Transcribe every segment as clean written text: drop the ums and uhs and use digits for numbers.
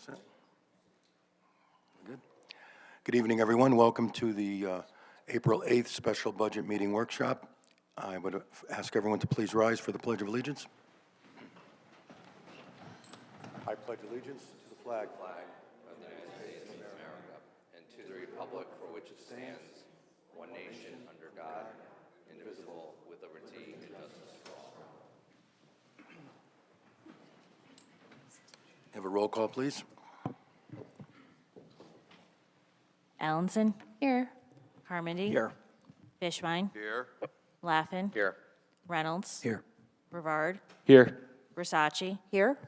set? Good. Good evening, everyone. Welcome to the April 8th Special Budget Meeting Workshop. I would ask everyone to please rise for the Pledge of Allegiance. I pledge allegiance to the flag of the United States of America and to the republic for which it stands, one nation under God, indivisible, with liberty and justice for all. Have a roll call, please. Allenson. Here. Carmody. Here. Fishbein. Here. Laffin. Here. Reynolds. Here. Brevard. Here. Versace. Here.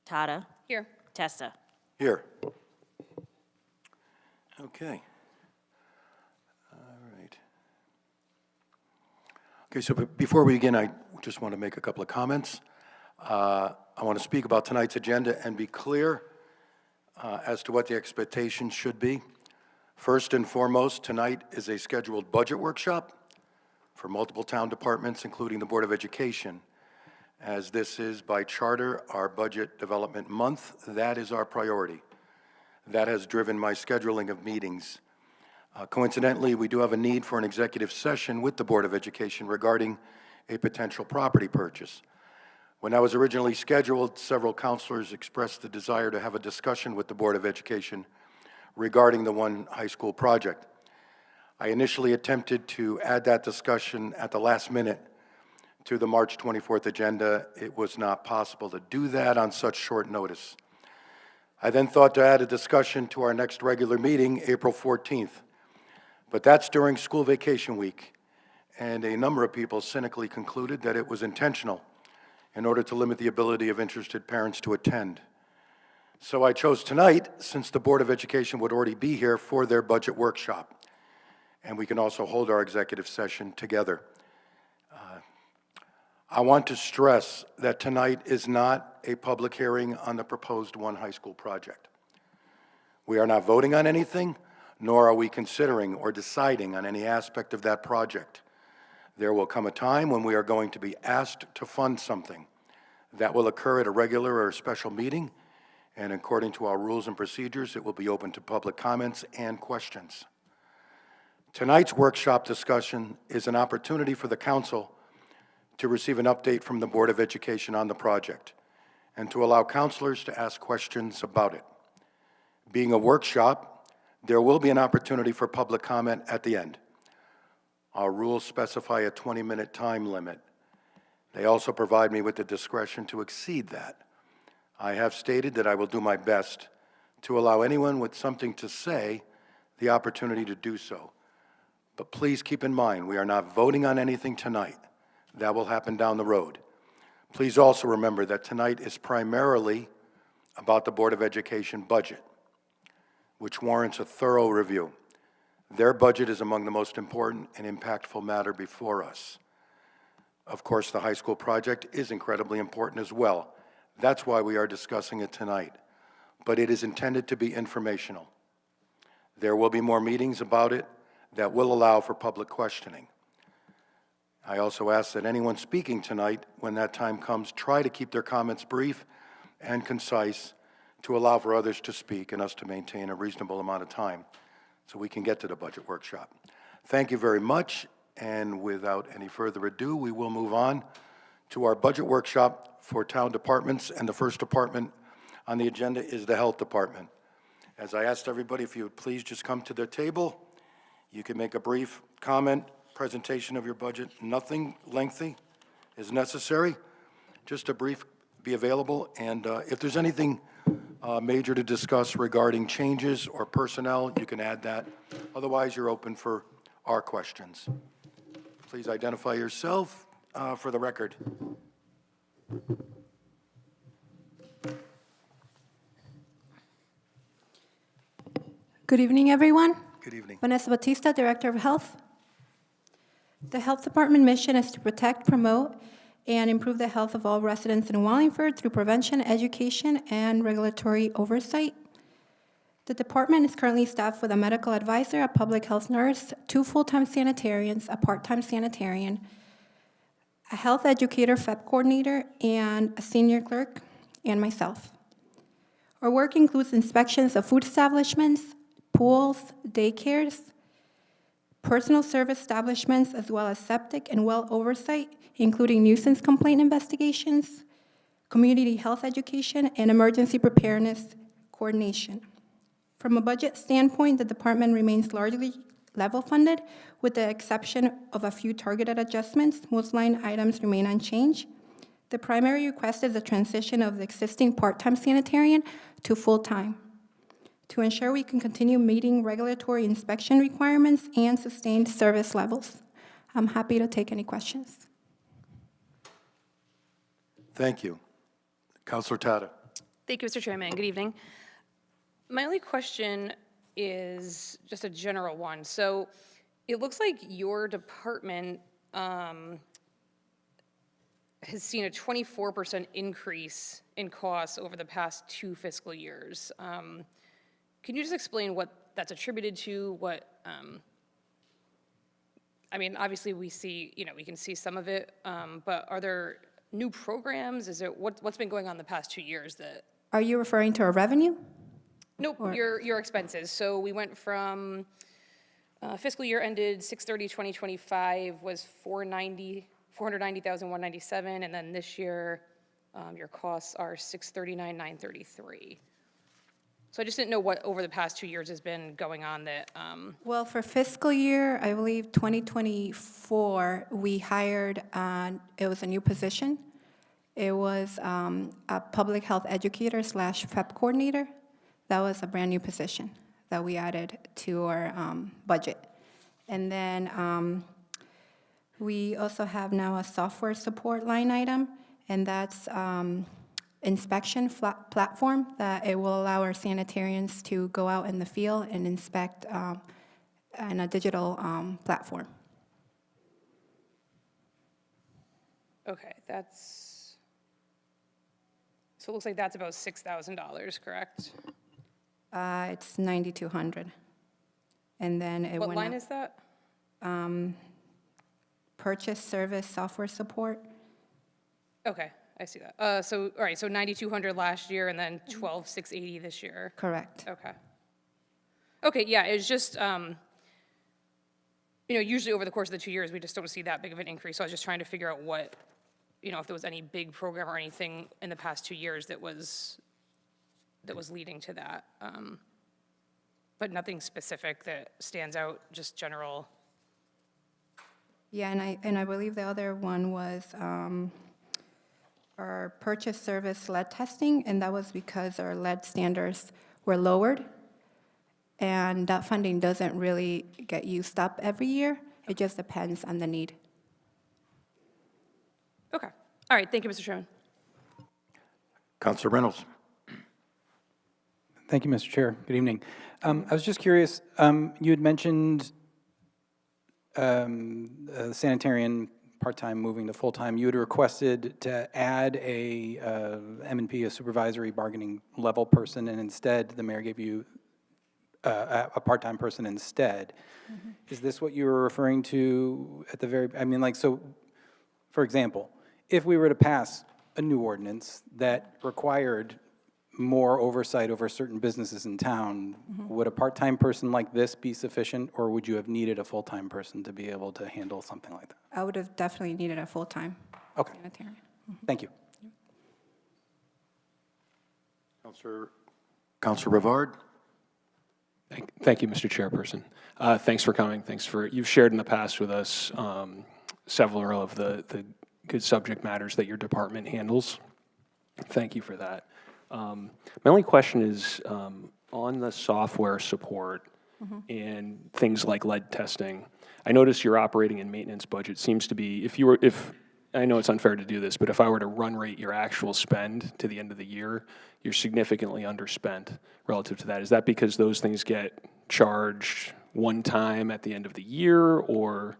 Tata. Here. Testa. Here. Okay. All right. Okay, so before we begin, I just want to make a couple of comments. I want to speak about tonight's agenda and be clear as to what the expectations should be. First and foremost, tonight is a scheduled budget workshop for multiple town departments, including the Board of Education. As this is by charter our budget development month, that is our priority. That has driven my scheduling of meetings. Coincidentally, we do have a need for an executive session with the Board of Education regarding a potential property purchase. When I was originally scheduled, several counselors expressed the desire to have a discussion with the Board of Education regarding the one high school project. I initially attempted to add that discussion at the last minute to the March 24th agenda. It was not possible to do that on such short notice. I then thought to add a discussion to our next regular meeting, April 14th. But that's during school vacation week, and a number of people cynically concluded that it was intentional in order to limit the ability of interested parents to attend. So I chose tonight, since the Board of Education would already be here for their budget workshop, and we can also hold our executive session together. I want to stress that tonight is not a public hearing on the proposed one high school project. We are not voting on anything, nor are we considering or deciding on any aspect of that project. There will come a time when we are going to be asked to fund something. That will occur at a regular or a special meeting, and according to our rules and procedures, it will be open to public comments and questions. Tonight's workshop discussion is an opportunity for the council to receive an update from the Board of Education on the project and to allow counselors to ask questions about it. Being a workshop, there will be an opportunity for public comment at the end. Our rules specify a 20-minute time limit. They also provide me with the discretion to exceed that. I have stated that I will do my best to allow anyone with something to say the opportunity to do so. But please keep in mind, we are not voting on anything tonight. That will happen down the road. Please also remember that tonight is primarily about the Board of Education budget, which warrants a thorough review. Their budget is among the most important and impactful matter before us. Of course, the high school project is incredibly important as well. That's why we are discussing it tonight. But it is intended to be informational. There will be more meetings about it that will allow for public questioning. I also ask that anyone speaking tonight, when that time comes, try to keep their comments brief and concise to allow for others to speak and us to maintain a reasonable amount of time so we can get to the budget workshop. Thank you very much, and without any further ado, we will move on to our budget workshop for town departments, and the first department on the agenda is the health department. As I asked everybody, if you would please just come to the table, you can make a brief comment, presentation of your budget. Nothing lengthy is necessary, just a brief be available, and if there's anything major to discuss regarding changes or personnel, you can add that. Otherwise, you're open for our questions. Please identify yourself for the record. Good evening, everyone. Good evening. Vanessa Batista, Director of Health. The Health Department mission is to protect, promote, and improve the health of all residents in Wallingford through prevention, education, and regulatory oversight. The department is currently staffed with a medical advisor, a public health nurse, 2 full-time sanitarians, a part-time sanitarian, a health educator, FEP coordinator, and a senior clerk, and myself. Our work includes inspections of food establishments, pools, daycares, personal service establishments, as well as septic and well oversight, including nuisance complaint investigations, community health education, and emergency preparedness coordination. From a budget standpoint, the department remains largely level funded, with the exception of a few targeted adjustments. Most line items remain unchanged. The primary request is the transition of the existing part-time sanitarian to full-time to ensure we can continue meeting regulatory inspection requirements and sustained service levels. I'm happy to take any questions. Thank you. Councilor Tata. Thank you, Mr. Chairman. Good evening. My only question is just a general one. So it looks like your department has seen a 24% increase in costs over the past 2 fiscal years. Can you just explain what that's attributed to? I mean, obviously we see, we can see some of it, but are there new programs? Is it what's been going on the past 2 years that? Are you referring to our revenue? Nope, your expenses. So we went from fiscal year ended 6/30/2025 was 490,197, and then this year your costs are 639,933. So I just didn't know what over the past 2 years has been going on that. Well, for fiscal year, I believe 2024, we hired, it was a new position. It was a public health educator / PrEP coordinator. That was a brand-new position that we added to our budget. And then we also have now a software support line item, and that's inspection platform that it will allow our sanitarians to go out in the field and inspect in a digital platform. Okay, so it looks like that's about $6,000, correct? It's 9,200. And then it What went line up, is that? purchase service software support. Okay, I see that. So, all right, so 9,200 last year and then 12,680 this year. Correct. Okay. Okay, yeah, it's just, usually over the course of the 2 years, we just don't see that big of an increase. So I was just trying to figure out what, if there was any big program or anything in the past 2 years that was leading to that. But nothing specific that stands out, just general. Yeah, and I believe the other one was our purchase service lead testing, and that was because our lead standards were lowered, and that funding doesn't really get used up every year. It just depends on the need. Okay. All right, thank you, Mr. Chairman. Councilor Reynolds. Thank you, Mr. Chair. Good evening. I was just curious, you had mentioned sanitarian part-time moving to full-time. You had requested to add a M&P, a supervisory bargaining level person, and instead the mayor gave you a part-time person instead. Mm-hmm. Is this what you were referring to at the very, so, for example, if we were to pass a new ordinance that required more oversight over certain businesses in town, mm-hmm. would a part-time person like this be sufficient, or would you have needed a full-time person to be able to handle something like that? I would have definitely needed a full-time sanitarian. Mm-hmm. Thank you. Councilor Rivard. Thank you, Mr. Chairperson. Thanks for coming. You've shared in the past with us several of the good subject matters that your department handles. Thank you for that. My only question is on the software support mm-hmm. and things like lead testing. I notice your operating and maintenance budget seems to be, if I know it's unfair to do this, but if I were to run rate your actual spend to the end of the year, you're significantly underspent relative to that. Is that because those things get charged one time at the end of the year, or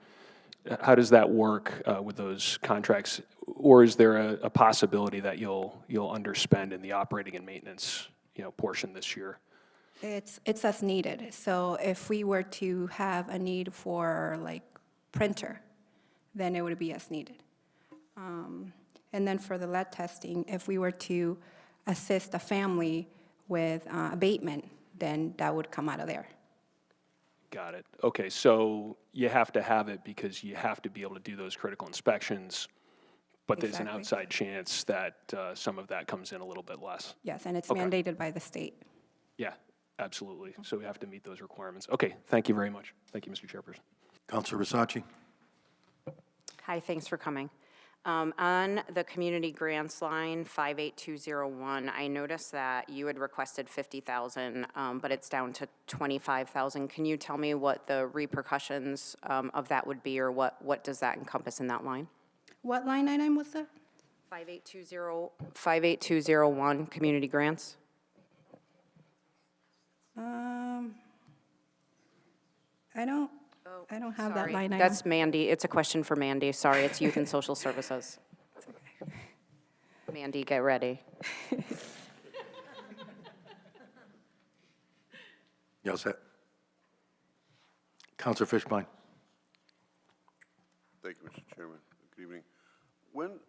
how does that work with those contracts? Or is there a possibility that you'll underspend in the operating and maintenance portion this year? It's as needed. So if we were to have a need for like printer, then it would be as needed. And then for the lead testing, if we were to assist a family with abatement, then that would come out of there. Got it. Okay, so you have to have it because you have to be able to do those critical inspections, but there's an Exactly. outside chance that some of that comes in a little bit less. Yes, and it's Okay. mandated by the state. Yeah, absolutely. So we have to meet those requirements. Okay, thank you very much. Thank you, Mr. Chairperson. Counselor Versace? Hi, thanks for coming. On the community grants line, 58201, I noticed that you had requested 50,000, but it's down to 25,000. Can you tell me what the repercussions of that would be, or what does that encompass in that line? What line item was that? 58201, community grants? I don't have that Sorry, line item. that's Mandy. It's a question for Mandy. Sorry, it's Youth and Social Services. Mandy, get ready. You all set? Counselor Fishbein? Thank you, Mr. Chairman. Good evening. When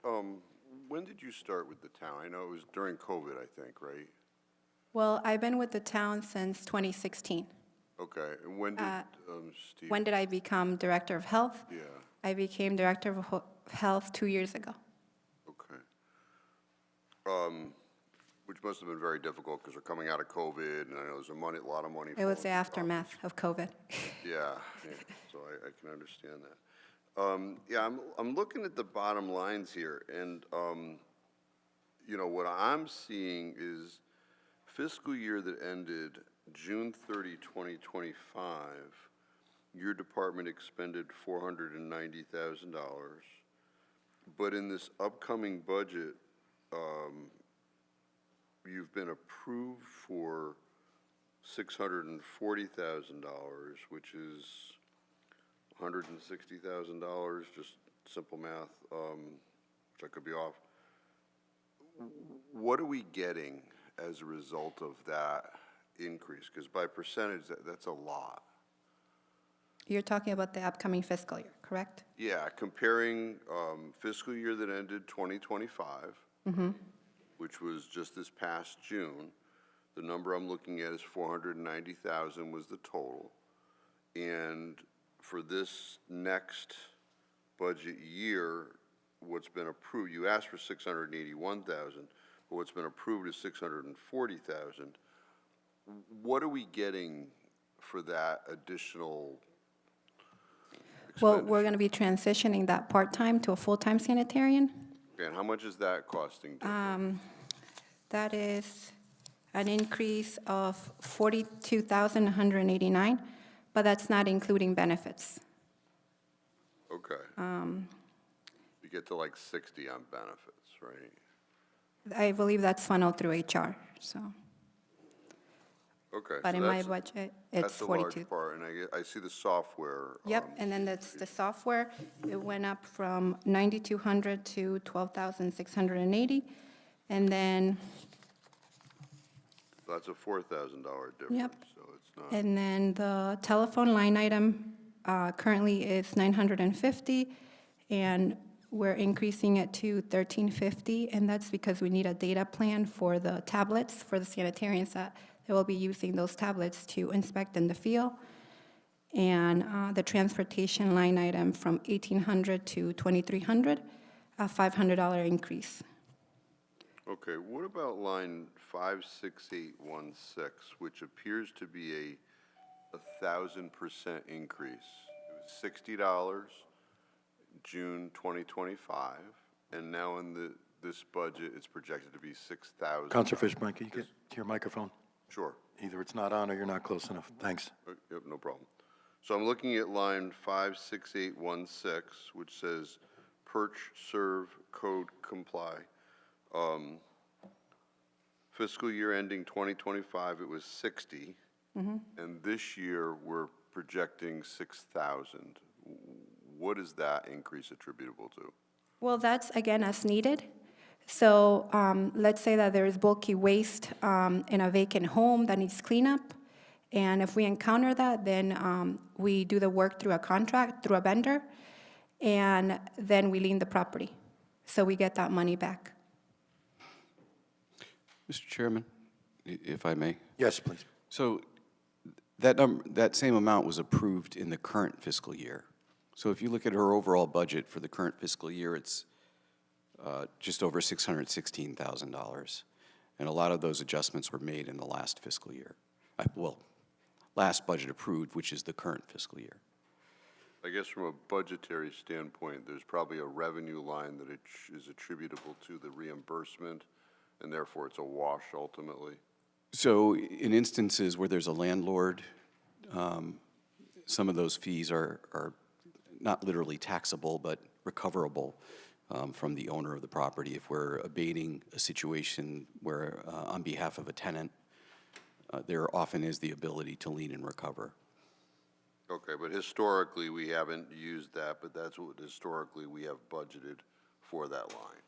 did you start with the town? I know it was during COVID, I think, right? Well, I've been with the town since 2016. Okay, and when did Steve? When did I become Director of Health? Yeah, I became Director of Health 2 years ago. okay. Which must have been very difficult because we're coming out of COVID, and I know there's a lot of money. It was the flowing. aftermath of COVID. Yeah, so I can understand that. Yeah, I'm looking at the bottom lines here, and, you know, what I'm seeing is fiscal year that ended June 30, 2025, your department expended $490,000. But in this upcoming budget, you've been approved for $640,000, which is $160,000, just simple math, which I could be off. What are we getting as a result of that increase? Because by percentage, that's a lot. You're talking about the upcoming fiscal year, correct? Yeah, comparing fiscal year that ended 2025, which was just this past June, the number I'm looking at is 490,000 was the total. And for this next budget year, what's been approved, you asked for 681,000, but what's been approved is 640,000. What are we getting for that additional Well, expenditure? we're going to be transitioning that part-time to a full-time sanitarian. And how much is that costing? That is an increase of 42,189, but that's not including benefits. Okay. You get to like 60 on benefits, right? I believe that's funneled through HR, so. Okay. But so in my that's- budget, it's That's a 42. large part, and I see the software. Yep, and then that's the software. It went up from 9,200 to 12,680. And then, That's a $4,000 difference, Yep. so it's not. and then the telephone line item currently is 950, and we're increasing it to 1,350, and that's because we need a data plan for the tablets, for the sanitarians that they will be using those tablets to inspect in the field. And the transportation line item from 1,800 to 2,300, a $500 increase. Okay, what about line 56816, which appears to be a 1,000% increase? It was $60 June 2025, and now in this budget, it's projected to be $6,000. Counselor Fishbein, can you get to your microphone? Sure. Either it's not on or you're not close enough. Thanks. Yep, no problem. So I'm looking at line 56816, which says perch, serve, code, comply. Fiscal year ending 2025, it was 60. And this year, we're projecting 6,000. What is that increase attributable to? Well, that's, again, as needed. So let's say that there is bulky waste in a vacant home that needs cleanup. And if we encounter that, then we do the work through a contract, through a vendor, and then we lien the property. So we get that money back. Mr. Chairman, if I may. Yes, please. So that same amount was approved in the current fiscal year. So if you look at her overall budget for the current fiscal year, it's just over $616,000. And a lot of those adjustments were made in the last fiscal year. Last budget approved, which is the current fiscal year. I guess from a budgetary standpoint, there's probably a revenue line that it is attributable to the reimbursement, and therefore it's a wash ultimately. So in instances where there's a landlord, some of those fees are not literally taxable, but recoverable from the owner of the property. If we're abating a situation where, on behalf of a tenant, there often is the ability to lien and recover. Okay, but historically, we haven't used that, but that's what historically we have budgeted for that line.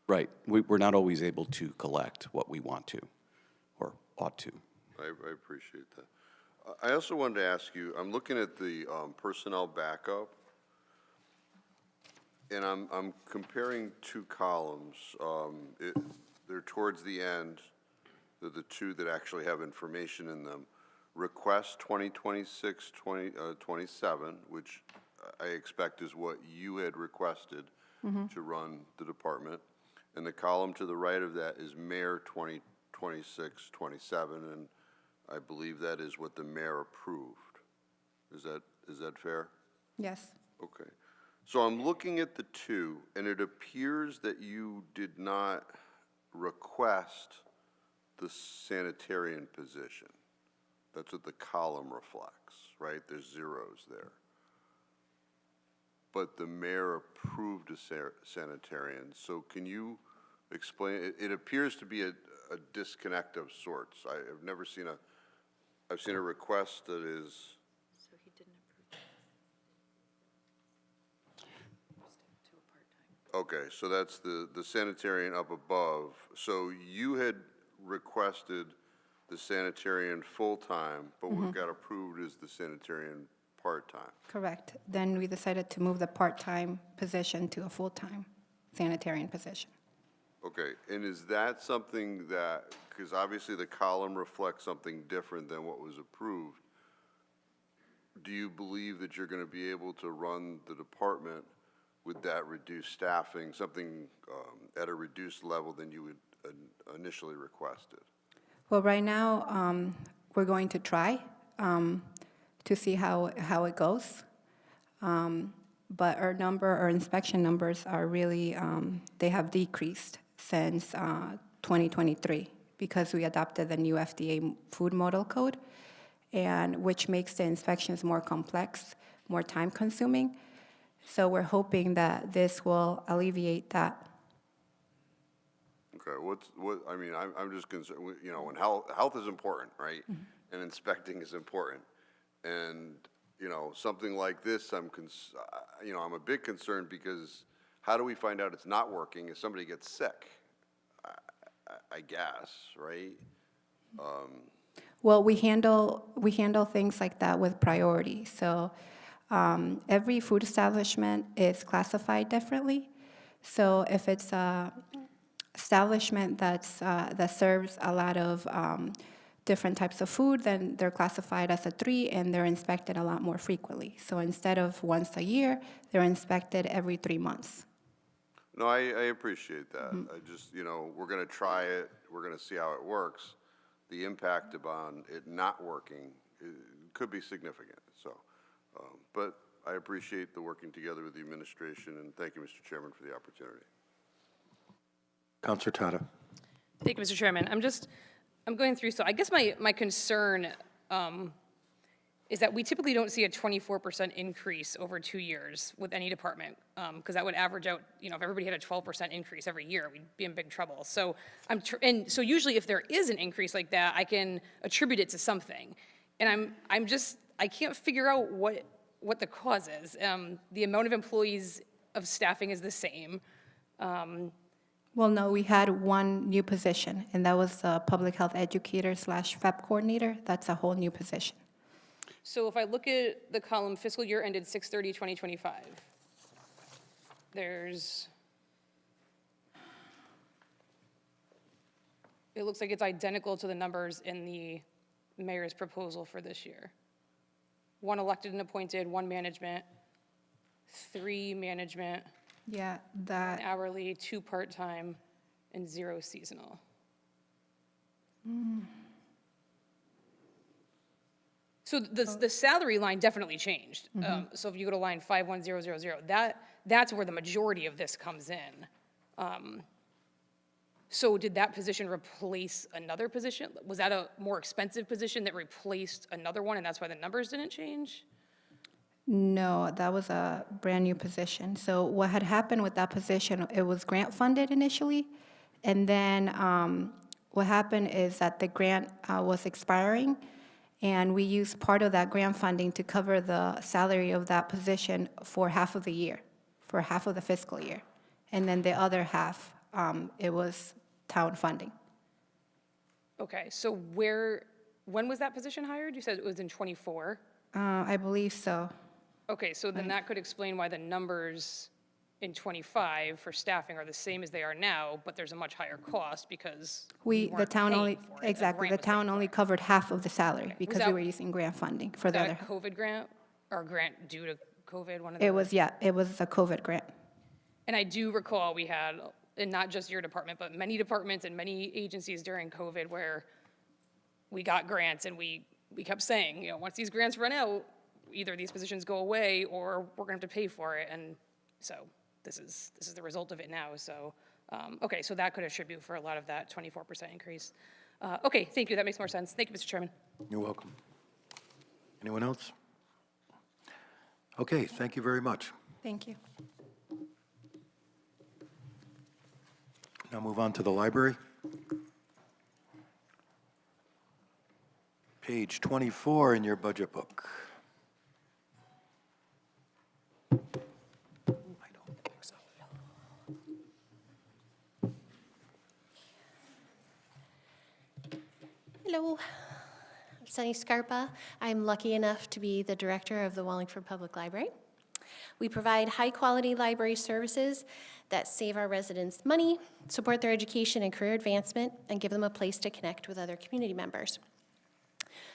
Right. We're not always able to collect what we want to or ought to. I appreciate that. I also wanted to ask you, I'm looking at the personnel backup, and I'm comparing two columns. They're towards the end. They're the two that actually have information in them. Request 2026-27, which I expect is what you had requested to run the department. And the column to the right of that is Mayor 2026-27, and I believe that is what the mayor approved. Is that fair? Yes. Okay. So I'm looking at the two, and it appears that you did not request the sanitarian position. That's what the column reflects, right? There's zeros there. But the mayor approved a sanitarian. So can you explain? It appears to be a disconnect of sorts. I've never seen I've seen a request that is. So he didn't approve. Okay, so that's the sanitarian up above. So you had requested the sanitarian full-time, but what got approved is the sanitarian part-time. Correct. Then we decided to move the part-time position to a full-time sanitarian position. Okay, and is that something that, because obviously the column reflects something different than what was approved, do you believe that you're going to be able to run the department with that reduced staffing, something at a reduced level than you would initially requested? Well, right now, we're going to try to see how it goes. But our inspection numbers are really, they have decreased since 2023 because we adopted the new FDA food model code, and which makes the inspections more complex, more time-consuming. So we're hoping that this will alleviate that. Okay, I mean, I'm just concerned, you know, when health is important, right? And inspecting is important. And, you know, something like this, I'm a bit concerned because how do we find out it's not working if somebody gets sick? I guess, right? Well, we handle things like that with priority. So every food establishment is classified differently. So if it's a establishment that serves a lot of different types of food, then they're classified as a 3 and they're inspected a lot more frequently. So instead of once a year, they're inspected every 3 months. No, I appreciate that. I just, you know, we're going to try it. We're going to see how it works. The impact upon it not working could be significant. So, but I appreciate the working together with the administration, and thank you, Mr. Chairman, for the opportunity. Counselor Tata. Thank you, Mr. Chairman. I'm going through, so I guess my concern is that we typically don't see a 24% increase over 2 years with any department, because that would average out, you know, if everybody had a 12% increase every year, we'd be in big trouble. So and so usually if there is an increase like that, I can attribute it to something. And I can't figure out what the cause is. The amount of employees of staffing is the same. Well, no, we had one new position, and that was a public health educator / FEP coordinator. That's a whole new position. So if I look at the column fiscal year ended 6/30/2025, it looks like it's identical to the numbers in the mayor's proposal for this year. 1 elected and appointed, 1 management, 3 management, Yeah, 1 that, hourly, 2 part-time, and 0 seasonal. So the salary line definitely changed. So if you go to line 51000, that's where the majority of this comes in. So did that position replace another position? Was that a more expensive position that replaced another one, and that's why the numbers didn't change? no, that was a brand-new position. So what had happened with that position, it was grant-funded initially, and then what happened is that the grant was expiring, and we used part of that grant funding to cover the salary of that position for half of the year, for half of the fiscal year. And then the other half, it was town funding. Okay, so when was that position hired? You said it was in '24. I believe so. Okay, so then that could explain why the numbers in '25 for staffing are the same as they are now, but there's a much higher cost because The weren't town paying only, for it, exactly, grant the was paying town for only it. covered half of the salary because we that- were using grant funding for Is the that other. a COVID grant or a grant due to COVID? One of the. It was, yeah, it was a COVID grant. And I do recall we had, and not just your department, but many departments and many agencies during COVID where we got grants and we kept saying, once these grants run out, either these positions go away or we're gonna have to pay for it. And so this is the result of it now. So, okay, so that could attribute for a lot of that 24% increase. Okay, thank you, that makes more sense. Thank you, Mr. Chairman. You're welcome. Anyone else? Okay, thank you very much. Thank you. Now move on to the library. Page 24 in your budget book. I don't think so. Hello, I'm Sunny Scarpa. I'm lucky enough to be the director of the Wallingford Public Library. We provide high-quality library services that save our residents money, support their education and career advancement, and give them a place to connect with other community members.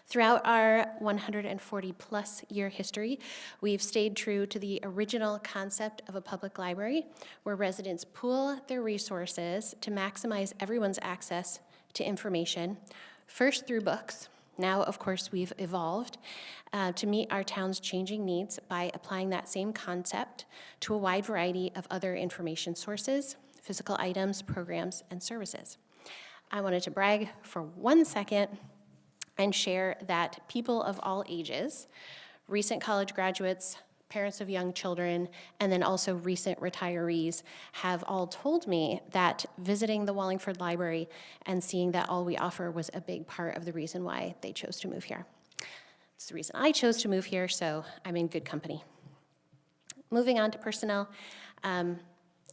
Throughout our 140-plus year history, we've stayed true to the original concept of a public library, where residents pool their resources to maximize everyone's access to information, first through books. Now, of course, we've evolved to meet our town's changing needs by applying that same concept to a wide variety of other information sources, physical items, programs, and services. I wanted to brag for 1 second and share that people of all ages, recent college graduates, parents of young children, and then also recent retirees have all told me that visiting the Wallingford Library and seeing that all we offer was a big part of the reason why they chose to move here. It's the reason I chose to move here, so I'm in good company. Moving on to personnel, I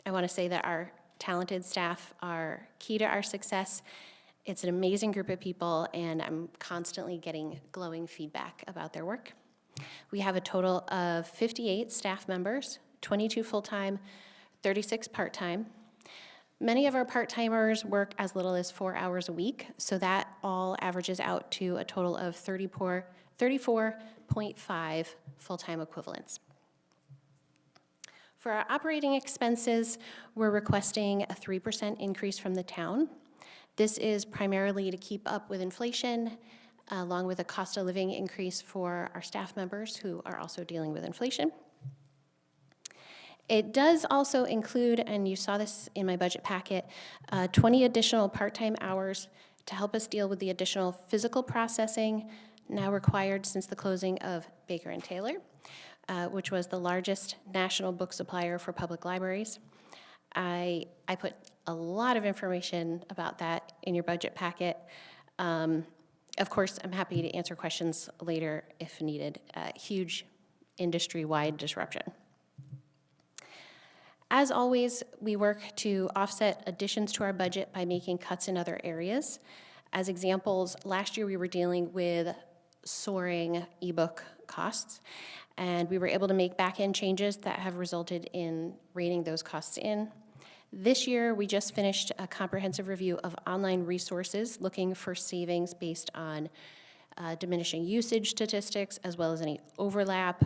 want to say that our talented staff are key to our success. It's an amazing group of people, and I'm constantly getting glowing feedback about their work. We have a total of 58 staff members, 22 full-time, 36 part-time. Many of our part-timers work as little as 4 hours a week, so that all averages out to a total of 34.5 full-time equivalents. For our operating expenses, we're requesting a 3% increase from the town. This is primarily to keep up with inflation, along with a cost of living increase for our staff members who are also dealing with inflation. It does also include, and you saw this in my budget packet, 20 additional part-time hours to help us deal with the additional physical processing now required since the closing of Baker & Taylor, which was the largest national book supplier for public libraries. I put a lot of information about that in your budget packet. Of course, I'm happy to answer questions later if needed. Huge industry-wide disruption. As always, we work to offset additions to our budget by making cuts in other areas. As examples, last year we were dealing with soaring ebook costs, and we were able to make back-end changes that have resulted in reining those costs in. This year, we just finished a comprehensive review of online resources, looking for savings based on diminishing usage statistics, as well as any overlap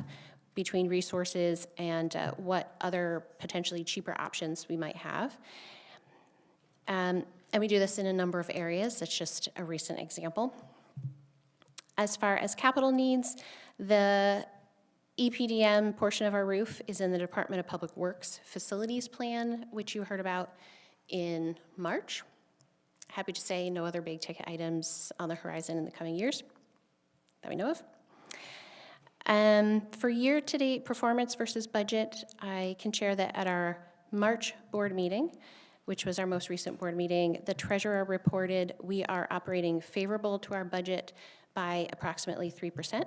between resources and what other potentially cheaper options we might have. And we do this in a number of areas. That's just a recent example. As far as capital needs, the EPDM portion of our roof is in the Department of Public Works Facilities Plan, which you heard about in March. Happy to say no other big ticket items on the horizon in the coming years that we know of. For year-to-date performance versus budget, I can share that at our March board meeting, which was our most recent board meeting, the treasurer reported we are operating favorable to our budget by approximately 3%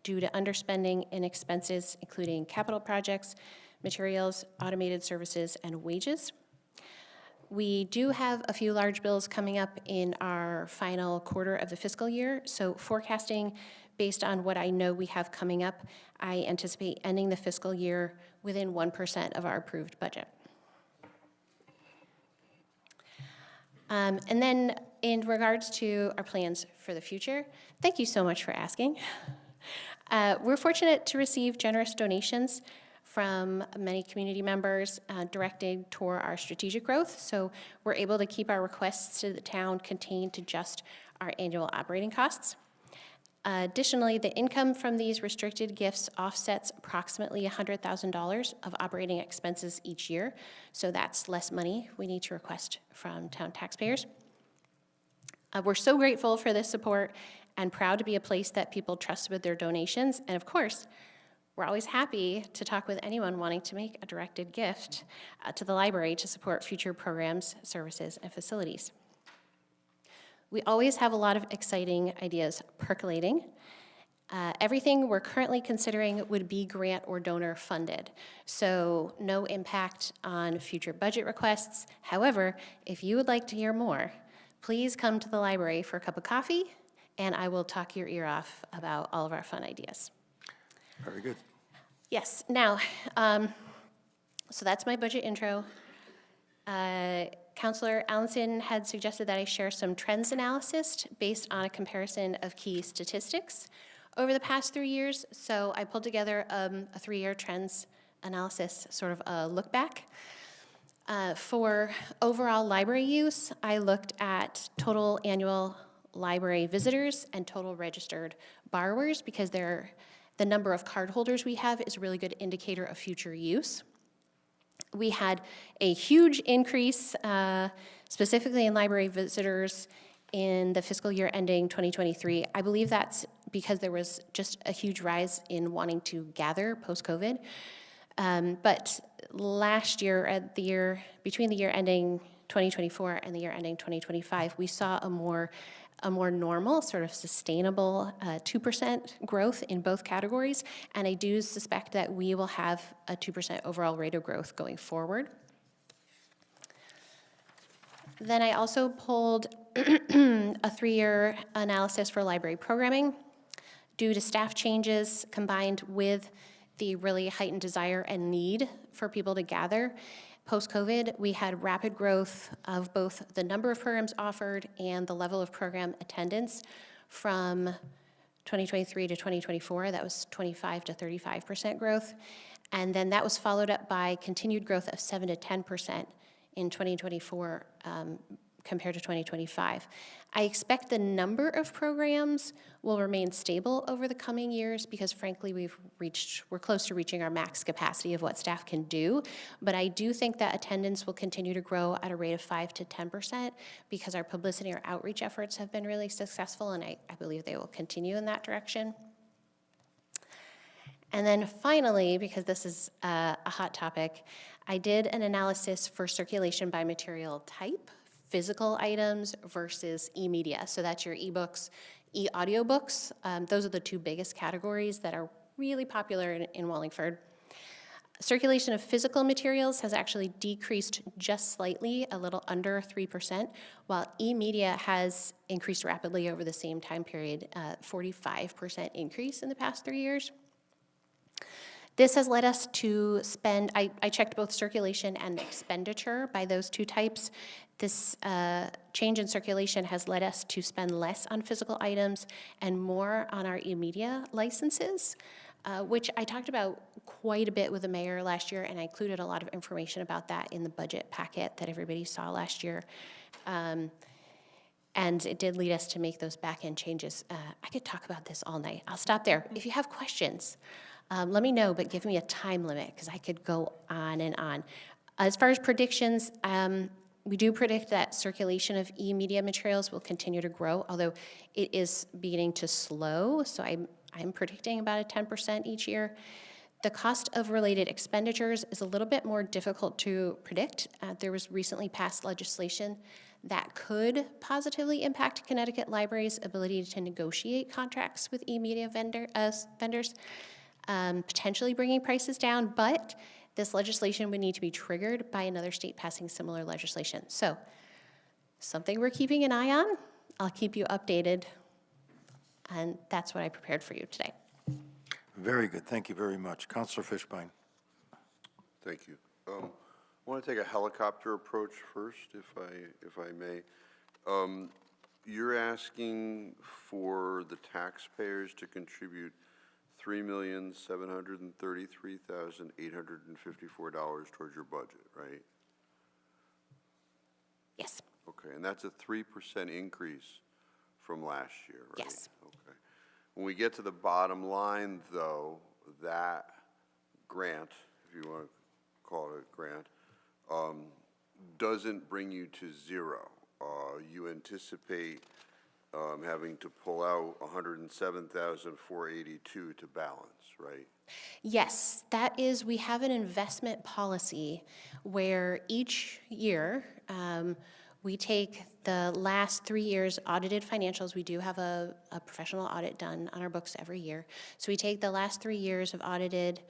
due to underspending in expenses, including capital projects, materials, automated services, and wages. We do have a few large bills coming up in our final quarter of the fiscal year, so forecasting based on what I know we have coming up, I anticipate ending the fiscal year within 1% of our approved budget. And then in regards to our plans for the future, thank you so much for asking. We're fortunate to receive generous donations from many community members directed toward our strategic growth, so we're able to keep our requests to the town contained to just our annual operating costs. Additionally, the income from these restricted gifts offsets approximately $100,000 of operating expenses each year, so that's less money we need to request from town taxpayers. We're so grateful for this support and proud to be a place that people trust with their donations, and of course, we're always happy to talk with anyone wanting to make a directed gift to the library to support future programs, services, and facilities. We always have a lot of exciting ideas percolating. Everything we're currently considering would be grant or donor funded, so no impact on future budget requests. However, if you would like to hear more, please come to the library for a cup of coffee, and I will talk your ear off about all of our fun ideas. Very good. Yes, now, so that's my budget intro. Councilor Allenson had suggested that I share some trends analysis based on a comparison of key statistics over the past 3 years. So I pulled together a 3-year trends analysis, sort of a look back. For overall library use, I looked at total annual library visitors and total registered borrowers because the number of cardholders we have is a really good indicator of future use. We had a huge increase, specifically in library visitors in the fiscal year ending 2023. I believe that's because there was just a huge rise in wanting to gather post-COVID. But last year, between the year ending 2024 and the year ending 2025, we saw a more normal, sort of sustainable 2% growth in both categories, and I do suspect that we will have a 2% overall rate of growth going forward. Then I also pulled a 3-year analysis for library programming. Due to staff changes combined with the really heightened desire and need for people to gather, post-COVID, we had rapid growth of both the number of programs offered and the level of program attendance from 2023 to 2024. That was 25 to 35% growth. And then that was followed up by continued growth of 7 to 10% in 2024 compared to 2025. I expect the number of programs will remain stable over the coming years because frankly we're close to reaching our max capacity of what staff can do, but I do think that attendance will continue to grow at a rate of 5 to 10% because our publicity or outreach efforts have been really successful, and I believe they will continue in that direction. And then finally, because this is a hot topic, I did an analysis for circulation by material type, physical items versus e-media. So that's your e-books, e-audiobooks. Those are the two biggest categories that are really popular in Wallingford. Circulation of physical materials has actually decreased just slightly, a little under 3%, while e-media has increased rapidly over the same time period, 45% increase in the past 3 years. This has led us to spend, I checked both circulation and expenditure by those two types. This change in circulation has led us to spend less on physical items and more on our e-media licenses, which I talked about quite a bit with the mayor last year, and I included a lot of information about that in the budget packet that everybody saw last year. And it did lead us to make those back-end changes. I could talk about this all night. I'll stop there. If you have questions, let me know, but give me a time limit, because I could go on and on. As far as predictions, we do predict that circulation of e-media materials will continue to grow, although it is beginning to slow, so I'm predicting about a 10% each year. The cost of related expenditures is a little bit more difficult to predict. There was recently passed legislation that could positively impact Connecticut Library's ability to negotiate contracts with e-media vendors, potentially bringing prices down, but this legislation would need to be triggered by another state passing similar legislation. So, something we're keeping an eye on. I'll keep you updated, and that's what I prepared for you today. Very good. Thank you very much. Councilor Fishbein. Thank you. I want to take a helicopter approach first, if I may. You're asking for the taxpayers to contribute $3,733,854 towards your budget, right? Yes. Okay, and that's a 3% increase from last year, right? Yes. Okay. When we get to the bottom line, though, that grant, if you want to call it a grant, doesn't bring you to zero. You anticipate having to pull out $107,482 to balance, right? Yes, that is, we have an investment policy where each year we take the last 3 years audited financials. We do have a professional audit done on our books every year. So we take the last 3 years of audited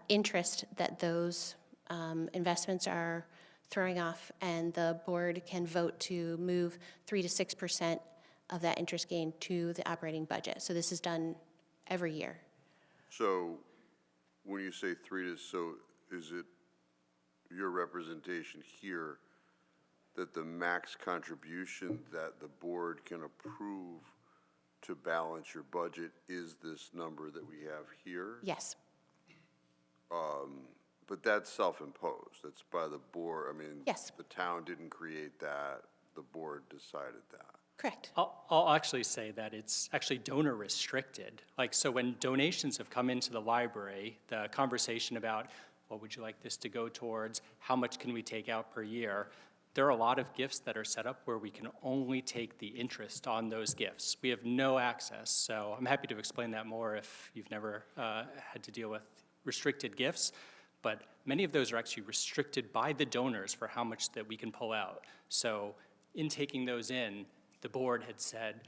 interest that those investments are throwing off, and the board can vote to move 3 to 6% of that interest gain to the operating budget. So this is done every year. So when you say so is it your representation here that the max contribution that the board can approve to balance your budget is this number that we have here? Yes. But that's self-imposed. That's by the board. I mean, Yes. The town didn't create that. The board decided that. Correct. I'll actually say that it's actually donor restricted. Like, so when donations have come into the library, the conversation about what would you like this to go towards, how much can we take out per year, there are a lot of gifts that are set up where we can only take the interest on those gifts. We have no access, so I'm happy to explain that more if you've never had to deal with restricted gifts. But many of those are actually restricted by the donors for how much that we can pull out. So in taking those in, the board had said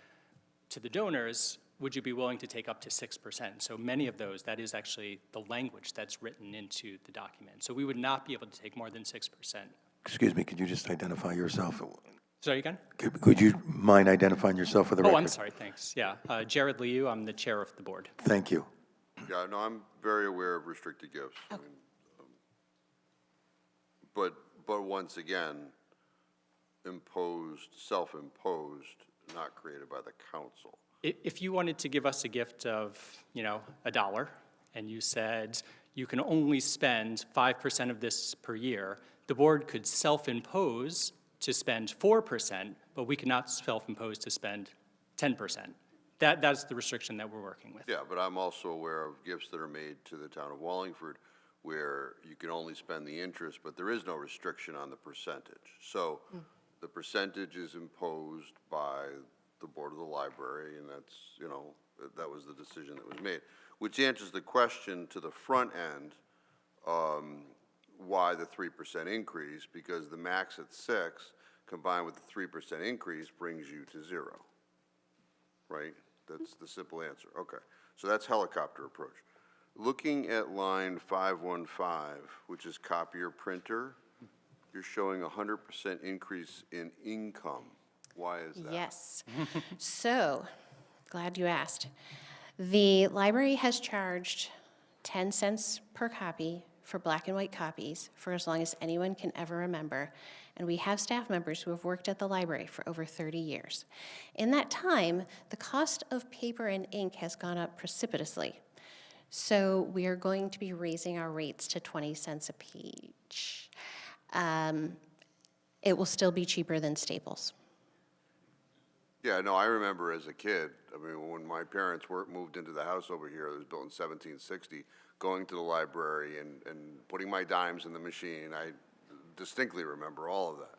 to the donors, would you be willing to take up to 6%? So many of those, that is actually the language that's written into the document. So we would not be able to take more than 6%. Excuse me, could you just identify yourself? Sorry, again? Could you mind identifying yourself for the record? Oh, I'm sorry, thanks. Yeah, Jared Liu, I'm the chair of the board. Thank you. Yeah, no, I'm very aware of restricted gifts. I mean, but once again, self-imposed, not created by the council. If you wanted to give us a gift of, $1, and you said you can only spend 5% of this per year, the board could self-impose to spend 4%, but we cannot self-impose to spend 10%. That's the restriction that we're working with. Yeah, but I'm also aware of gifts that are made to the town of Wallingford where you can only spend the interest, but there is no restriction on the percentage. So the percentage is imposed by the board of the library, and that's, that was the decision that was made, which answers the question to the front end, why the 3% increase, because the max at 6 combined with the 3% increase brings you to 0, right? That's the simple answer. Okay, so that's helicopter approach. Looking at line 515, which is copier printer, you're showing a 100% increase in income. Why is that? Yes. So, glad you asked. The library has charged 10 cents per copy for black and white copies for as long as anyone can ever remember. And we have staff members who have worked at the library for over 30 years. In that time, the cost of paper and ink has gone up precipitously. So we are going to be raising our rates to 20 cents a page. It will still be cheaper than Staples. Yeah, no, I remember as a kid, I mean, when my parents moved into the house over here, it was built in 1760, going to the library and putting my dimes in the machine. I distinctly remember all of that.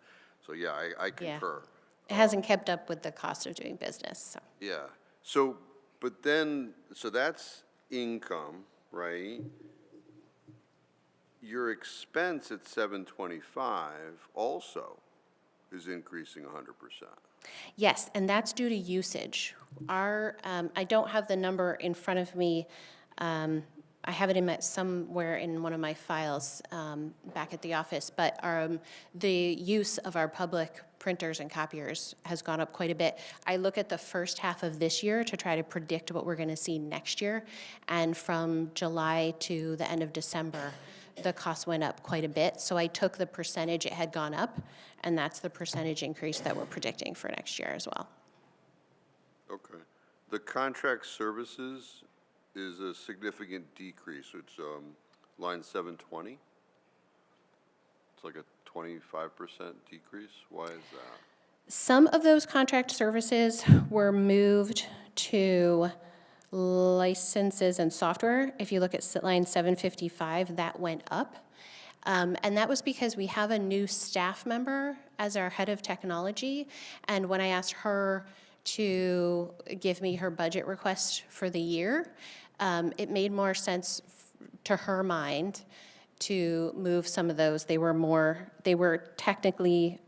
So, yeah, I concur. It hasn't kept up with the cost of doing business, so. Yeah. So, but then, so that's income, right? Your expense at 725 also is increasing 100%. Yes, and that's due to usage. I don't have the number in front of me. I have it somewhere in one of my files back at the office, but the use of our public printers and copiers has gone up quite a bit. I look at the first half of this year to try to predict what we're going to see next year, and from July to the end of December, the cost went up quite a bit. So I took the percentage it had gone up, and that's the percentage increase that we're predicting for next year as well. Okay. The contract services is a significant decrease. It's line 720. It's like a 25% decrease. Why is that? Some of those contract services were moved to licenses and software. If you look at line 755, that went up. And that was because we have a new staff member as our head of technology. And when I asked her to give me her budget request for the year, it made more sense to her mind to move some of those. They were technically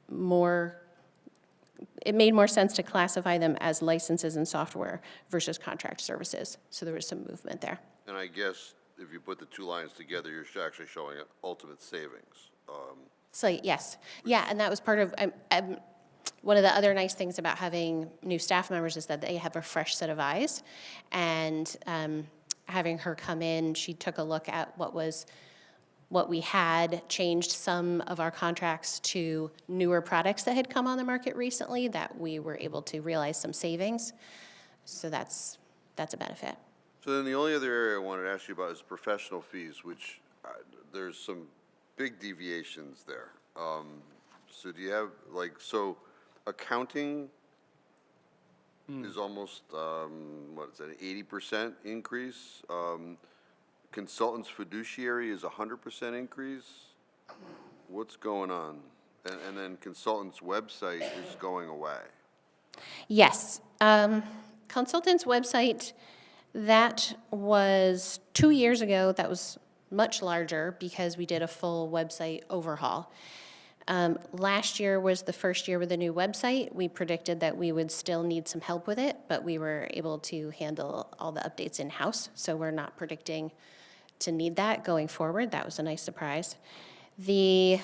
more, it made more sense to classify them as licenses and software versus contract services. So there was some movement there. And I guess if you put the two lines together, you're actually showing an ultimate savings. So yes, yeah, and that was part of, one of the other nice things about having new staff members is that they have a fresh set of eyes. And having her come in, she took a look at what we had, changed some of our contracts to newer products that had come on the market recently that we were able to realize some savings. So that's a benefit. So then the only other area I wanted to ask you about is professional fees, which there's some big deviations there. So do you have, so accounting is almost, what is that, an 80% increase? Consultants fiduciary is 100% increase? What's going on? And then consultants website is going away. Yes, consultants website, that was 2 years ago. That was much larger because we did a full website overhaul. Last year was the first year with a new website. We predicted that we would still need some help with it, but we were able to handle all the updates in-house, so we're not predicting to need that going forward. That was a nice surprise. The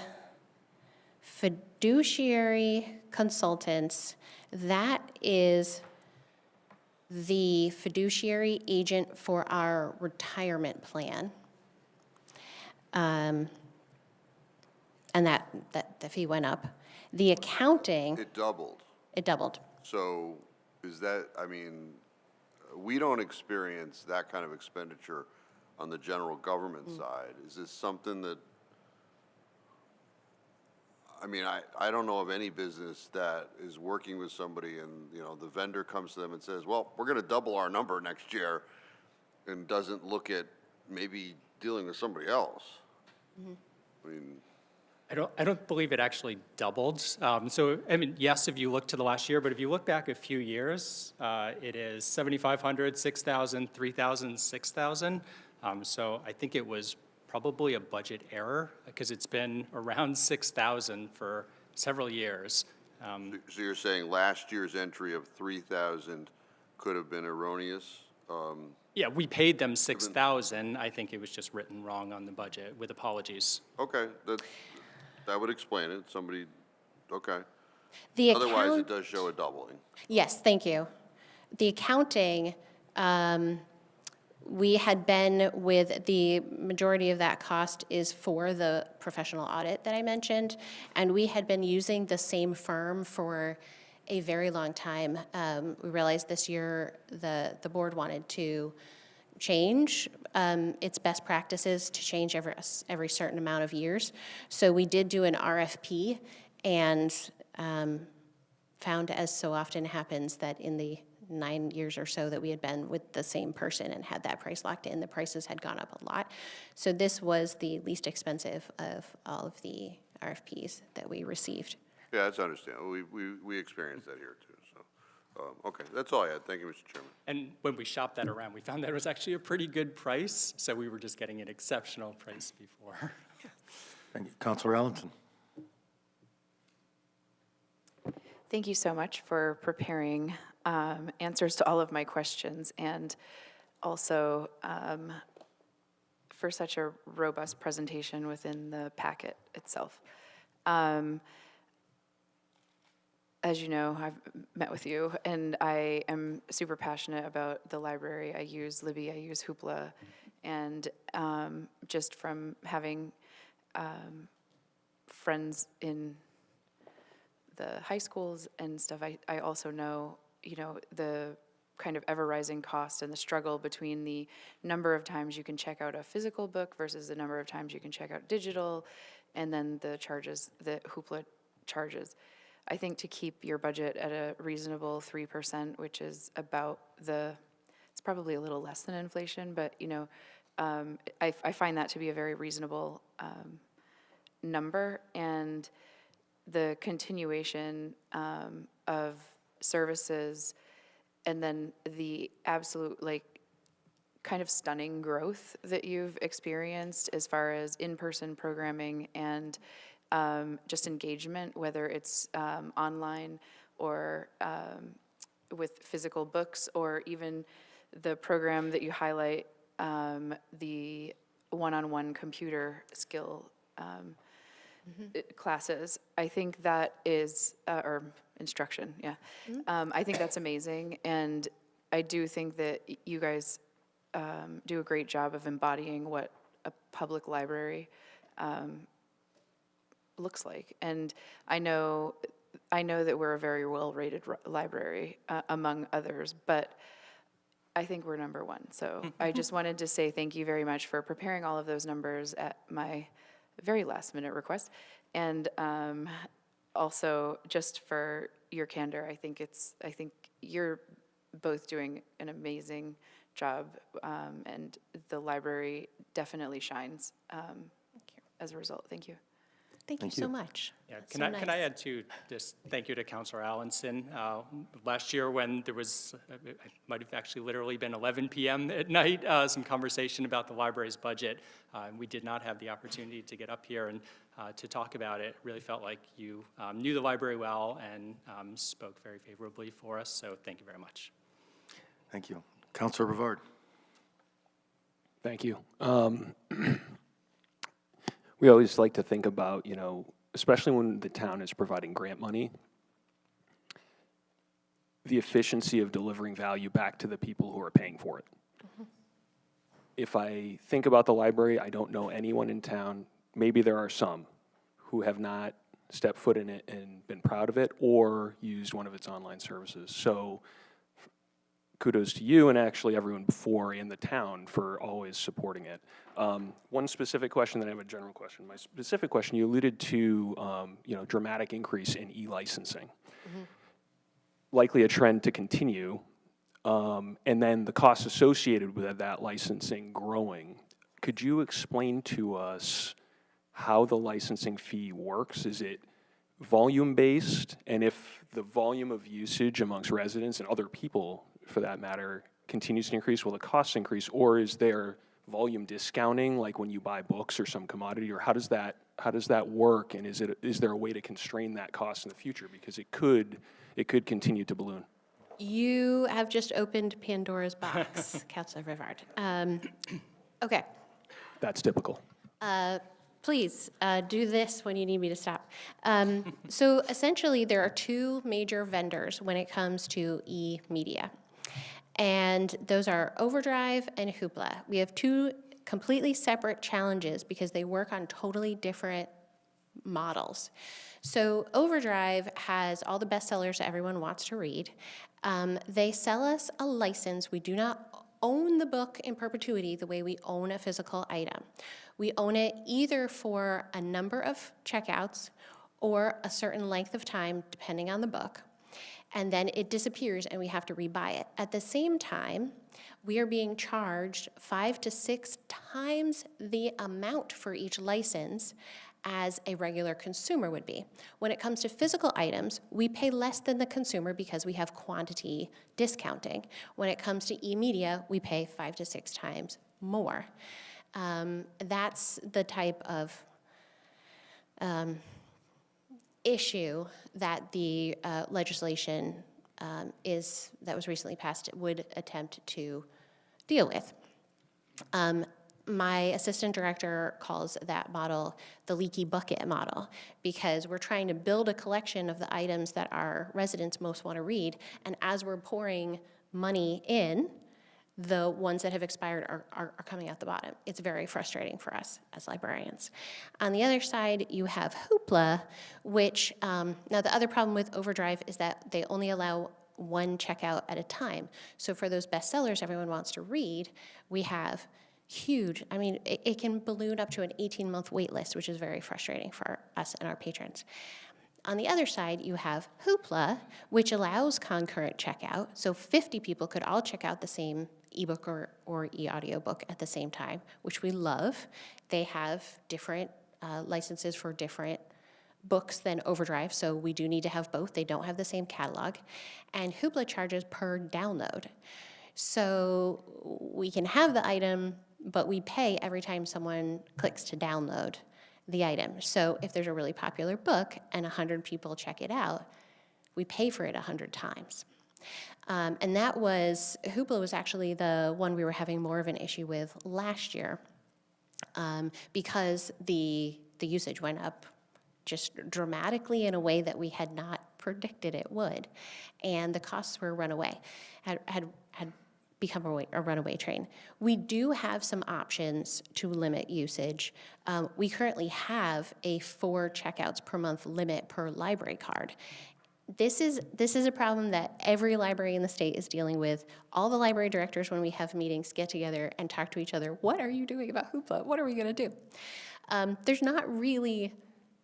fiduciary consultants, that is the fiduciary agent for our retirement plan. And that the fee went up. The accounting, It doubled. it doubled. So is that, I mean, we don't experience that kind of expenditure on the general government side. Is this something that, I mean, I don't know of any business that is working with somebody and, the vendor comes to them and says, well, we're going to double our number next year, and doesn't look at maybe dealing with somebody else. I mean, I don't believe it actually doubled. So, I mean, yes, if you look to the last year, but if you look back a few years, it is 7,500, 6,000, 3,000, 6,000. So I think it was probably a budget error because it's been around 6,000 for several years. so you're saying last year's entry of 3,000 could have been erroneous? Yeah, we paid them 6,000. I think it was just written wrong on the budget, with apologies. Okay, that would explain it. Somebody, okay. The Otherwise, it does show a doubling. Yes, thank you. The accounting, We had been with, the majority of that cost is for the professional audit that I mentioned, and we had been using the same firm for a very long time. We realized this year the board wanted to change its best practices to change every certain amount of years. So we did do an RFP and found, as so often happens, that in the 9 years or so that we had been with the same person and had that price locked in, the prices had gone up a lot. So this was the least expensive of all of the RFPs that we received. Yeah, that's understandable. We experienced that here too, so, okay, that's all I had. Thank you, Mr. Chairman. And when we shopped that around, we found that it was actually a pretty good price, so we were just getting an exceptional price before. Thank you. Councilor Allenson. Thank you so much for preparing answers to all of my questions, and also for such a robust presentation within the packet itself. As you know, I've met with you, and I am super passionate about the library. I use Libby, I use Hoopla, and just from having friends in the high schools and stuff, I also know, the kind of ever-rising cost and the struggle between the number of times you can check out a physical book versus the number of times you can check out digital, and then the charges that Hoopla charges. I think to keep your budget at a reasonable 3%, which is about it's probably a little less than inflation, but, I find that to be a very reasonable number, and the continuation of services, and then the absolute, kind of stunning growth that you've experienced as far as in-person programming and just engagement, whether it's online or with physical books, or even the program that you highlight, the one-on-one computer skill classes. I think that is, or instruction, yeah. I think that's amazing, and I do think that you guys do a great job of embodying what a public library looks like. And I know that we're a very well-rated library, among others, but I think we're number one. So I just wanted to say thank you very much for preparing all of those numbers at my very last-minute request. And also, just for your candor, I think you're both doing an amazing job, and the library definitely shines as a result. Thank you. Thank you so much. Yeah, That's can I add to just thank you to Councilor Allenson. Last year when there was, it might have actually literally been 11 p.m. at night, some conversation about the library's budget. We did not have the opportunity to get up here and to talk about it. Really felt like you knew the library well and spoke very favorably for us, so thank you very much. Thank you. Councilor Rivard. Thank you. We always like to think about, especially when the town is providing grant money, the efficiency of delivering value back to the people who are paying for it. Mm-hmm. If I think about the library, I don't know anyone in town, maybe there are some, who have not stepped foot in it and been proud of it or used one of its online services. So kudos to you and actually everyone before in the town for always supporting it. One specific question, then I have a general question. My specific question, you alluded to, dramatic increase in e-licensing. Mm-hmm. Likely a trend to continue, and then the costs associated with that licensing growing. Could you explain to us how the licensing fee works? Is it volume-based? And if the volume of usage amongst residents and other people, for that matter, continues to increase, will the costs increase, or is there volume discounting, like when you buy books or some commodity, or how does that work, and is there a way to constrain that cost in the future, because it could continue to balloon? You have just opened Pandora's box, Councilor Rivard. Okay. That's typical. Please do this when you need me to stop. So essentially, there are two major vendors when it comes to e-media. And those are Overdrive and Hoopla. We have two completely separate challenges because they work on totally different models. So Overdrive has all the bestsellers that everyone wants to read. They sell us a license. We do not own the book in perpetuity the way we own a physical item. We own it either for a number of checkouts or a certain length of time, depending on the book, and then it disappears and we have to rebuy it. At the same time, we are being charged 5 to 6 times the amount for each license as a regular consumer would be. When it comes to physical items, we pay less than the consumer because we have quantity discounting. When it comes to e-media, we pay 5 to 6 times more. That's the type of issue that the legislation that was recently passed would attempt to deal with. My assistant director calls that model the leaky bucket model because we're trying to build a collection of the items that our residents most want to read, and as we're pouring money in, the ones that have expired are coming out the bottom. It's very frustrating for us as librarians. On the other side, you have Hoopla, which, now the other problem with Overdrive is that they only allow one checkout at a time. So for those bestsellers everyone wants to read, we have huge, I mean, it can balloon up to an 18-month wait list, which is very frustrating for us and our patrons. On the other side, you have Hoopla, which allows concurrent checkout. So 50 people could all check out the same ebook or e-audiobook at the same time, which we love. They have different licenses for different books than Overdrive, so we do need to have both. They don't have the same catalog. And Hoopla charges per download. So we can have the item, but we pay every time someone clicks to download the item. So if there's a really popular book and 100 people check it out, we pay for it 100 times. And that was, Hoopla was actually the one we were having more of an issue with last year because the usage went up just dramatically in a way that we had not predicted it would. And the costs were runaway, had become a runaway train. We do have some options to limit usage. We currently have a 4 checkouts per month limit per library card. This is a problem that every library in the state is dealing with. All the library directors, when we have meetings, get together and talk to each other. What are you doing about Hoopla? What are we gonna do? There's not really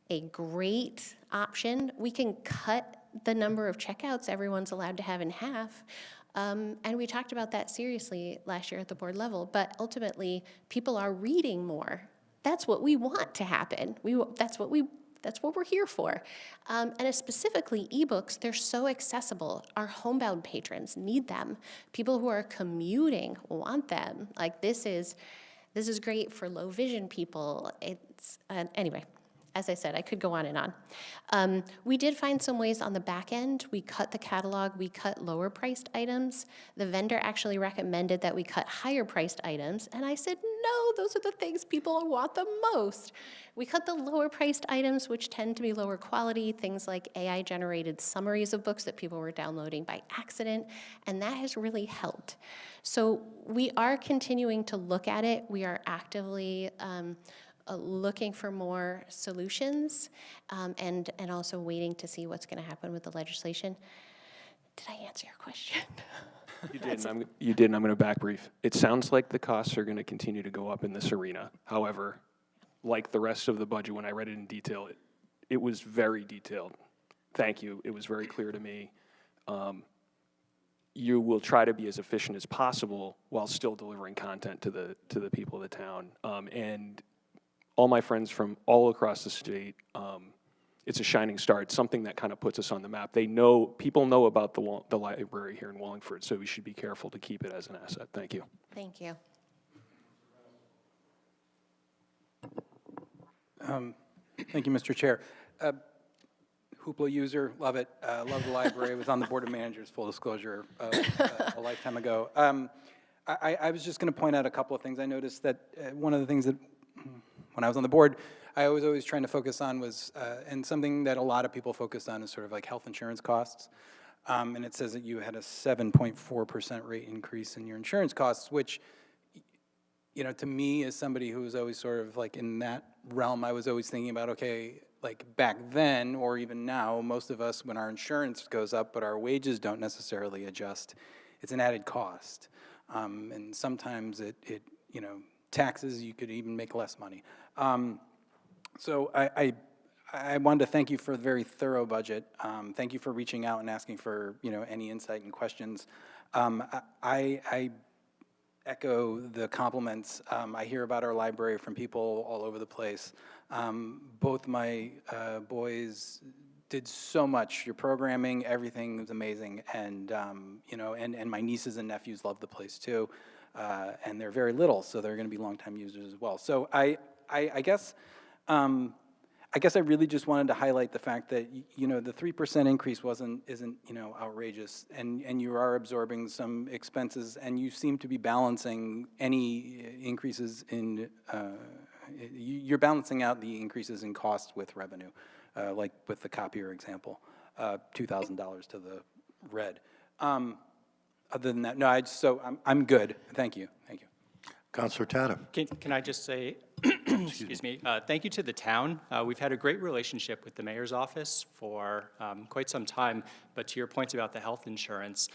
a great option. We can cut the number of checkouts everyone's allowed to have in half. And we talked about that seriously last year at the board level, but ultimately people are reading more. That's what we want to happen. That's what we're here for. And specifically ebooks, they're so accessible. Our homebound patrons need them. People who are commuting want them. Like this is great for low vision people. It's anyway. As I said, I could go on and on. We did find some ways on the back end. We cut the catalog, we cut lower priced items. The vendor actually recommended that we cut higher priced items, and I said, no, those are the things people want the most. We cut the lower priced items, which tend to be lower quality, things like AI generated summaries of books that people were downloading by accident, and that has really helped. So we are continuing to look at it. We are actively looking for more solutions and also waiting to see what's going to happen with the legislation. Did I answer your question? You did, and I'm going to back brief. It sounds like the costs are going to continue to go up in this arena. However, like the rest of the budget, when I read it in detail, it was very detailed. Thank you. It was very clear to me. You will try to be as efficient as possible while still delivering content to the people of the town. And all my friends from all across the state, it's a shining star. It's something that kind of puts us on the map. People know about the library here in Wallingford, so we should be careful to keep it as an asset. Thank you. Thank you. Thank you, Mr. Chair. Hoopla user, love it. Love the library. Was on the board of managers, full disclosure, a lifetime ago. I was just going to point out a couple of things. I noticed that one of the things that when I was on the board, I was always trying to focus on was, and something that a lot of people focus on is sort of like health insurance costs. And it says that you had a 7.4% rate increase in your insurance costs, which, you know, to me, as somebody who was always sort of like in that realm, I was always thinking about, okay, like back then, or even now, most of us, when our insurance goes up, but our wages don't necessarily adjust, it's an added cost. And sometimes it, you know, taxes, you could even make less money. So I wanted to thank you for the very thorough budget. Thank you for reaching out and asking for, you know, any insight and questions. I echo the compliments. I hear about our library from people all over the place. Both my boys did so much. Your programming, everything was amazing, and you know, and my nieces and nephews love the place too. And they're very little, so they're going to be longtime users as well. So I guess I really just wanted to highlight the fact that, you know, the 3% increase isn't, you know, outrageous, and you are absorbing some expenses, and you seem to be balancing any increases in, you're balancing out the increases in costs with revenue, like with the copier example, $2,000 to the red. Other than that, no, I'm good. Thank you. Thank you. Councilor Tata. Can I just say, excuse me, thank you to the town. We've had a great relationship with the mayor's office for quite some time, but to your points about the health insurance,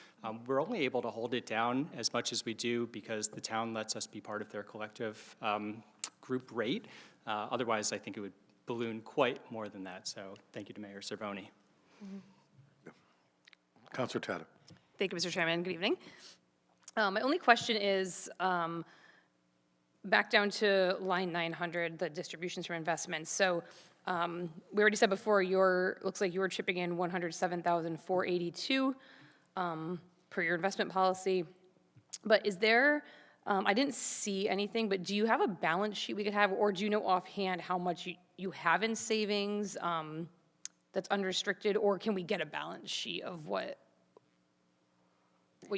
we're only able to hold it down as much as we do because the town lets us be part of their collective group rate. Otherwise, I think it would balloon quite more than that, so thank you to Mayor Cervoni. Councilor Tata. Thank you, Mr. Chairman. Good evening. My only question is, back down to line 900, the distributions from investments. So we already said before, looks like you were chipping in $107,482 per your investment policy. But is there, I didn't see anything, but do you have a balance sheet we could have, or do you know offhand how much you have in savings that's unrestricted, or can we get a balance sheet of what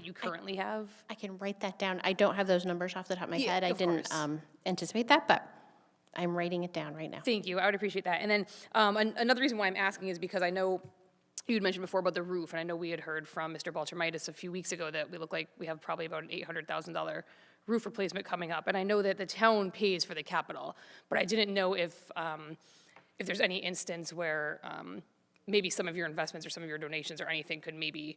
you currently have? I can write that down. I don't have those numbers off the top of my Yeah, head. I of didn't course. anticipate that, but I'm writing it down right now. Thank you. I would appreciate that. And then another reason why I'm asking is because I know you had mentioned before about the roof, and I know we had heard from Mr. Baltramitis a few weeks ago that we look like we have probably about an $800,000 roof replacement coming up. And I know that the town pays for the capital, but I didn't know if there's any instance where maybe some of your investments or some of your donations or anything could maybe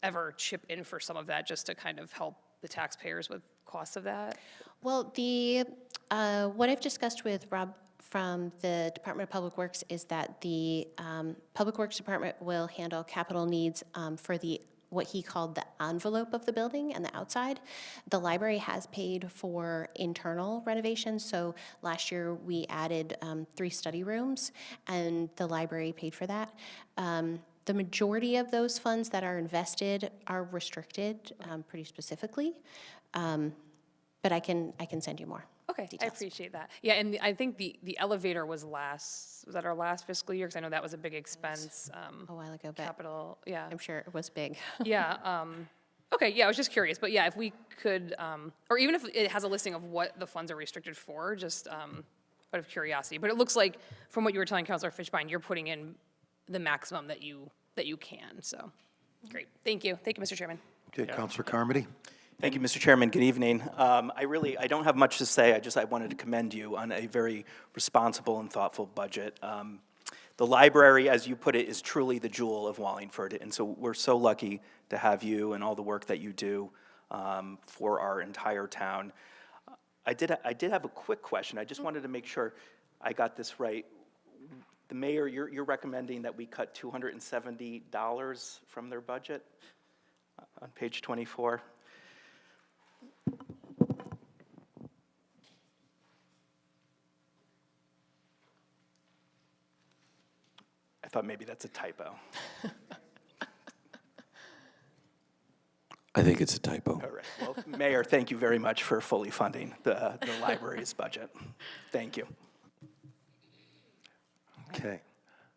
ever chip in for some of that just to kind of help the taxpayers with costs of that? Well, what I've discussed with Rob from the Department of Public Works is that the Public Works Department will handle capital needs for what he called the envelope of the building and the outside. The library has paid for internal renovations, so last year we added 3 study rooms, and the library paid for that. The majority of those funds that are invested are restricted pretty specifically, but I can send you more. Okay, details. I appreciate that. Yeah, and I think the elevator was that our last fiscal year? Because I know that was a big expense. A while ago, but Capital, yeah. I'm sure it was big. Yeah, okay, yeah, I was just curious, but yeah, if we could, or even if it has a listing of what the funds are restricted for, just out of curiosity. But it looks like, from what you were telling Councilor Fishbein, you're putting in the maximum that you can, so, great. Thank you, Mr. Chairman. Okay, Councilor Carmody. Thank you, Mr. Chairman. Good evening. I don't have much to say. I wanted to commend you on a very responsible and thoughtful budget. The library, as you put it, is truly the jewel of Wallingford, and so we're so lucky to have you and all the work that you do for our entire town. I did have a quick question. I just wanted to make sure I got this right. The mayor, you're recommending that we cut $270 from their budget on page 24? I thought maybe that's a typo. I think it's a typo. All right. Well, Mayor, thank you very much for fully funding the library's budget. Thank you. Okay.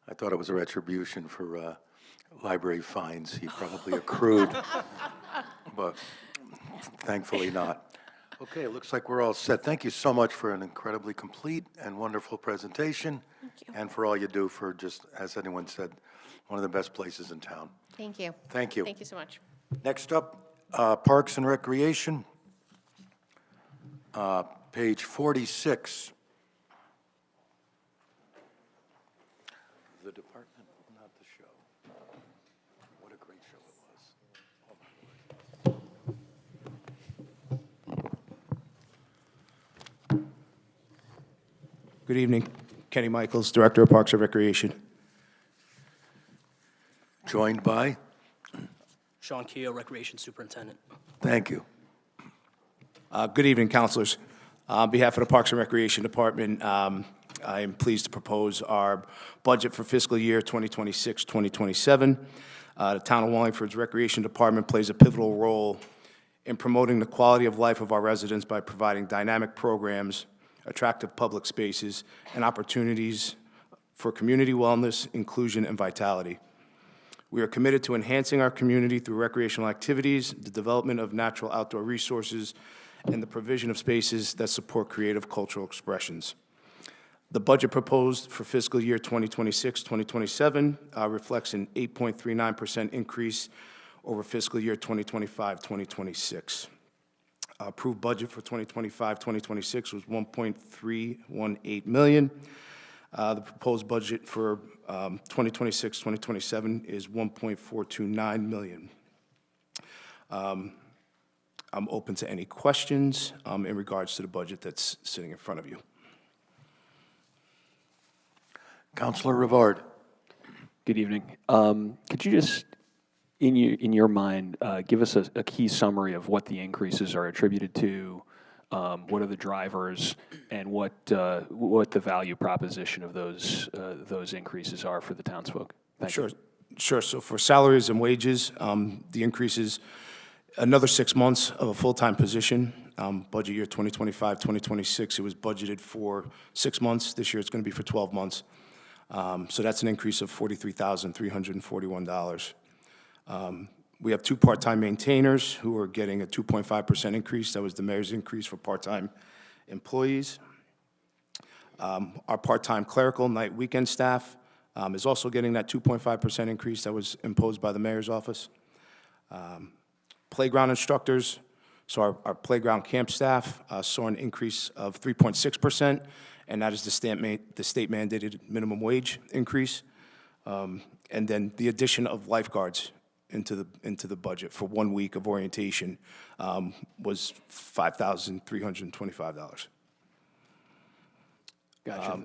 I thought it was a retribution for library fines he probably accrued, but thankfully not. Okay, it looks like we're all set. Thank you so much for an incredibly complete and wonderful presentation. Thank you. And for all you do for just, as anyone said, one of the best places in town. Thank you. Thank you. Thank you so much. Next up, Parks and Recreation, page 46. The department, not the show. What a great show it was. Good evening. Kenny Michaels, Director of Parks and Recreation. Joined by? Sean Keogh, Recreation Superintendent. Thank you. Good evening, councilors. On behalf of the Parks and Recreation Department, I am pleased to propose our budget for fiscal year 2026-2027. The Town of Wallingford's Recreation Department plays a pivotal role in promoting the quality of life of our residents by providing dynamic programs, attractive public spaces, and opportunities for community wellness, inclusion, and vitality. We are committed to enhancing our community through recreational activities, the development of natural outdoor resources, and the provision of spaces that support creative cultural expressions. The budget proposed for fiscal year 2026-2027 reflects an 8.39% increase over fiscal year 2025-2026. Approved budget for 2025-2026 was $1.318 million. The proposed budget for 2026-2027 is $1.429 million. I'm open to any questions in regards to the budget that's sitting in front of you. Councilor Rivard. Good evening. Could you just, in your mind, give us a key summary of what the increases are attributed to, what are the drivers, and what the value proposition of those increases are for the townsfolk? Thank you. Sure. So for salaries and wages, the increase is another 6 months of a full-time position. Budget year 2025-2026, it was budgeted for 6 months. This year it's going to be for 12 months. So that's an increase of $43,341. We have 2 part-time maintainers who are getting a 2.5% increase. That was the mayor's increase for part-time employees. Our part-time clerical night weekend staff is also getting that 2.5% increase that was imposed by the mayor's office. Playground instructors, so our playground camp staff saw an increase of 3.6%, and that is the state mandated minimum wage increase. And then the addition of lifeguards into the budget for 1 week of orientation was $5,325. Gotcha.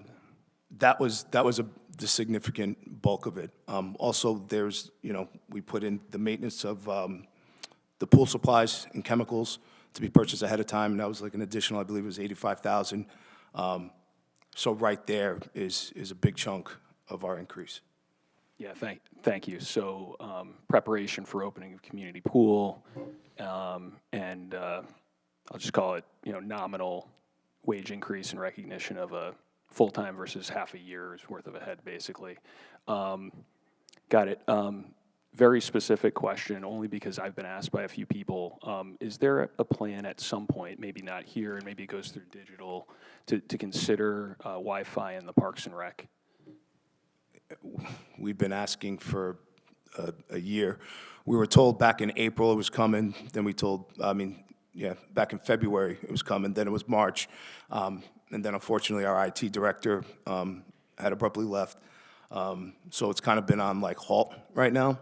That was the significant bulk of it. Also, there's, we put in the maintenance of the pool supplies and chemicals to be purchased ahead of time, and that was like an additional, I believe it was $85,000. So right there is a big chunk of our increase. Yeah, thank you. So preparation for opening of community pool, and I'll just call it, nominal wage increase in recognition of a full-time versus half a year's worth of a head, basically. Got it. Very specific question, only because I've been asked by a few people. Is there a plan at some point, maybe not here, and maybe it goes through digital, to consider Wi-Fi in the Parks and Rec? We've been asking for a year. We were told back in April it was coming, then back in February it was coming, then it was March, and then unfortunately our IT director had abruptly left. So it's kind of been on halt right now.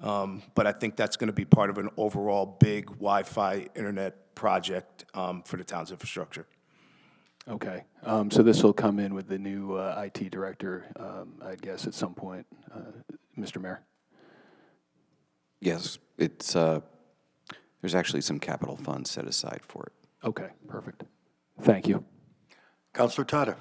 But I think that's going to be part of an overall big Wi-Fi internet project for the town's infrastructure. Okay. So this will come in with the new IT director, I guess, at some point, Mr. Mayor? Yes, there's actually some capital funds set aside for it. Okay, perfect. Thank you. Councilor Tata.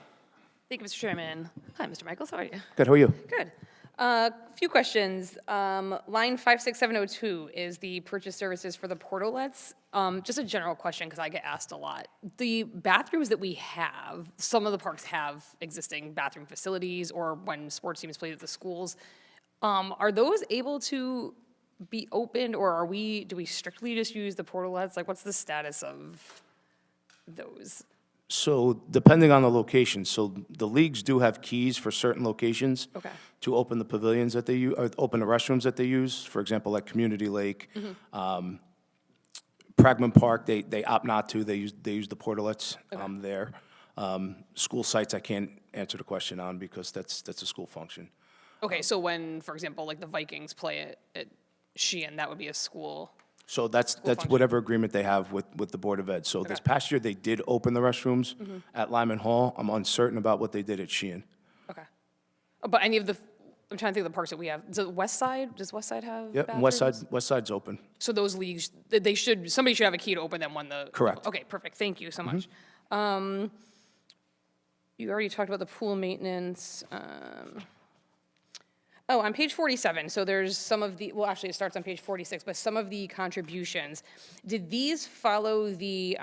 Thank you, Mr. Chairman. Hi, Mr. Michaels, how are you? Good, how are you? Good. A few questions. Line 56702 is the purchase services for the portalets. Just a general question, because I get asked a lot. The bathrooms that we have, some of the parks have existing bathroom facilities, or when sports teams play at the schools. Are those able to be opened, or do we strictly just use the portalets? What's the status of those? So depending on the location, so the leagues do have keys for certain locations. Okay. To open the pavilions that they use, or open the restrooms that they use. For example, like Community Lake, Pragman Park, they opt not to. They use the portalets there. School sites, I can't answer the question on because that's a school function. Okay, so when, for example, like the Vikings play at Sheehan, that would be a school. So that's function. whatever agreement they have with the Board of Ed. So this past year, they did open the restrooms at Lyman Hall. I'm uncertain about what they did at Sheehan. Okay. But any of the, I'm trying to think of the parks that we have. Does West Side have Yep, and West Side's open. So those leagues, somebody should have a key to open them when the. Correct. Okay, perfect, thank you so much. You already talked about the pool maintenance. Oh, on page 47, so there's some of the, well, actually, it starts on page 46, but some of the contributions, did these follow the,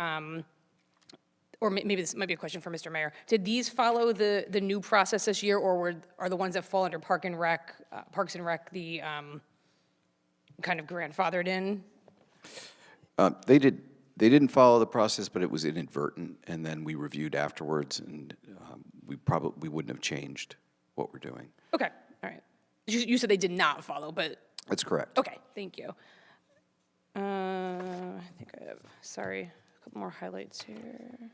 or maybe this might be a question for Mr. Mayor, did these follow the new process this year, or are the ones that fall under Parks and Rec, the kind of grandfathered in? They didn't follow the process, but it was inadvertent, and then we reviewed afterwards, and we wouldn't have changed what we're doing. Okay, all right. You said they did not follow, but, That's correct. okay, thank you. I think I have, sorry, a couple more highlights here.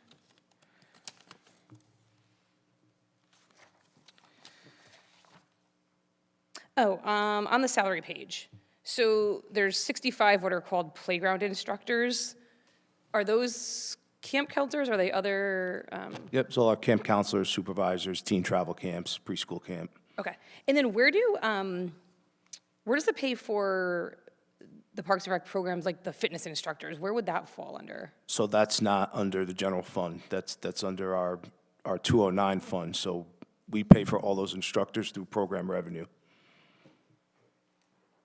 Oh, on the salary page. So there's 65 what are called playground instructors. Are those camp counselors, or are they other? Yep, so our camp counselors, supervisors, teen travel camps, preschool camp. Okay, and then where does the pay for the Parks and Rec programs, like the fitness instructors, where would that fall under? So that's not under the general fund. That's under our 209 fund. So we pay for all those instructors through program revenue.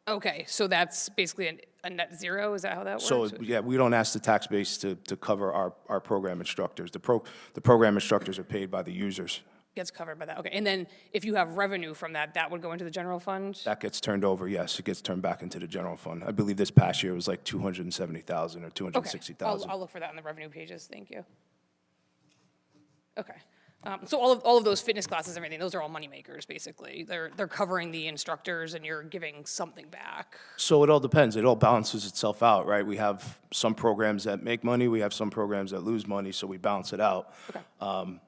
Okay, so that's basically a net zero, is that how that works? So, yeah, we don't ask the tax base to cover our program instructors. The program instructors are paid by the users. Gets covered by that, okay. And then if you have revenue from that, that would go into the general fund? That gets turned over, yes, it gets turned back into the general fund. I believe this past year it was like 270,000 or Okay, 260,000. I'll look for that in the revenue pages, thank you. Okay, so all of those fitness classes, everything, those are all moneymakers, basically. They're covering the instructors and you're giving something back. So it all depends. It all balances itself out, right? We have some programs that make money, we have some programs that lose money, so we balance it out. Okay.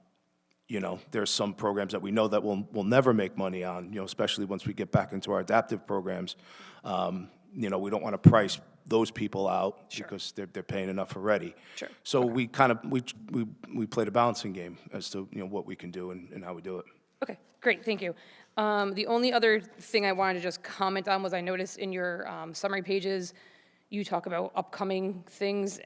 You know, there's some programs that we know that we'll never make money on, you know, especially once we get back into our adaptive programs. You know, we don't want to price those people out because they're paying enough already. Sure. So we kind of, we played a balancing game as to, you know, what we can do and how we do it. Okay, great, thank you. The only other thing I wanted to just comment on was I noticed in your summary pages, you talk about upcoming things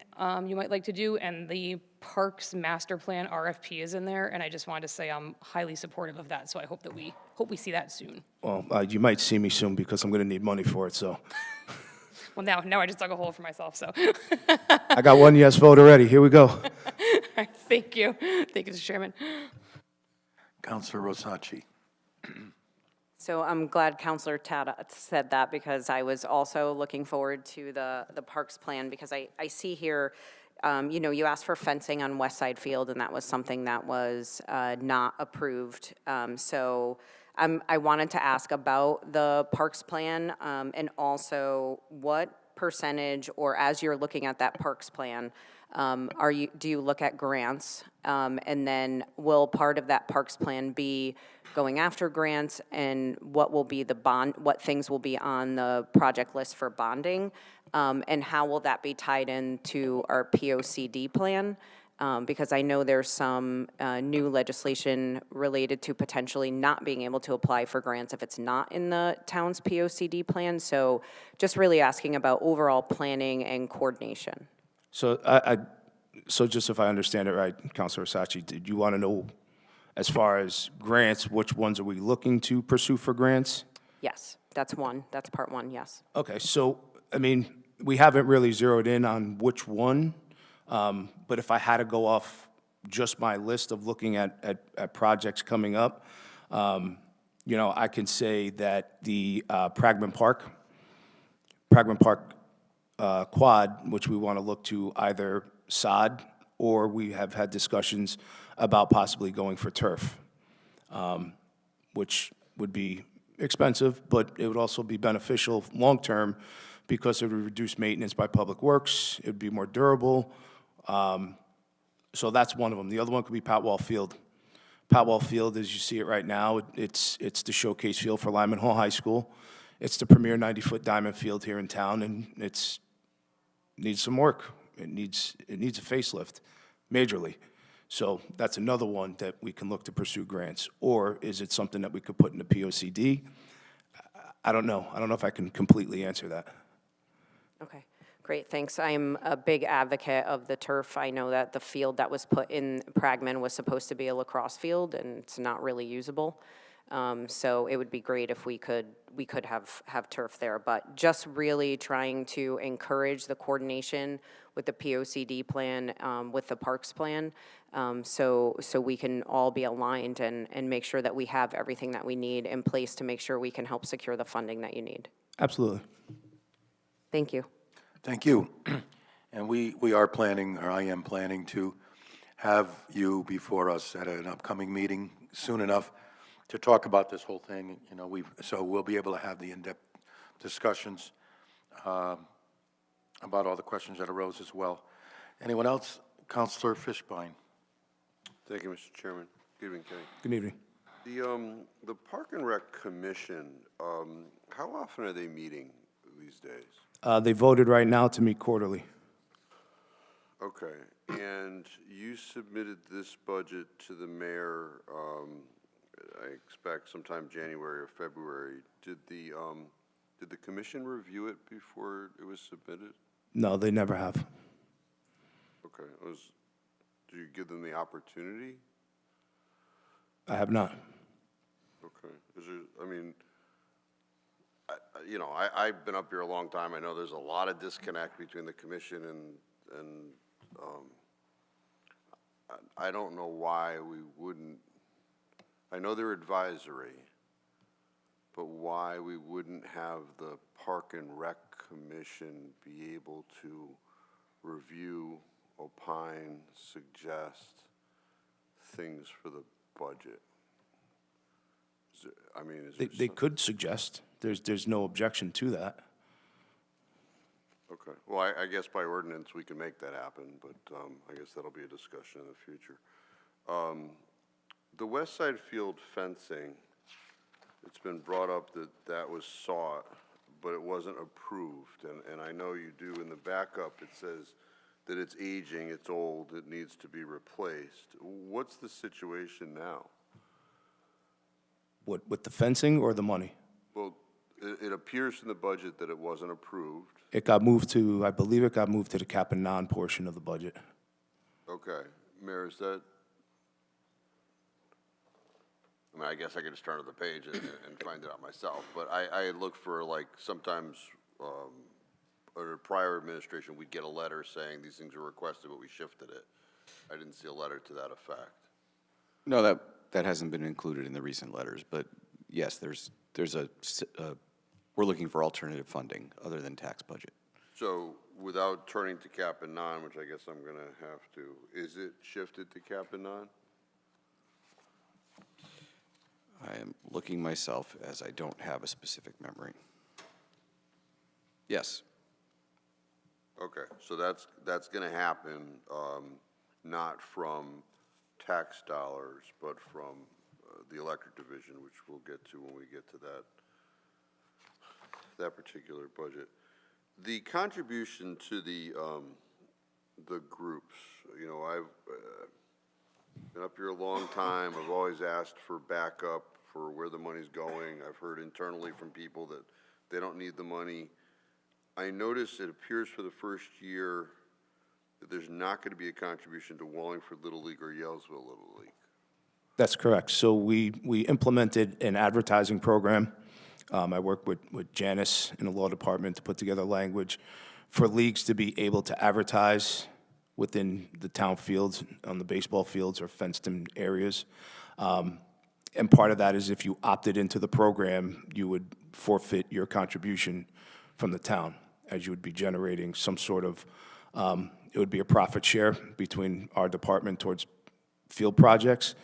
you might like to do, and the Parks Master Plan RFP is in there, and I just wanted to say I'm highly supportive of that, so I hope that we see that soon. Well, you might see me soon because I'm going to need money for it, so. Well, now I just dug a hole for myself, so. I got one yes vote already. Here we go. All right, thank you. Thank you, Mr. Chairman. Counselor Rosacci. So I'm glad Counselor Tata said that, because I was also looking forward to the parks plan, because I see here, you know, you asked for fencing on West Side Field, and that was something that was not approved. So I wanted to ask about the parks plan, and also what percentage, or as you're looking at that parks plan, do you look at grants? And then will part of that parks plan be going after grants, and what will be what things will be on the project list for bonding? And how will that be tied into our POCD plan? Because I know there's some new legislation related to potentially not being able to apply for grants if it's not in the town's POCD plan. So just really asking about overall planning and coordination. So so just if I understand it right, Councilor Rosacci, did you want to know, as far as grants, which ones are we looking to pursue for grants? Yes, that's one. That's part one, yes. Okay, so, I mean, we haven't really zeroed in on which one, but if I had to go off just my list of looking at projects coming up, you know, I can say that the Pragman Park quad, which we want to look to either sod or we have had discussions about possibly going for turf, which would be expensive, but it would also be beneficial long-term because it would reduce maintenance by Public Works, it would be more durable. So that's one of them. The other one could be Patwall Field. Patwall Field, as you see it right now, it's the showcase field for Lyman Hall High School. It's the premier 90-foot diamond field here in town, and needs some work. It needs a facelift, majorly. So that's another one that we can look to pursue grants. Or is it something that we could put in the POCD? I don't know. I don't know if I can completely answer that. Okay, great, thanks. I'm a big advocate of the turf. I know that the field that was put in Pragman was supposed to be a lacrosse field, and it's not really usable. So it would be great if we could have turf there, but just really trying to encourage the coordination with the POCD plan, with the parks plan, so we can all be aligned and make sure that we have everything that we need in place to make sure we can help secure the funding that you need. Absolutely. Thank you. Thank you. And we are planning, or I am planning, to have you before us at an upcoming meeting soon enough to talk about this whole thing. You know, so we'll be able to have the in-depth discussions about all the questions that arose as well. Anyone else? Councilor Fishbein. Thank you, Mr. Chairman. Good evening, Kenny. Good evening. The Park and Rec Commission, how often are they meeting these days? They voted right now to meet quarterly. Okay, and you submitted this budget to the mayor, I expect sometime January or February. Did the commission review it before it was submitted? No, they never have. Okay, did you give them the opportunity? I have not. Okay, I've been up here a long time. I know there's a lot of disconnect between the commission and I don't know why we wouldn't, I know they're advisory, but why we wouldn't have the Park and Rec Commission be able to review, opine, suggest things for the budget? They could suggest. There's no objection to that. Okay, well, I guess by ordinance we can make that happen, but I guess that'll be a discussion in the future. The West Side Field fencing, it's been brought up that that was sought, but it wasn't approved, and I know you do in the backup, it says that it's aging, it's old, it needs to be replaced. What's the situation now? What, with the fencing or the money? Well, it appears in the budget that it wasn't approved. It got moved to, I believe it got moved to the cap and non portion of the budget. Okay, Mayor, is that? I guess I could just turn to the page and find it out myself, but I look for, like, sometimes, under prior administration, we'd get a letter saying these things were requested, but we shifted it. I didn't see a letter to that effect. No, that hasn't been included in the recent letters, but yes, there's we're looking for alternative funding other than tax budget. So without turning to cap and non, which I guess I'm going to have to, is it shifted to cap and non? I am looking myself as I don't have a specific memory. Yes. Okay, so that's going to happen, not from tax dollars, but from the electric division, which we'll get to when we get to that particular budget. The contribution to the groups, I've been up here a long time. I've always asked for backup for where the money's going. I've heard internally from people that they don't need the money. I notice it appears for the first year that there's not going to be a contribution to Wallingford Little League or Yalesville Little League. That's correct. So we implemented an advertising program. I worked with Janice in the law department to put together language for leagues to be able to advertise within the town fields, on the baseball fields or fenced-in areas. And part of that is if you opted into the program, you would forfeit your contribution from the town, as you would be generating some sort of It would be a profit share between our department towards field projects,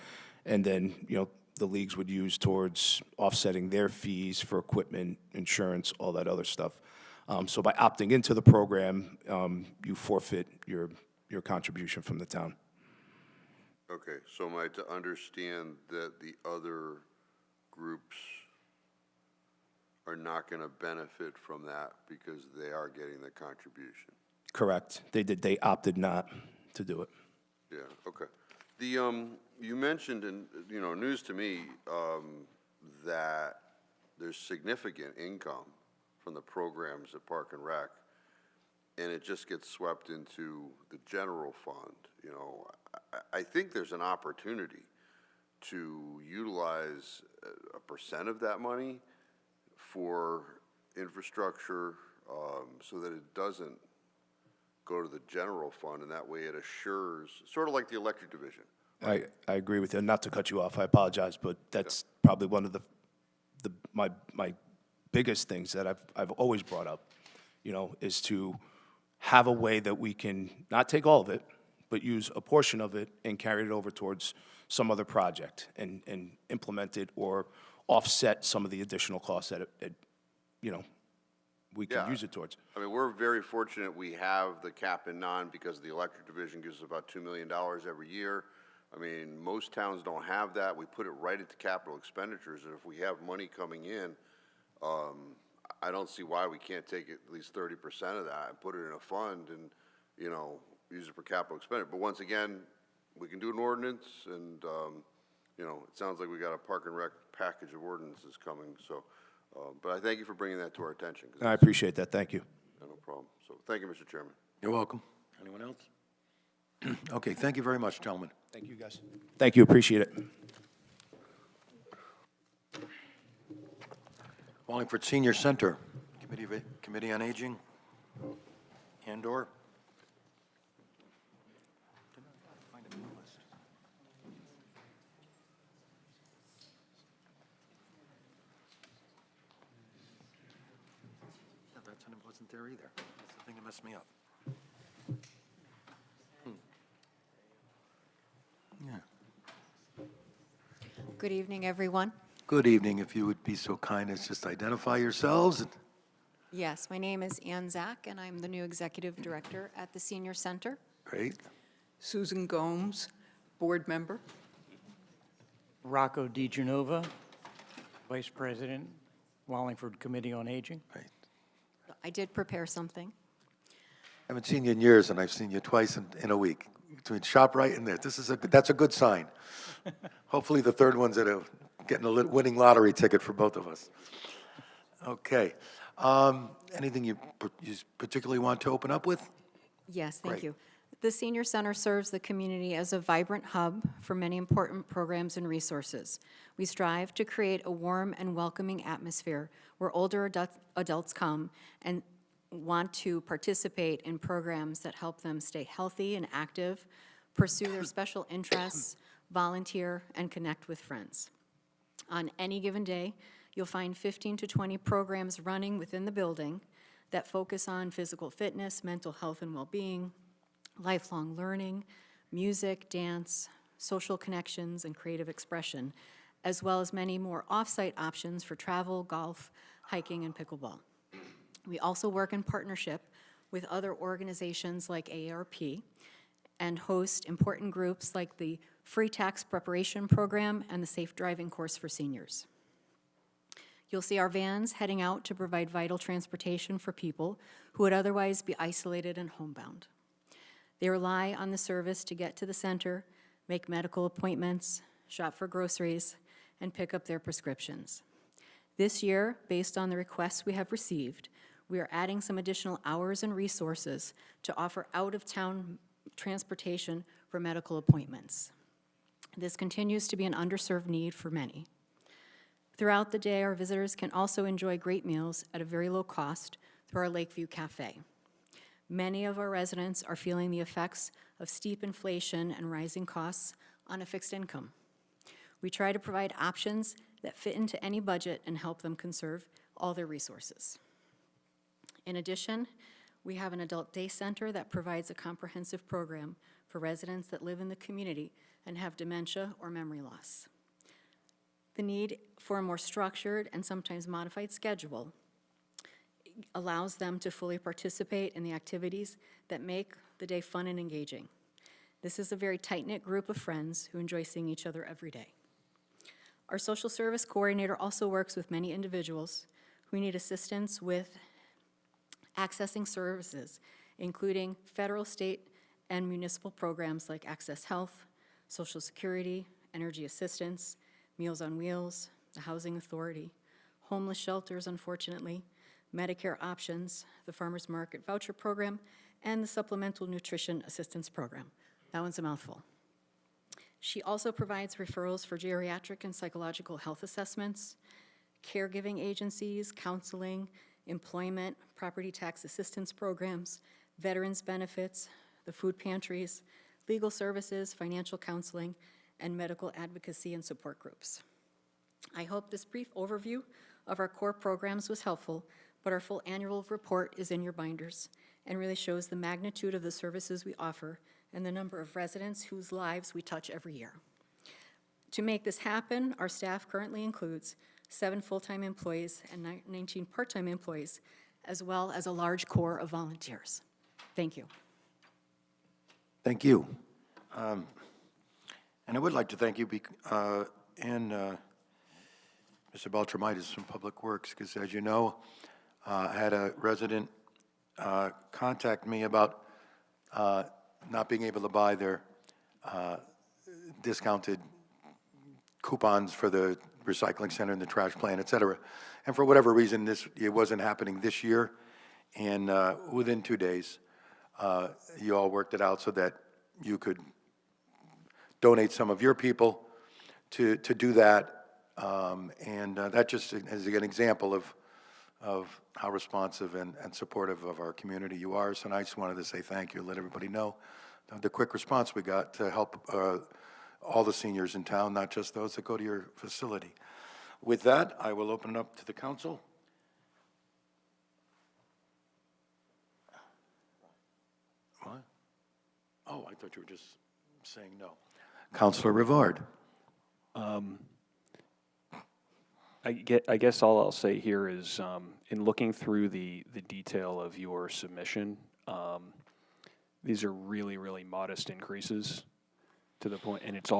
and then, the leagues would use towards offsetting their fees for equipment, insurance, all that other stuff. So by opting into the program, you forfeit your contribution from the town. Okay, so am I to understand that the other groups are not going to benefit from that because they are getting the contribution? Correct. They opted not to do it. Yeah, okay. You mentioned in, news to me, that there's significant income from the programs at Park and Rec, and it just gets swept into the general fund. I think there's an opportunity to utilize a percent of that money for infrastructure, so that it doesn't go to the general fund, and that way it assures, sort of like the electric division. I agree with you. Not to cut you off, I apologize, but that's probably one of my biggest things that I've always brought up, is to have a way that we can not take all of it, but use a portion of it and carry it over towards some other project and implement it or offset some of the additional costs that we can use it towards. I mean, we're very fortunate we have the cap and non, because the electric division gives us about $2 million every year. I mean, most towns don't have that. We put it right into capital expenditures, and if we have money coming in, I don't see why we can't take at least 30% of that and put it in a fund and, use it for capital expenditure. But once again, we can do an ordinance, and, it sounds like we got a Park and Rec package of ordinances coming, so, but I thank you for bringing that to our attention. I appreciate that. Thank you. No problem. So, thank you, Mr. Chairman. You're welcome. Anyone else? Okay, thank you very much, gentlemen. Thank you, guys. Thank you. Appreciate it. Wallingford Senior Center, Committee on Aging, and/or? It wasn't there either. That's the thing that messed me up. Yeah. Good evening, everyone. Good evening. If you would be so kind as just identify yourselves. Yes, my name is Ann Zach, and I'm the new Executive Director at the Senior Center. Great. Susan Gomes, Board Member. Rocco DiGenova, Vice President, Wallingford Committee on Aging. Right. I did prepare something. I haven't seen you in years, and I've seen you twice in a week. Between ShopRite and this, that's a good sign. Hopefully the third one's getting a winning lottery ticket for both of us. Okay. Anything you particularly want to open up with? Yes, thank Great. you. The Senior Center serves the community as a vibrant hub for many important programs and resources. We strive to create a warm and welcoming atmosphere where older adults come and want to participate in programs that help them stay healthy and active, pursue their special interests, volunteer, and connect with friends. On any given day, you'll find 15 to 20 programs running within the building that focus on physical fitness, mental health and well-being, lifelong learning, music, dance, social connections, and creative expression, as well as many more off-site options for travel, golf, hiking, and pickleball. We also work in partnership with other organizations like AARP and host important groups like the Free Tax Preparation Program and the Safe Driving Course for Seniors. You'll see our vans heading out to provide vital transportation for people who would otherwise be isolated and homebound. They rely on the service to get to the center, make medical appointments, shop for groceries, and pick up their prescriptions. This year, based on the requests we have received, we are adding some additional hours and resources to offer out-of-town transportation for medical appointments. This continues to be an underserved need for many. Throughout the day, our visitors can also enjoy great meals at a very low cost through our Lakeview Cafe. Many of our residents are feeling the effects of steep inflation and rising costs on a fixed income. We try to provide options that fit into any budget and help them conserve all their resources. In addition, We have an adult day center that provides a comprehensive program for residents that live in the community and have dementia or memory loss. The need for a more structured and sometimes modified schedule allows them to fully participate in the activities that make the day fun and engaging. This is a very tight-knit group of friends who enjoy seeing each other every day. Our social service coordinator also works with many individuals who need assistance with accessing services, including federal, state, and municipal programs like Access Health, Social Security, Energy Assistance, Meals on Wheels, the Housing Authority, homeless shelters, unfortunately, Medicare options, the Farmers Market Voucher Program, and the Supplemental Nutrition Assistance Program. That one's a mouthful. She also provides referrals for geriatric and psychological health assessments, caregiving agencies, counseling, employment, property tax assistance programs, veterans benefits, the food pantries, legal services, financial counseling, and medical advocacy and support groups. I hope this brief overview of our core programs was helpful, but our full annual report is in your binders and really shows the magnitude of the services we offer and the number of residents whose lives we touch every year. To make this happen, our staff currently includes 7 full-time employees and 19 part-time employees, as well as a large core of volunteers. Thank you. Thank you. And I would like to thank you and Mr. Beltramitis from Public Works, because as you know, I had a resident contact me about not being able to buy their discounted coupons for the recycling center and the trash plant, et cetera. And for whatever reason, it wasn't happening this year. And within 2 days, you all worked it out so that you could donate some of your people to do that. And that just is an example of how responsive and supportive of our community you are. So I just wanted to say thank you, let everybody know the quick response we got to help all the seniors in town, not just those that go to your facility. With that, I will open it up to the council. What? Oh, I thought you were just saying no. Councilor Rivard. I guess all I'll say here is, in looking through the detail of your submission, these are really, really modest increases to the point, and it's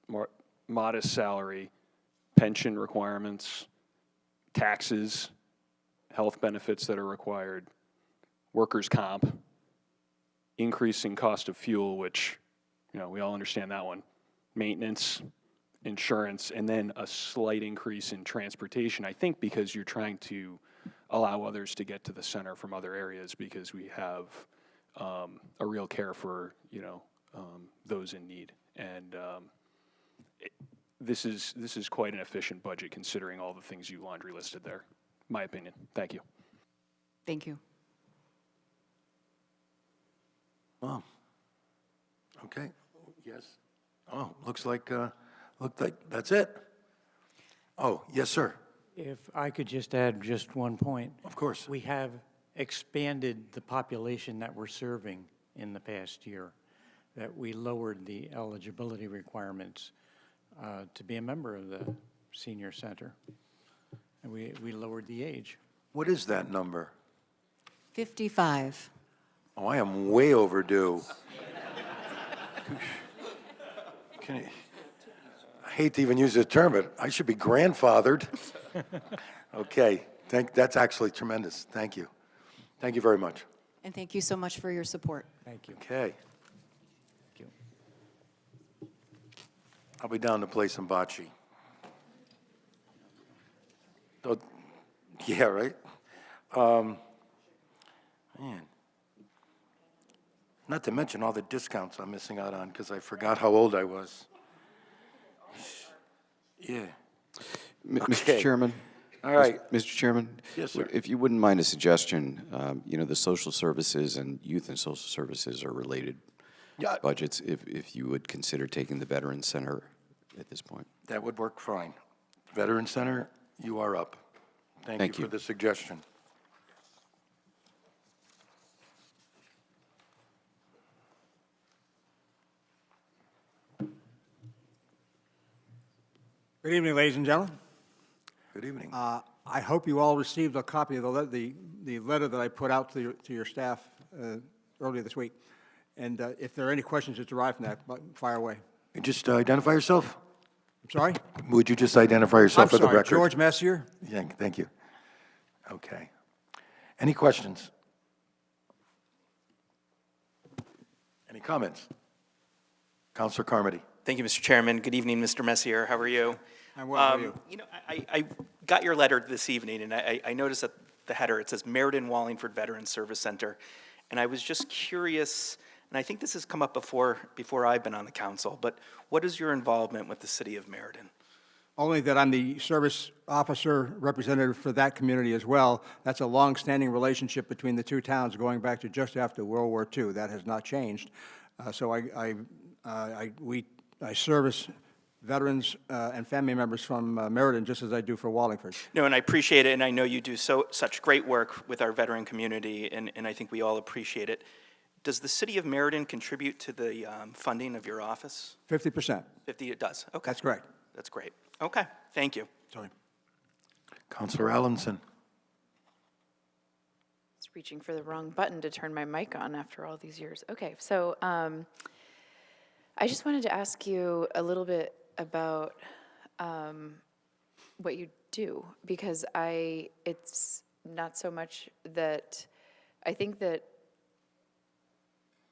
more modest salary, pension requirements, taxes, health benefits that are required, workers' comp, increasing cost of fuel, which, we all understand that one, maintenance, insurance, and then a slight increase in transportation, I think because you're trying to allow others to get to the center from other areas, because we have a real care for, those in need. And this is quite an efficient budget considering all the things you laundry listed there, my opinion. Thank you. Thank you. Oh, okay, yes. Oh, looks like that's it. Oh, yes, sir. If I could just add just one point. Of course. We have expanded the population that we're serving in the past year, that we lowered the eligibility requirements to be a member of the senior center. And we lowered the age. What is that number? 55. Oh, I am way overdue. I hate to even use the term, but I should be grandfathered. Okay, that's actually tremendous. Thank you. Thank you very much. And thank you so much for your support. Thank you. Okay. Thank you. I'll be down to play some bocce. Oh, yeah, right? Man. Not to mention all the discounts I'm missing out on because I forgot how old I was. Yeah. Mr. Chairman? All right. Mr. Chairman? Yes, sir. If you wouldn't mind a suggestion, the social services and youth and social services are related budgets, if you would consider taking the Veterans Center at this point. That would work fine. Veterans Center, you are up. Thank you for the suggestion. Good evening, ladies and gentlemen. Good evening. I hope you all received a copy of the letter that I put out to your staff earlier this week. And if there are any questions that derive from that, fire away. Just identify yourself. I'm sorry? Would you just identify yourself for the record? George Messier. Yeah, thank you. Okay. Any questions? Any comments? Counselor Carmody. Thank you, Mr. Chairman. Good evening, Mr. Messier. How are you? I'm well, how are you? You know, I got your letter this evening, and I noticed that the header, it says Meriden Wallingford Veterans Service Center. And I was just curious, and I think this has come up before I've been on the council, but what is your involvement with the city of Meriden? Only that I'm the service officer representative for that community as well. That's a long-standing relationship between the two towns going back to just after World War II. That has not changed. So I service veterans and family members from Meriden just as I do for Wallingford. No, and I appreciate it, and I know you do such great work with our veteran community, and I think we all appreciate it. Does the city of Meriden contribute to the funding of your office? 50%. 50, it does. Okay. That's correct. That's great. Okay, thank you. Sorry. Counselor Allenson. It's reaching for the wrong button to turn my mic on after all these years. Okay, so I just wanted to ask you a little bit about what you do, because it's not so much that I think that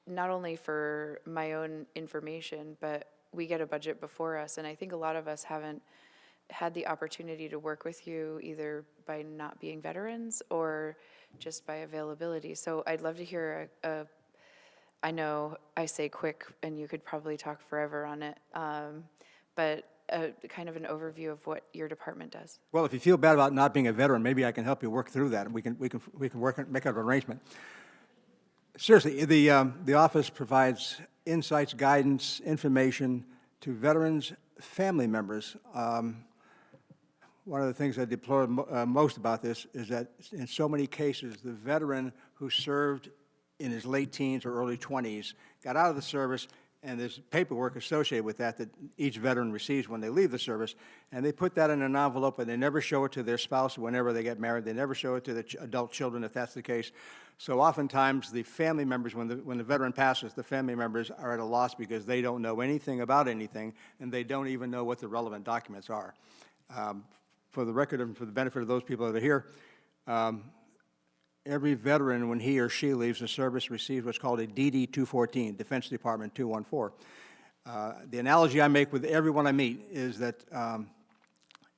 not only for my own information, but we get a budget before us, and I think a lot of us haven't had the opportunity to work with you either by not being veterans or just by availability. So I'd love to hear I know I say quick and you could probably talk forever on it, but kind of an overview of what your department does. Well, if you feel bad about not being a veteran, maybe I can help you work through that, and we can make an arrangement. Seriously, the office provides insights, guidance, information to veterans, family members. One of the things I deplore most about this is that in so many cases, the veteran who served in his late teens or early 20s got out of the service, and there's paperwork associated with that each veteran receives when they leave the service, and they put that in an envelope, and they never show it to their spouse whenever they get married. They never show it to the adult children, if that's the case. So oftentimes, the family members, when the veteran passes, the family members are at a loss because they don't know anything about anything, and they don't even know what the relevant documents are. For the record and for the benefit of those people that are here, every veteran, when he or she leaves the service, receives what's called a DD-214, Defense Department 214. The analogy I make with everyone I meet is that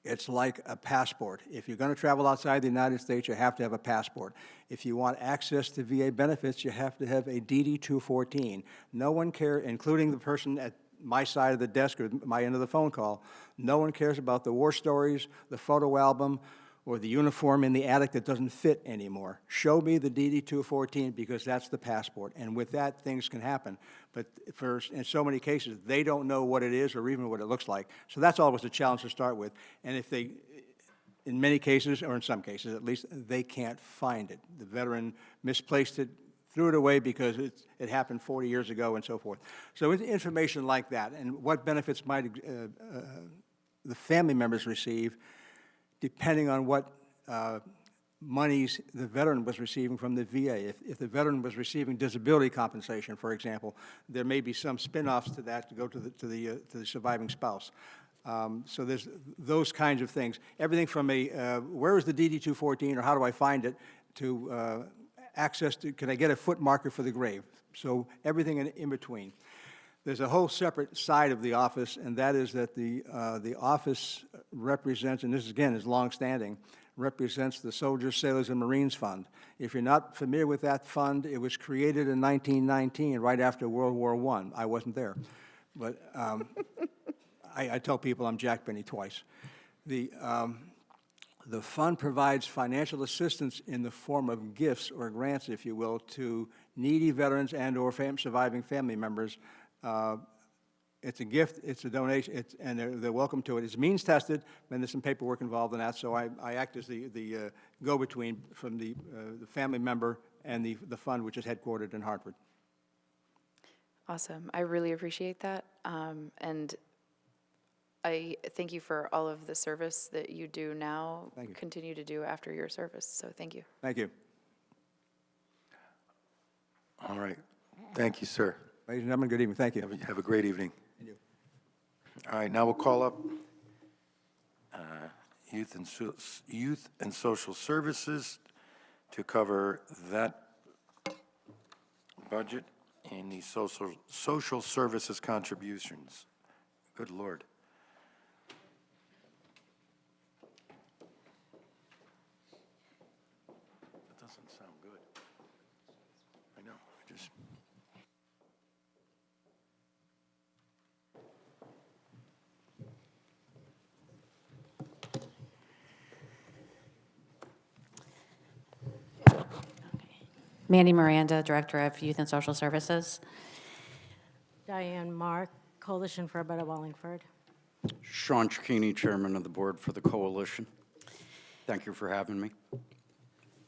it's like a passport. If you're going to travel outside the United States, you have to have a passport. If you want access to VA benefits, you have to have a DD-214. No one cares, including the person at my side of the desk or my end of the phone call, no one cares about the war stories, the photo album, or the uniform in the attic that doesn't fit anymore. Show me the DD-214 because that's the passport. And with that, things can happen. But in so many cases, they don't know what it is or even what it looks like. So that's always a challenge to start with. And if they, in many cases, or in some cases at least, they can't find it. The veteran misplaced it, threw it away because it happened 40 years ago and so forth. So information like that and what benefits might the family members receive depending on what monies the veteran was receiving from the VA. If the veteran was receiving disability compensation, for example, there may be some spin-offs to that to go to the surviving spouse. So there's those kinds of things. Everything from where is the DD-214 or how do I find it to access to, can I get a foot marker for the grave? So everything in between. There's a whole separate side of the office, and that is that the office represents, and this again is longstanding, represents the Soldiers, Sailors, and Marines Fund. If you're not familiar with that fund, it was created in 1919, right after World War I. I wasn't there, but I tell people I'm Jack Benny twice. The fund provides financial assistance in the form of gifts or grants, if you will, to needy veterans and or surviving family members. It's a gift, it's a donation, and they're welcome to it. It's means tested, and there's some paperwork involved in that, so I act as the go-between from the family member and the fund, which is headquartered in Hartford. Awesome. I really appreciate that. And I thank you for all of the service that you do now. Thank you. Continue to do after your service, so thank you. Thank you. All right. Thank you, sir. Ladies and gentlemen, good evening. Thank you. Have a great evening. And you. All right, now we'll call up Youth and Social Services to cover that budget and the social services contributions. Good Lord. That doesn't sound good. I know, I just... Mandy Miranda, Director of Youth and Social Services. Diane Mark, Coalition for a Better Wallingford. Sean Cicchini, Chairman of the Board for the Coalition. Thank you for having me.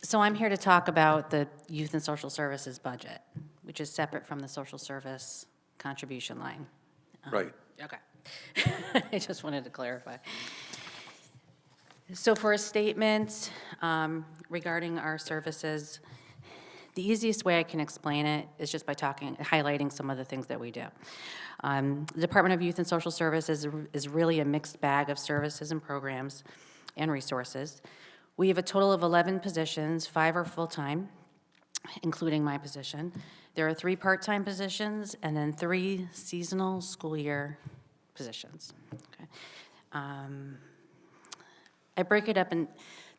So I'm here to talk about the Youth and Social Services budget, which is separate from the social service contribution line. Right. Okay. I just wanted to clarify. So for a statement regarding our services, the easiest way I can explain it is just by highlighting some of the things that we do. The Department of Youth and Social Services is really a mixed bag of services and programs and resources. We have a total of 11 positions, 5 are full-time, including my position. There are 3 part-time positions and then 3 seasonal school year positions. Okay. I break it up in,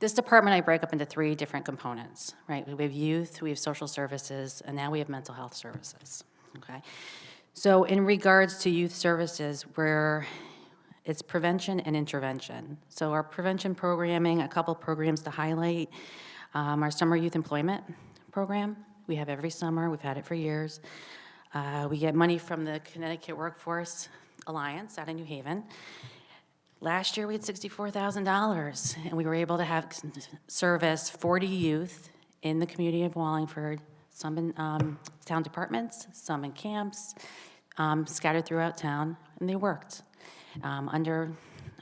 this department I break up into 3 different components, right? We have youth, we have social services, and now we have mental health services, okay? So in regards to youth services, it's prevention and intervention. So our prevention programming, a couple programs to highlight, our summer youth employment program. We have every summer, we've had it for years. We get money from the Connecticut Workforce Alliance out of New Haven. Last year, we had $64,000, and we were able to have service 40 youth in the community of Wallingford, some in town departments, some in camps, scattered throughout town, and they worked. It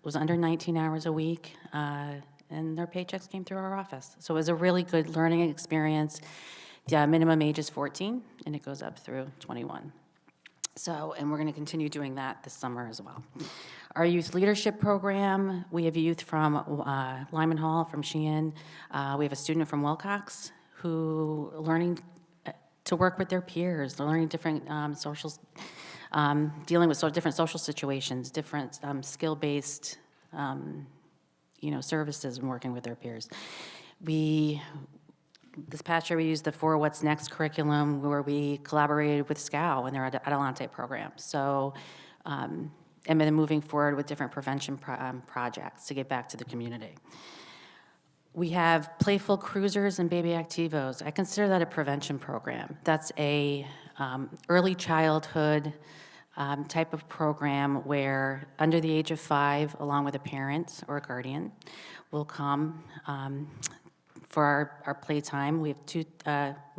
was under 19 hours a week, and their paychecks came through our office. So it was a really good learning experience. The minimum age is 14, and it goes up through 21. So, and we're going to continue doing that this summer as well. Our youth leadership program, we have youth from Lyman Hall, from Sheehan. We have a student from Wilcox who learning to work with their peers, learning different dealing with different social situations, different skill-based, services and working with their peers. This past year, we used the For What's Next curriculum where we collaborated with SCOW and their Adelante program. So, and then moving forward with different prevention projects to get back to the community. We have Playful Cruisers and Baby Activos. I consider that a prevention program. That's a early childhood type of program where under the age of 5, along with a parent or a guardian, will come for our playtime. We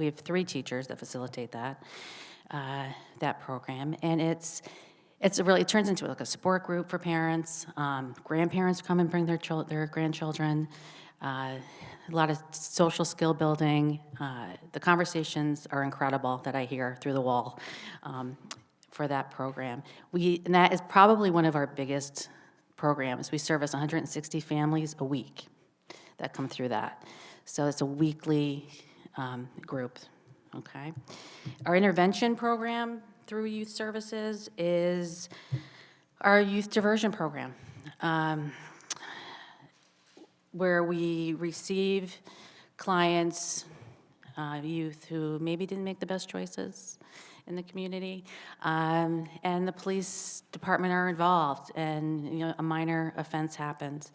have 3 teachers that facilitate that program, and it turns into like a support group for parents. Grandparents come and bring their grandchildren. A lot of social skill building. The conversations are incredible that I hear through the wall for that program. And that is probably one of our biggest programs. We service 160 families a week that come through that. So it's a weekly group, okay? Our intervention program through youth services is our youth diversion program, where we receive clients, youth who maybe didn't make the best choices in the community, and the police department are involved, and a minor offense happens.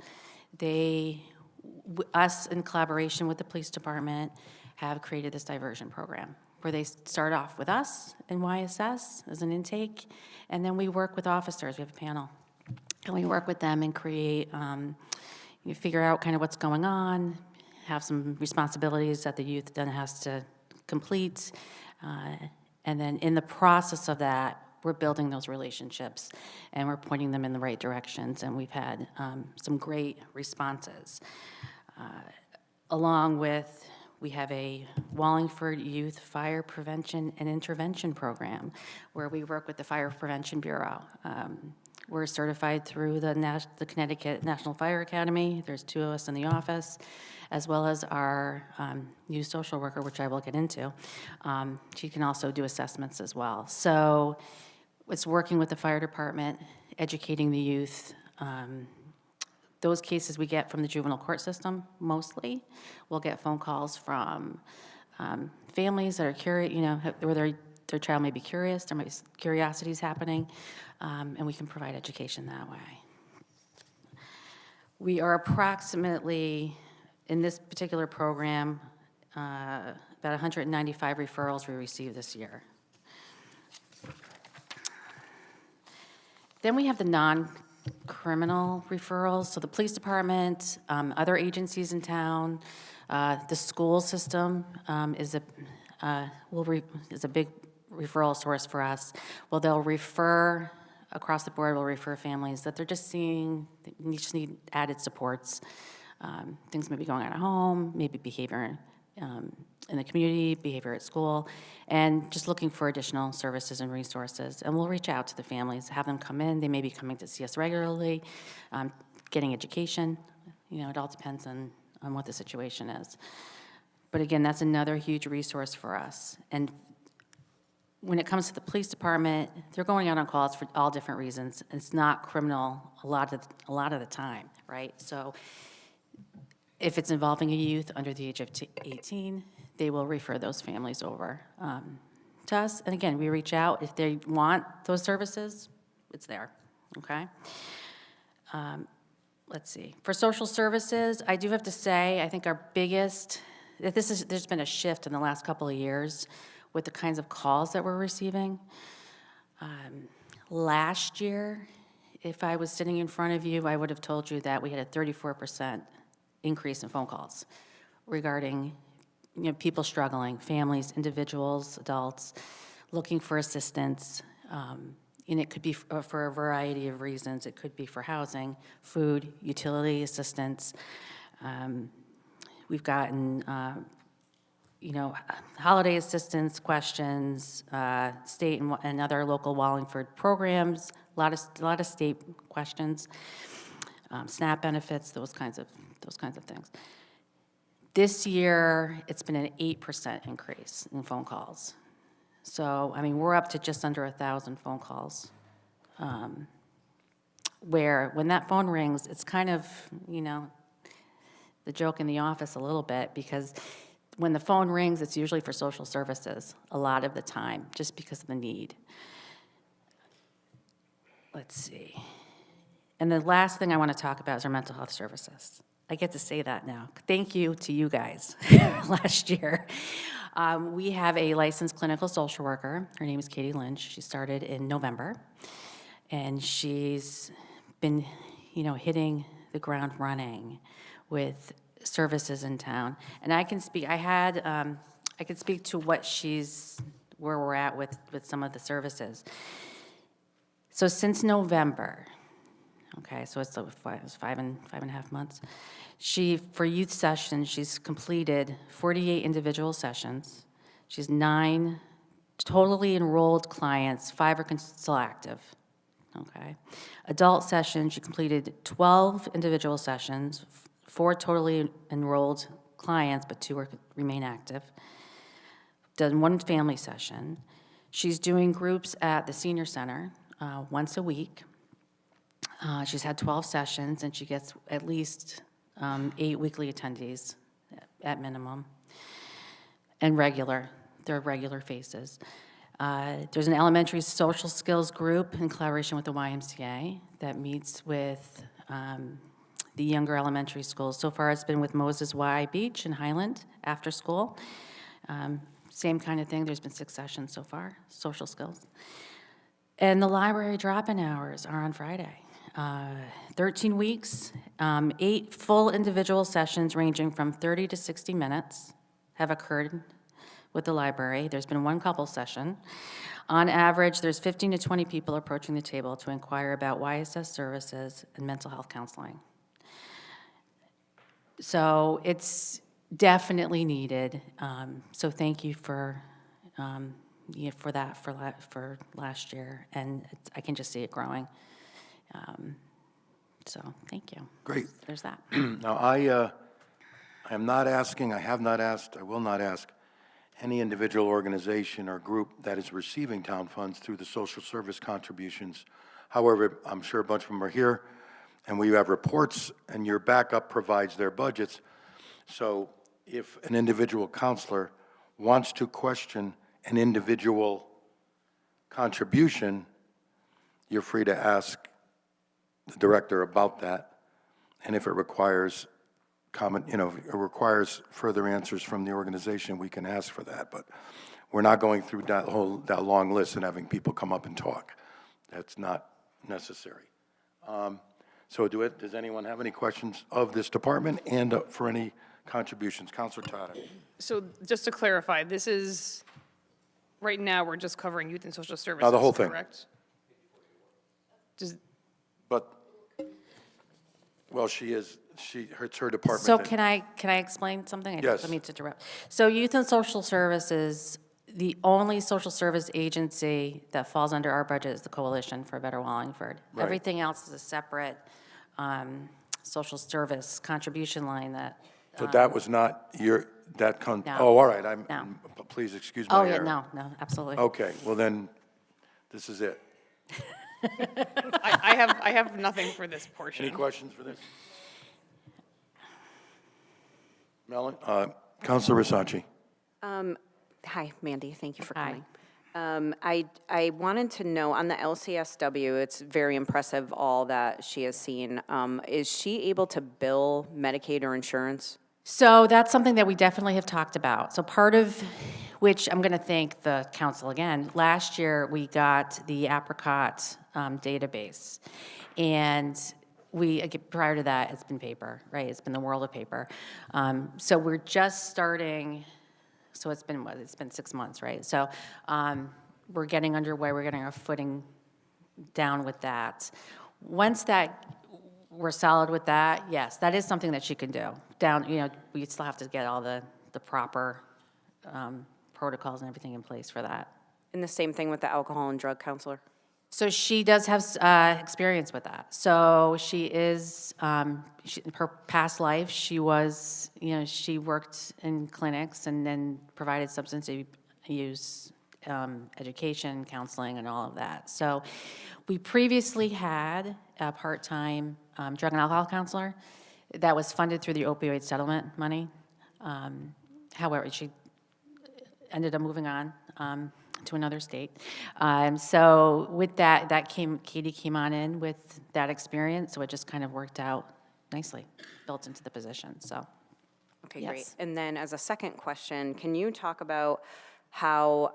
Us, in collaboration with the police department, have created this diversion program where they start off with us in YSS as an intake, and then we work with officers. We have a panel, and we work with them and create, figure out kind of what's going on, have some responsibilities that the youth then has to complete, and then in the process of that, we're building those relationships, and we're pointing them in the right directions, and we've had some great responses. Along with, we have a Wallingford Youth Fire Prevention and Intervention Program, where we work with the Fire Prevention Bureau. We're certified through the Connecticut National Fire Academy. There's 2 of us in the office, as well as our new social worker, which I will get into. She can also do assessments as well. So it's working with the fire department, educating the youth. Those cases we get from the juvenile court system, mostly. We'll get phone calls from families that are curious, where their child may be curious, there might be curiosities happening, and we can provide education that way. We are approximately, in this particular program, about 195 referrals we received this year. Then we have the non-criminal referrals, so the police department, other agencies in town, the school system is a big referral source for us. Well, they'll refer, across the board, we'll refer families that they're just seeing, they just need added supports. Things may be going on at home, maybe behavior in the community, behavior at school, and just looking for additional services and resources. And we'll reach out to the families, have them come in. They may be coming to see us regularly, getting education. It all depends on what the situation is. But again, that's another huge resource for us. And when it comes to the police department, they're going out on calls for all different reasons. It's not criminal a lot of the time, right? So if it's involving a youth under the age of 18, they will refer those families over to us. And again, we reach out. If they want those services, it's there, okay? Let's see. For social services, I do have to say, I think our biggest, there's been a shift in the last couple of years with the kinds of calls that we're receiving. Last year, if I was sitting in front of you, I would have told you that we had a 34% increase in phone calls regarding people struggling, families, individuals, adults, looking for assistance. And it could be for a variety of reasons. It could be for housing, food, utility assistance. We've gotten holiday assistance questions, state and other local Wallingford programs, a lot of state questions, SNAP benefits, those kinds of things. This year, it's been an 8% increase in phone calls. So, we're up to just under 1,000 phone calls, where when that phone rings, it's kind of, the joke in the office a little bit, because when the phone rings, it's usually for social services a lot of the time, just because of the need. Let's see. And the last thing I want to talk about is our mental health services. I get to say that now. Thank you to you guys last year. We have a licensed clinical social worker. Her name is Katie Lynch. She started in November, and she's been, hitting the ground running with services in town. And I can speak. I could speak to where we're at with some of the services. So since November. Okay, so it's 5.5 months. For youth sessions, she's completed 48 individual sessions. She's 9 totally enrolled clients, 5 are still active. Okay. Adult sessions, she completed 12 individual sessions, 4 totally enrolled clients, but 2 remain active. Done 1 family session. She's doing groups at the senior center once a week. She's had 12 sessions, and she gets at least 8 weekly attendees at minimum, and they're regular faces. There's an elementary social skills group in collaboration with the YMCA that meets with the younger elementary schools. So far, it's been with Moses Y Beach in Highland after school. Same kind of thing. There's been 6 sessions so far, social skills. And the library drop-in hours are on Friday. 13 weeks, 8 full individual sessions ranging from 30 to 60 minutes have occurred with the library. There's been one couple session. On average, there's 15 to 20 people approaching the table to inquire about YSS services and mental health counseling. So it's definitely needed. So thank you for that for last year, and I can just see it growing. So thank you. Great. There's that. Now, I am not asking, I have not asked, I will not ask any individual organization or group that is receiving town funds through the social service contributions. However, I'm sure a bunch of them are here, and we have reports, and your backup provides their budgets. So if an individual counselor wants to question an individual contribution, you're free to ask the director about that. And if it requires comment, if it requires further answers from the organization, we can ask for that. But we're not going through that long list and having people come up and talk. That's not necessary. Does anyone have any questions of this department and for any contributions? Counselor Tata. So just to clarify, this is, right now, we're just covering youth and social services, No, the whole thing. correct? But, well, it's her department. So that- can I explain something? Yes. Let me interrupt. So Youth and Social Services, the only social service agency that falls under our budget is the Coalition for Better Wallingford. Right. Everything else is a separate social service contribution line that. So that was not No. oh, all right, No. Please excuse my Oh, error. yeah, no, absolutely. Okay, well then, this is it. I have nothing for this portion. Any questions for this? Counselor Versace. Hi, Mandy, thank you for coming. I wanted to know, on the LCSW, it's very impressive all that she has seen. Is she able to bill Medicaid or insurance? So that's something that we definitely have talked about. So part of which, I'm going to thank the council again, last year we got the Apricot database. And prior to that, it's been paper, right? It's been the world of paper. So we're just starting, so it's been 6 months, right? So we're getting underway, we're getting our footing down with that. Once we're solid with that, yes, that is something that she can do. We still have to get all the proper protocols and everything in place for that. And the same thing with the alcohol and drug counselor? So she does have experience with that. So she is, her past life, she was, she worked in clinics and then provided substance use education, counseling, and all of that. So we previously had a part-time drug and alcohol counselor that was funded through the opioid settlement money. However, she ended up moving on to another state. So with that Katie came on in with that experience, so it just kind of worked out nicely, built into the position, so. Okay, yes. great. And then as a second question, can you talk about how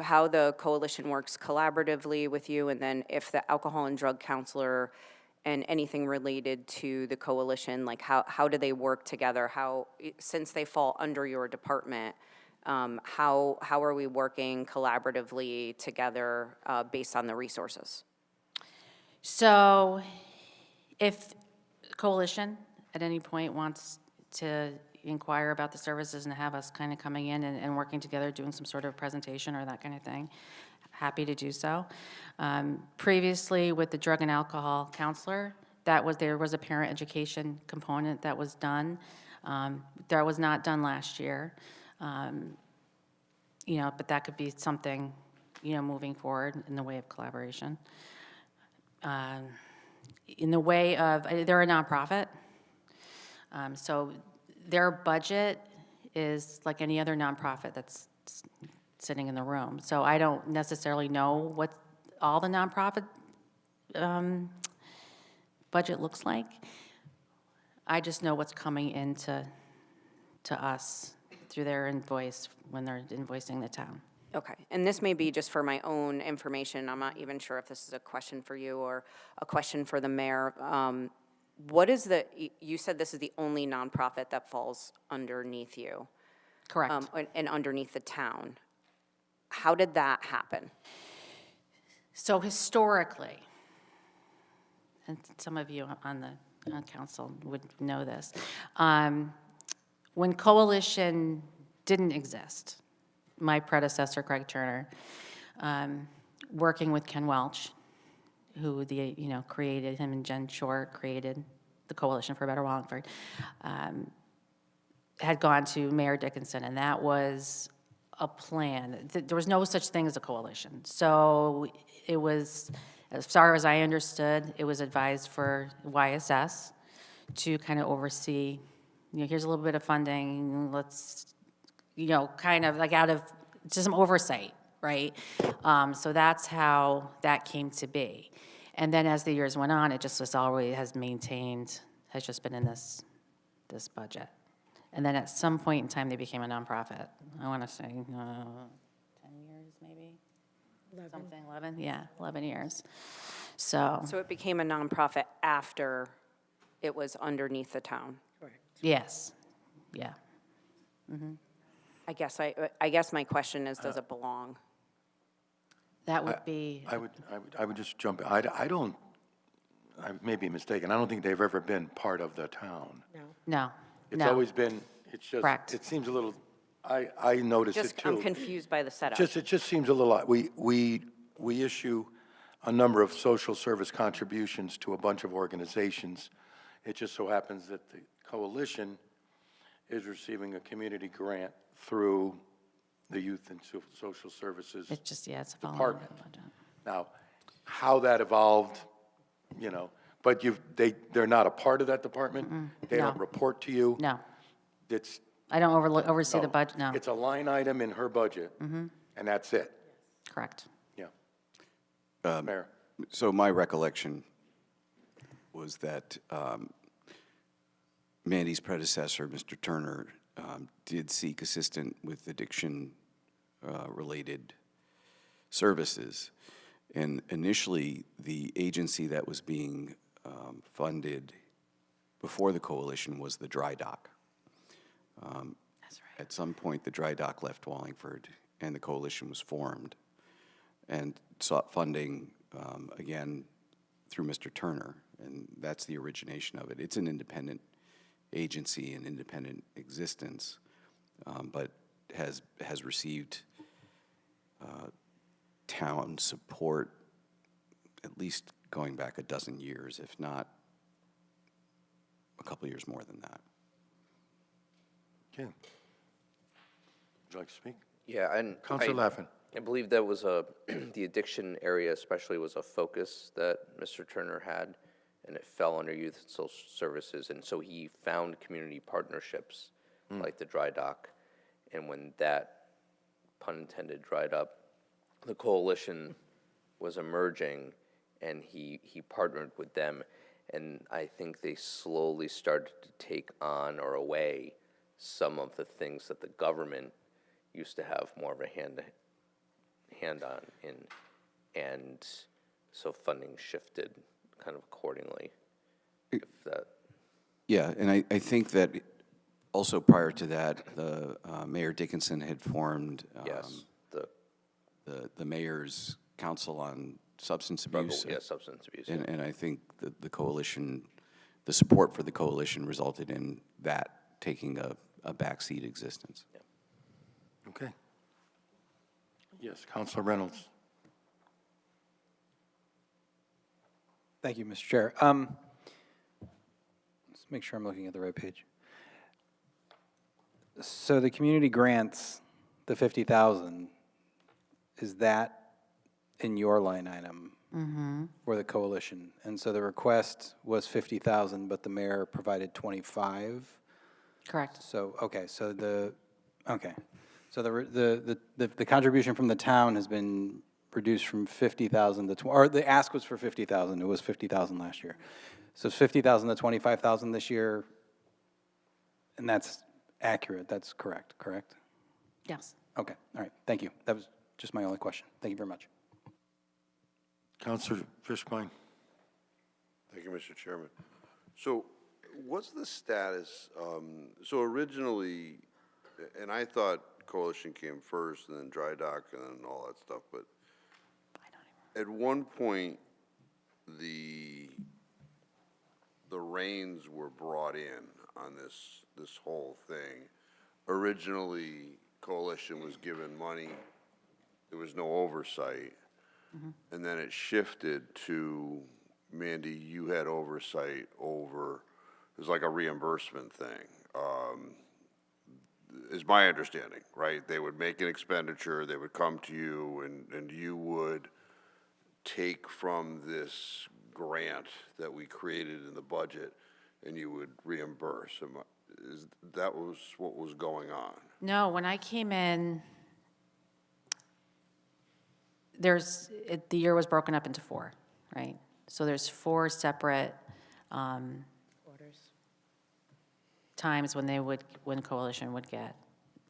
how the coalition works collaboratively with you, and then if the alcohol and drug counselor and anything related to the coalition, like how do they work together? Since they fall under your department, how are we working collaboratively together based on the resources? So if coalition at any point wants to inquire about the services and have us kind of coming in and working together, doing some sort of presentation or that kind of thing, happy to do so. Previously with the drug and alcohol counselor, there was a parent education component that was done. That was not done last year. But that could be something, moving forward in the way of collaboration. In the way of, they're a nonprofit, so their budget is like any other nonprofit that's sitting in the room. So I don't necessarily know what all the nonprofit budget looks like. I just know what's coming into us through their invoice when they're invoicing the town. Okay, and this may be just for my own information. I'm not even sure if this is a question for you or a question for the mayor. You said this is the only nonprofit that falls underneath you. Correct. And underneath the town. How did that happen? So historically, and some of you on the council would know this, when coalition didn't exist, my predecessor, Craig Turner, working with Ken Welch, who created, him and Jen Short created the Coalition for Better Wallingford, had gone to Mayor Dickinson, and that was a plan. There was no such thing as a coalition. So it was, as far as I understood, it was advised for YSS to kind of oversee, here's a little bit of funding, let's, kind of like out of just some oversight, right? So that's how that came to be. And then as the years went on, it just was always has just been in this budget. And then at some point in time, they became a nonprofit. I want to say 10 years, maybe? 11? Yeah, 11 years. So So it became a nonprofit after it was underneath the town? Correct. yes, yeah. I guess my question is, does it belong? That would be, I would just jump in. I may be mistaken. I don't think they've ever been part of the town. no. It's always been, it's just, Correct. it seems a little, I noticed it too. I'm confused by the setup. It just seems a little odd. We issue a number of social service contributions to a bunch of organizations. It just so happens that the coalition is receiving a community grant through the Youth and Social Services It's just, it's a follow-up Department. budget. Now, how that evolved, but they're not a part of that department? They don't no. report to you? No, It's, I don't oversee the no. budget, no. It's a line item in her budget, and that's it? Correct. Yeah. Mayor? So my recollection was that Mandy's predecessor, Mr. Turner, did seek assistance with addiction-related services. And initially, the agency that was being funded before the coalition was the dry dock. That's right. At some point, the dry dock left Wallingford, and the coalition was formed and sought funding, again, through Mr. Turner, and that's the origination of it. It's an independent agency, an independent existence, but has received town support at least going back a dozen years, if not a couple years more than that. Okay. Would you like to speak? Yeah, and Councilor Laffin. I believe that was the addiction area especially was a focus that Mr. Turner had, and it fell under Youth and Social Services, and so he found community partnerships like the dry dock, and when that, pun intended, dried up, the coalition was emerging, and he partnered with them, and I think they slowly started to take on or away some of the things that the government used to have more of a hand on in, and so funding shifted kind of accordingly. If that, Yeah, and I think that also prior to that, the Mayor Dickinson had formed yes, the Mayor's Council on Substance Abuse. yeah, substance abuse. And I think the coalition, the support for the coalition resulted in that taking a backseat existence. Yeah. Okay. Yes, Councilor Reynolds. Thank you, Mr. Chair. Let's make sure I'm looking at the right page. So the community grants, the 50,000, is that in your line item for the coalition? And so the request was 50,000, but the mayor provided 25? Correct. So, okay, so the contribution from the town has been reduced from 50,000 to, or the ask was for 50,000, it was 50,000 last year. So it's 50,000 to 25,000 this year, and that's accurate, that's correct? Yes. Okay, all right, thank you. That was just my only question. Thank you very much. Councilor Fishbein. Thank you, Mr. Chairman. So what's the status? So originally, and I thought Coalition came first, and then Dry Dock, and then all that stuff, but at one point, the reins were brought in on this whole thing. Originally, Coalition was given money, there was no oversight, and then it shifted to, Mandy, you had oversight over, it was like a reimbursement thing. Is my understanding, right? They would make an expenditure, they would come to you, and you would take from this grant that we created in the budget, and you would reimburse. That was what was going on? No, when I came in, the year was broken up into 4, right? So there's 4 separate times when Coalition would get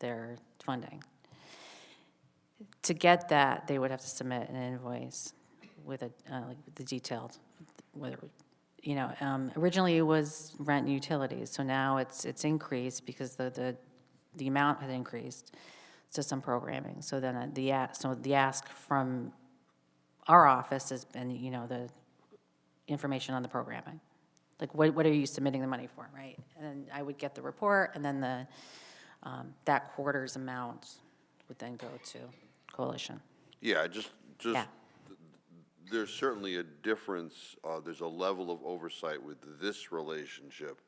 their funding. To get that, they would have to submit an invoice with like the detailed, whether, originally it was rent and utilities, so now it's increased because the amount had increased to some programming. So then the ask from our office has been, the information on the programming. Like, what are you submitting the money for, right? And then I would get the report, and then that quarter's amount would then go to Coalition. Yeah, just Yeah. there's certainly a difference, there's a level of oversight with this relationship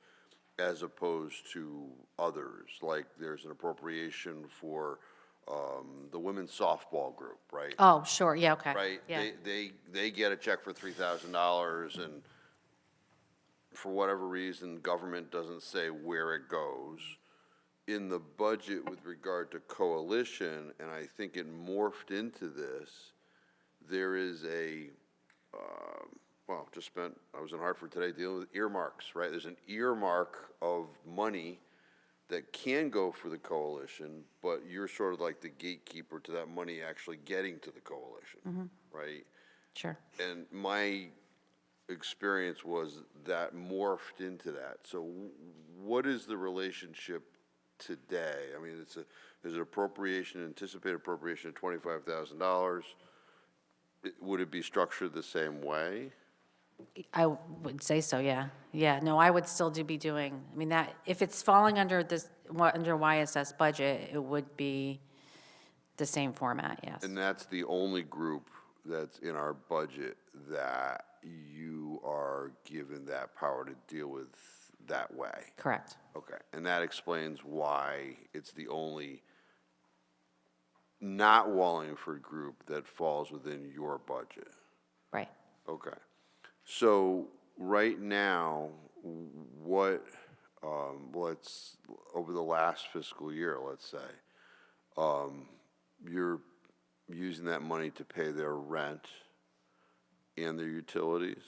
as opposed to others. Like, there's an appropriation for the women's softball group, right? Oh, sure, yeah, okay. Right? Yeah. They get a check for $3,000, and for whatever reason, government doesn't say where it goes. In the budget with regard to Coalition, and I think it morphed into this, there is I was in Hartford today dealing with earmarks, right? There's an earmark of money that can go for the Coalition, but you're sort of like the gatekeeper to that money actually getting to the Coalition, right? Sure. And my experience was that morphed into that. So what is the relationship today? I mean, there's an appropriation, anticipated appropriation of $25,000. Would it be structured the same way? I would say so, yeah. Yeah, no, I would still be doing, I mean, that, if it's falling under under YSS budget, it would be the same format, yes. And that's the only group that's in our budget that you are given that power to deal with that way? Correct. Okay, and that explains why it's the only not Wallingford group that falls within your budget? Right. Okay. So right now, what, let's, over the last fiscal year, let's say, you're using that money to pay their rent and their utilities?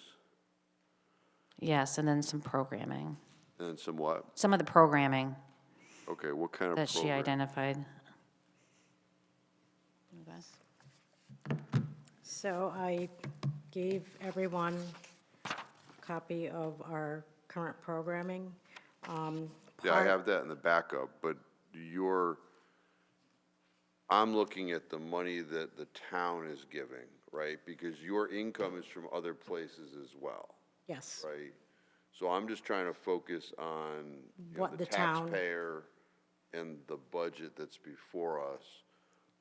Yes, and then some programming. And some what? Some of the programming Okay, what kind of that she program? identified. So I gave everyone a copy of our current programming. Yeah, I have that in the backup, but I'm looking at the money that the town is giving, right? Because your income is from other places as well. Yes. Right? So I'm just trying to focus on What the the town- taxpayer and the budget that's before us.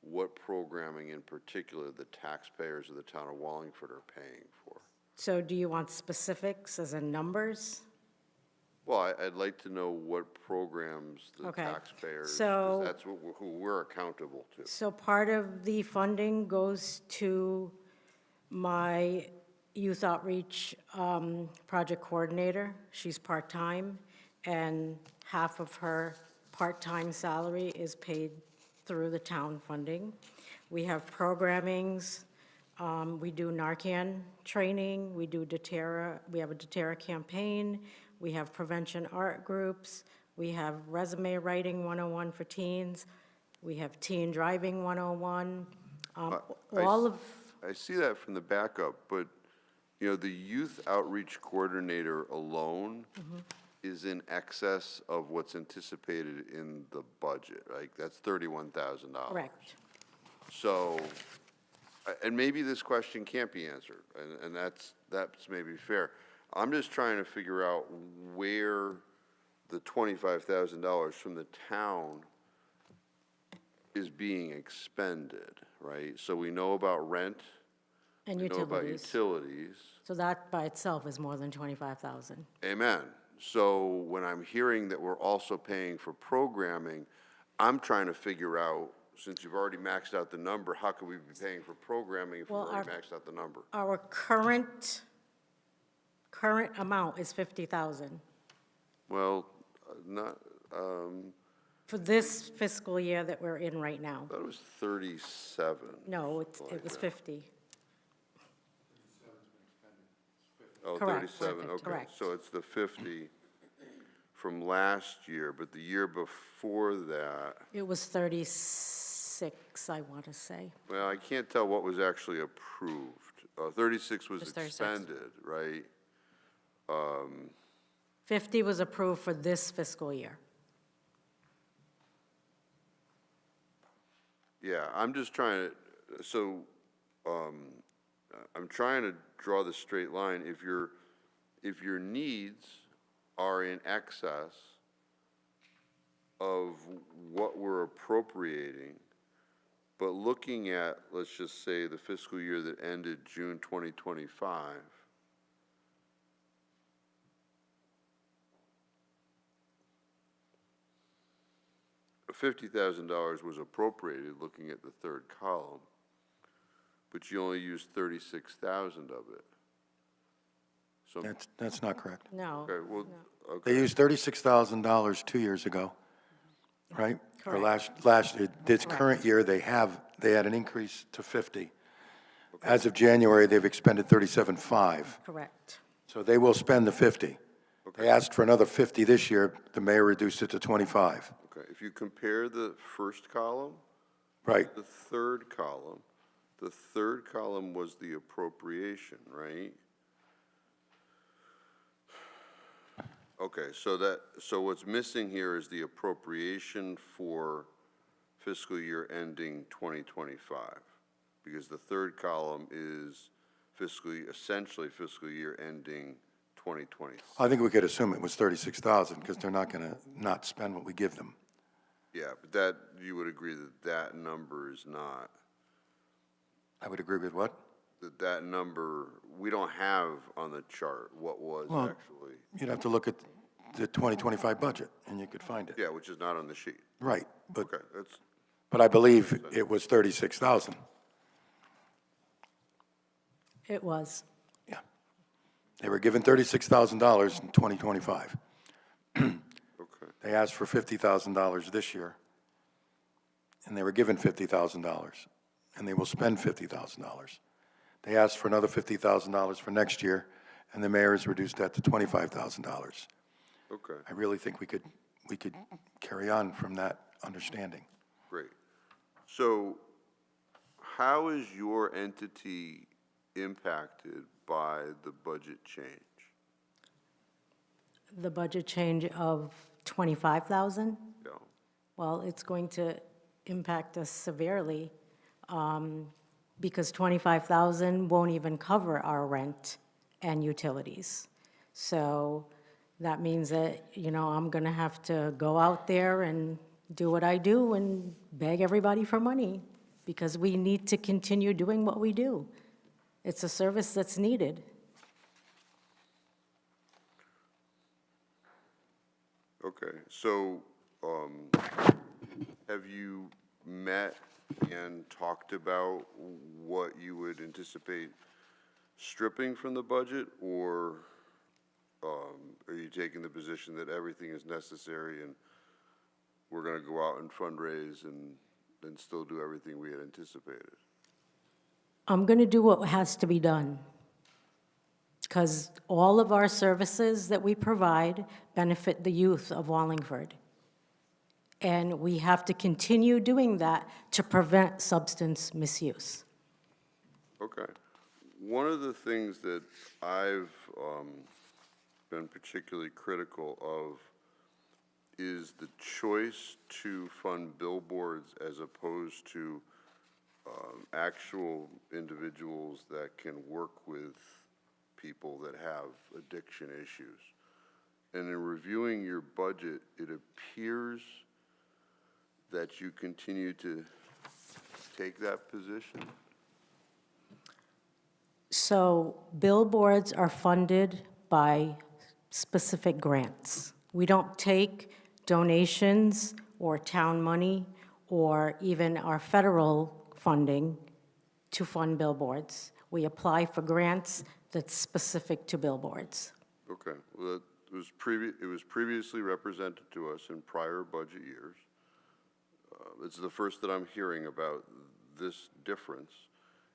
What programming in particular the taxpayers of the town of Wallingford are paying for? So do you want specifics as in numbers? Well, I'd like to know what programs the Okay. taxpayers, 'cause So- that's who we're accountable to. So part of the funding goes to my youth outreach project coordinator. She's part-time, and half of her part-time salary is paid through the town funding. We have programmings, we do Narcan training, we do DETERA, we have a DETERA campaign, we have prevention art groups, we have resume writing 101 for teens, we have teen driving 101. I see that from the backup, but, the youth outreach coordinator alone is in excess of what's anticipated in the budget, right? That's $31,000. Correct. So, and maybe this question can't be answered, and that's maybe fair. I'm just trying to figure out where the $25,000 from the town is being expended, right? So we know about rent, And we know about utilities. utilities. So that by itself is more than 25,000. Amen. So when I'm hearing that we're also paying for programming, I'm trying to figure out, since you've already maxed out the number, how could we be paying for programming if we've Well, already maxed out the number? Our current amount is 50,000. Well, not, For this fiscal year that we're in right now. I thought it was 37. No, it was 50. Oh, Correct, 37, perfect, okay. correct. So it's the 50 from last year, but the year before that, It was 36, I want to say. well, I can't tell what was actually approved. 36 was Just 36. expended, right? 50 was approved for this fiscal year. Yeah, I'm just trying to, so, I'm trying to draw the straight line. If your needs are in excess of what we're appropriating, but looking at, let's just say, the fiscal year that ended June 2025, $50,000 was appropriated, looking at the third column, but you only used 36,000 of it. So, That's not correct. No. okay, well, They okay, used $36,000 2 years ago, right? Or this current year, they had an increase to 50. As of January, they've expended 37.5. Correct. So they will spend the 50. They asked for another 50 this year, the mayor reduced it to 25. okay. If you compare the first column, Right, the third column was the appropriation, right? Okay, so what's missing here is the appropriation for fiscal year ending 2025, because the third column is essentially fiscal year ending 2026. I think we could assume it was 36,000, because they're not going to not spend what we give them. Yeah, but that, you would agree that that number is not, I would agree with what? that number, we don't have on the chart what was Well, actually, You'd have to look at the 2025 budget, and you could find it. yeah, which is not on the sheet. Right, Okay, that's, but I believe it was 36,000. It was. Yeah. They were given $36,000 in 2025. okay. They asked for $50,000 this year, and they were given $50,000, and they will spend $50,000. They asked for another $50,000 for next year, and the mayor has reduced that to $25,000. Okay, I really think we could carry on from that understanding. great. So how is your entity impacted by the budget change? The budget change of 25,000? Yeah. Well, it's going to impact us severely because 25,000 won't even cover our rent and utilities. So that means that, I'm going to have to go out there and do what I do and beg everybody for money because we need to continue doing what we do. It's a service that's needed. Okay, so, have you met and talked about what you would anticipate stripping from the budget, or, are you taking the position that everything is necessary and we're gonna go out and fundraise and still do everything we had anticipated? I'm going to do what has to be done, because all of our services that we provide benefit the youth of Wallingford. And we have to continue doing that to prevent substance misuse. Okay. One of the things that I've been particularly critical of is the choice to fund billboards as opposed to actual individuals that can work with people that have addiction issues. And in reviewing your budget, it appears that you continue to take that position. So billboards are funded by specific grants. We don't take donations or town money or even our federal funding to fund billboards. We apply for grants that's specific to billboards. Okay, well, it was previously represented to us in prior budget years. It's the first that I'm hearing about this difference.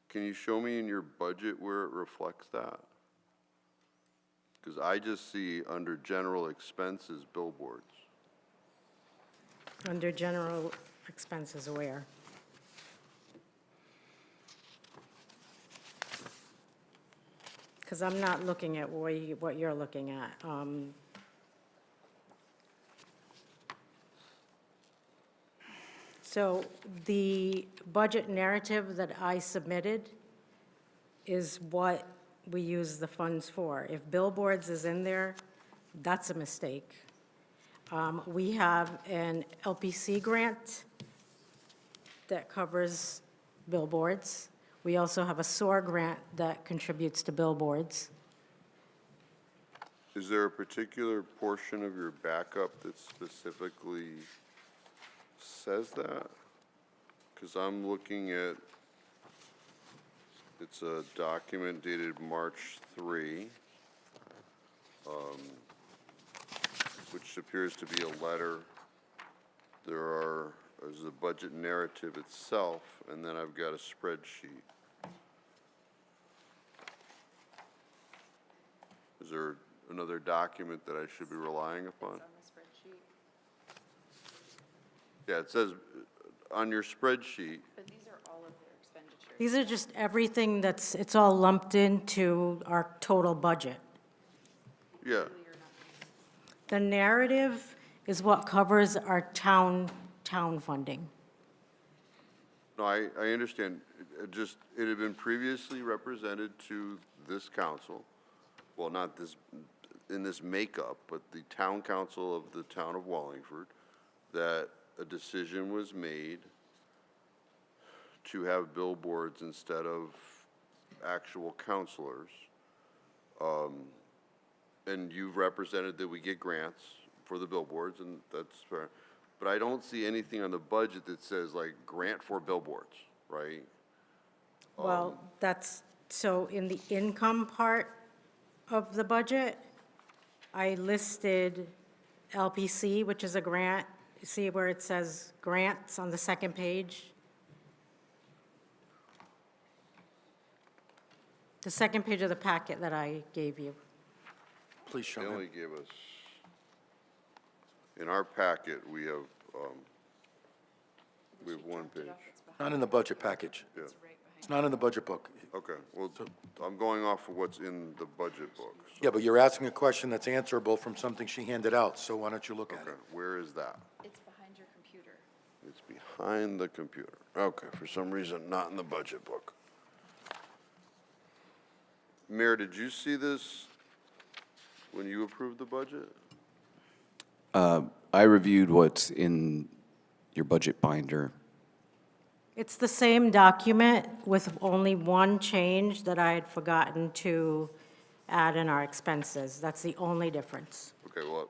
Can you show me in your budget where it reflects that? Because I just see under general expenses, billboards. Under general expenses where? Because I'm not looking at what you're looking at. So the budget narrative that I submitted is what we use the funds for. If billboards is in there, that's a mistake. We have an LPC grant that covers billboards. We also have a SOAR grant that contributes to billboards. Is there a particular portion of your backup that specifically says that? Because I'm looking at, it's a document dated March 3, which appears to be a letter. There's the budget narrative itself, and then I've got a spreadsheet. Is there another document that I should be relying upon? Yeah, it says on your spreadsheet. But these are all of their expenditures. These are just everything it's all lumped into our total budget. Yeah, The narrative is what covers our town funding. no, I understand. It had been previously represented to this council, well, not this, in this makeup, but the town council of the town of Wallingford, that a decision was made to have billboards instead of actual counselors. And you've represented that we get grants for the billboards, and that's fair. But I don't see anything on the budget that says like grant for billboards, right? Well, so in the income part of the budget, I listed LPC, which is a grant. You see where it says grants on the second page? The second page of the packet that I gave you. Please show They me. only gave us, in our packet, we have one page. Not in the budget package. Yeah. It's not in the budget book. Okay, well, I'm going off of what's in the budget book. So- Yeah, but you're asking a question that's answerable from something she handed out, so why don't you look at Okay, it? where is that? It's behind your computer. It's behind the computer. Okay, for some reason, not in the budget book. Mayor, did you see this when you approved the budget? I reviewed what's in your budget binder. It's the same document with only one change that I had forgotten to add in our expenses. That's the only difference. Okay, well,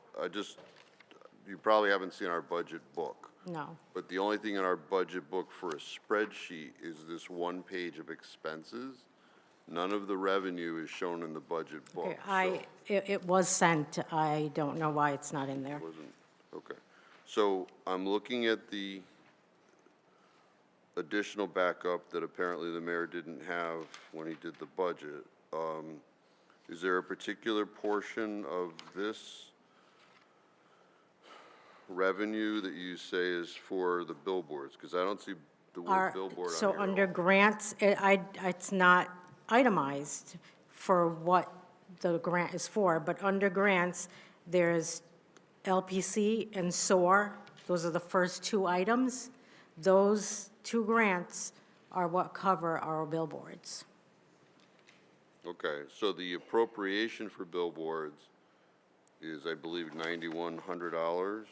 you probably haven't seen our budget book. No. But the only thing in our budget book for a spreadsheet is this one page of expenses. None of the revenue is shown in the budget book. Okay, it was sent. I don't know why it's not in there. Wasn't, okay. So I'm looking at the additional backup that apparently the mayor didn't have when he did the budget. Is there a particular portion of this revenue that you say is for the billboards? Because I don't see the word billboard on So here. under grants, it's not itemized for what the grant is for, but under grants, there's LPC and SOAR. Those are the first two items. Those two grants are what cover our billboards. Okay, so the appropriation for billboards is, I believe, $9,100,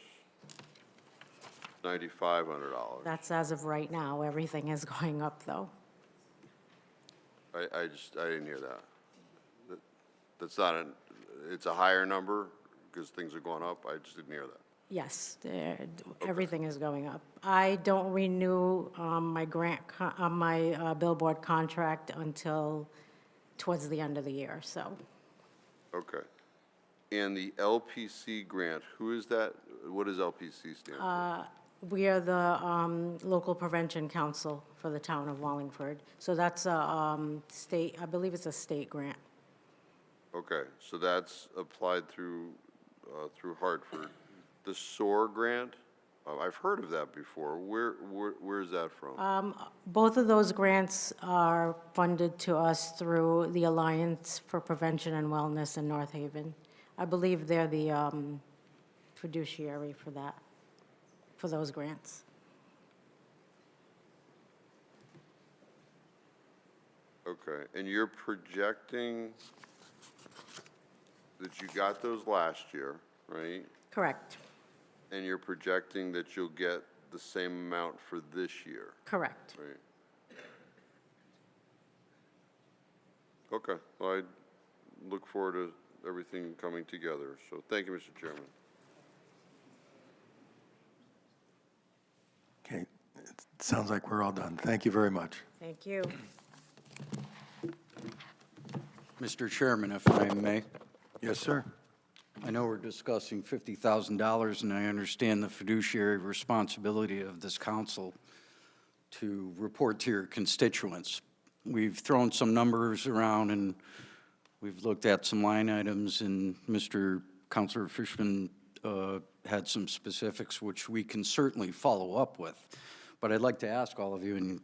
$9,500. That's as of right now. Everything is going up, though. I didn't hear that. That's not it's a higher number because things are going up? I just didn't hear that. Yes, everything is going up. I don't renew my billboard contract until towards the end of the year, so. Okay. And the LPC grant, who is that? What does LPC stand for? We are the local prevention council for the town of Wallingford. So that's a state, I believe it's a state grant. Okay, so that's applied through Hartford. The SOAR grant, I've heard of that before. Where is that from? Both of those grants are funded to us through the Alliance for Prevention and Wellness in North Haven. I believe they're the fiduciary for that, for those grants. Okay, and you're projecting that you got those last year, right? Correct, And you're projecting that you'll get the same amount for this year, correct. right? Okay, well, I look forward to everything coming together. So thank you, Mr. Chairman. Okay, it sounds like we're all done. Thank you very much. Thank you. Mr. Chairman, if I may. Yes, sir. I know we're discussing $50,000, and I understand the fiduciary responsibility of this council to report to your constituents. We've thrown some numbers around, and we've looked at some line items, and Mr. Councilor Fishman had some specifics, which we can certainly follow up with. But I'd like to ask all of you, and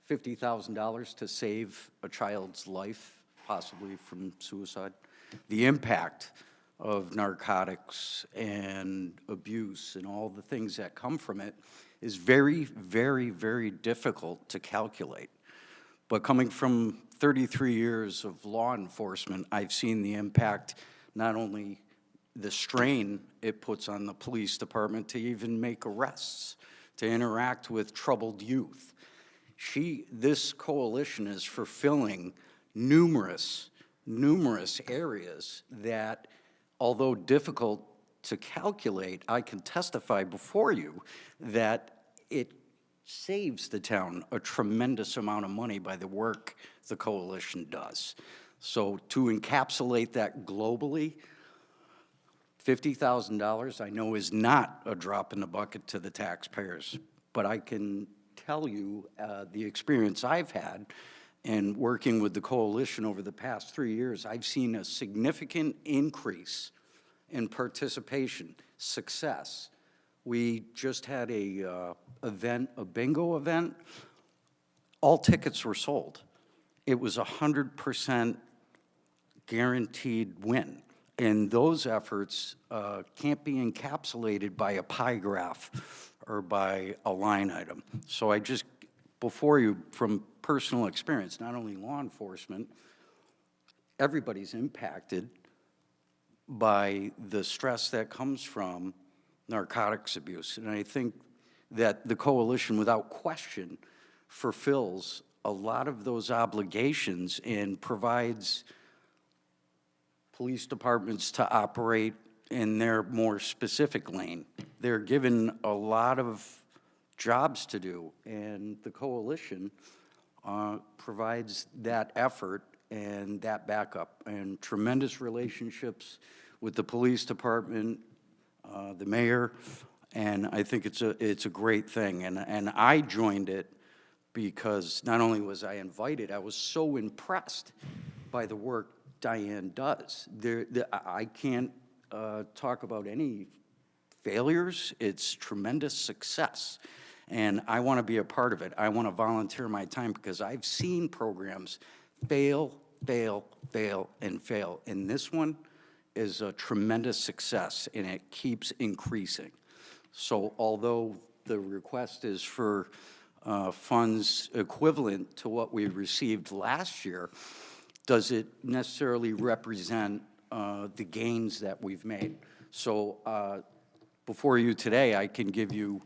$50,000 to save a child's life, possibly from suicide, the impact of narcotics and abuse and all the things that come from it is very, very, very difficult to calculate. But coming from 33 years of law enforcement, I've seen the impact, not only the strain it puts on the police department to even make arrests, to interact with troubled youth. This coalition is fulfilling numerous areas that, although difficult to calculate, I can testify before you that it saves the town a tremendous amount of money by the work the coalition does. So to encapsulate that globally, $50,000 I know is not a drop in the bucket to the taxpayers, but I can tell you the experience I've had and working with the coalition over the past 3 years, I've seen a significant increase in participation, success. We just had a bingo event. All tickets were sold. It was 100% guaranteed win. And those efforts can't be encapsulated by a pie graph or by a line item. So I just, before you, from personal experience, not only law enforcement, everybody's impacted by the stress that comes from narcotics abuse. And I think that the coalition, without question, fulfills a lot of those obligations and provides police departments to operate in their more specific lane. They're given a lot of jobs to do, and the coalition provides that effort and that backup, and tremendous relationships with the police department, the mayor, and I think it's a great thing. And I joined it because not only was I invited, I was so impressed by the work Diane does. I can't talk about any failures. It's tremendous success. And I want to be a part of it. I want to volunteer my time because I've seen programs fail fail, fail, and fail. And this one is a tremendous success, and it keeps increasing. So although the request is for funds equivalent to what we received last year, does it necessarily represent the gains that we've made? So before you today, I can give you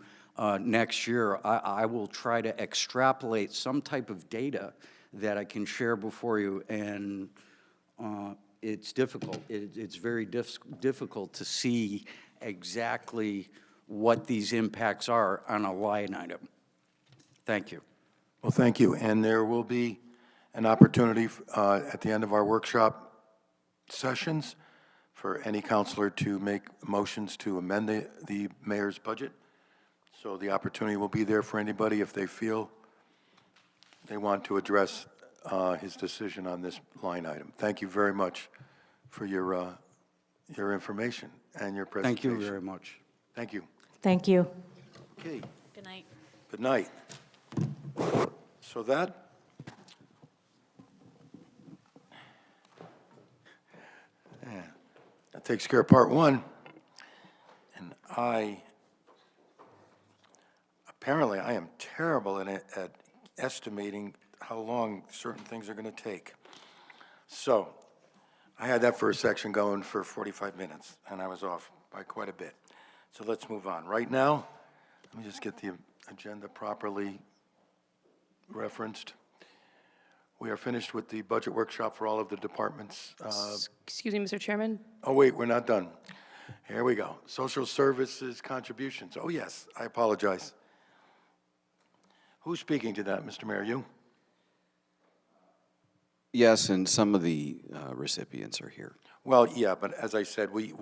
next year, I will try to extrapolate some type of data that I can share before you, and it's difficult. It's very difficult to see exactly what these impacts are on a line item. Thank you. Well, thank you. And there will be an opportunity at the end of our workshop sessions for any counselor to make motions to amend the mayor's budget. So the opportunity will be there for anybody if they feel they want to address his decision on this line item. Thank you very much for your information and your presentation. Thank you very much. Thank you. Thank you. Okay. Good night. Good night. So that takes care of part one. And apparently I am terrible at estimating how long certain things are going to take. So I had that first section going for 45 minutes, and I was off by quite a bit. So let's move on. Right now, let me just get the agenda properly referenced. We are finished with the budget workshop for all of the departments. Excuse me, Mr. Chairman. Oh, wait, we're not done. Here we go. Social services contributions. Oh, yes, I apologize. Who's speaking to that, Mr. Mayor, you? Yes, and some of the recipients are here. Well, yeah, but as I said, we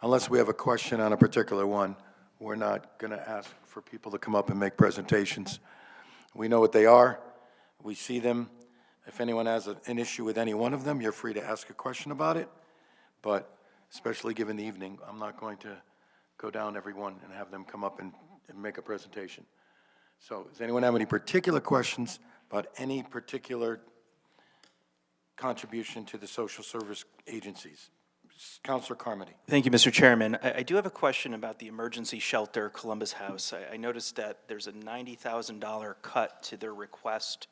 unless we have a question on a particular one, we're not going to ask for people to come up and make presentations. We know what they are. We see them. If anyone has an issue with any one of them, you're free to ask a question about it. But especially given the evening, I'm not going to go down every one and have them come up and make a presentation. So does anyone have any particular questions about any particular contribution to the social service agencies? Councilor Carmody. Thank you, Mr. Chairman. I do have a question about the emergency shelter, Columbus House. I noticed that there's a $90,000 cut to their request.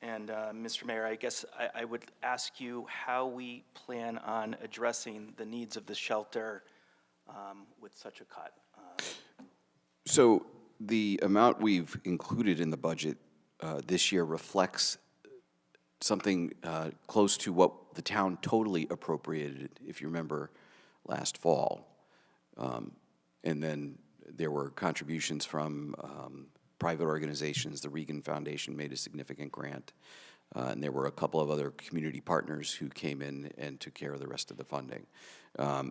And Mr. Mayor, I guess I would ask you how we plan on addressing the needs of the shelter with such a cut. So the amount we've included in the budget this year reflects something close to what the town totally appropriated, if you remember, last fall. And then there were contributions from private organizations. The Regan Foundation made a significant grant. And there were a couple of other community partners who came in and took care of the rest of the funding.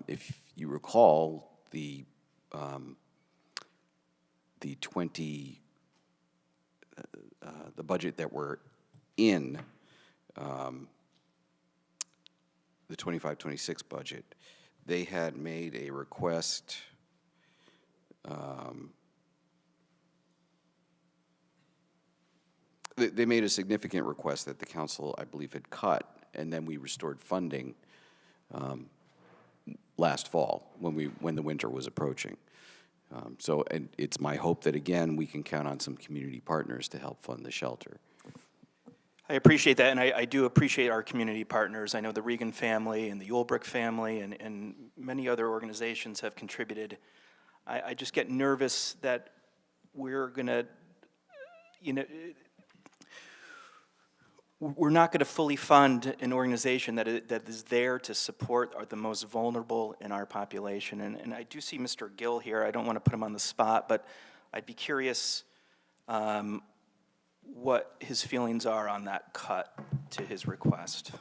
If you recall, the budget that we're in, the 25-26 budget, they had made a request they made a significant request that the council, I believe, had cut, and then we restored funding last fall when the winter was approaching. So, and it's my hope that, again, we can count on some community partners to help fund the shelter. I appreciate that, and I do appreciate our community partners. I know the Regan family and the Ulbrich family and many other organizations have contributed. I just get nervous that we're going to, we're not going to fully fund an organization that is there to support the most vulnerable in our population. And I do see Mr. Gill here. I don't want to put him on the spot, but I'd be curious what his feelings are on that cut to his request.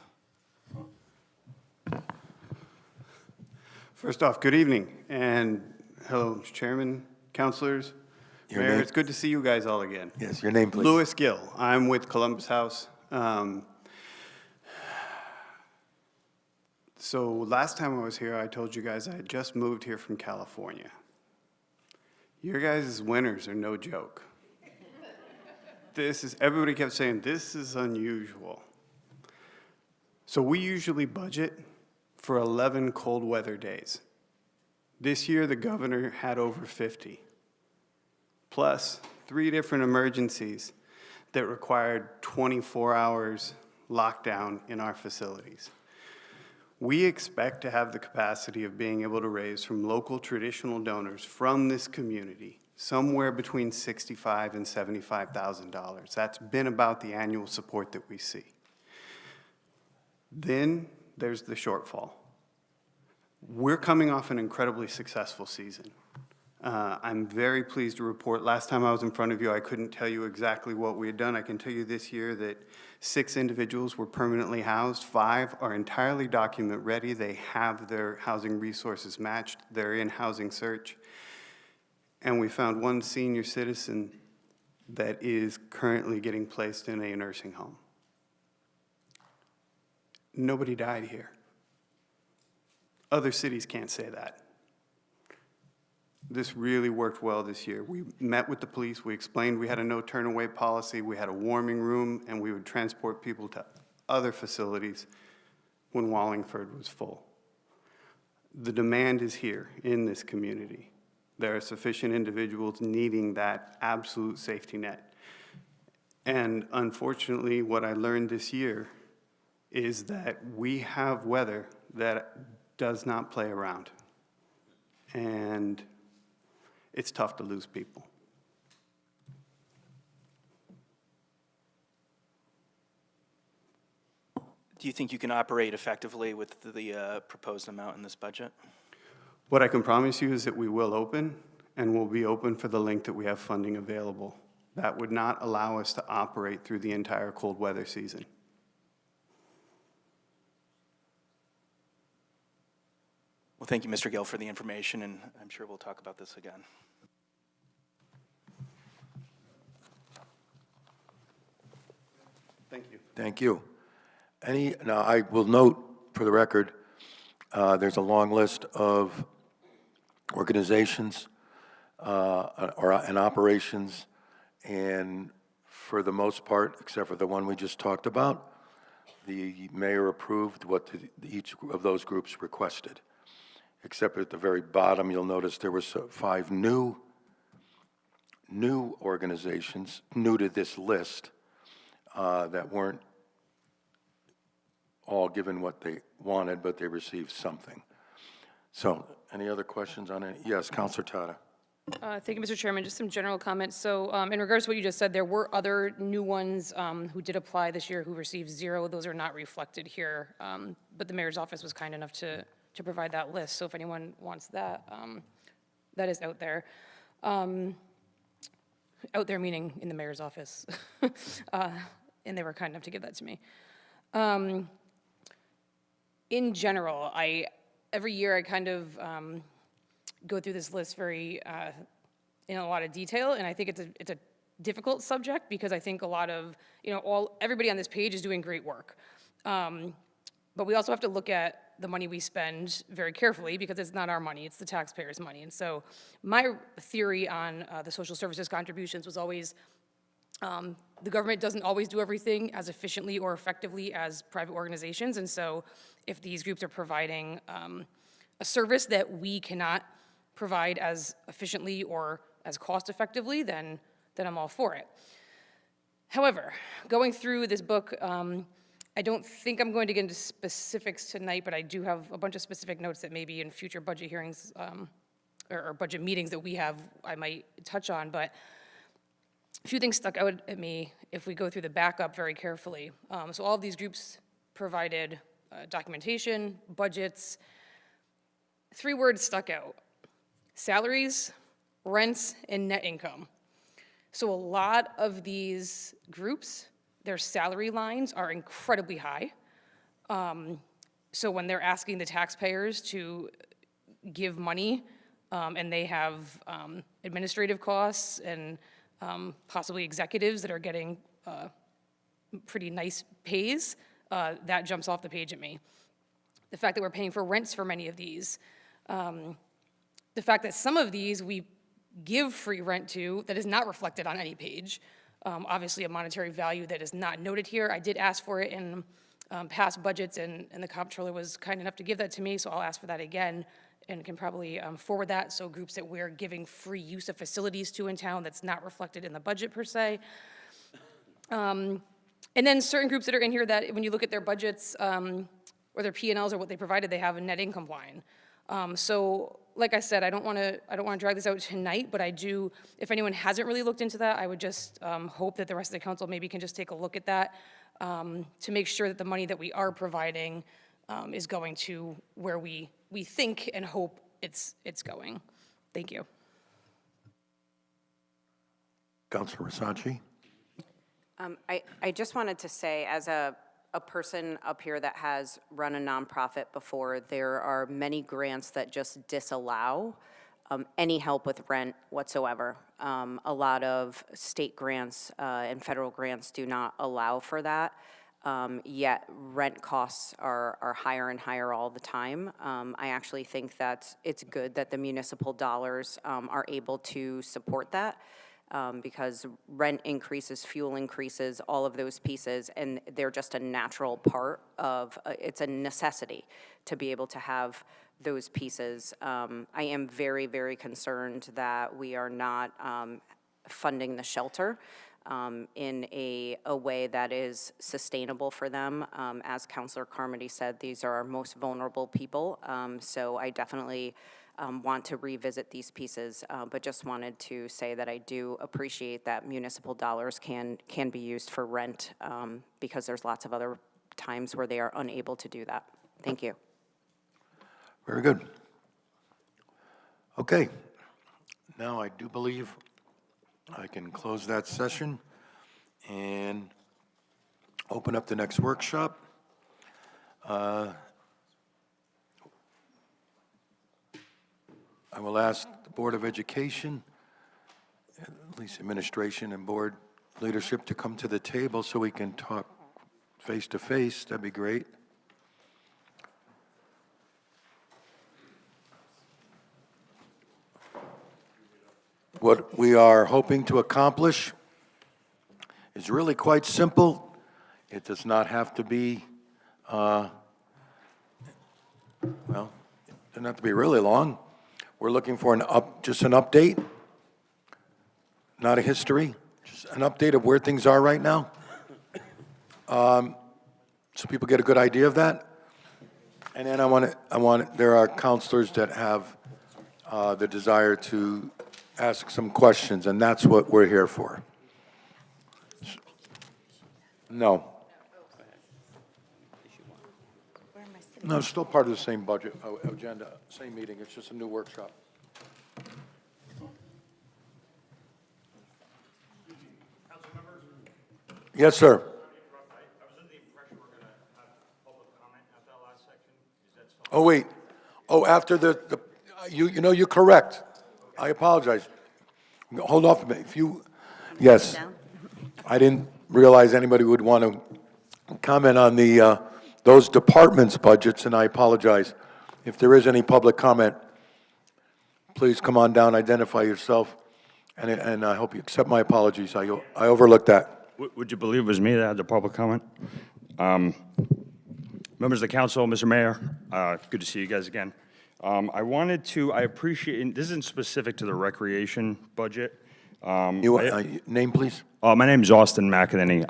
First off, good evening, and hello, Mr. Chairman, councilors, Your Mayor. name? It's good to see you guys all again. Yes, your name, please. Louis Gill. I'm with Columbus House. So last time I was here, I told you guys I had just moved here from California. Your guys' winters are no joke. Everybody kept saying, this is unusual. So we usually budget for 11 cold weather days. This year, the governor had over 50, plus 3 different emergencies that required 24 hours lockdown in our facilities. We expect to have the capacity of being able to raise from local traditional donors from this community somewhere between $65,000 and $75,000. That's been about the annual support that we see. Then there's the shortfall. We're coming off an incredibly successful season. I'm very pleased to report, last time I was in front of you, I couldn't tell you exactly what we had done. I can tell you this year that 6 individuals were permanently housed, 5 are entirely document ready. They have their housing resources matched. They're in housing search. And we found 1 senior citizen that is currently getting placed in a nursing home. Nobody died here. Other cities can't say that. This really worked well this year. We met with the police, we explained we had a no turn away policy, we had a warming room, and we would transport people to other facilities when Wallingford was full. The demand is here in this community. There are sufficient individuals needing that absolute safety net. And unfortunately, what I learned this year is that we have weather that does not play around. And it's tough to lose people. Do you think you can operate effectively with the proposed amount in this budget? What I can promise you is that we will open, and we'll be open for the length that we have funding available. That would not allow us to operate through the entire cold weather season. Well, thank you, Mr. Gill, for the information, and I'm sure we'll talk about this again. Thank you. Thank you. Now, I will note for the record, there's a long list of organizations and operations, and for the most part, except for the one we just talked about, the mayor approved what each of those groups requested. Except at the very bottom, you'll notice there were 5 new organizations, new to this list, that weren't all given what they wanted, but they received something. So, any other questions on it? Yes, Councilor Tata. Thank you, Mr. Chairman. Just some general comments. So in regards to what you just said, there were other new ones who did apply this year who received 0. Those are not reflected here, but the mayor's office was kind enough to provide that list. So if anyone wants that, that is out there. Out there meaning in the mayor's office. And they were kind enough to give that to me. In general, every year I kind of go through this list very in a lot of detail, and I think it's a difficult subject because I think a lot of, everybody on this page is doing great work. But we also have to look at the money we spend very carefully because it's not our money, it's the taxpayers' money. And so my theory on the social services contributions was always the government doesn't always do everything as efficiently or effectively as private organizations. And so if these groups are providing a service that we cannot provide as efficiently or as cost effectively, then I'm all for it. However, going through this book, I don't think I'm going to get into specifics tonight, but I do have a bunch of specific notes that maybe in future budget hearings or budget meetings that we have, I might touch on. But a few things stuck out at me if we go through the backup very carefully. So all of these groups provided documentation, budgets. 3 words stuck out: salaries, rents, and net income. So a lot of these groups, their salary lines are incredibly high. So when they're asking the taxpayers to give money, and they have administrative costs and possibly executives that are getting pretty nice pays, that jumps off the page at me. The fact that we're paying for rents for many of these, the fact that some of these we give free rent to that is not reflected on any page, obviously a monetary value that is not noted here. I did ask for it in past budgets, and the comptroller was kind enough to give that to me, so I'll ask for that again, and can probably forward that, so groups that we're giving free use of facilities to in town that's not reflected in the budget per se. And then certain groups that are in here that, when you look at their budgets, or their P&Ls or what they provided, they have a net income line. So, like I said, I don't want to drag this out tonight, but I do, if anyone hasn't really looked into that, I would just hope that the rest of the council maybe can just take a look at that to make sure that the money that we are providing is going to where we think and hope it's going. Thank you. Councilor Rasachi? I just wanted to say, as a person up here that has run a nonprofit before, there are many grants that just disallow any help with rent whatsoever. A lot of state grants and federal grants do not allow for that, yet rent costs are higher and higher all the time. I actually think that it's good that the municipal dollars are able to support that. Because rent increases, fuel increases, all of those pieces, and they're just a natural part of, it's a necessity to be able to have those pieces. I am very, very concerned that we are not funding the shelter in a way that is sustainable for them. As Councilor Carmody said, these are our most vulnerable people, so I definitely want to revisit these pieces, but just wanted to say that I do appreciate that municipal dollars can be used for rent because there's lots of other times where they are unable to do that. Thank you. Very good. Okay. Now I do believe I can close that session and open up the next workshop. I will ask the Board of Education, at least administration and board leadership, to come to the table so we can talk face to face. That'd be great. What we are hoping to accomplish is really quite simple. It does not have to be, well, it doesn't have to be really long. We're looking for just an update, not a history, just an update of where things are right now. So people get a good idea of that. And then there are counselors that have the desire to ask some questions, and that's what we're here for. No. No, it's still part of the same budget agenda, same meeting. It's just a new workshop. Yes, sir. Oh, wait. Oh, after you're correct. I apologize. Hold off a minute. Yes. I didn't realize anybody would want to comment on those departments' budgets, and I apologize. If there is any public comment, please come on down, identify yourself, and I hope you accept my apologies. I overlooked that. Would you believe it was me that had the public comment? Members of the council, Mr. Mayor, good to see you guys again. I appreciate, and this isn't specific to the recreation budget. Name, please? My name is Austin McEnany.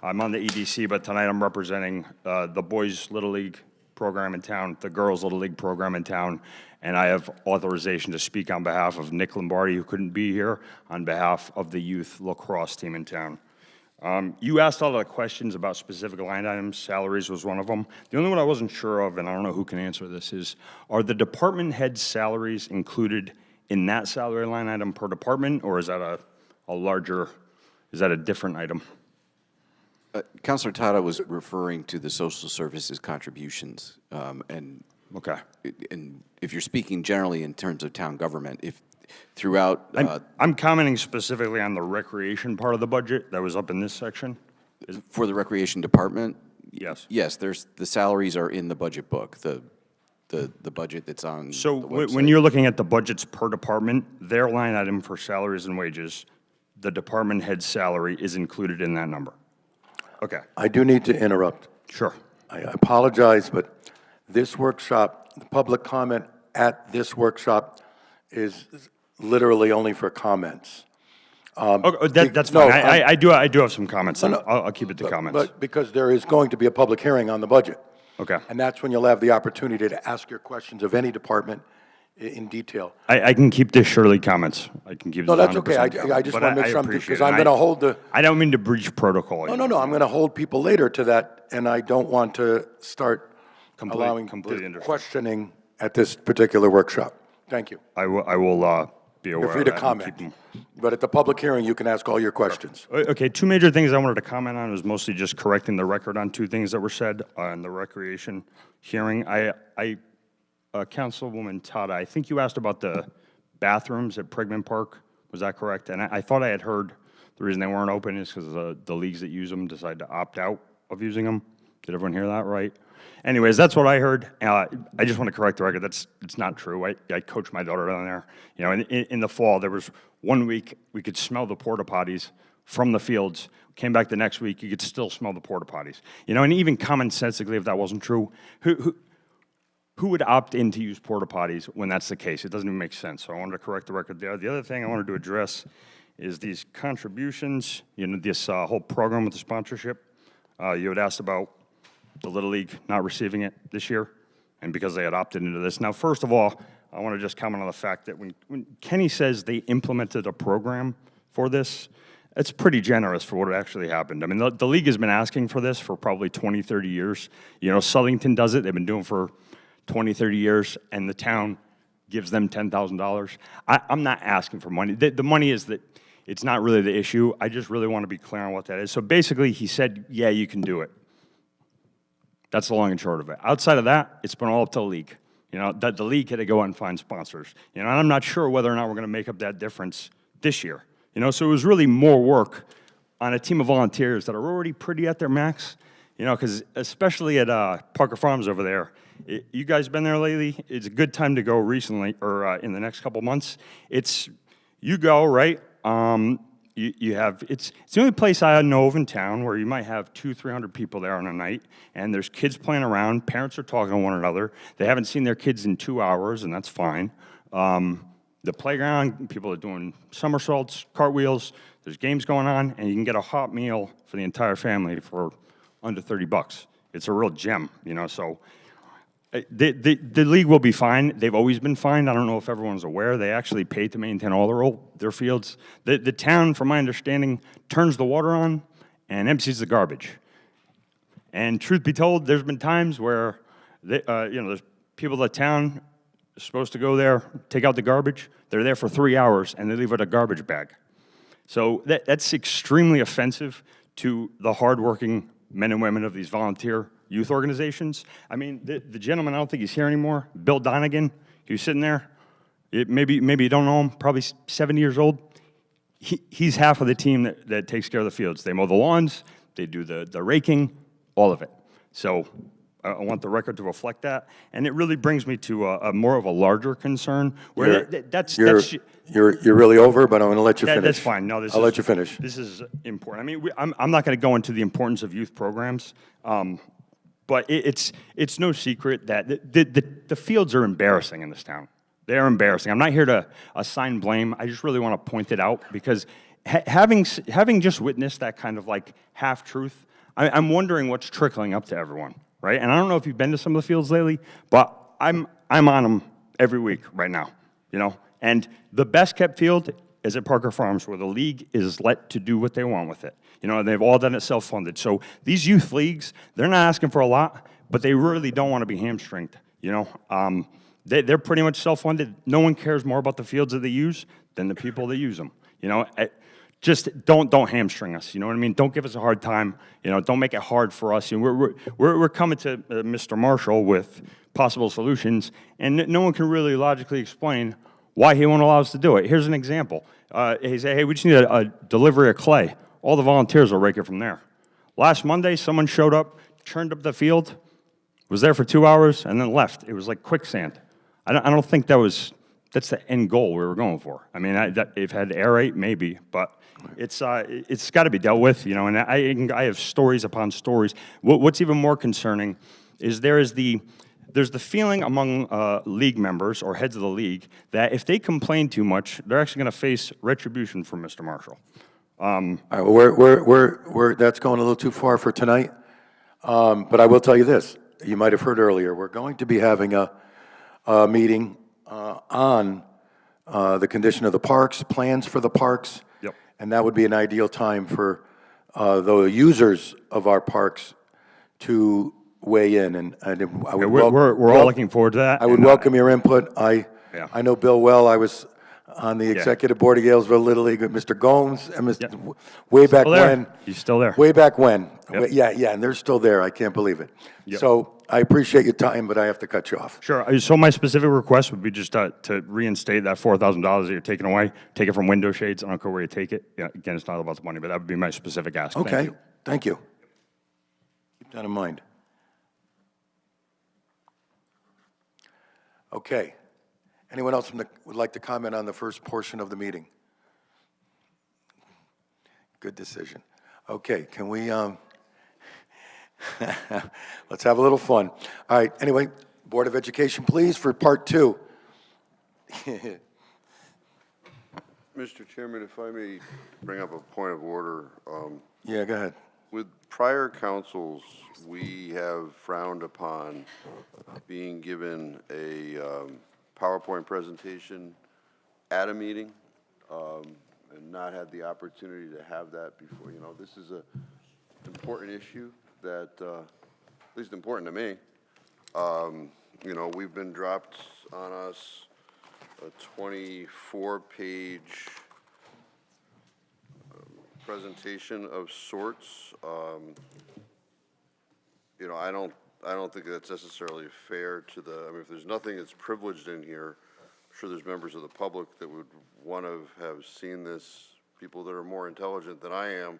I'm on the EDC, but tonight I'm representing the Boys Little League program in town, the Girls Little League program in town, and I have authorization to speak on behalf of Nick Lombardi, who couldn't be here, on behalf of the youth lacrosse team in town. You asked all the questions about specific line items. Salaries was one of them. The only one I wasn't sure of, and I don't know who can answer this, is are the department head salaries included in that salary line item per department, or is that a different item? Councilor Tata was referring to the social services contributions, okay. And if you're speaking generally in terms of town government, if throughout, I'm commenting specifically on the recreation part of the budget that was up in this section. For the recreation department? Yes. Yes, the salaries are in the budget book, the budget that's on So the website. when you're looking at the budgets per department, their line item for salaries and wages, the department head salary is included in that number. Okay. I do need to interrupt. Sure. I apologize, but this workshop, the public comment at this workshop is literally only for comments. That's no, fine. I do have some comments. I'll keep it to comments. But because there is going to be a public hearing on the budget. Okay. And that's when you'll have the opportunity to ask your questions of any department in detail. I can keep this surely comments. I can keep No, this that's okay. 100% I just want to make sure, appreciate because it. I'm going to hold the, I don't mean to breach protocol. no, I'm going to hold people later to that, and I don't want to start allowing completely understand. questioning at this particular workshop. Thank you. I will be aware You're free of to that and comment. keep them- But at the public hearing, you can ask all your questions. Okay, two major things I wanted to comment on is mostly just correcting the record on two things that were said in the recreation hearing. Councilwoman Tada, I think you asked about the bathrooms at Prigman Park. Was that correct? And I thought I had heard the reason they weren't open is because the leagues that use them decided to opt out of using them. Did everyone hear that right? Anyways, that's what I heard. I just want to correct the record. It's not true. I coached my daughter down there. You know, in the fall, there was 1 week we could smell the porta potties from the fields. Came back the next week, you could still smell the porta potties. You know, and even commonsensically, if that wasn't true, who would opt in to use porta potties when that's the case? It doesn't even make sense. So I wanted to correct the record there. The other thing I wanted to address is these contributions. You know, this whole program with the sponsorship. You had asked about the Little League not receiving it this year, and because they had opted into this. Now, first of all, I want to just comment on the fact that when Kenny says they implemented a program for this, it's pretty generous for what actually happened. I mean, the league has been asking for this for probably 20, 30 years. You know, Southington does it. They've been doing it for 20, 30 years, and the town gives them $10,000. I'm not asking for money. The money is that it's not really the issue. I just really want to be clear on what that is. So basically, he said, yeah, you can do it. That's the long and short of it. Outside of that, it's been all up to the league. You know, that the league had to go out and find sponsors. You know, and I'm not sure whether or not we're going to make up that difference this year. You know, so it was really more work on a team of volunteers that are already pretty at their max. You know, because especially at Parker Farms over there, you guys been there lately? It's a good time to go recently, or in the next couple months. You go, right? You have, it's the only place I know of in town where you might have 200-300 people there on a night, and there's kids playing around, parents are talking to one another, they haven't seen their kids in 2 hours, and that's fine. The playground, people are doing somersaults, cartwheels, there's games going on, and you can get a hot meal for the entire family for under $30. It's a real gem, you know, so the league will be fine. They've always been fine. I don't know if everyone's aware. They actually pay to maintain all their fields. The town, from my understanding, turns the water on and empties the garbage. And truth be told, there's been times where there's people in the town are supposed to go there, take out the garbage. They're there for 3 hours and they leave with a garbage bag. So that's extremely offensive to the hardworking men and women of these volunteer youth organizations. I mean, the gentleman, I don't think he's here anymore, Bill Donegan, he was sitting there. Maybe you don't know him, probably 70 years old. He's half of the team that takes care of the fields. They mow the lawns, they do the raking, all of it. So I want the record to reflect that. And it really brings me to a more of a larger concern. Where You're really over, but I'm going to let you finish. That's fine. No, I'll let you finish. This is important. I mean, I'm not going to go into the importance of youth programs, but it's no secret that the fields are embarrassing in this town. They're embarrassing. I'm not here to assign blame. I just really want to point it out because having just witnessed that kind of like half-truth, I'm wondering what's trickling up to everyone, right? And I don't know if you've been to some of the fields lately, but I'm on them every week right now, you know? And the best-kept field is at Parker Farms, where the league is let to do what they want with it. You know, they've all done it self-funded. So these youth leagues, they're not asking for a lot, but they really don't want to be hamstringed, you know? They're pretty much self-funded. No one cares more about the fields that they use than the people that use them, you know? Just don't hamstring us, you know what I mean? Don't give us a hard time, you know, don't make it hard for us. You know, we're coming to Mr. Marshall with possible solutions, and no one can really logically explain why he won't allow us to do it. Here's an example. He said, hey, we just need a delivery of clay. All the volunteers will rake it from there. Last Monday, someone showed up, churned up the field, was there for 2 hours, and then left. It was like quicksand. I don't think that was that's the end goal we were going for. I mean, if it had to aerate, maybe, but it's got to be dealt with, you know, and I have stories upon stories. What's even more concerning is there's the feeling among league members or heads of the league that if they complain too much, they're actually going to face retribution from Mr. Marshall. All right, well, that's going a little too far for tonight. But I will tell you this, you might have heard earlier, we're going to be having a meeting on the condition of the parks, plans for the parks. Yep. And that would be an ideal time for the users of our parks to weigh in. And I would We're all looking forward to that. I would welcome your input. I know Bill well. I was on the executive board of Galesville Little League with Mr. Gomes and Mr. Way back when. He's still there. Way back when. Yep. Yeah, and they're still there. I can't believe it. Yep. So I appreciate your time, but I have to cut you off. Sure. So my specific request would be just to reinstate that $4,000 that you're taking away. Take it from window shades. I don't care where you take it. Yeah, again, it's not about the money, but that would be my specific ask. Okay. Thank you. Thank you. Keep that in mind. Okay. Anyone else would like to comment on the first portion of the meeting? Good decision. Okay, can we, let's have a little fun. All right, anyway, Board of Education, please, for part 2. Mr. Chairman, if I may bring up a point of order. Yeah, go ahead. With prior councils, we have frowned upon being given a PowerPoint presentation at a meeting and not had the opportunity to have that before. You know, this is an important issue that, at least important to me. You know, we've been dropped on us a 24-page presentation of sorts. You know, I don't think that's necessarily fair to the, I mean, if there's nothing that's privileged in here, I'm sure there's members of the public that would want to have seen this, people that are more intelligent than I am,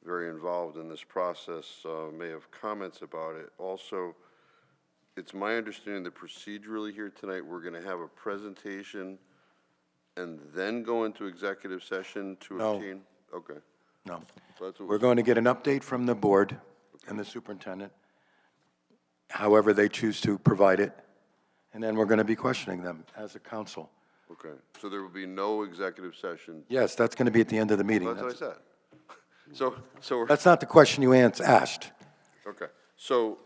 very involved in this process, may have comments about it. Also, it's my understanding that procedurally here tonight, we're going to have a presentation and then go into executive session to obtain? Okay. No. So that's what We're going to get an update from the board and the superintendent, however they choose to provide it, and then we're going to be questioning them as a council. Okay, so there will be no executive session? Yes, that's going to be at the end of the meeting. Well, that's what I said. So we're, That's not the question you asked. okay, so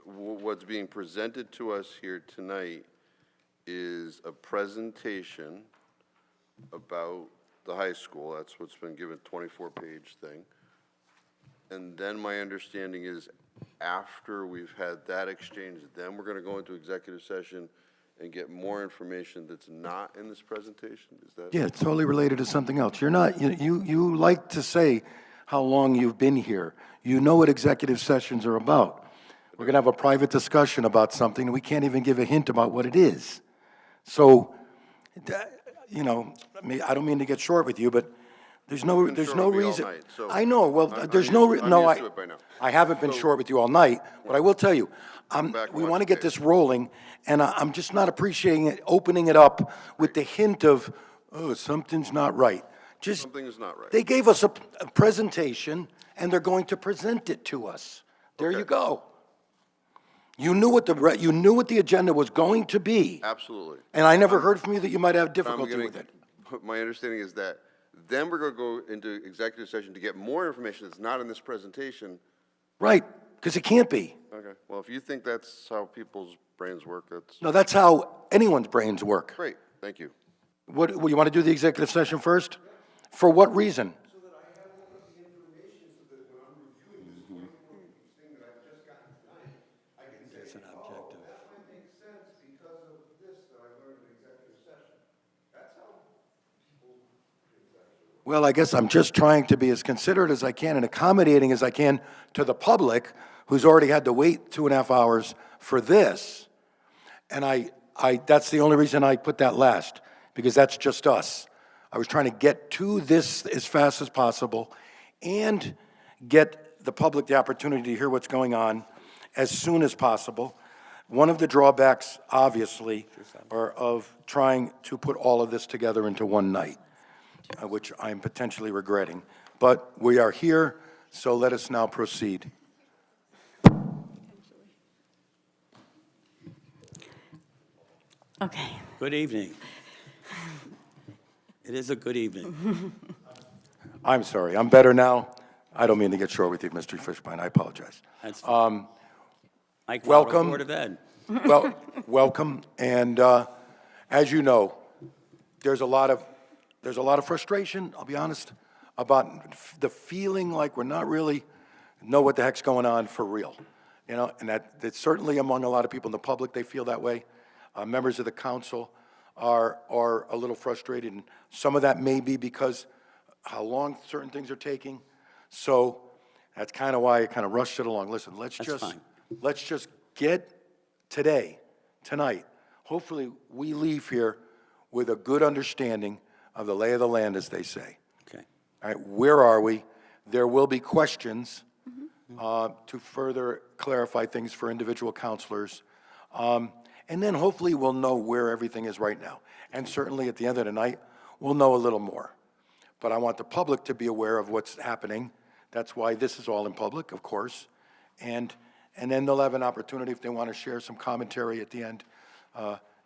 what's being presented to us here tonight is a presentation about the high school. That's what's been given, 24-page thing. And then my understanding is after we've had that exchange, then we're going to go into executive session and get more information that's not in this presentation? Is that? Yeah, it's totally related to something else. You're not, you like to say how long you've been here. You know what executive sessions are about. We're going to have a private discussion about something, and we can't even give a hint about what it is. So, you know, I don't mean to get short with you, but there's no reason. I know, well, there's no, I haven't been short with you all night, but I will tell you, we want to get this rolling, and I'm just not appreciating it, opening it up with the hint of, oh, something's not right. Just, something is not right. They gave us a presentation, and they're going to present it to us. There you go. You knew what the agenda was going to be. Absolutely. And I never heard from you that you might have difficulty with it. My understanding is that then we're going to go into executive session to get more information that's not in this presentation. Right, because it can't be. Okay, well, if you think that's how people's brains work, that's... No, that's how anyone's brains work. Great, thank you. What, you want to do the executive session first? For what reason? So that I have all of the information so that when I'm reviewing this 24-page thing that I've just gotten tonight, I can say, oh, that might make sense because of this that I learned in executive session. That's how people... Well, I guess I'm just trying to be as considerate as I can and accommodating as I can to the public who's already had to wait 2.5 hours for this. And that's the only reason I put that last, because that's just us. I was trying to get to this as fast as possible and get the public the opportunity to hear what's going on as soon as possible. One of the drawbacks, obviously, are of trying to put all of this together into one night, which I'm potentially regretting. But we are here, so let us now proceed. Okay. Good evening. It is a good evening. I'm sorry, I'm better now. I don't mean to get short with you, Mr. Fishbein, I apologize. That's fine. Mike Lauro, Welcome. Board of Ed. Well, welcome, and as you know, there's a lot of frustration, I'll be honest, about the feeling like we're not really know what the heck's going on for real, you know, and that's certainly among a lot of people in the public, they feel that way. Members of the council are a little frustrated, and some of that may be because how long certain things are taking. So that's kind of why I kind of rushed it along. Listen, let's just get tonight, hopefully we leave here with a good understanding of the lay of the land, as they say. Okay. All right, where are we? There will be questions to further clarify things for individual counselors. And then hopefully we'll know where everything is right now. And certainly at the end of the night, we'll know a little more. But I want the public to be aware of what's happening. That's why this is all in public, of course. And then they'll have an opportunity, if they want to share some commentary at the end,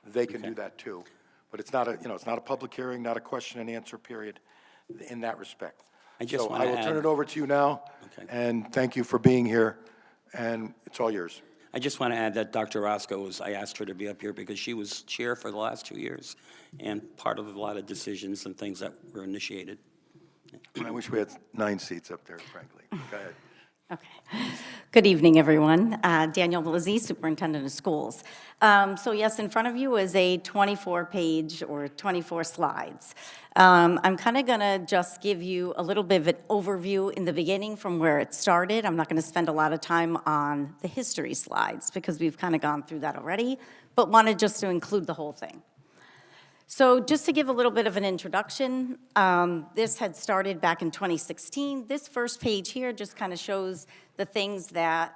they can do that too. But it's not a public hearing, not a question and answer period in that respect. So I will turn it over to you now. Okay. And thank you for being here, and it's all yours. I just want to add that Dr. Roscoe I asked her to be up here because she was chair for the last 2 years and part of a lot of decisions and things that were initiated. I wish we had 9 seats up there, frankly. Go ahead. Okay. Good evening, everyone. Danielle Blizzy, Superintendent of Schools. So yes, in front of you is a 24-page or 24 slides. I'm kind of going to just give you a little bit of an overview in the beginning from where it started. I'm not going to spend a lot of time on the history slides because we've kind of gone through that already, but wanted just to include the whole thing. So just to give a little bit of an introduction, this had started back in 2016. This first page here just kind of shows the things that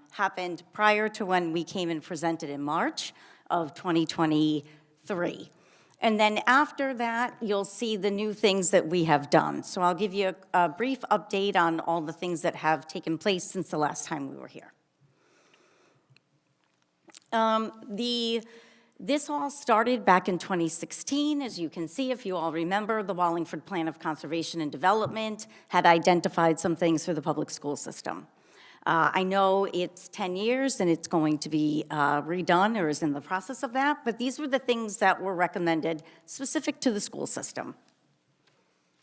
happened prior to when we came and presented in March of 2023. And then after that, you'll see the new things that we have done. So I'll give you a brief update on all the things that have taken place since the last time we were here. This all started back in 2016. As you can see, if you all remember, the Wallingford Plan of Conservation and Development had identified some things for the public school system. I know it's 10 years and it's going to be redone or is in the process of that, but these were the things that were recommended specific to the school system.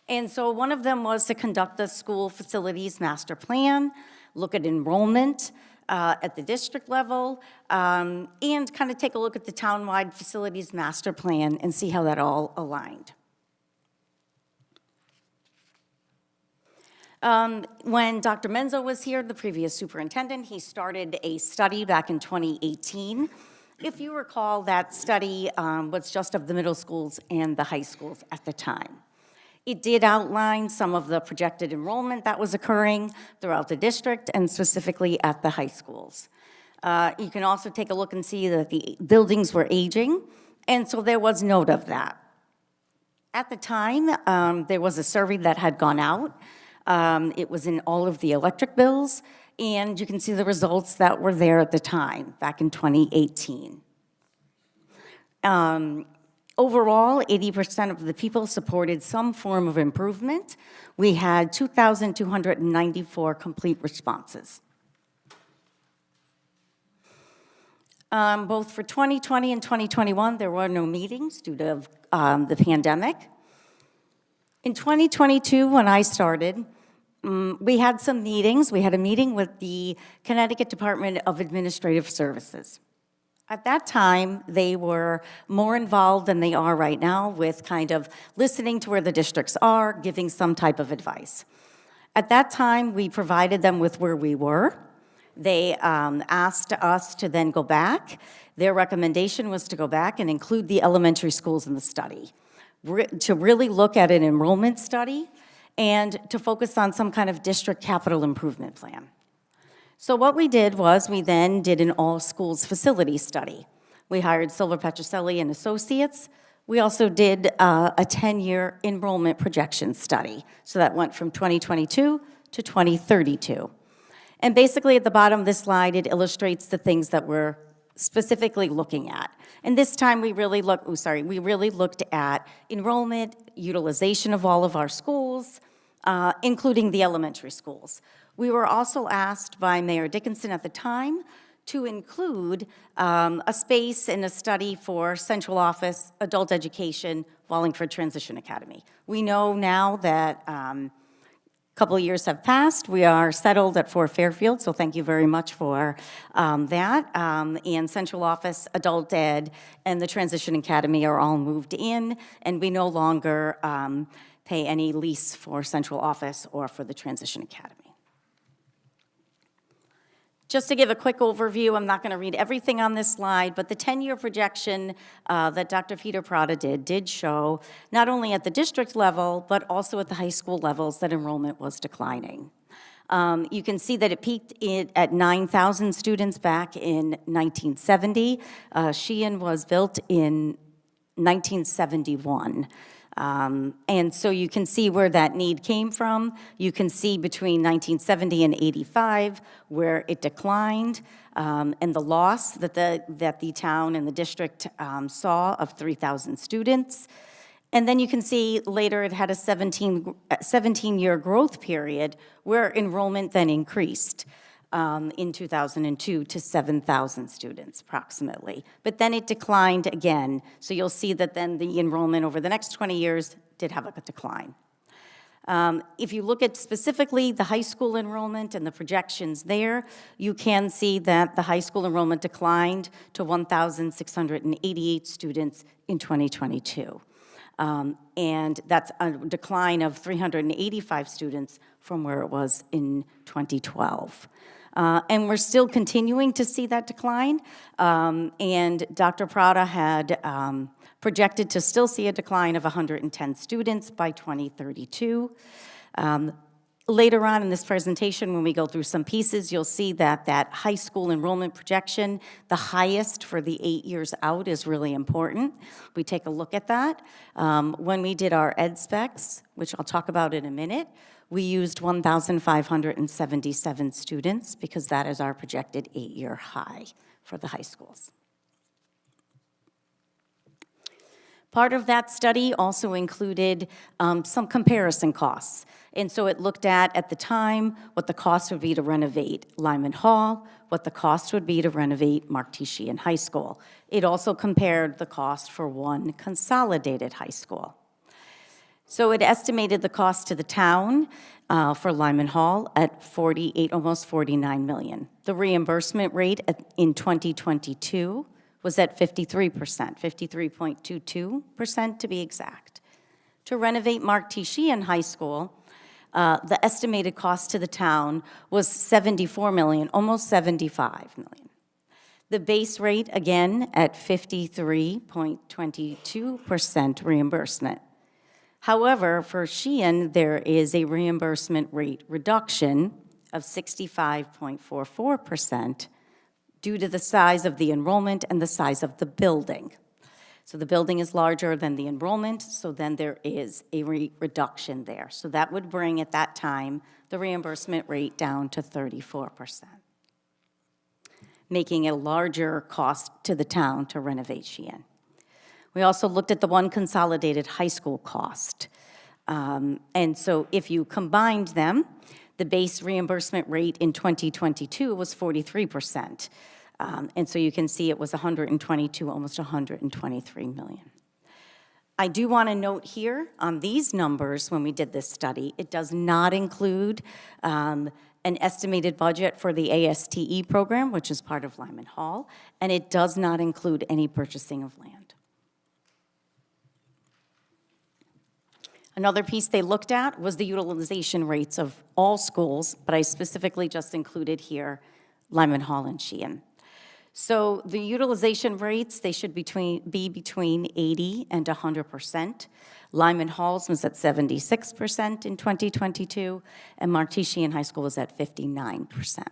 And so one of them was to conduct a school facilities master plan, look at enrollment, at the district level, and kind of take a look at the townwide facilities master plan and see how that all aligned. When Dr. Menzo was here, the previous superintendent, he started a study back in 2018. If you recall, that study was just of the middle schools and the high schools at the time. It did outline some of the projected enrollment that was occurring throughout the district and specifically at the high schools. You can also take a look and see that the buildings were aging, and so there was note of that. At the time, there was a survey that had gone out. It was in all of the electric bills, and you can see the results that were there at the time, back in 2018. Overall, 80% of the people supported some form of improvement. We had 2,294 complete responses. Both for 2020 and 2021, there were no meetings due to the pandemic. In 2022, when I started, we had some meetings. We had a meeting with the Connecticut Department of Administrative Services. At that time, they were more involved than they are right now with kind of listening to where the districts are, giving some type of advice. At that time, we provided them with where we were. They asked us to then go back. Their recommendation was to go back and include the elementary schools in the study, to really look at an enrollment study and to focus on some kind of district capital improvement plan. So what we did was we then did an all-schools facility study. We hired Silver Petrocelli and Associates. We also did a 10-year enrollment projection study. So that went from 2022 to 2032. And basically at the bottom of this slide, it illustrates the things that we're specifically looking at. And this time we really looked at enrollment, utilization of all of our schools, including the elementary schools. We were also asked by Mayor Dickinson at the time to include a space and a study for central office, adult education, Wallingford Transition Academy. We know now that a couple of years have passed. We are settled at 4 Fairfield, so thank you very much for that. And central office, adult ed, and the Transition Academy are all moved in, and we no longer pay any lease for central office or for the Transition Academy. Just to give a quick overview, I'm not going to read everything on this slide, but the 10-year projection that Dr. Peter Prada did show, not only at the district level, but also at the high school levels, that enrollment was declining. You can see that it peaked at 9,000 students back in 1970. Sheehan was built in 1971. And so you can see where that need came from. You can see between 1970 and 85 where it declined, and the loss that the town and the district saw of 3,000 students. And then you can see later it had a 17-year growth period where enrollment then increased in 2002 to 7,000 students approximately. But then it declined again. So you'll see that then the enrollment over the next 20 years did have a decline. If you look at specifically the high school enrollment and the projections there, you can see that the high school enrollment declined to 1,688 students in 2022. And that's a decline of 385 students from where it was in 2012. And we're still continuing to see that decline. And Dr. Prada had projected to still see a decline of 110 students by 2032. Later on in this presentation, when we go through some pieces, you'll see that that high school enrollment projection, the highest for the 8 years out, is really important. We take a look at that. When we did our ed specs, which I'll talk about in a minute, we used 1,577 students because that is our projected 8-year high for the high schools. Part of that study also included some comparison costs. And so it looked at the time, what the cost would be to renovate Lyman Hall, what the cost would be to renovate Mark T. Sheehan High School. It also compared the cost for one consolidated high school. So it estimated the cost to the town for Lyman Hall at almost $49 million. The reimbursement rate in 2022 was at 53%, 53.22% to be exact. To renovate Mark T. Sheehan High School, the estimated cost to the town was $74 million, almost $75 million. The base rate, again, at 53.22% reimbursement. However, for Sheehan, there is a reimbursement rate reduction of 65.44% due to the size of the enrollment and the size of the building. So the building is larger than the enrollment, so then there is a reduction there. So that would bring, at that time, the reimbursement rate down to 34%, making it a larger cost to the town to renovate Sheehan. We also looked at the one consolidated high school cost. And so if you combined them, the base reimbursement rate in 2022 was 43%. And so you can see it was 122, almost 123 million. I do want to note here on these numbers, when we did this study, it does not include an estimated budget for the ASTE program, which is part of Lyman Hall, and it does not include any purchasing of land. Another piece they looked at was the utilization rates of all schools, but I specifically just included here Lyman Hall and Sheehan. So the utilization rates, they should be between 80 and 100%. Lyman Hall's was at 76% in 2022, and Mark T. Sheehan High School was at 59%.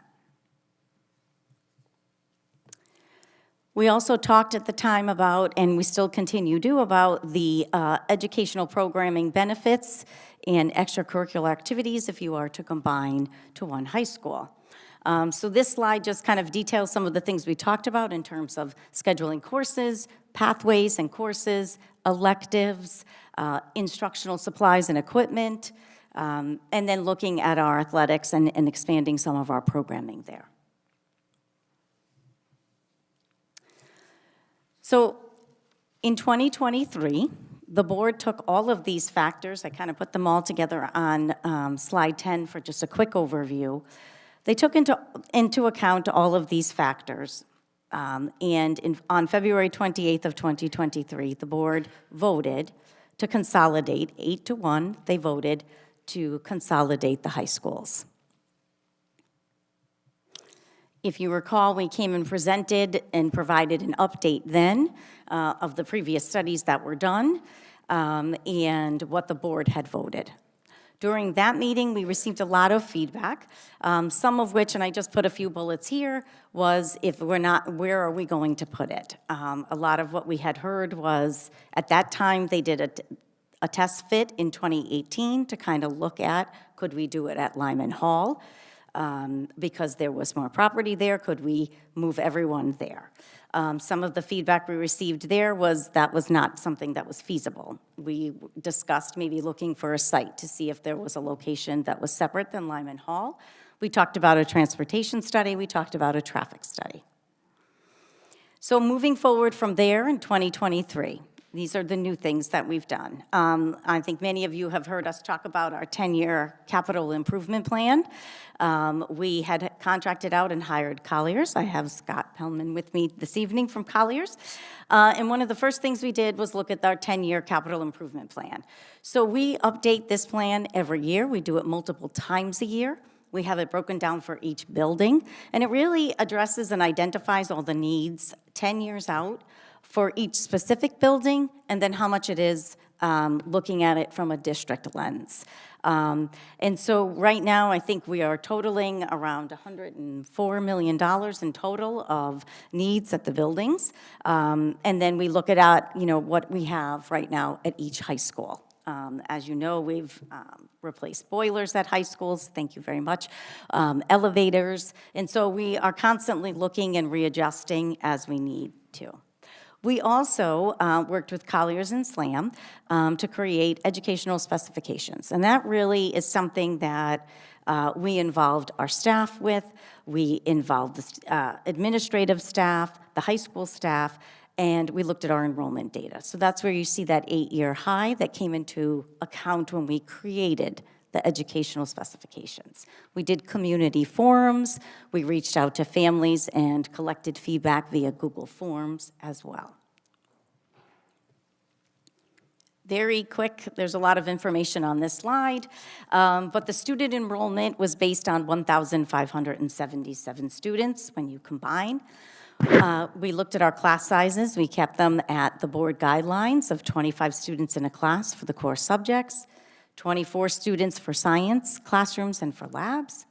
We also talked at the time about, and we still continue to, about the educational programming benefits and extracurricular activities if you are to combine to one high school. So this slide just kind of details some of the things we talked about in terms of scheduling courses, pathways and courses, electives, instructional supplies and equipment, and then looking at our athletics and expanding some of our programming there. So in 2023, the board took all of these factors, I kind of put them all together on slide 10 for just a quick overview. They took into account all of these factors, and on February 28th of 2023, the board voted to consolidate, 8-1, they voted to consolidate the high schools. If you recall, we came and presented and provided an update then of the previous studies that were done and what the board had voted. During that meeting, we received a lot of feedback, some of which, and I just put a few bullets here, was if we're not, where are we going to put it? A lot of what we had heard was, at that time, they did a test fit in 2018 to kind of look at, could we do it at Lyman Hall? Because there was more property there, could we move everyone there? Some of the feedback we received there was that was not something that was feasible. We discussed maybe looking for a site to see if there was a location that was separate than Lyman Hall. We talked about a transportation study, we talked about a traffic study. So moving forward from there in 2023, these are the new things that we've done. I think many of you have heard us talk about our 10-year capital improvement plan. We had contracted out and hired Colliers. I have Scott Pellman with me this evening from Colliers. And one of the first things we did was look at our 10-year capital improvement plan. So we update this plan every year. We do it multiple times a year. We have it broken down for each building. And it really addresses and identifies all the needs 10 years out for each specific building, and then how much it is looking at it from a district lens. And so right now, I think we are totaling around $104 million in total of needs at the buildings. And then we look at what we have right now at each high school. As you know, we've replaced boilers at high schools, thank you very much, elevators, and so we are constantly looking and readjusting as we need to. We also worked with Colliers and SLAM to create educational specifications, and that really is something that we involved our staff with. We involved the administrative staff, the high school staff, and we looked at our enrollment data. So that's where you see that 8-year high that came into account when we created the educational specifications. We did community forums, we reached out to families and collected feedback via Google Forms as well. Very quick, there's a lot of information on this slide, but the student enrollment was based on 1,577 students when you combine. We looked at our class sizes, we kept them at the board guidelines of 25 students in a class for the core subjects, 24 students for science, classrooms, and for labs.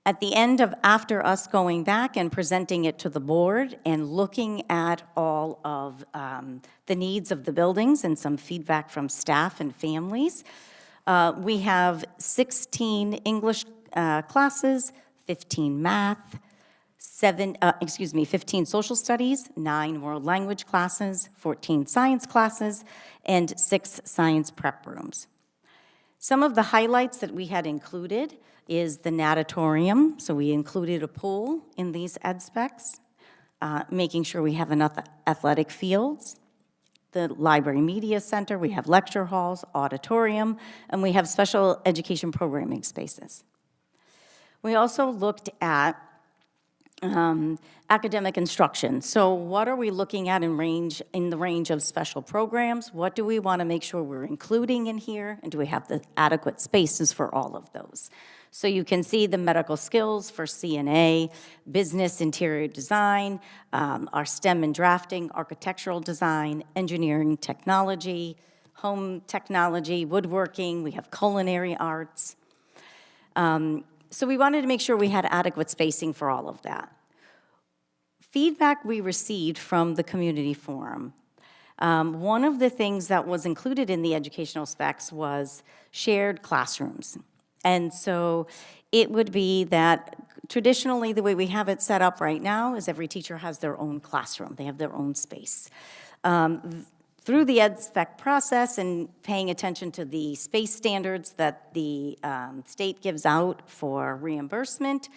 At the end of, after us going back and presenting it to the board and looking at all of the needs of the buildings and some feedback from staff and families, we have 16 English classes, 15 math, 15 social studies, 9 world language classes, 14 science classes, and 6 science prep rooms. Some of the highlights that we had included is the natatorium. So we included a pool in these ed specs, making sure we have enough athletic fields. The library media center, we have lecture halls, auditorium, and we have special education programming spaces. We also looked at academic instruction. So what are we looking at in the range of special programs? What do we want to make sure we're including in here? And do we have the adequate spaces for all of those? So you can see the medical skills for CNA, business interior design, our STEM and drafting, architectural design, engineering technology, home technology, woodworking, we have culinary arts. So we wanted to make sure we had adequate spacing for all of that. feedback we received from the community forum, one of the things that was included in the educational specs was shared classrooms. And so it would be that traditionally, the way we have it set up right now is every teacher has their own classroom. They have their own space. Through the ed spec process and paying attention to the space standards that the state gives out for reimbursement,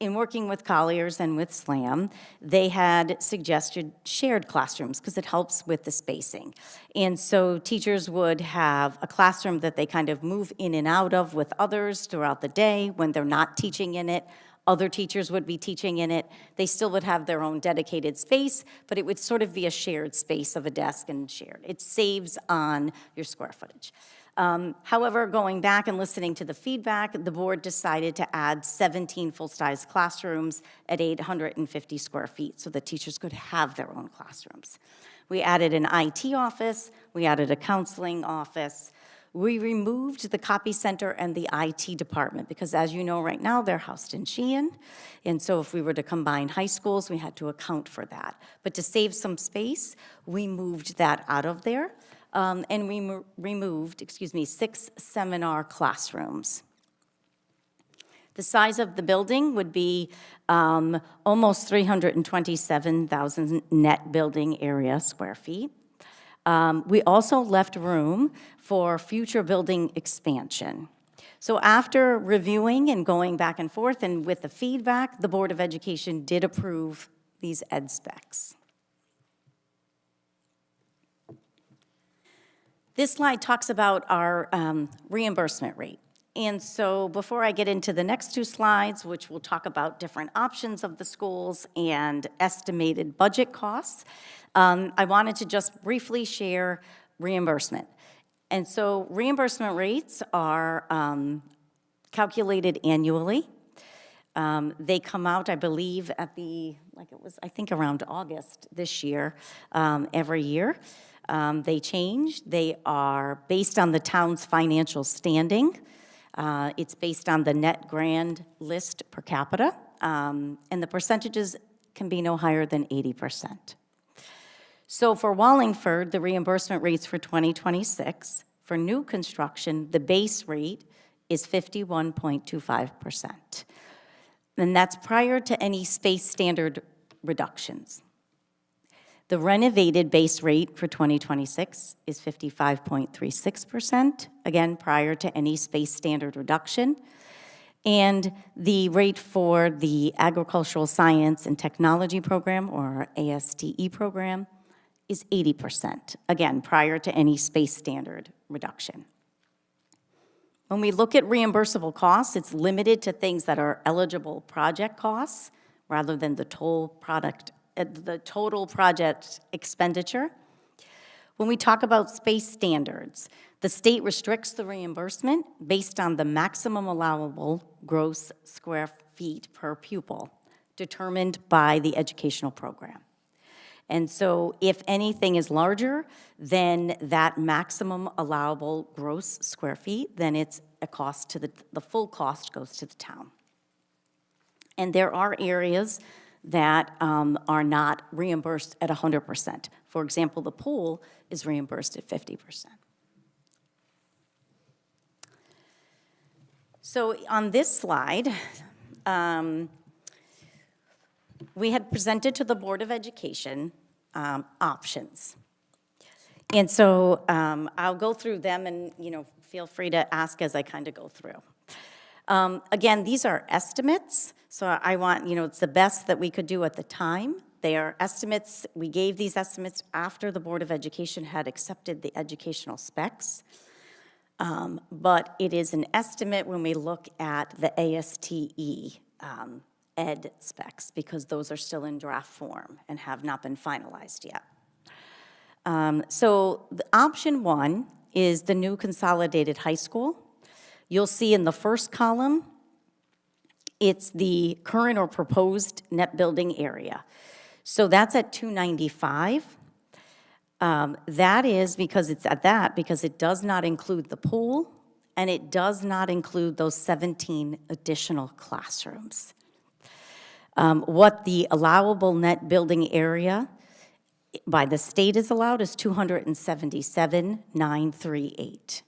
in working with Colliers and with SLAM, they had suggested shared classrooms because it helps with the spacing. And so teachers would have a classroom that they kind of move in and out of with others throughout the day when they're not teaching in it. Other teachers would be teaching in it. They still would have their own dedicated space, but it would sort of be a shared space of a desk and shared. It saves on your square footage. However, going back and listening to the feedback, the board decided to add 17 full-size classrooms at 850 square feet so the teachers could have their own classrooms. We added an IT office, we added a counseling office. We removed the copy center and the IT department because, as you know, right now they're housed in Sheehan. And so if we were to combine high schools, we had to account for that. But to save some space, we moved that out of there. And we removed, 6 seminar classrooms. The size of the building would be almost 327,000 net building area square feet. We also left room for future building expansion. So after reviewing and going back and forth and with the feedback, the Board of Education did approve these ed specs. This slide talks about our reimbursement rate. And so before I get into the next two slides, which will talk about different options of the schools and estimated budget costs, I wanted to just briefly share reimbursement. And so reimbursement rates are calculated annually. They come out, I believe, at I think around August this year, every year. They change. They are based on the town's financial standing. It's based on the net grand list per capita, and the percentages can be no higher than 80%. So for Wallingford, the reimbursement rates for 2026, for new construction, the base rate is 51.25%. And that's prior to any space standard reductions. The renovated base rate for 2026 is 55.36%, again, prior to any space standard reduction. And the rate for the Agricultural Science and Technology Program, or ASTE program, is 80%, again, prior to any space standard reduction. When we look at reimbursable costs, it's limited to things that are eligible project costs rather than the total project expenditure. When we talk about space standards, the state restricts the reimbursement based on the maximum allowable gross square feet per pupil determined by the educational program. And so if anything is larger than that maximum allowable gross square feet, then it's a cost to the full cost goes to the town. And there are areas that are not reimbursed at 100%. For example, the pool is reimbursed at 50%. So on this slide, we had presented to the Board of Education options. And so I'll go through them and, feel free to ask as I kind of go through. Again, these are estimates. So I want, it's the best that we could do at the time. They are estimates. We gave these estimates after the Board of Education had accepted the educational specs. But it is an estimate when we look at the ASTE ed specs, because those are still in draft form and have not been finalized yet. So the option one is the new consolidated high school. You'll see in the first column, it's the current or proposed net building area. So that's at 295. That is because it's at that, because it does not include the pool, and it does not include those 17 additional classrooms. What the allowable net building area by the state is allowed is 277,938.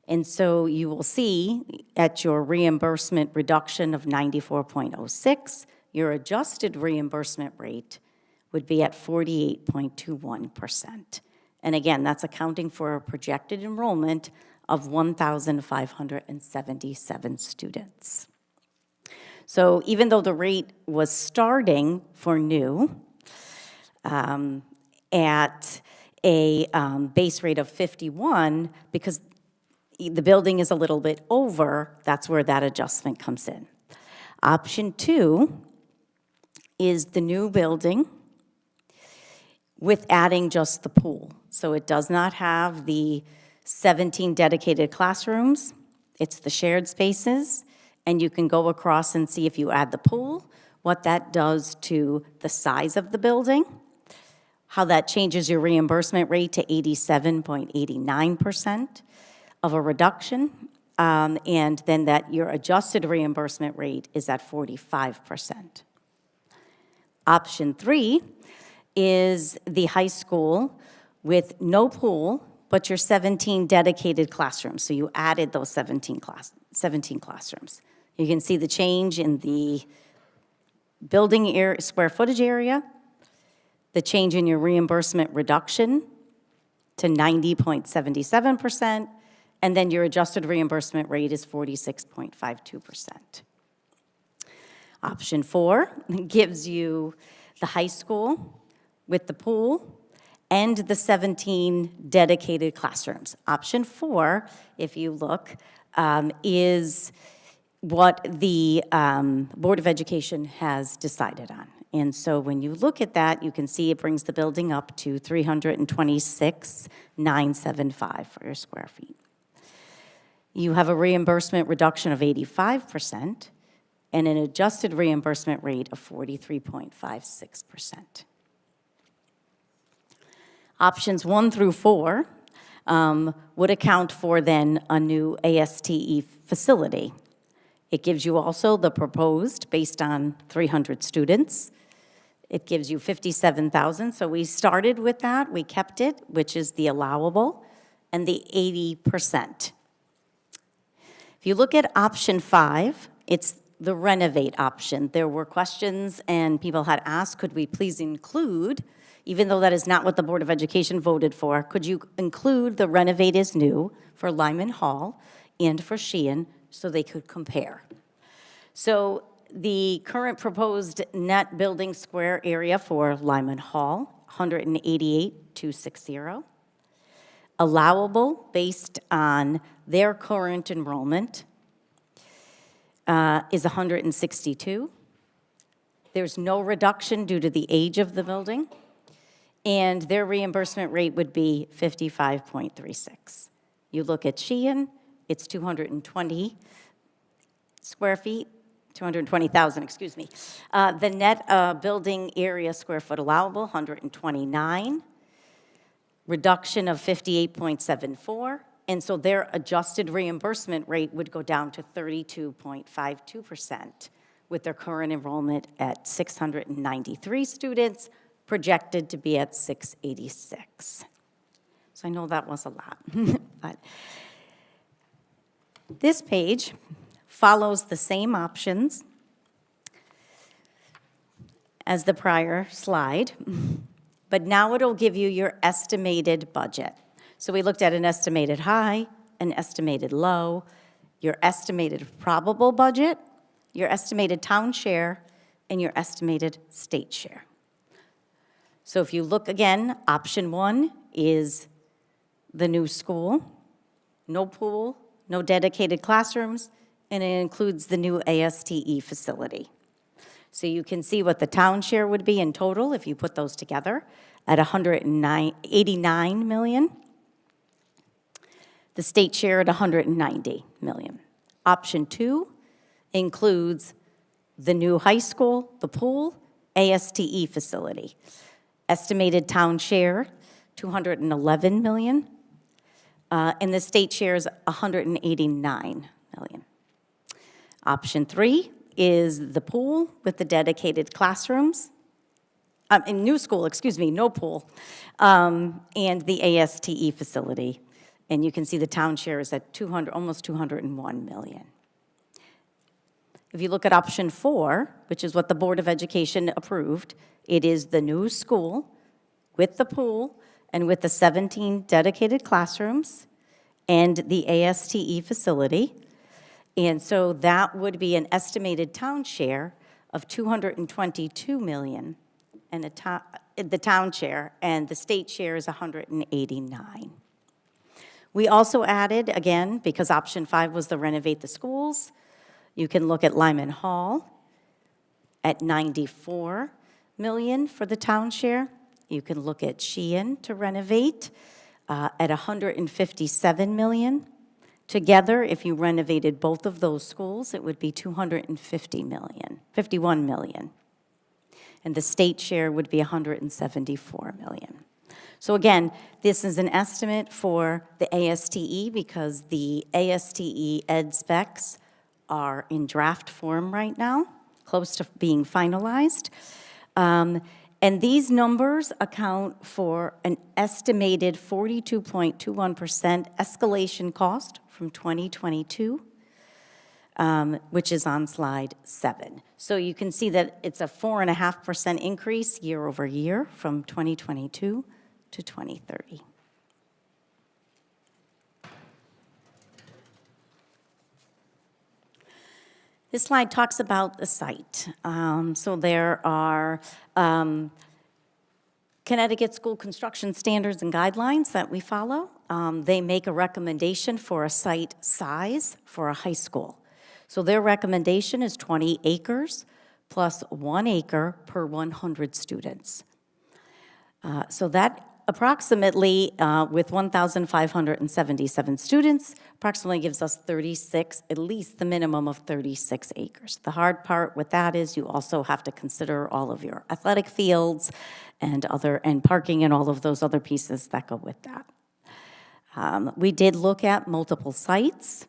And so you will see at your reimbursement reduction of 94.06, your adjusted reimbursement rate would be at 48.21%. And again, that's accounting for a projected enrollment of 1,577 students. So even though the rate was starting for new at a base rate of 51, because the building is a little bit over, that's where that adjustment comes in. Option 2 is the new building with adding just the pool. So it does not have the 17 dedicated classrooms, it's the shared spaces, and you can go across and see if you add the pool, what that does to the size of the building, how that changes your reimbursement rate to 87.89% of a reduction, and then that your adjusted reimbursement rate is at 45%. Option 3 is the high school with no pool, but your 17 dedicated classrooms. So you added those 17 classrooms. You can see the change in the building area, square footage area, the change in your reimbursement reduction to 90.77%, and then your adjusted reimbursement rate is 46.52%. Option 4 gives you the high school with the pool and the 17 dedicated classrooms. Option 4, if you look, is what the Board of Education has decided on. And so when you look at that, you can see it brings the building up to 326,975 for your square feet. You have a reimbursement reduction of 85% and an adjusted reimbursement rate of 43.56%. Options 1 through 4 would account for then a new ASTE facility. It gives you also the proposed based on 300 students. It gives you 57,000, so we started with that, we kept it, which is the allowable, and the 80%. If you look at option 5, it's the renovate option. There were questions and people had asked, could we please include, even though that is not what the Board of Education voted for, could you include the renovate is new for Lyman Hall and for Sheehan so they could compare? So the current proposed net building square area for Lyman Hall, 188,260. Allowable based on their current enrollment is 162. There's no reduction due to the age of the building, and their reimbursement rate would be 55.36. You look at Sheehan, it's 220 square feet, 220,000, excuse me. The net building area square foot allowable, 129. Reduction of 58.74, and so their adjusted reimbursement rate would go down to 32.52% with their current enrollment at 693 students, projected to be at 686. So I know that was a lot, but this page follows the same options as the prior slide. But now it'll give you your estimated budget. So we looked at an estimated high, an estimated low, your estimated probable budget, your estimated town share, and your estimated state share. So if you look again, option 1 is the new school, no pool, no dedicated classrooms, and it includes the new ASTE facility. So you can see what the town share would be in total if you put those together at $89 million. The state share at $190 million. Option 2 includes the new high school, the pool, ASTE facility. Estimated town share, $211 million. And the state share is $189 million. Option 3 is the pool with the dedicated classrooms. In new school, excuse me, no pool, and the ASTE facility. And you can see the town share is at almost 201 million. If you look at option 4, which is what the Board of Education approved, it is the new school with the pool and with the 17 dedicated classrooms and the ASTE facility. And so that would be an estimated town share of 222 million, and the town share, and the state share is 189. We also added, again, because option 5 was the renovate the schools, you can look at Lyman Hall at 94 million for the town share. You can look at Sheehan to renovate at 157 million. Together, if you renovated both of those schools, it would be 51 million. And the state share would be 174 million. So again, this is an estimate for the ASTE because the ASTE ed specs are in draft form right now, close to being finalized. And these numbers account for an estimated 42.21% escalation cost from 2022, which is on slide 7. So you can see that it's a 4.5% increase year over year from 2022 to 2030. This slide talks about the site. So there are Connecticut school construction standards and guidelines that we follow. They make a recommendation for a site size for a high school. So their recommendation is 20 acres plus 1 acre per 100 students. So that approximately, with 1,577 students, approximately gives us 36, at least the minimum of 36 acres. The hard part with that is you also have to consider all of your athletic fields and parking and all of those other pieces that go with that. We did look at multiple sites,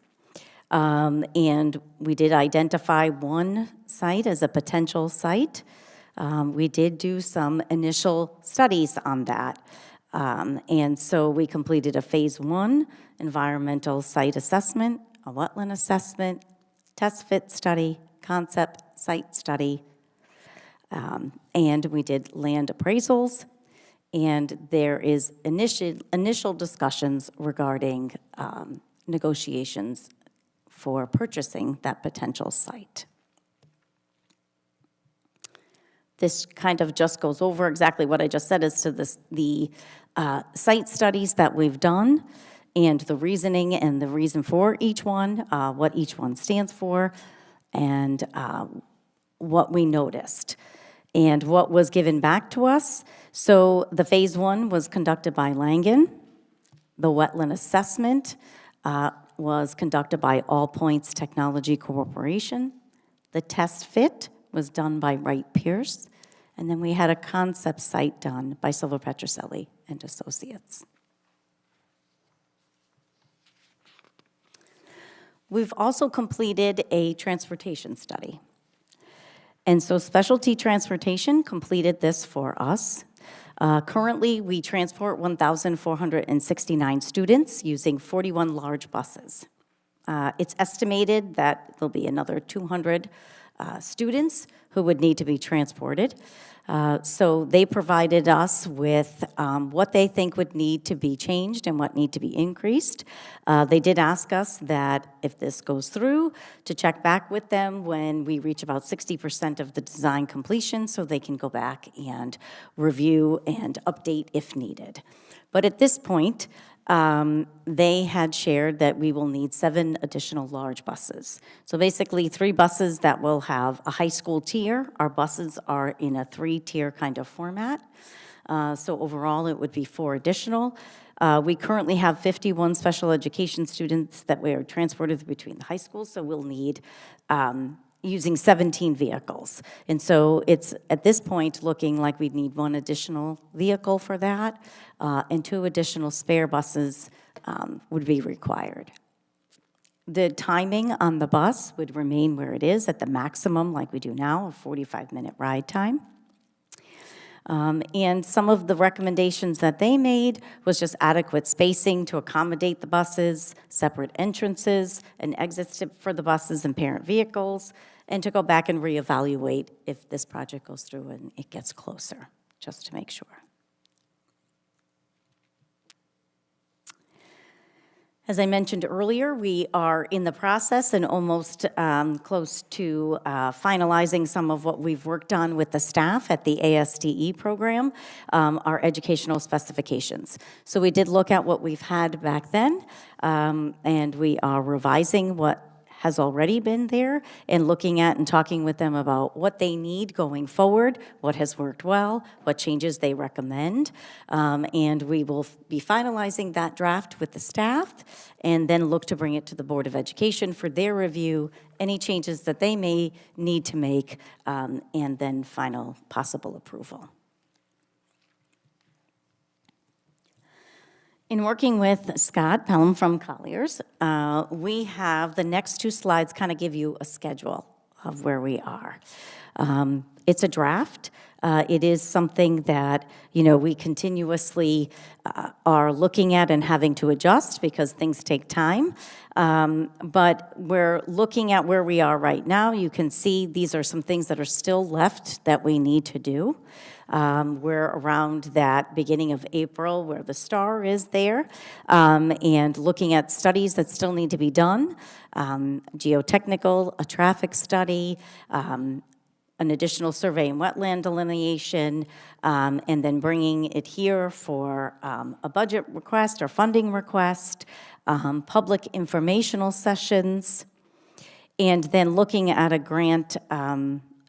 and we did identify one site as a potential site. We did do some initial studies on that. And so we completed a phase 1 environmental site assessment, a wetland assessment, test fit study, concept site study, and we did land appraisals, and there is initial discussions regarding negotiations for purchasing that potential site. This kind of just goes over exactly what I just said as to the site studies that we've done and the reasoning and the reason for each one, what each one stands for, and what we noticed and what was given back to us. So the phase 1 was conducted by Langen. The wetland assessment was conducted by All Points Technology Corporation. The test fit was done by Wright Pierce. And then we had a concept site done by Silva Petroselli and Associates. We've also completed a transportation study. And so Specialty Transportation completed this for us. Currently, we transport 1,469 students using 41 large buses. It's estimated that there'll be another 200 students who would need to be transported. So they provided us with what they think would need to be changed and what need to be increased. They did ask us that if this goes through, to check back with them when we reach about 60% of the design completion so they can go back and review and update if needed. But at this point, they had shared that we will need 7 additional large buses. So basically 3 buses that will have a high school tier. Our buses are in a 3-tier kind of format. So overall it would be 4 additional. We currently have 51 special education students that we are transported between the high schools, so we'll need using 17 vehicles. And so it's, at this point, looking like we'd need 1 additional vehicle for that, and 2 additional spare buses would be required. The timing on the bus would remain where it is at the maximum, like we do now, a 45-minute ride time. And some of the recommendations that they made was just adequate spacing to accommodate the buses, separate entrances and exits for the buses and parent vehicles, and to go back and reevaluate if this project goes through and it gets closer, just to make sure. As I mentioned earlier, we are in the process and almost close to finalizing some of what we've worked on with the staff at the ASDE program, our educational specifications. So we did look at what we've had back then, and we are revising what has already been there and looking at and talking with them about what they need going forward, what has worked well, what changes they recommend. And we will be finalizing that draft with the staff and then look to bring it to the Board of Education for their review, any changes that they may need to make, and then final possible approval. In working with Scott Pelham from Colliers, we have the next two slides kind of give you a schedule of where we are. It's a draft. It is something that, we continuously are looking at and having to adjust because things take time. But we're looking at where we are right now. You can see these are some things that are still left that we need to do. We're around that beginning of April where the star is there, and looking at studies that still need to be done, geotechnical, a traffic study, an additional survey and wetland delineation, and then bringing it here for a budget request or funding request, public informational sessions, and then looking at a grant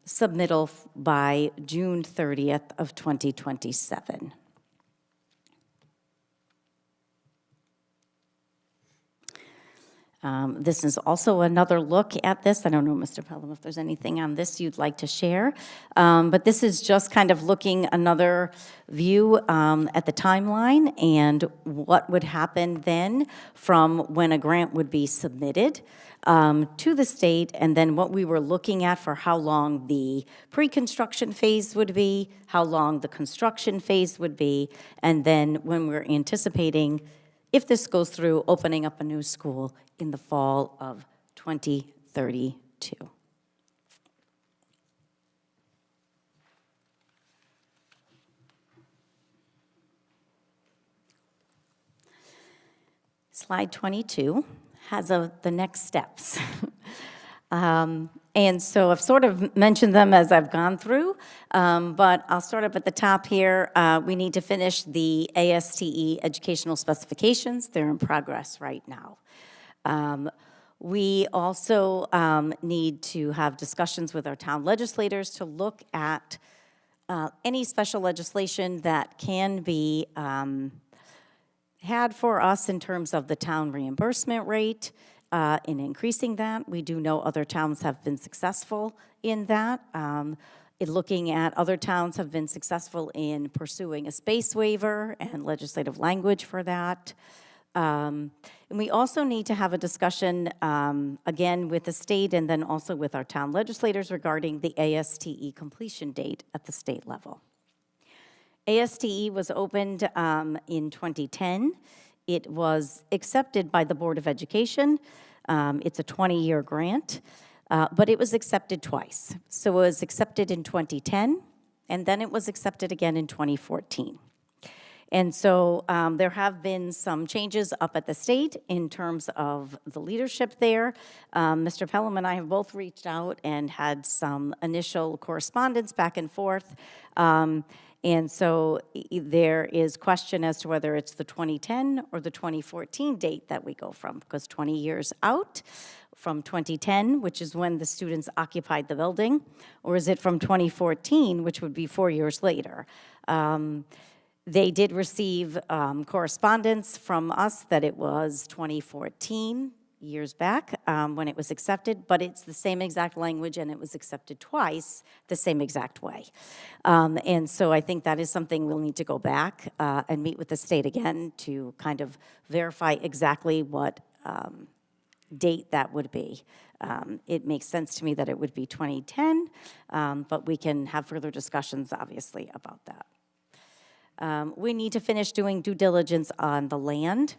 submittal by June 30th of 2027. This is also another look at this. I don't know, Mr. Pelham, if there's anything on this you'd like to share. But this is just kind of looking another view at the timeline and what would happen then from when a grant would be submitted to the state, and then what we were looking at for how long the pre-construction phase would be, how long the construction phase would be, and then when we're anticipating, if this goes through, opening up a new school in the fall of 2032. Slide 22 has the next steps. And so I've sort of mentioned them as I've gone through, but I'll start up at the top here. We need to finish the ASTE educational specifications. They're in progress right now. We also need to have discussions with our town legislators to look at any special legislation that can be had for us in terms of the town reimbursement rate, in increasing that. We do know other towns have been successful in that. Looking at other towns have been successful in pursuing a space waiver and legislative language for that. And we also need to have a discussion, again, with the state and then also with our town legislators regarding the ASTE completion date at the state level. ASTE was opened in 2010. It was accepted by the Board of Education. It's a 20-year grant, but it was accepted twice. So it was accepted in 2010, and then it was accepted again in 2014. And so there have been some changes up at the state in terms of the leadership there. Mr. Pelham and I have both reached out and had some initial correspondence back and forth. And so there is question as to whether it's the 2010 or the 2014 date that we go from, because 20 years out from 2010, which is when the students occupied the building, or is it from 2014, which would be 4 years later? They did receive correspondence from us that it was 2014, years back, when it was accepted, but it's the same exact language and it was accepted twice the same exact way. And so I think that is something we'll need to go back and meet with the state again to kind of verify exactly what date that would be. It makes sense to me that it would be 2010, but we can have further discussions, obviously, about that. We need to finish doing due diligence on the land,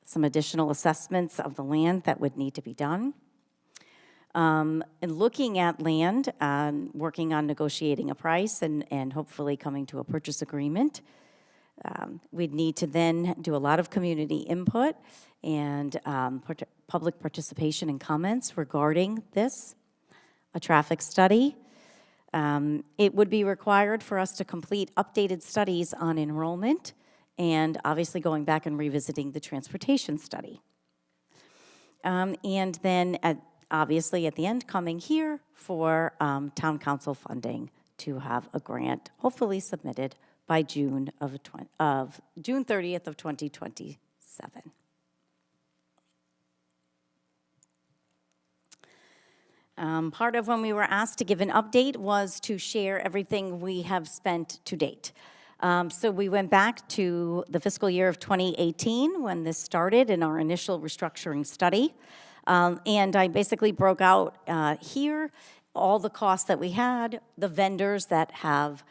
some additional assessments of the land that would need to be done. And looking at land, working on negotiating a price and hopefully coming to a purchase agreement. We'd need to then do a lot of community input and public participation and comments regarding this, a traffic study. It would be required for us to complete updated studies on enrollment and obviously going back and revisiting the transportation study. And then obviously at the end coming here for town council funding to have a grant hopefully submitted by June 30th of 2027. Part of when we were asked to give an update was to share everything we have spent to date. So we went back to the fiscal year of 2018 when this started in our initial restructuring study. And I basically broke out here all the costs that we had, the vendors that have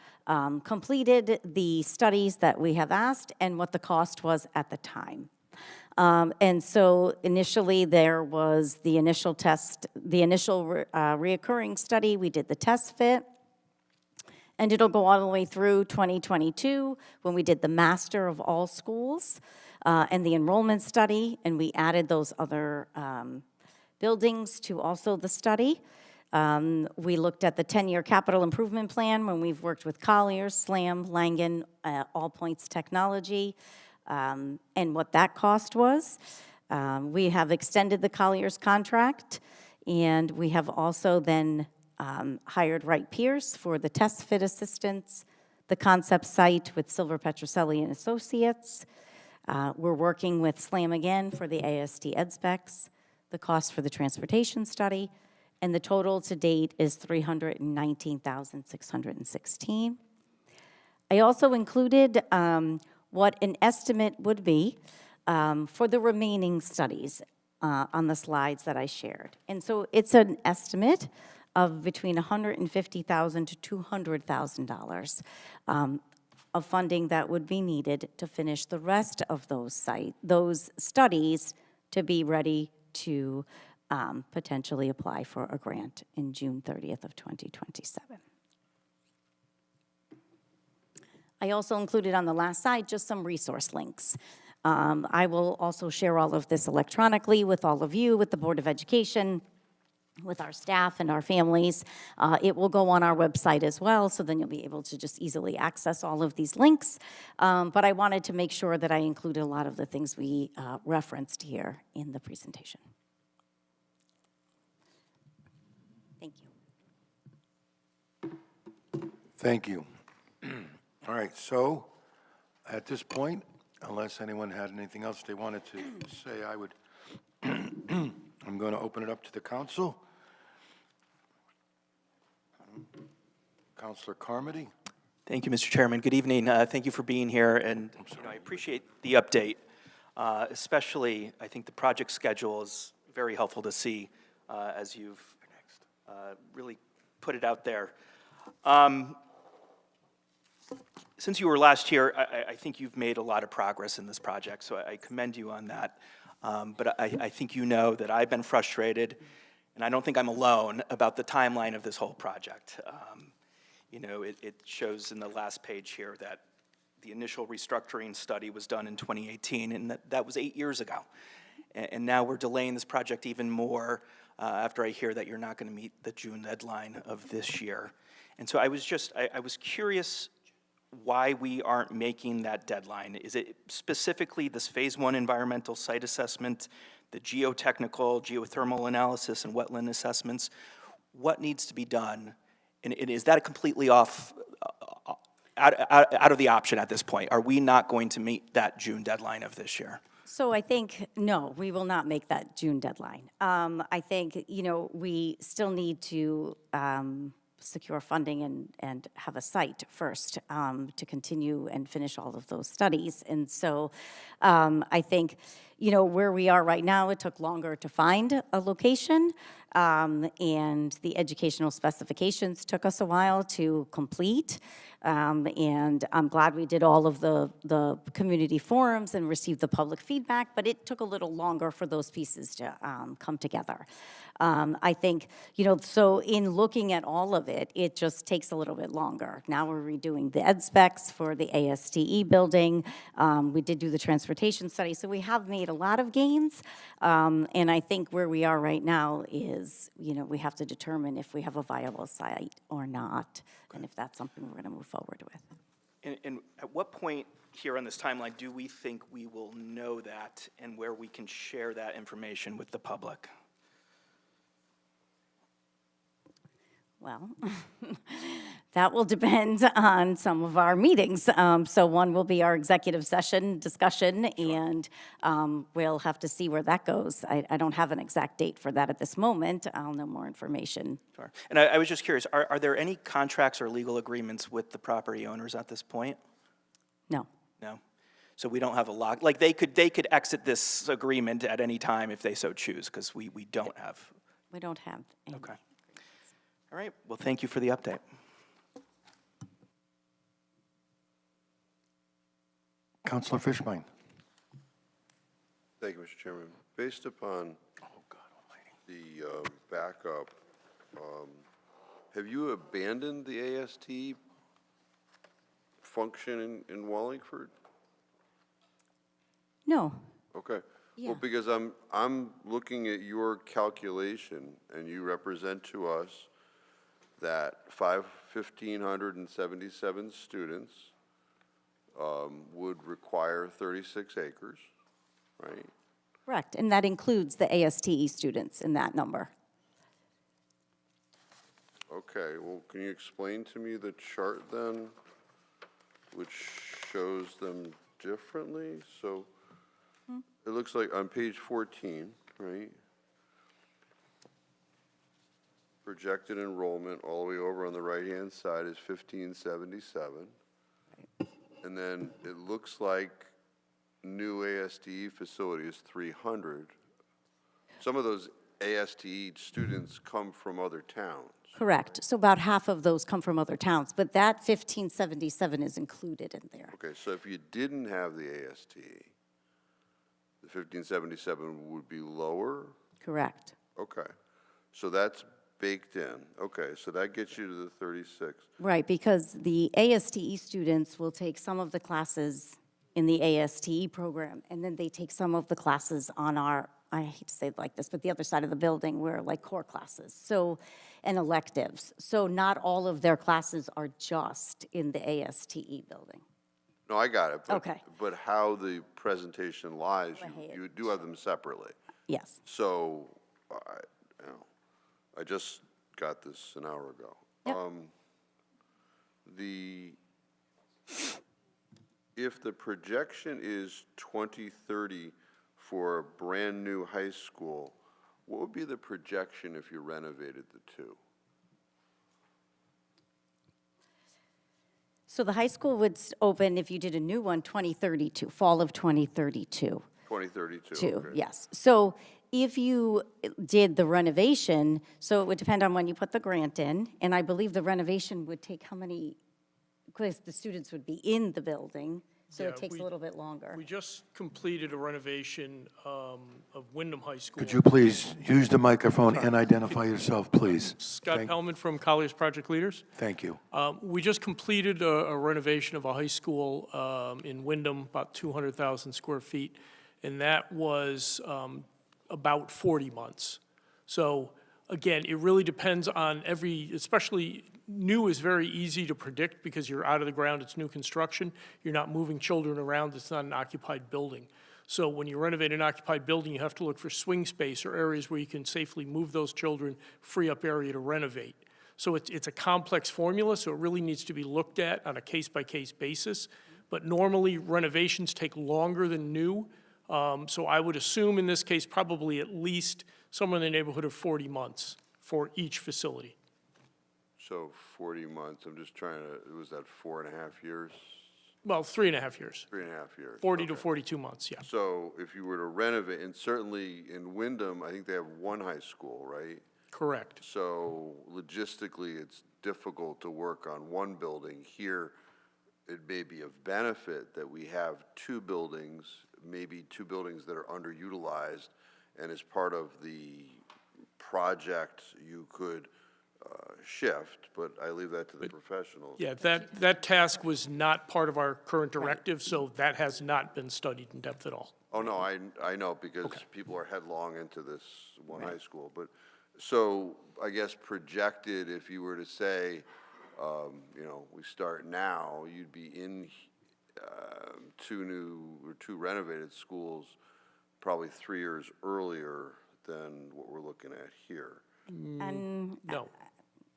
completed the studies that we have asked, and what the cost was at the time. And so initially there was the initial test, the initial reoccurring study. We did the test fit. And it'll go all the way through 2022 when we did the master of all schools and the enrollment study, and we added those other buildings to also the study. We looked at the 10-year capital improvement plan when we've worked with Colliers, Slam, Langen, All Points Technology, and what that cost was. We have extended the Colliers contract, and we have also then hired Wright Pierce for the test fit assistance, the concept site with Silver Petroselli and Associates. We're working with Slam again for the ASD Ed Specs, the cost for the transportation study, and the total to date is $319,616. I also included what an estimate would be for the remaining studies on the slides that I shared. And so it's an estimate of between $150,000 to $200,000 of funding that would be needed to finish the rest of those studies to be ready to potentially apply for a grant in June 30th of 2027. I also included on the last slide just some resource links. I will also share all of this electronically with all of you, with the Board of Education, with our staff and our families. It will go on our website as well, so then you'll be able to just easily access all of these links. But I wanted to make sure that I included a lot of the things we referenced here in the presentation. Thank you. Thank you. All right, so at this point, unless anyone had anything else they wanted to say, I would, I'm going to open it up to the council. Councilor Carmody. Thank you, Mr. Chairman. Good evening. Thank you for being here, and I appreciate the update. Especially, I think the project schedule is very helpful to see as you've really put it out there. Since you were last here, I think you've made a lot of progress in this project, so I commend you on that. But I think you know that I've been frustrated, and I don't think I'm alone about the timeline of this whole project. You know, it shows in the last page here that the initial restructuring study was done in 2018, and that was 8 years ago. And now we're delaying this project even more after I hear that you're not going to meet the June deadline of this year. And so I was curious why we aren't making that deadline. Is it specifically this phase 1 environmental site assessment, the geotechnical, geothermal analysis, and wetland assessments? What needs to be done? And is that completely off, out of the option at this point? Are we not going to meet that June deadline of this year? So I think, no, we will not make that June deadline. I think, you know, we still need to secure funding and have a site first to continue and finish all of those studies. And so I think, where we are right now, it took longer to find a location, and the educational specifications took us a while to complete. And I'm glad we did all of the community forums and received the public feedback, but it took a little longer for those pieces to come together. I think, so in looking at all of it, it just takes a little bit longer. Now we're redoing the ed specs for the ASTE building. We did do the transportation study, so we have made a lot of gains. And I think where we are right now is, we have to determine if we have a viable site or not, and if that's something we're going to move forward with. And at what point here on this timeline do we think we will know that and where we can share that information with the public? Well, that will depend on some of our meetings. So one will be our executive session discussion, and we'll have to see where that goes. I don't have an exact date for that at this moment. I'll know more information. Sure. And I was just curious, are there any contracts or legal agreements with the property owners at this point? No. No? So we don't have a lock, like they could exit this agreement at any time if they so choose, because we don't have. We don't have any. Okay. All right, well, thank you for the update. Councilor Fishbein. Thank you, Mr. Chairman. Based upon the backup, have you abandoned the AST function in Wallingford? No. Okay. Yeah. Well, because I'm looking at your calculation, and you represent to us that 1,577 students would require 36 acres, right? Correct, and that includes the ASTE students in that number. Okay, well, can you explain to me the chart then, which shows them differently? So it looks like on page 14, right? Projected enrollment all the way over on the right-hand side is 1,577. And then it looks like new ASTE facility is 300. Some of those ASTE students come from other towns. Correct, so about half of those come from other towns, but that 1577 is included in there. Okay, so if you didn't have the ASTE, the 1577 would be lower? Correct. Okay, so that's baked in. Okay, so that gets you to the 36. Right, because the ASTE students will take some of the classes in the ASTE program, and then they take some of the classes on our, I hate to say it like this, but the other side of the building where like core classes, so, and electives. So not all of their classes are just in the ASTE building. No, I got it. Okay. But how the presentation lies, you do have them separately. Yes. So, I just got this an hour ago. Yep. If the projection is 2030 for a brand-new high school, what would be the projection if you renovated the two? So the high school would open, if you did a new one, 2032, fall of 2032. 2032, okay. Yes. So if you did the renovation, so it would depend on when you put the grant in, and I believe the renovation would take how many, because the students would be in the building, so Yeah, it takes a little bit longer. We just completed a renovation of Wyndham High School. Could you please use the microphone and identify yourself, please? Scott Pellman from Colliers Project Leaders. Thank you. We just completed a renovation of a high school in Wyndham, about 200,000 square feet, and that was about 40 months. So again, it really depends on especially new is very easy to predict because you're out of the ground, it's new construction, you're not moving children around, it's not an occupied building. So when you renovate an occupied building, you have to look for swing space or areas where you can safely move those children, free up area to renovate. So it's a complex formula, so it really needs to be looked at on a case-by-case basis. But normally renovations take longer than new. So I would assume in this case, probably at least somewhere in the neighborhood of 40 months for each facility. So 40 months, I'm just trying to, was that 4.5 years? Well, 3.5 years, 3.5 years. 40 to okay. 42 months, yeah. So if you were to renovate, and certainly in Wyndham, I think they have one high school, right? Correct. So logistically, it's difficult to work on one building. Here, it may be of benefit that we have two buildings, maybe two buildings that are underutilized, and as part of the project, you could shift, but I leave that to the professionals. Yeah, that task was not part of our current directive, so that has not been studied in depth at all. Oh, no, I know, because people are headlong into this one high school, but, so, I guess projected, if you were to say, you know, we start now, you'd be in two renovated schools probably 3 years earlier than what we're looking at here. And No.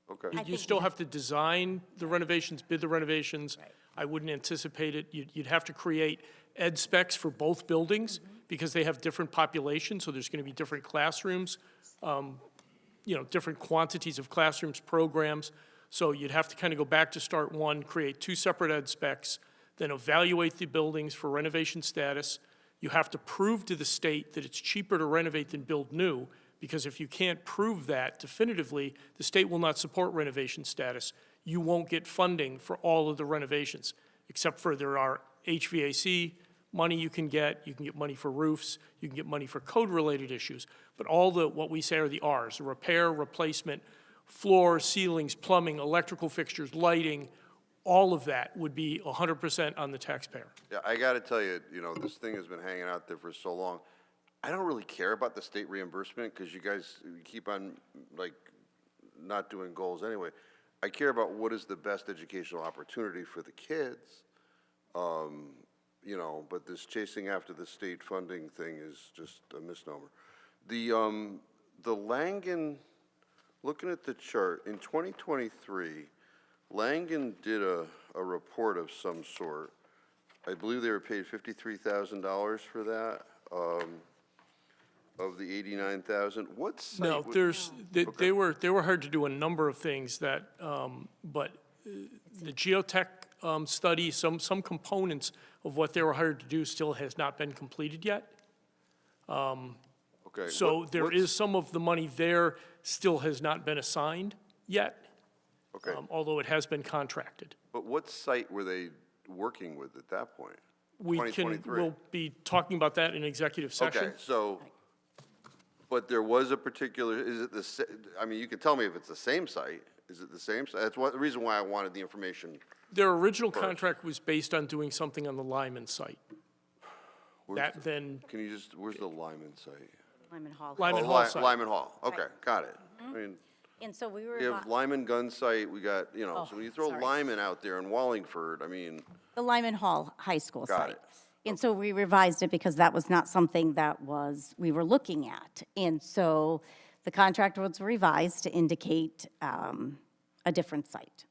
Okay. You still have to design the renovations, bid the renovations. I wouldn't anticipate it. You'd have to create ed specs for both buildings because they have different populations, so there's going to be different classrooms, you know, different quantities of classrooms, programs. So you'd have to kind of go back to start one, create two separate ed specs, then evaluate the buildings for renovation status. You have to prove to the state that it's cheaper to renovate than build new, because if you can't prove that definitively, the state will not support renovation status. You won't get funding for all of the renovations, except for there are HVAC money you can get money for roofs, you can get money for code-related issues, but all the, what we say are the Rs, repair, replacement, floor, ceilings, plumbing, electrical fixtures, lighting, all of that would be 100% on the taxpayer. Yeah, I got to tell you, you know, this thing has been hanging out there for so long. I don't really care about the state reimbursement because you guys keep on, like, not doing goals anyway. I care about what is the best educational opportunity for the kids. You know, but this chasing after the state funding thing is just a misnomer. The Langen, looking at the chart, in 2023, Langen did a report of some sort. I believe they were paid $53,000 for that, of the 89,000. What site? No, they were hard to do a number of things that, but the geotech study, some components of what they were hired to do still has not been completed yet. Okay. So there is some of the money there still has not been assigned yet. Okay. Although it has been contracted. But what site were they working with at that point? We'll be talking about that in executive session. Okay, so, but there was a particular, is it the, I mean, you can tell me if it's the same site. Is it the same site? That's the reason why I wanted the information. Their original contract was based on doing something on the Lyman site. Where's Then, Can you just, where's the Lyman site? Lyman Hall. Lyman Oh, Hall site. Lyman Hall, okay, got it. I mean, And so we were. we have Lyman Gun Site, we got, you know, so when you throw sorry. Lyman out there in Wallingford, I mean, The Lyman Hall High School Got site. it. And so we revised it because that was not something that we were looking at. And so the contract was revised to indicate a different site.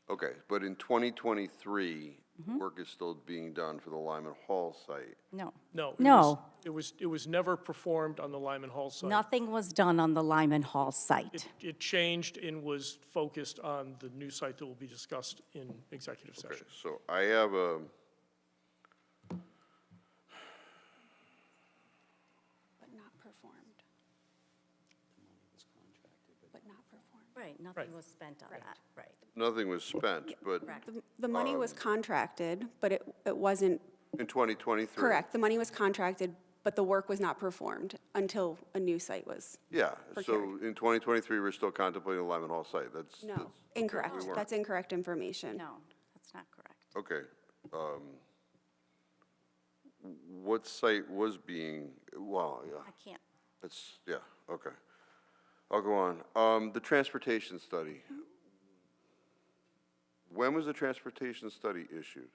okay, but in 2023, work is still being done for the Lyman Hall site. No. no. No. It was never performed on the Lyman Hall site. Nothing was done on the Lyman Hall site. It changed and was focused on the new site that will be discussed in executive Okay, session. so I have a, But not performed. But not performed. Right, nothing was spent on that, right. nothing was spent, but The money was contracted, but it wasn't in 2023. correct. The money was contracted, but the work was not performed until a new site was. Yeah, so Procured. in 2023, we're still contemplating the Lyman Hall site, that's. No, okay, incorrect. we weren't. That's incorrect information. No, that's not correct. Okay. What site was being, well, yeah, I can't. it's, yeah, okay. I'll go on. The transportation study. When was the transportation study issued?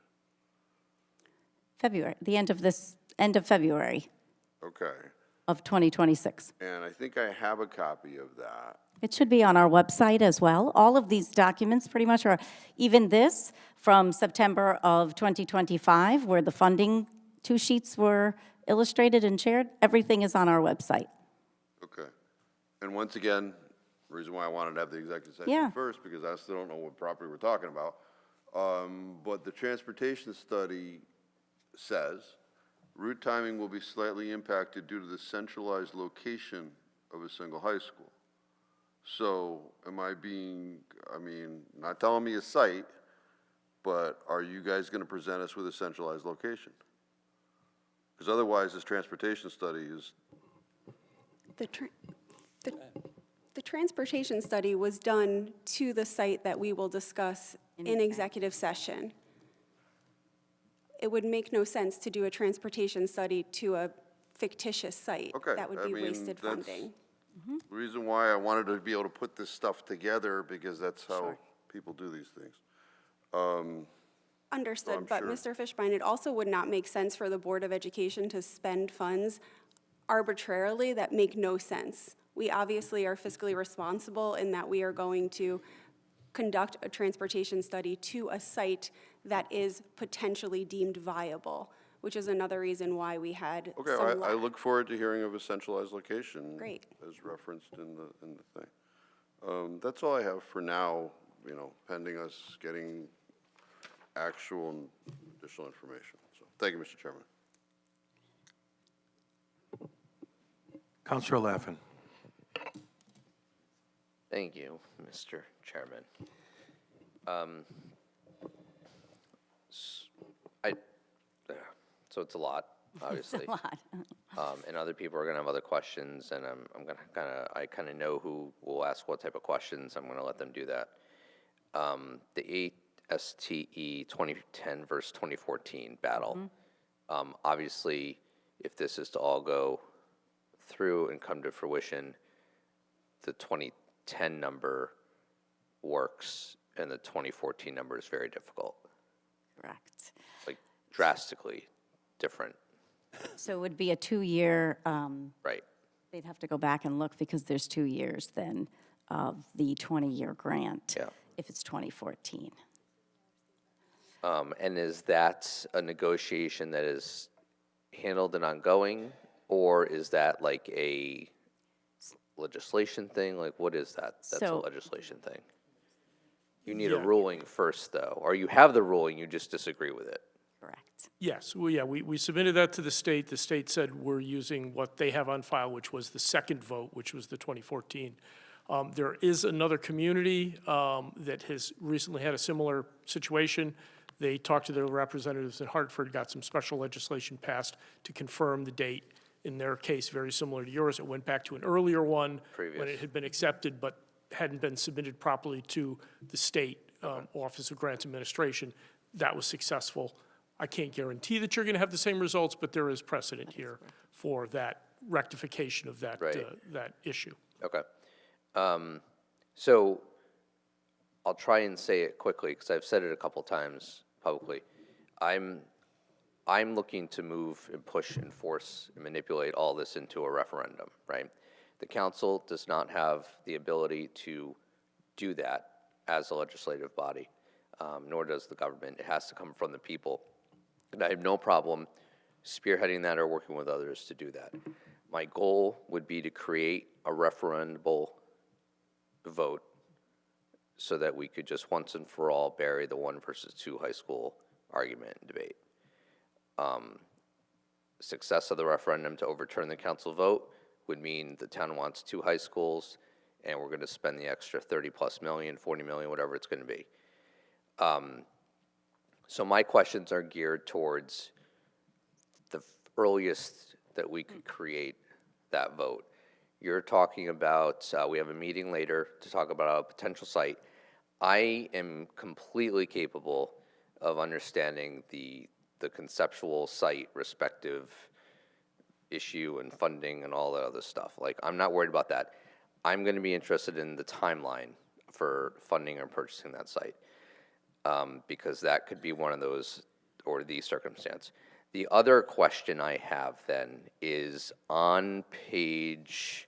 February, the end of February Okay, of 2026. and I think I have a copy of that. It should be on our website as well. All of these documents pretty much are, even this from September of 2025, where the funding 2 sheets were illustrated and shared, everything is on our website. Okay. And once again, Reason why I wanted to have the executive Yeah. session first, because I still don't know what property we're talking about. But the transportation study says route timing will be slightly impacted due to the centralized location of a single high school. So am I being, not telling me a site, but are you guys going to present us with a centralized location? Because otherwise, this transportation study is, The transportation study was done to the site that we will discuss in executive session. It would make no sense to do a transportation study to a fictitious site. Okay, That would I be mean, wasted that's- funding. the reason why I wanted to be able to put this stuff together, because that's how people do these things. Understood, I'm but sure. Mr. Fishbein, it also would not make sense for the Board of Education to spend funds arbitrarily that make no sense. We obviously are fiscally responsible in that we are going to conduct a transportation study to a site that is potentially deemed viable, which is another reason why we had Okay, some I look forward to hearing of a centralized location. Great. As referenced in the thing. That's all I have for now, pending us getting actual and additional information. So, thank you, Mr. Chairman. Counselor Laffin. Thank you, Mr. Chairman. So it's a lot, obviously. It's a lot. And other people are gonna have other questions, and I'm gonna I kinda know who will ask what type of questions. I'm gonna let them do that. The ASTE 2010 versus 2014 battle. Obviously, if this is to all go through and come to fruition, the 2010 number works, and the 2014 number is very difficult, Correct. like drastically different. So it would be a 2-year, Right. they'd have to go back and look because there's 2 years then of the 20-year grant. Yeah. If it's 2014. And is that a negotiation that is handled and ongoing, or is that like a legislation thing? Like, what is that? That's a So- legislation thing. You need a ruling first, though, or you have the ruling, you just disagree with it. Correct. Yes, well, yeah, we submitted that to the state. The state said we're using what they have on file, which was the second vote, which was the 2014. There is another community that has recently had a similar situation. They talked to their representatives in Hartford, got some special legislation passed to confirm the date. In their case, very similar to yours, it went back to an earlier one when Previous. it had been accepted but hadn't been submitted properly to the state Office of Grants Administration. That was successful. I can't guarantee that you're going to have the same results, but there is precedent here for that rectification of that, Right. that issue. Okay. So I'll try and say it quickly, because I've said it a couple times publicly. I'm looking to move and push and force and manipulate all this into a referendum, right? The council does not have the ability to do that as a legislative body, nor does the government. It has to come from the people. And I have no problem spearheading that or working with others to do that. My goal would be to create a referendable vote so that we could just once and for all bury the 1 versus 2 high school argument and debate. Success of the referendum to overturn the council vote would mean the town wants 2 high schools, and we're going to spend the extra 30+ million, 40 million, whatever it's going to be. So my questions are geared towards the earliest that we could create that vote. You're talking about, we have a meeting later to talk about a potential site. I am completely capable of understanding the conceptual site respective issue and funding and all that other stuff. Like, I'm not worried about that. I'm going to be interested in the timeline for funding or purchasing that site, because that could be one of those, or the circumstance. The other question I have then is on page,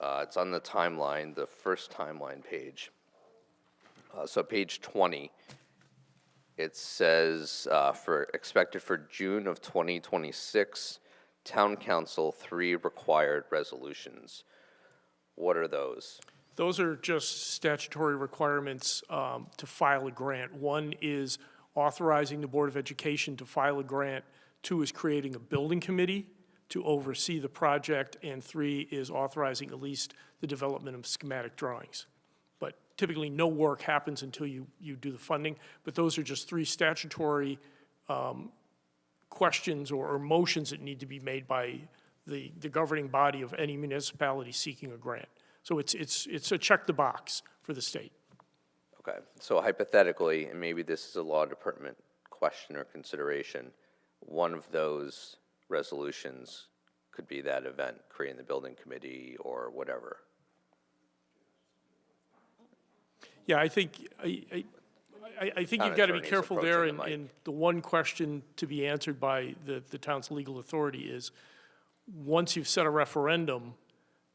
it's on the timeline, the first timeline page. So page 20, it says expected for June of 2026, Town Council 3 required resolutions. What are those? Those are just statutory requirements to file a grant. One is authorizing the Board of Education to file a grant. 2 is creating a building committee to oversee the project. And 3 is authorizing at least the development of schematic drawings. But typically, no work happens until you do the funding. But those are just 3 statutory questions or motions that need to be made by the governing body of any municipality seeking a grant. So it's a check the box for the state. Okay, so hypothetically, and maybe this is a law department question or consideration, one of those resolutions could be that event, creating the building committee or whatever. Yeah, I think you've got to be attorney's careful approaching there, the and mic. the one question to be answered by the town's legal authority is, once you've set a referendum,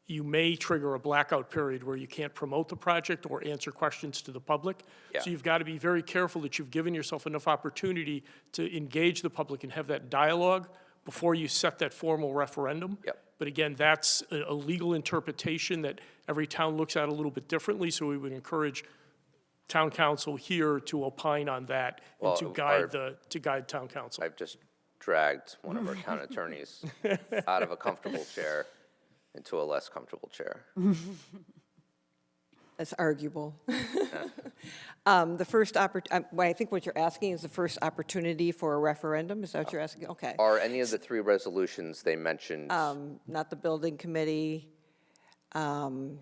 you may trigger a blackout period where you can't promote the project or answer questions to the public. Yeah. So you've got to be very careful that you've given yourself enough opportunity to engage the public and have that dialogue before you set that formal referendum. Yep. But again, that's a legal interpretation that every town looks at a little bit differently, so we would encourage town council here to opine on that and Well, to guide town council. I've just dragged one of our town attorneys out of a comfortable chair into a less comfortable chair. That's arguable. The first I think what you're asking is the first opportunity for a referendum, is that what you're asking? Okay. Are any of the 3 resolutions they mentioned? Not the building committee, the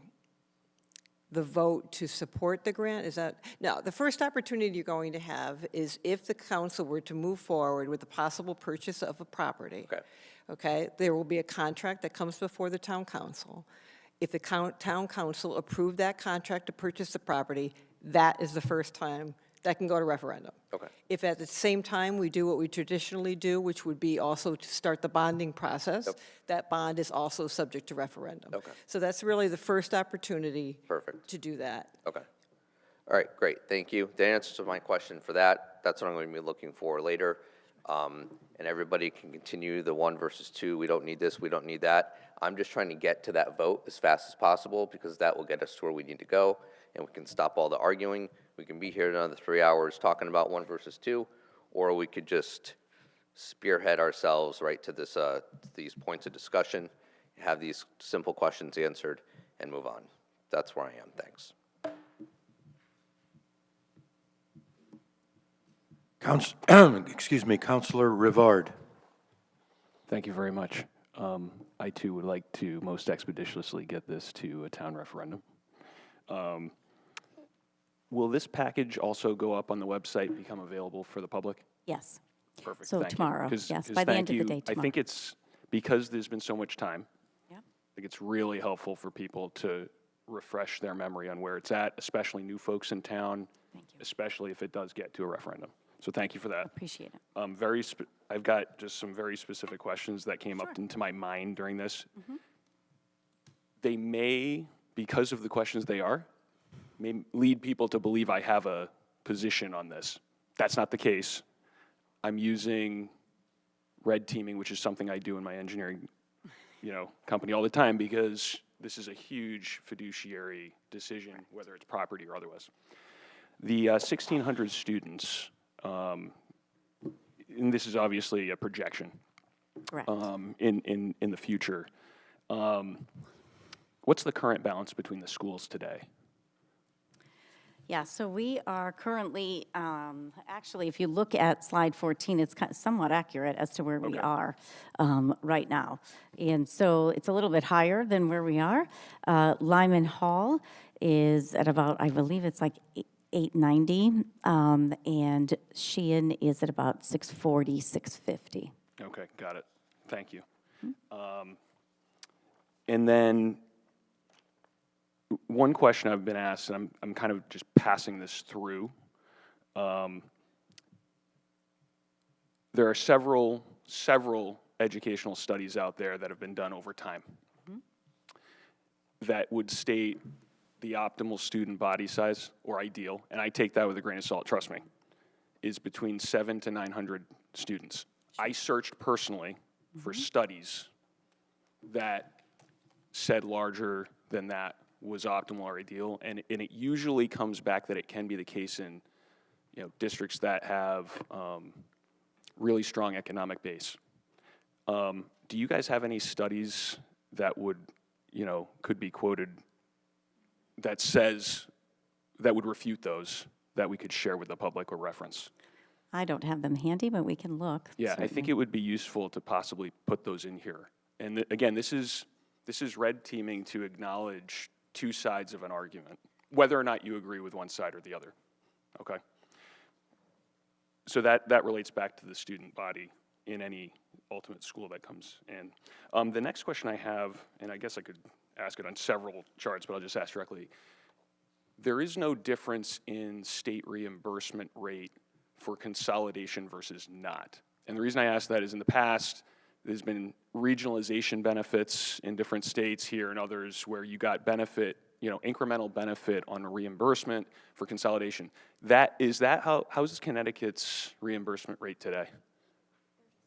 vote to support the grant, is that? No, the first opportunity you're going to have is if the council were to move forward with the possible purchase of a property. Okay. Okay, there will be a contract that comes before the town council. If the town council approved that contract to purchase the property, that is the first time that can go to referendum. Okay. If at the same time we do what we traditionally do, which would be also to start the bonding process, that bond is also subject to referendum. Okay. So that's really the first opportunity Perfect. to do that. Okay. All right, great, thank you. The answer to my question for that, that's what I'm going to be looking for later. And everybody can continue the 1 versus 2, we don't need this, we don't need that. I'm just trying to get to that vote as fast as possible because that will get us to where we need to go and we can stop all the arguing. We can be here another 3 hours talking about 1 versus 2, or we could just spearhead ourselves right to this, these points of discussion, have these simple questions answered, and move on. That's where I am, thanks. Excuse me, Councilor Rivard. Thank you very much. I too would like to most expeditiously get this to a town referendum. Will this package also go up on the website, become available for the public? Yes. Perfect. So thank you. tomorrow, 'Cause- yes, 'cause by the thank end of the you. day tomorrow. I think it's, because there's been so much time, Yep. I think it's really helpful for people to refresh their memory on where it's at, especially new folks in town, especially if it does get to a referendum. So thank you for that. Appreciate it. I've got just some very specific questions that came up into my mind during this. They may, because of the questions may lead people to believe I have a position on this. That's not the case. I'm using red teaming, which is something I do in my engineering, company all the time because this is a huge fiduciary decision, whether it's property or otherwise. The 1,600 students, and this is obviously a projection. Correct. In the future. What's the current balance between the schools today? Yeah, so we are currently, actually, if you look at slide 14, it's somewhat accurate as to where we are right now. And so it's a little bit higher than where we are. Lyman Hall is at about, I believe it's like 890, and Sheehan is at about 640, 650. Okay, got it. Thank you. And then one question I've been asked, and I'm kind of just passing this through. There are several educational studies out there that have been done over time that would state the optimal student body size, or ideal, and I take that with a grain of salt, trust me, is between 700 to 900 students. I searched personally for studies that said larger than that was optimal or ideal, and it usually comes back that it can be the case in, districts that have really strong economic base. Do you guys have any studies that would, could be quoted that would refute those, that we could share with the public or reference? I don't have them handy, but we can look. Yeah, I think certainly. it would be useful to possibly put those in here. And again, this is red teaming to acknowledge two sides of an argument, whether or not you agree with one side or the other, okay? So that relates back to the student body in any ultimate school that comes in. The next question I have, and I guess I could ask it on several charts, but I'll just ask directly. There is no difference in state reimbursement rate for consolidation versus not. And the reason I ask that is in the past, there's been regionalization benefits in different states here and others where you got benefit, incremental benefit on reimbursement for consolidation. How's Connecticut's reimbursement rate today?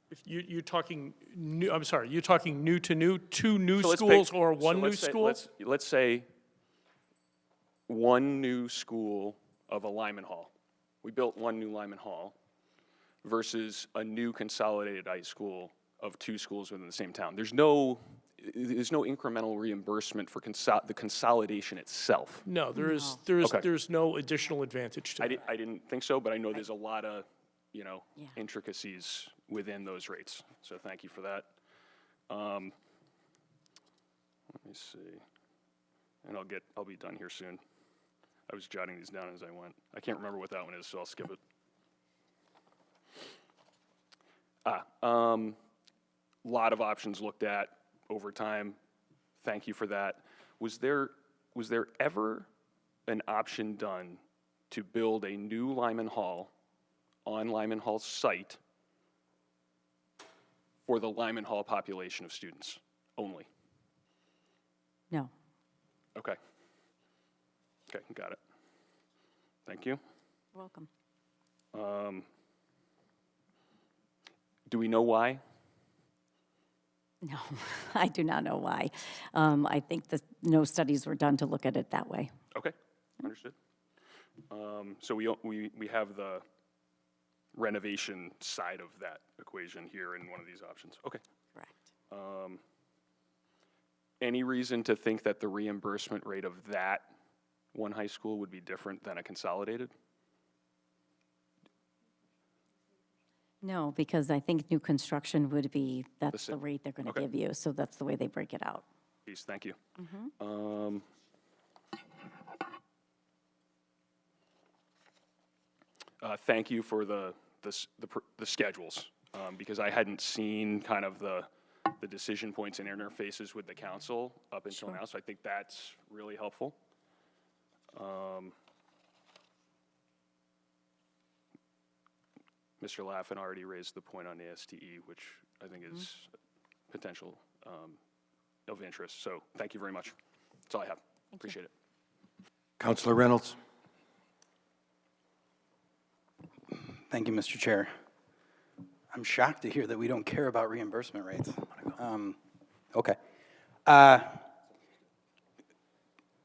If you're talking new, I'm sorry, you're talking new to new, two new So let's schools pick- or so one new let's say- school? Let's say one new school of a Lyman Hall. We built one new Lyman Hall versus a new consolidated high school of two schools within the same town. There's no incremental reimbursement for the consolidation itself. No, Okay. there's no additional advantage to that. I didn't think so, but I know there's a lot of, intricacies within those rates. So thank you for that. Let me see. And I'll be done here soon. I was jotting these down as I went. I can't remember what that one is, so I'll skip it. Lot of options looked at over time. Thank you for that. Was there ever an option done to build a new Lyman Hall on Lyman Hall's site for the Lyman Hall population of students only? No. Okay. Okay, got it. Thank you. You're welcome. Do we know why? No, I do not know why. I think that no studies were done to look at it that way. Okay, understood. So we have the renovation side of that equation here in one of these options. Okay. Correct. Any reason to think that the reimbursement rate of that one high school would be different than a consolidated? No, because I think new construction would be, that's same. the rate they're going to Okay. give you, so that's the way they break it out. Please, thank you. Thank you for the schedules, because I hadn't seen kind of the decision points and interfaces with the council up until now, so I think that's really helpful. Mr. Laffin already raised the point on ASTE, which I think is potential of interest, so thank you very much. That's all I have. Appreciate it. Councilor Reynolds? Thank you, Mr. Chair. I'm shocked to hear that we don't care about reimbursement rates. Okay.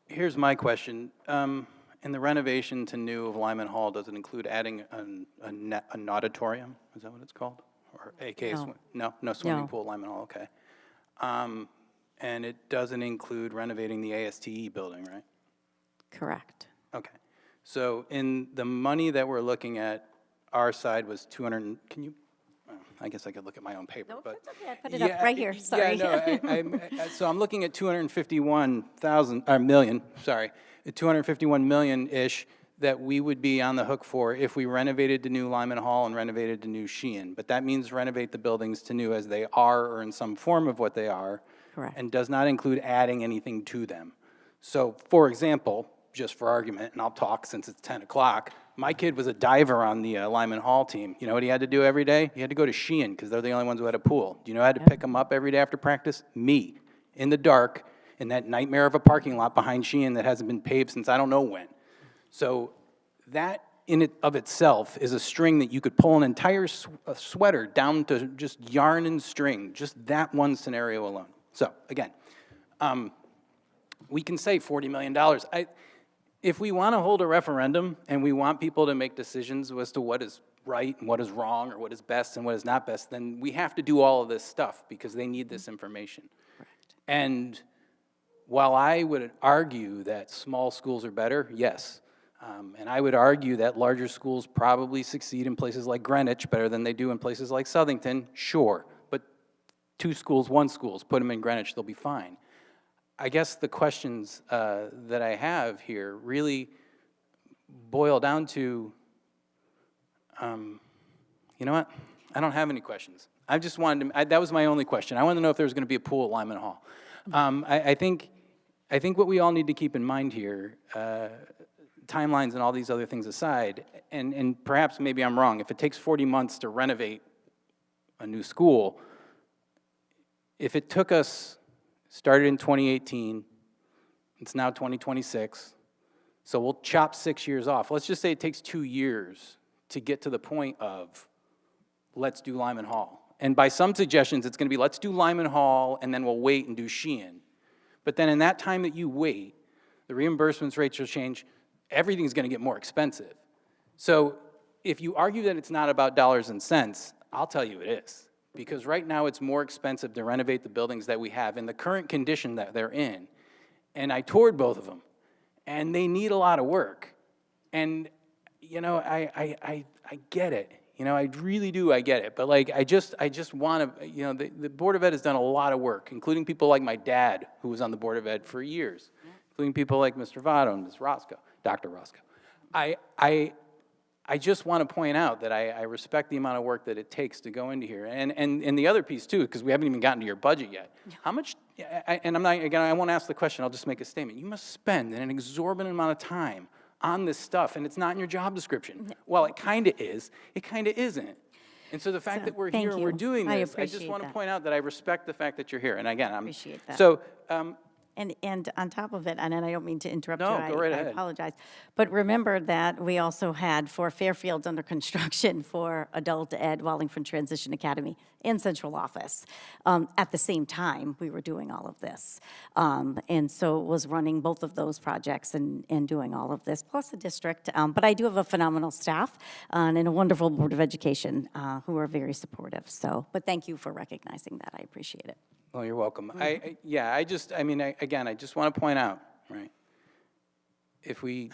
Here's my question. In the renovation to new of Lyman Hall, does it include adding an auditorium? Is that what it's called? Or AKA? No. No swimming No. pool, Lyman Hall, okay. And it doesn't include renovating the ASTE building, right? Correct. Okay. So in the money that we're looking at, our side was 200, can you, I guess I could look at my own paper, but. That's okay, I put it up right here, sorry. Yeah, no, so I'm looking at 251 million-ish that we would be on the hook for if we renovated the new Lyman Hall and renovated the new Sheehan. But that means renovate the buildings to new as they are or in some form of what they are. Correct. And does not include adding anything to them. So, for example, just for argument, and I'll talk since it's 10 o'clock, my kid was a diver on the Lyman Hall team. You know what he had to do every day? He had to go to Sheehan because they're the only ones who had a pool. Do you know who had to pick him up every day after practice? Me, in the dark, in that nightmare of a parking lot behind Sheehan that hasn't been paved since I don't know when. So that in it of itself is a string that you could pull an entire sweater down to just yarn and string, just that one scenario alone. So again, we can say $40 million. If we want to hold a referendum and we want people to make decisions as to what is right and what is wrong or what is best and what is not best, then we have to do all of this stuff because they need this information. And while I would argue that small schools are better, yes. And I would argue that larger schools probably succeed in places like Greenwich better than they do in places like Southington, sure. But 2 schools, 1 schools, put them in Greenwich, they'll be fine. I guess the questions that I have here really boil down to, you know what? I don't have any questions. I just wanted to, that was my only question. I wanted to know if there was going to be a pool at Lyman Hall. I think what we all need to keep in mind here, timelines and all these other things aside, and perhaps maybe I'm wrong, if it takes 40 months to renovate a new school, if it took us, started in 2018, it's now 2026, so we'll chop 6 years off. Let's just say it takes 2 years to get to the point of, let's do Lyman Hall. And by some suggestions, it's going to be, let's do Lyman Hall, and then we'll wait and do Sheehan. But then in that time that you wait, the reimbursements rates will change, everything's going to get more expensive. So if you argue that it's not about dollars and cents, I'll tell you it is. Because right now it's more expensive to renovate the buildings that we have in the current condition that they're in. And I toured both of them, and they need a lot of work. And, you know, I get it. You know, I really do, I get it. But like, I just want to, you know, the Board of Ed has done a lot of work, including people like my dad, who was on the Board of Ed for years, including people like Mr. Votto and Ms. Roscoe, Dr. Roscoe. I just want to point out that I respect the amount of work that it takes to go into here. And the other piece, too, because we haven't even gotten to your budget yet. How much, and I'm not, again, I won't ask the question, I'll just make a statement. You must spend an exorbitant amount of time on this stuff, and it's not in your job description. Well, it kind of is. It kind of isn't. And so the fact that we're here and we're doing this, I just want to point out that I respect the fact that you're here. And again, I'm... Appreciate that. So... And on top of it, and I don't mean to interrupt you. No, go right ahead. I apologize. But remember that we also had 4 Fairfields under construction for Adult Ed, Wallingford Transition Academy, and Central Office. At the same time, we were doing all of this. And so it was running both of those projects and doing all of this, plus the district. But I do have a phenomenal staff and a wonderful Board of Education who are very supportive. So, but thank you for recognizing that. I appreciate it. Well, you're welcome. I just want to point out, right? If we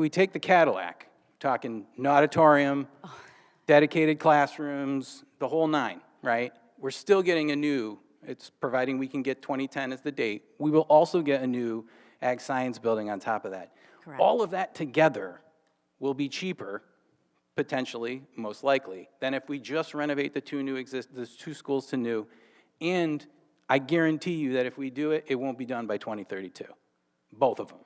take the Cadillac, talking an auditorium, dedicated classrooms, the whole 9, right? We're still getting a new, it's providing we can get 2010 as the date. We will also get a new ag science building on top of that. Correct. All of that together will be cheaper, potentially, most likely, than if we just renovate the 2 schools to new. And I guarantee you that if we do it, it won't be done by 2032, both of them.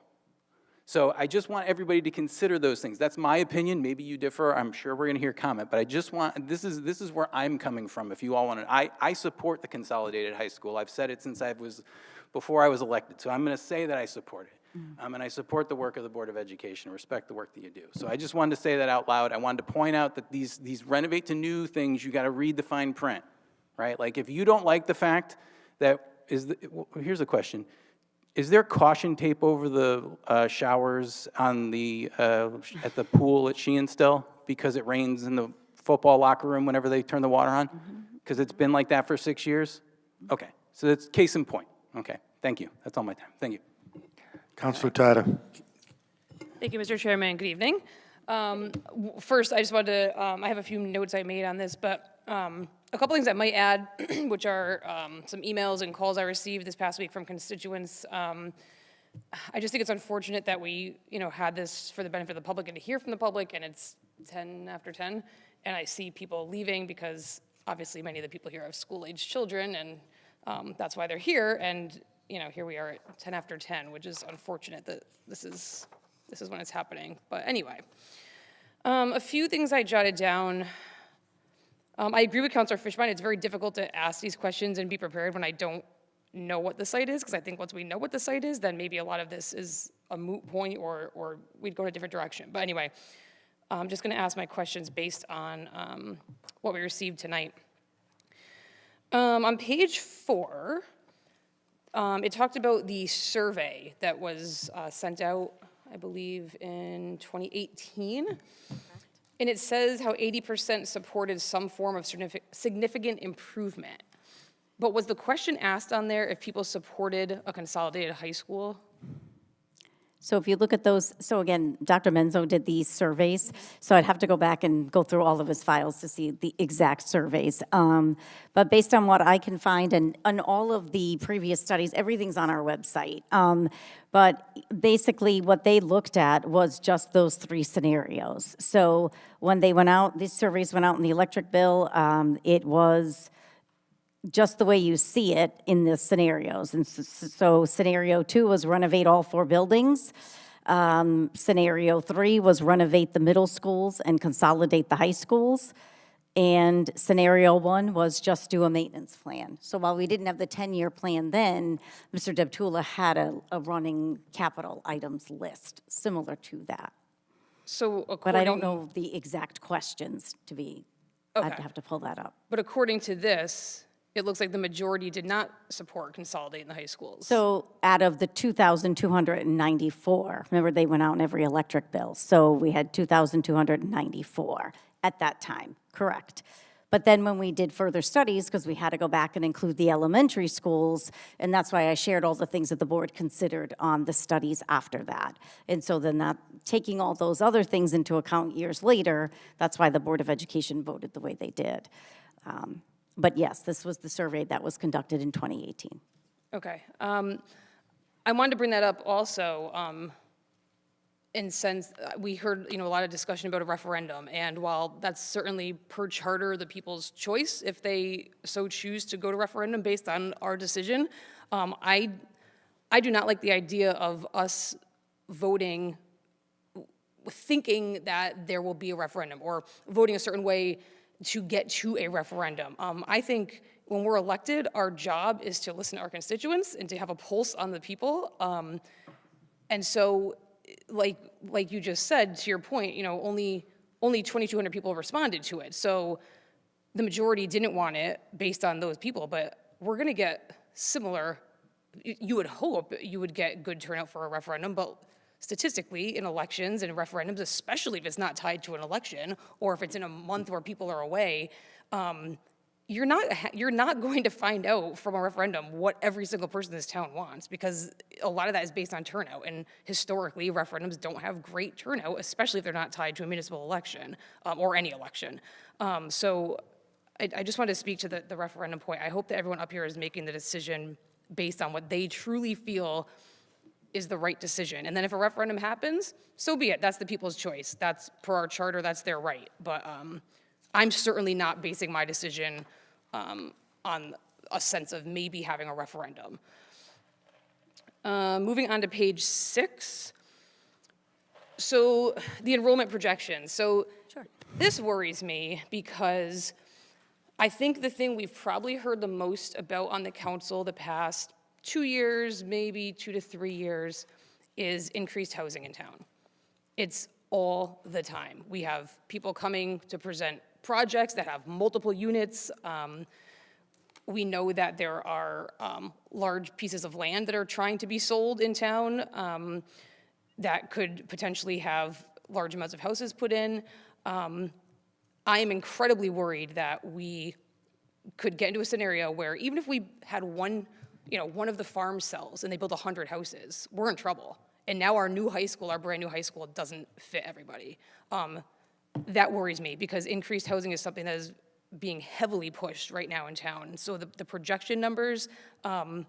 So I just want everybody to consider those things. That's my opinion. Maybe you differ. I'm sure we're going to hear comment, but I just want, this is where I'm coming from. If you all want to, I support the consolidated high school. I've said it since before I was elected. So I'm going to say that I support it. And I support the work of the Board of Education, respect the work that you do. So I just wanted to say that out loud. I wanted to point out that these renovate to new things, you got to read the fine print. Right? Like, if you don't like the fact that, here's a question. Is there caution tape over the showers on at the pool at Sheehan still? Because it rains in the football locker room whenever they turn the water on? Because it's been like that for 6 years? Okay, so that's case in point. Okay, thank you. That's all my time. Thank you. Councilor Tata. Thank you, Mr. Chairman. Good evening. First, I just wanted to, I have a few notes I made on this, but a couple things I might add, which are some emails and calls I received this past week from constituents. I just think it's unfortunate that we, had this for the benefit of the public and to hear from the public, and it's 10 after 10, and I see people leaving because obviously many of the people here have school-age children, and that's why they're here, and here we are at 10 after 10, which is unfortunate that this is when it's happening. But anyway, a few things I jotted down. I agree with Councilor Fishbein. It's very difficult to ask these questions and be prepared when I don't know what the site is, because I think once we know what the site is, then maybe a lot of this is a moot point or we'd go in a different direction. But anyway, I'm just going to ask my questions based on what we received tonight. On page 4, It talked about the survey that was sent out, I believe, in 2018. And it says how 80% supported some form of significant improvement. But was the question asked on there if people supported a consolidated high school? So if you look at those, so again, Dr. Menzo did these surveys, so I'd have to go back and go through all of his files to see the exact surveys. But based on what I can find and on all of the previous studies, everything's on our website. But basically what they looked at was just those three scenarios. So when they went out, these surveys went out in the electric bill, it was just the way you see it in the scenarios. And so scenario 2 was renovate all 4 buildings. Scenario 3 was renovate the middle schools and consolidate the high schools. And scenario 1 was just do a maintenance plan. So while we didn't have the 10-year plan then, Mr. Deptula had a running capital items list similar to that. So But I don't know the exact questions to be, I'd have to pull that up. But according to this, it looks like the majority did not support consolidating the high schools. So out of the 2,294, remember they went out in every electric bill, so we had 2,294 at that time, correct. But then when we did further studies, because we had to go back and include the elementary schools, and that's why I shared all the things that the board considered on the studies after that. And so then that, taking all those other things into account years later, that's why the Board of Education voted the way they did. But yes, this was the survey that was conducted in 2018. Okay. I wanted to bring that up also in sense, we heard, a lot of discussion about a referendum. And while that's certainly per charter the people's choice, if they so choose to go to referendum based on our decision, I do not like the idea of us voting thinking that there will be a referendum or voting a certain way to get to a referendum. I think when we're elected, our job is to listen to our constituents and to have a pulse on the people. And so, like you just said, to your point, only 2,200 people responded to it. So the majority didn't want it based on those people, but we're gonna get similar, you would hope you would get good turnout for a referendum, but statistically, in elections and referendums, especially if it's not tied to an election or if it's in a month where people are away, you're not going to find out from a referendum what every single person in this town wants, because a lot of that is based on turnout. And historically, referendums don't have great turnout, especially if they're not tied to a municipal election or any election. So I just wanted to speak to the referendum point. I hope that everyone up here is making the decision based on what they truly feel is the right decision. And then if a referendum happens, so be it. That's the people's choice. That's per our charter, that's their right. But I'm certainly not basing my decision on a sense of maybe having a referendum. Moving on to page 6. So the enrollment projections. So this worries me because I think the thing we've probably heard the most about on the council the past 2 years, maybe 2 to 3 years, is increased housing in town. It's all the time. We have people coming to present projects that have multiple units. We know that there are large pieces of land that are trying to be sold in town that could potentially have large amounts of houses put in. I am incredibly worried that we could get into a scenario where even if we had one of the farm sells and they build 100 houses, we're in trouble. And now our new high school, our brand new high school, doesn't fit everybody. That worries me because increased housing is something that is being heavily pushed right now in town. So the projection numbers, I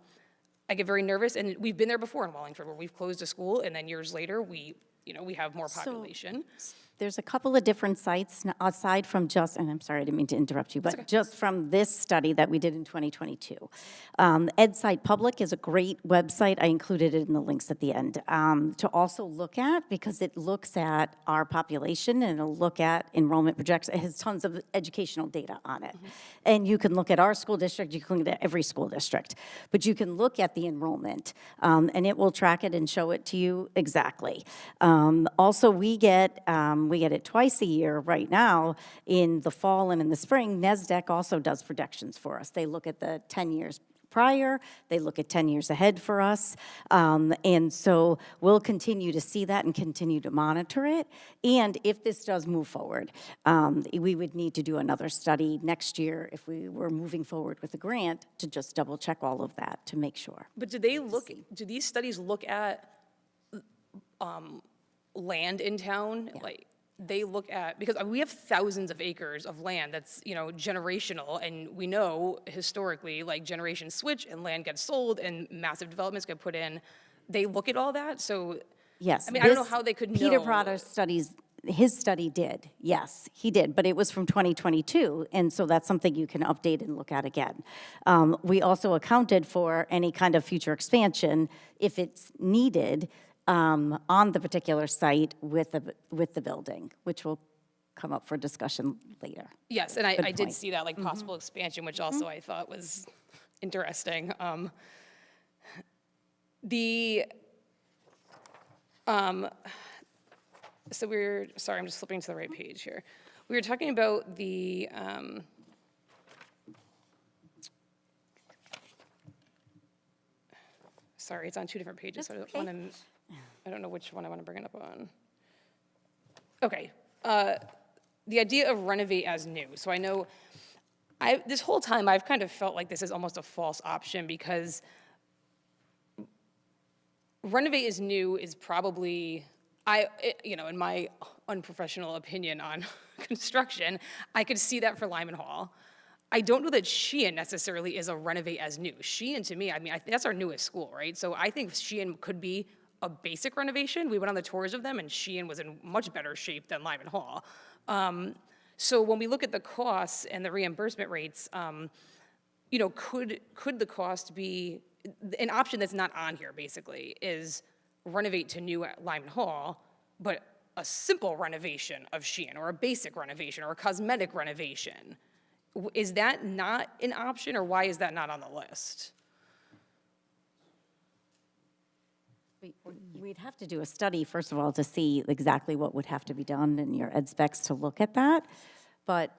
get very nervous. And we've been there before in Wallingford where we've closed a school and then years later we have more population. There's a couple of different sites, aside from just, and I'm sorry, I didn't mean to interrupt you, but just from this study that we did in 2022. EdSite Public is a great website. I included it in the links at the end to also look at, because it looks at our population and it'll look at enrollment projections. It has tons of educational data on it. And you can look at our school district, you can look at every school district, but you can look at the enrollment and it will track it and show it to you exactly. Also, we get it twice a year right now in the fall and in the spring. NESDEC also does projections for us. They look at the 10 years prior. They look at 10 years ahead for us. And so we'll continue to see that and continue to monitor it. And if this does move forward, we would need to do another study next year if we were moving forward with a grant to just double check all of that to make sure. But do these studies look at land in town? Like, they look at, because we have thousands of acres of land that's, generational, and we know historically, like, generations switch and land gets sold and massive developments get put in. They look at all that, so. Yes. I mean, I don't know how they could know. Peter Protter's studies, his study did, yes, he did, but it was from 2022, and so that's something you can update and look at again. We also accounted for any kind of future expansion, if it's needed, on the particular site with the building, which will come up for discussion later. Yes, and I did point. see that, like, possible expansion, which also I thought was interesting. So sorry, I'm just flipping to the right page here. We were talking about the, sorry, it's on two different pages, so I don't know which one I want to bring it up on. Okay, the idea of renovate as new. So I know, this whole time I've kind of felt like this is almost a false option, because renovate as new is probably, in my unprofessional opinion on construction, I could see that for Lyman Hall. I don't know that Sheehan necessarily is a renovate as new. Sheehan, to me, I mean, that's our newest school, right? So I think Sheehan could be a basic renovation. We went on the tours of them, and Sheehan was in much better shape than Lyman Hall. So when we look at the costs and the reimbursement rates, could the cost be, an option that's not on here, basically, is renovate to new at Lyman Hall, but a simple renovation of Sheehan, or a basic renovation, or a cosmetic renovation. Is that not an option, or why is that not on the list? We'd have to do a study, first of all, to see exactly what would have to be done in your ed specs to look at that. But,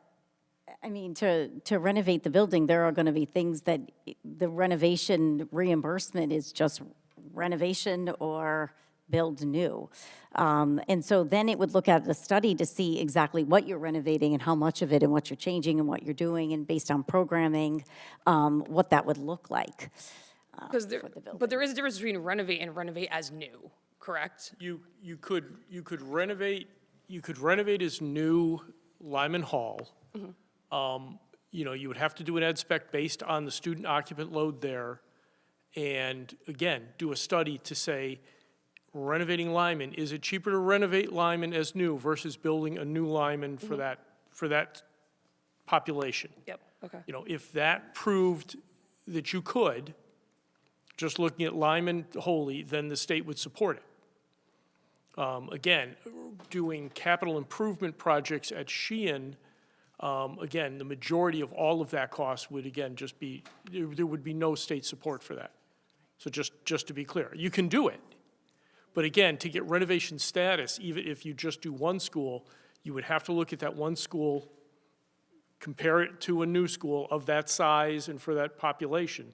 I mean, to renovate the building, there are going to be things that the renovation reimbursement is just renovation or build new. And so then it would look at the study to see exactly what you're renovating and how much of it and what you're changing and what you're doing, and based on programming, what that would look like. But there is a difference between renovate and renovate as new, correct? You could renovate as new Lyman Hall. You would have to do an ed spec based on the student occupant load there, and again, do a study to say, renovating Lyman, is it cheaper to renovate Lyman as new versus building a new Lyman for that population? Yep, okay. If that proved that you could, just looking at Lyman wholly, then the state would support it. Again, doing capital improvement projects at Sheehan, again, the majority of all of that cost would, again, just be, there would be no state support for that. So just to be clear, you can do it. But again, to get renovation status, even if you just do one school, you would have to look at that one school, compare it to a new school of that size and for that population.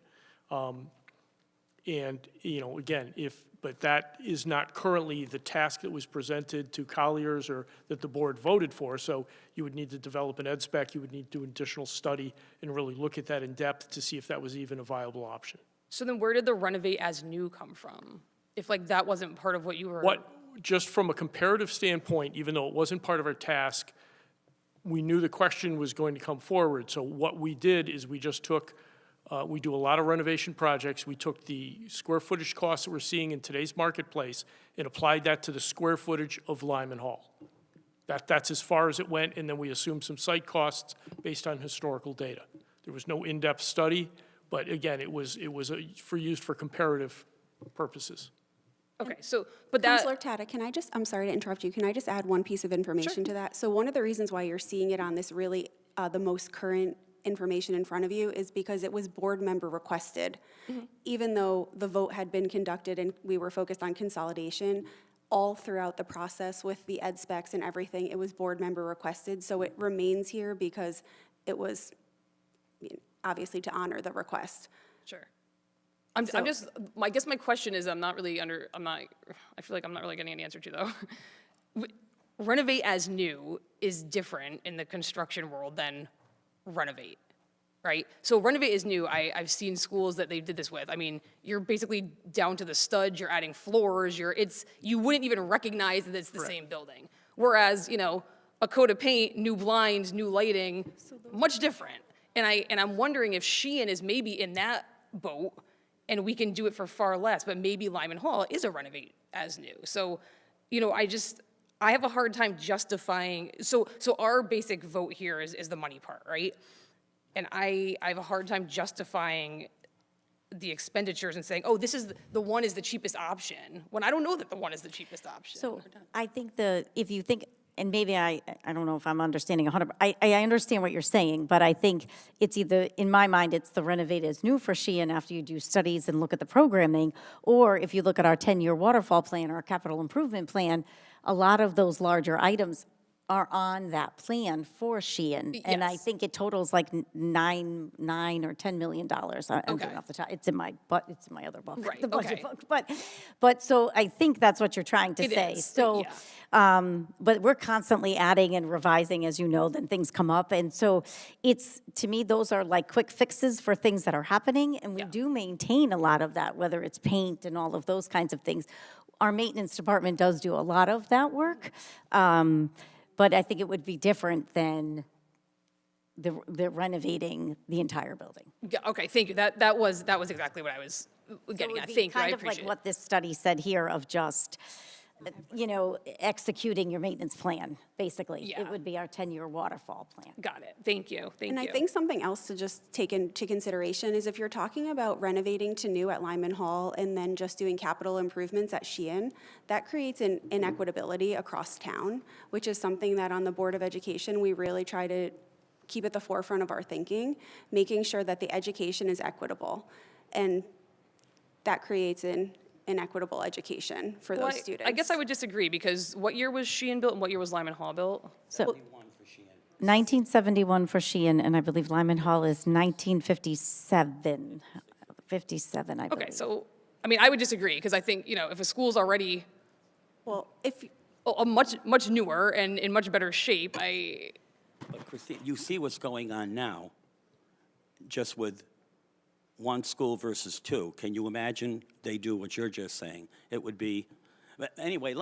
And, again, but that is not currently the task that was presented to Colliers or that the board voted for. So you would need to develop an ed spec, you would need to do additional study and really look at that in depth to see if that was even a viable option. So then where did the renovate as new come from? If that wasn't part of what you were. Just from a comparative standpoint, even though it wasn't part of our task, we knew the question was going to come forward. So what we did is we just took, we do a lot of renovation projects. We took the square footage costs that we're seeing in today's marketplace and applied that to the square footage of Lyman Hall. That's as far as it went, and then we assumed some site costs based on historical data. There was no in-depth study, but again, it was used for comparative purposes. Okay, so, but that. Councilor Tata, I'm sorry to interrupt you, can I just add one piece of information to that? So one of the reasons why you're seeing it on this really, the most current information in front of you is because it was board member requested. Even though the vote had been conducted and we were focused on consolidation, all throughout the process with the ed specs and everything, it was board member requested. So it remains here because it was obviously to honor the request. Sure. I guess my question is, I feel like I'm not really getting an answer to though. Renovate as new is different in the construction world than renovate, right? So renovate is new. I've seen schools that they did this with. I mean, you're basically down to the studs, you're adding floors, you wouldn't even recognize that it's the same building. Whereas, a coat of paint, new blinds, new lighting, much different. And I'm wondering if Sheehan is maybe in that boat and we can do it for far less, but maybe Lyman Hall is a renovate as new. So, I have a hard time justifying, so our basic vote here is the money part, right? And I have a hard time justifying the expenditures and saying, oh, this is the one is the cheapest option, when I don't know that the one is the cheapest option. So I think if you think, and maybe I don't know if I'm understanding 100%, I understand what you're saying, but I think it's either, in my mind, it's the renovate as new for Sheehan after you do studies and look at the programming, or if you look at our 10-year waterfall plan or our capital improvement plan, a lot of those larger items are on that plan for Sheehan. And I think it totals like $9 or $10 million. I'm doing off the top. It's in my other book, the budget book. But so I think that's what you're trying to say. So, but we're constantly adding and revising, as you know, then things come up. And so to me, those are like quick fixes for things that are happening. And we do maintain a lot of that, whether it's paint and all of those kinds of things. Our maintenance department does do a lot of that work. But I think it would be different than the renovating the entire building. Yeah, okay, thank you. That was exactly what I was getting at. Thank you, I appreciate it. Kind of like what this study said here of just, executing your maintenance plan, basically. Yeah. It would be our 10-year waterfall plan. Got it. Thank you. And I think something else to just take into consideration is if you're talking about renovating to new at Lyman Hall and then just doing capital improvements at Sheehan, that creates an inequitability across town, which is something that on the Board of Education, we really try to keep at the forefront of our thinking, making sure that the education is equitable. And that creates an equitable education for those students. I guess I would disagree, because what year was Sheehan built and what year was Lyman Hall built? So 1971 for Sheehan, and I believe Lyman Hall is 1957. 57, I believe. Okay, so, I would disagree, because I think, if a school's already much newer and in much better shape, But Christine, you see what's going on now, just with one school versus two. Can you imagine they do what you're just saying? It would be, but anyway,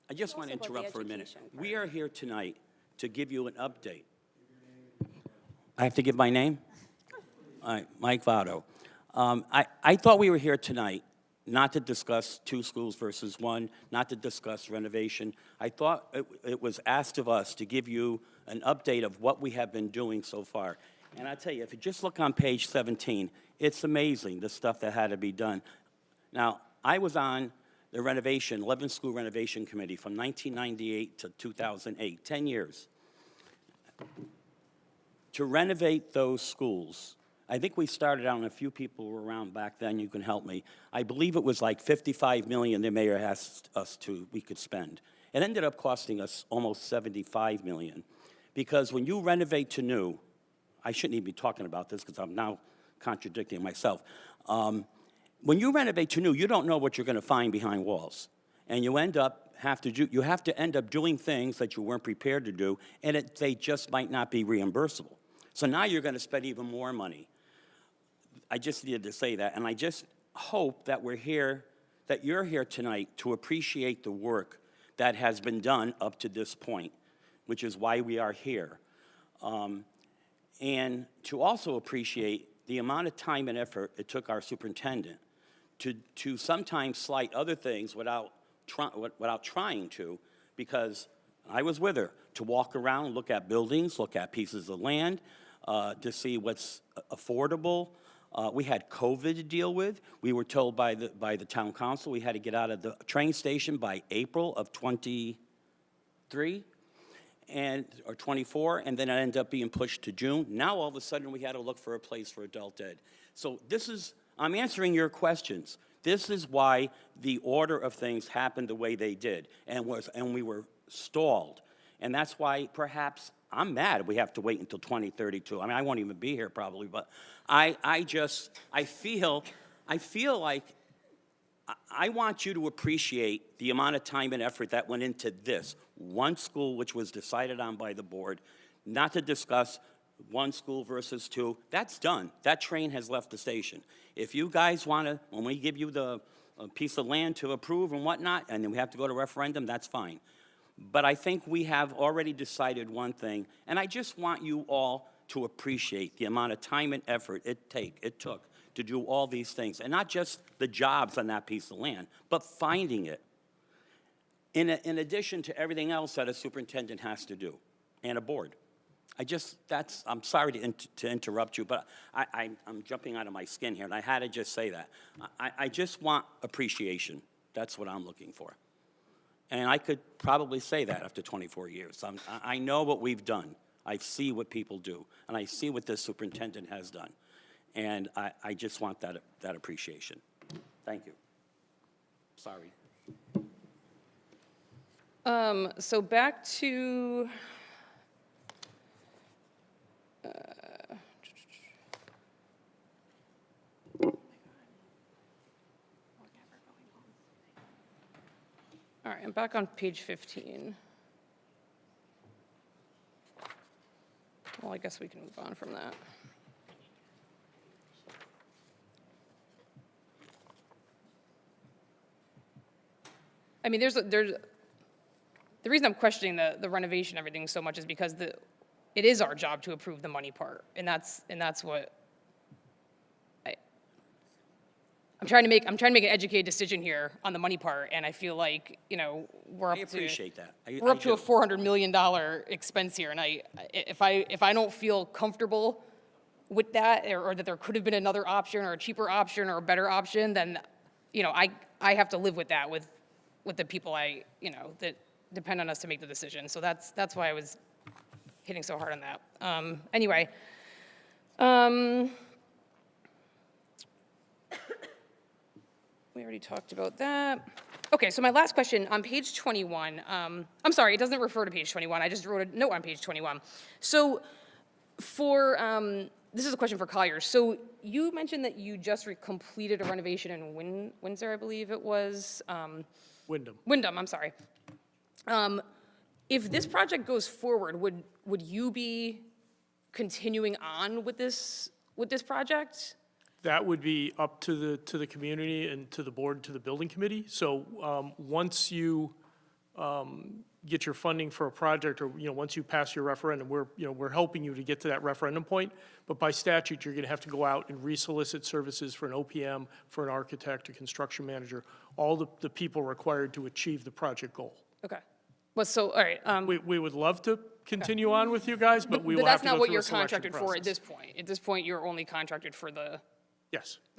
I just want to interrupt for a minute. We are here tonight to give you an update. I have to give my name? All right, Mike Votto. I thought we were here tonight not to discuss two schools versus one, not to discuss renovation. I thought it was asked of us to give you an update of what we have been doing so far. And I tell you, if you just look on page 17, it's amazing, the stuff that had to be done. Now, I was on the 11-school renovation committee from 1998 to 2008, 10 years. To renovate those schools, I think we started out, and a few people were around back then, you can help me. I believe it was like $55 million the mayor asked us we could spend. It ended up costing us almost $75 million. Because when you renovate to new, I shouldn't even be talking about this because I'm now contradicting myself. When you renovate to new, you don't know what you're going to find behind walls. And you have to end up doing things that you weren't prepared to do, and they just might not be reimbursable. So now you're going to spend even more money. I just needed to say that, and I just hope that you're here tonight to appreciate the work that has been done up to this point, which is why we are here. And to also appreciate the amount of time and effort it took our superintendent to sometimes slight other things without trying to, because I was with her, to walk around, look at buildings, look at pieces of land, to see what's affordable. We had COVID to deal with. We were told by the town council we had to get out of the train station by April of 23. Or 24, and then it ended up being pushed to June. Now, all of a sudden, we had to look for a place for adult ed. So I'm answering your questions. This is why the order of things happened the way they did, and we were stalled. And that's why perhaps I'm mad we have to wait until 2032. I mean, I won't even be here probably, but I feel like I want you to appreciate the amount of time and effort that went into this. One school, which was decided on by the board, not to discuss one school versus two. That's done. That train has left the station. If you guys want to, when we give you the piece of land to approve and whatnot, and then we have to go to referendum, that's fine. But I think we have already decided one thing, and I just want you all to appreciate the amount of time and effort it took to do all these things, and not just the jobs on that piece of land, but finding it. In addition to everything else that a superintendent has to do, and a board. I'm sorry to interrupt you, but I'm jumping out of my skin here, and I had to just say that. I just want appreciation. That's what I'm looking for. And I could probably say that after 24 years. I know what we've done. I see what people do, and I see what this superintendent has done. And I just want that appreciation. Thank you. Sorry. So back to, all right, I'm back on page 15. Well, I guess we can move on from that. I mean, the reason I'm questioning the renovation and everything so much is because it is our job to approve the money part, and that's what I'm trying to make an educated decision here on the money part, and I feel like, we're up to. I appreciate that. We're up to a $400 million expense here, and if I don't feel comfortable with that, or that there could have been another option, or a cheaper option, or a better option, then, I have to live with that with the people that depend on us to make the decision. So that's why I was hitting so hard on that. Anyway, we already talked about that. Okay, so my last question on page 21. I'm sorry, it doesn't refer to page 21. I just wrote a note on page 21. So this is a question for Colliers. So you mentioned that you just completed a renovation in Windsor, I believe it was. Wyndham, I'm sorry. If this project goes forward, would you be continuing on with this project? That would be up to the community and to the board, to the building committee. So once you get your funding for a project, or once you pass your referendum, we're helping you to get to that referendum point. But by statute, you're going to have to go out and resolicit services for an OPM, for an architect, a construction manager, all the people required to achieve the project goal. Okay. Well, so all right. We would love to continue on with you guys, but we will have to go through a selection process. But that's not what you're contracted for at this point. At this point, you're only contracted for the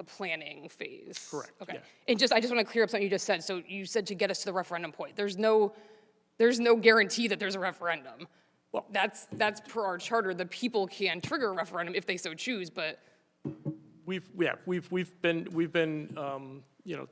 planning phase. Correct. Okay. Yeah. And I just want to clear up something you just said. So you said to get us to the referendum point. There's no guarantee that there's a referendum. Well, that's per our charter. The people can trigger a referendum if they so choose, but we've been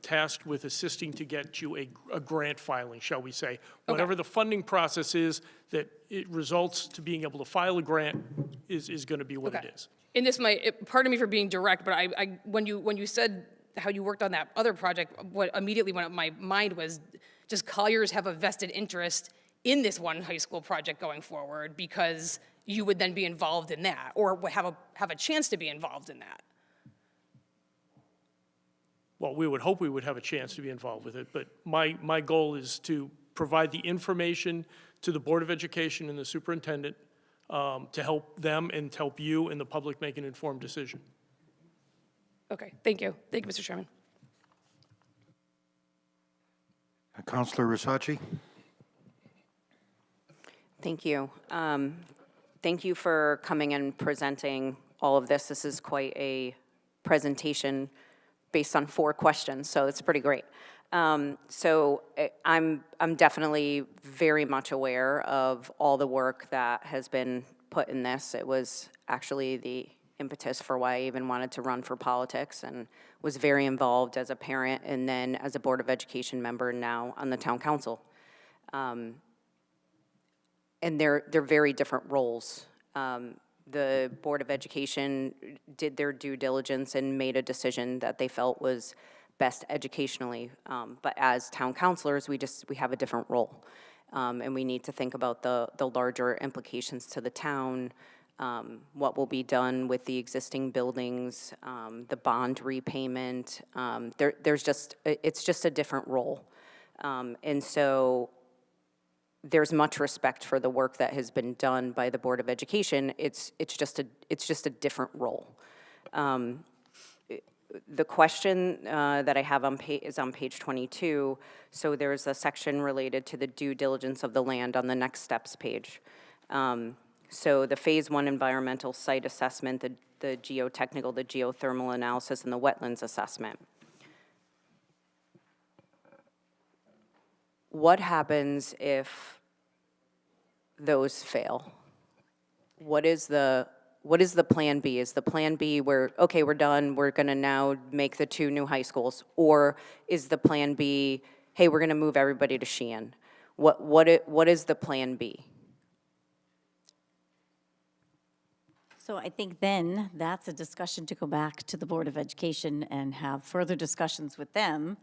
tasked with assisting to get you a grant filing, shall we say. Whatever the funding process is that it results to being able to file a grant is going to be what it is. And this pardon me for being direct, but when you said how you worked on that other project, what immediately went up my mind was, does Colliers have a vested interest in this one high school project going forward, because you would then be involved in that, or have a chance to be involved in that? Well, we would hope we would have a chance to be involved with it, but my goal is to provide the information to the Board of Education and the superintendent to help them and to help you and the public make an informed decision. Okay, thank you. Thank you, Mr. Chairman. Councilor Risacci? Thank you. Thank you for coming and presenting all of this. This is quite a presentation based on 4 questions, so it's pretty great. So I'm definitely very much aware of all the work that has been put in this. It was actually the impetus for why I even wanted to run for politics, and was very involved as a parent and then as a Board of Education member, now on the town council. And they're very different roles. The Board of Education did their due diligence and made a decision that they felt was best educationally. But as town councilors, we have a different role. And we need to think about the larger implications to the town, what will be done with the existing buildings, the bond repayment. It's just a different role. And so there's much respect for the work that has been done by the Board of Education. It's just a different role. The question that I have is on page 22. So there's a section related to the due diligence of the land on the next steps page. So the phase 1 environmental site assessment, the geotechnical, the geothermal analysis, and the wetlands assessment. What happens if those fail? What is the plan B? Is the plan B where, okay, we're done, we're gonna now make the 2 new high schools? Or is the plan B, hey, we're gonna move everybody to Sheehan? What is the plan B? So I think then that's a discussion to go back to the Board of Education and have further discussions with them.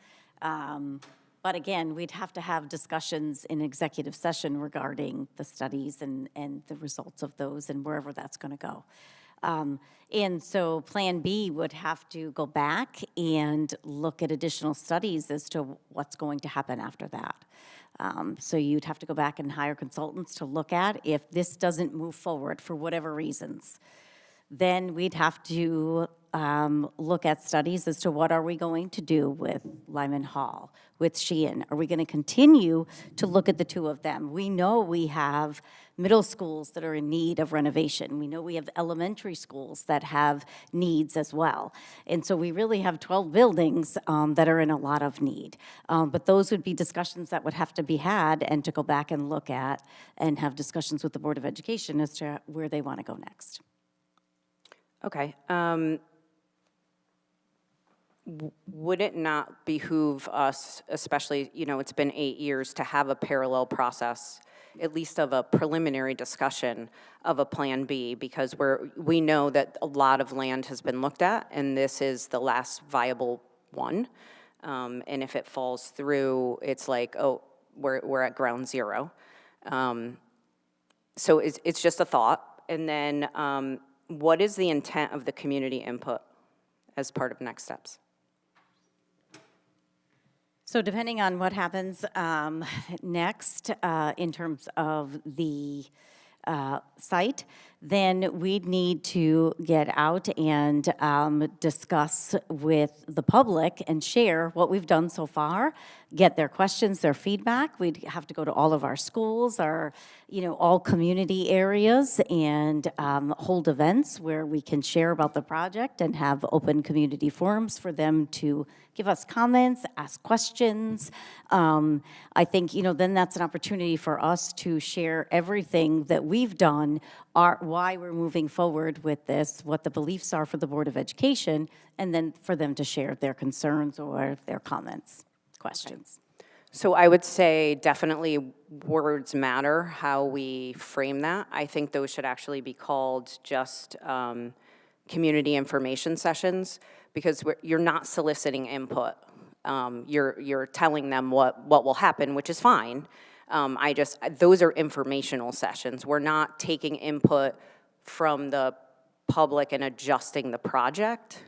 But again, we'd have to have discussions in executive session regarding the studies and the results of those and wherever that's going to go. And so Plan B would have to go back and look at additional studies as to what's going to happen after that. So you'd have to go back and hire consultants to look at if this doesn't move forward for whatever reasons. Then we'd have to look at studies as to what are we going to do with Lyman Hall, with Sheehan. Are we going to continue to look at the 2 of them? We know we have middle schools that are in need of renovation. We know we have elementary schools that have needs as well. And so we really have 12 buildings that are in a lot of need. But those would be discussions that would have to be had and to go back and look at and have discussions with the Board of Education as to where they want to go next. Okay. Would it not behoove us, especially, it's been 8 years, to have a parallel process, at least of a preliminary discussion of a Plan B, because we know that a lot of land has been looked at, and this is the last viable one. And if it falls through, it's like, oh, we're at ground zero. So it's just a thought. And then what is the intent of the community input as part of next steps? So depending on what happens next in terms of the site, then we'd need to get out and discuss with the public and share what we've done so far, get their questions, their feedback. We'd have to go to all of our schools, all community areas, and hold events where we can share about the project and have open community forums for them to give us comments, ask questions. I think, then that's an opportunity for us to share everything that we've done, why we're moving forward with this, what the beliefs are for the Board of Education, and then for them to share their concerns or their comments, questions. So I would say definitely words matter, how we frame that. I think those should actually be called just community information sessions, because you're not soliciting input. You're telling them what will happen, which is fine. Those are informational sessions. We're not taking input from the public and adjusting the project.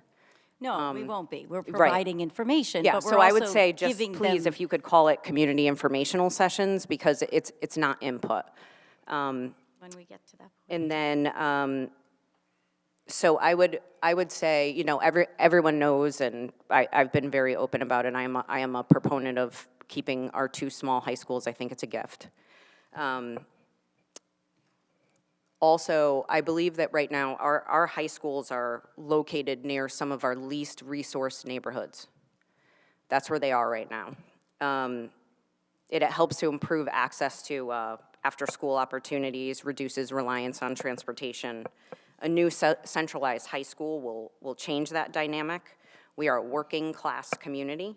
No, we won't be. We're providing information, Yeah, but we're so I would also say just giving please, them- if you could call it community informational sessions, because it's not input. When we get to that point. And then, so I would say, everyone knows, and I've been very open about it, I am a proponent of keeping our 2 small high schools. I think it's a gift. Also, I believe that right now, our high schools are located near some of our least resourced neighborhoods. That's where they are right now. It helps to improve access to after-school opportunities, reduces reliance on transportation. A new centralized high school will change that dynamic. We are a working-class community.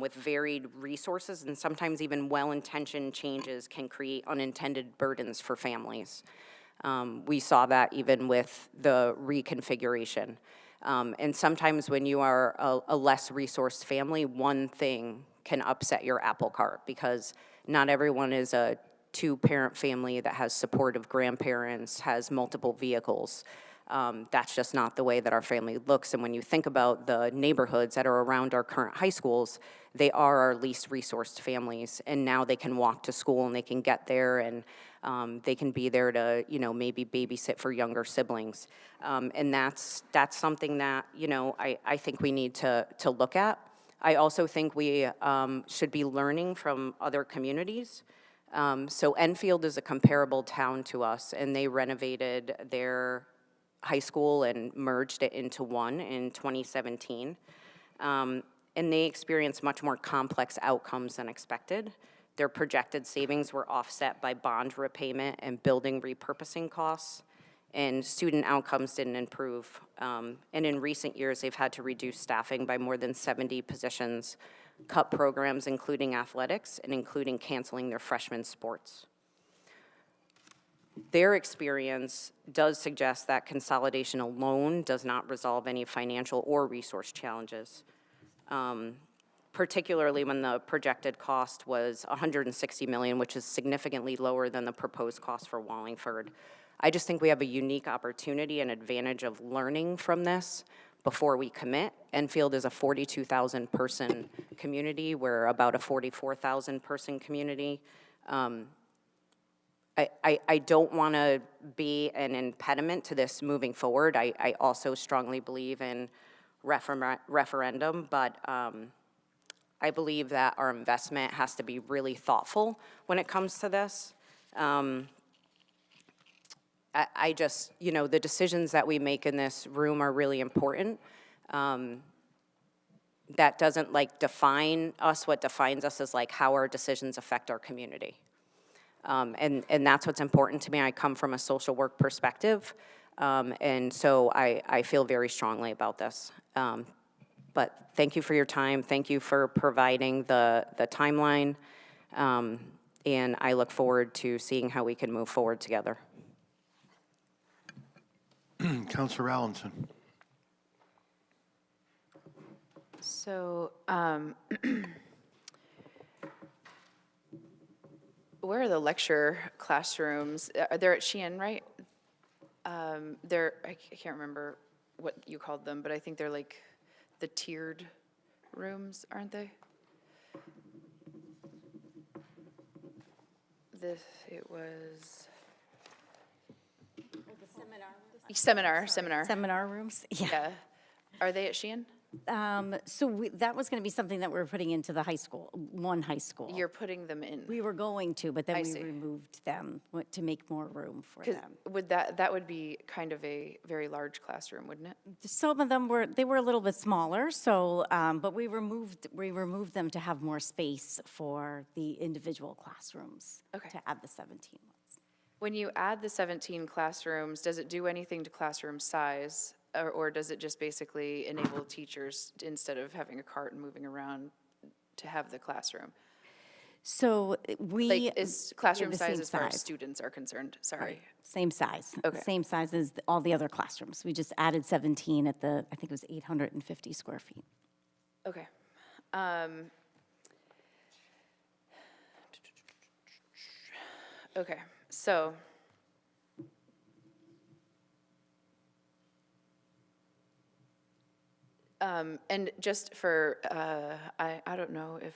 with varied resources, and sometimes even well-intentioned changes can create unintended burdens for families. We saw that even with the reconfiguration. And sometimes when you are a less resourced family, one thing can upset your apple cart, because not everyone is a two-parent family that has supportive grandparents, has multiple vehicles. That's just not the way that our family looks. And when you think about the neighborhoods that are around our current high schools, they are our least resourced families. And now they can walk to school and they can get there, and they can be there to, maybe babysit for younger siblings. And that's something that, I think we need to look at. I also think we should be learning from other communities. So Enfield is a comparable town to us, and they renovated their high school and merged it into one in 2017. And they experienced much more complex outcomes than expected. Their projected savings were offset by bond repayment and building repurposing costs, and student outcomes didn't improve. And in recent years, they've had to reduce staffing by more than 70 positions, cut programs including athletics, and including canceling their freshman sports. Their experience does suggest that consolidation alone does not resolve any financial or resource challenges, particularly when the projected cost was $160 million, which is significantly lower than the proposed cost for Wallingford. I just think we have a unique opportunity and advantage of learning from this before we commit. Enfield is a 42,000 person community. We're about a 44,000 person community. I don't want to be an impediment to this moving forward. I also strongly believe in referendum, but I believe that our investment has to be really thoughtful when it comes to this. I just, the decisions that we make in this room are really important. That doesn't define us. What defines us is how our decisions affect our community. And that's what's important to me. I come from a social work perspective, and so I feel very strongly about this. But thank you for your time. Thank you for providing the timeline, and I look forward to seeing how we can move forward together. Councilor Allenson. So, where are the lecture classrooms? They're at Sheehan, right? I can't remember what you called them, but I think they're the tiered rooms, aren't they? It was seminar rooms, yeah. Are they at Sheehan? So that was going to be something that we were putting into the high school, one high school. You're putting them in. We were going to, but then I we see. removed them to make more room for them. Would that would be kind of a very large classroom, wouldn't it? Some of them were a little bit smaller, so but we removed them to have more space for the individual classrooms. Okay. To add the 17 ones. When you add the 17 classrooms, does it do anything to classroom size, or does it just basically enable teachers, instead of having a cart and moving around, to have the classroom? So we is classroom the size same as far as size. students are concerned? Sorry. Right. Same size. Okay. Same size as all the other classrooms. We just added 17 at I think it was 850 square feet. Okay. Okay, so. And just for, I don't know if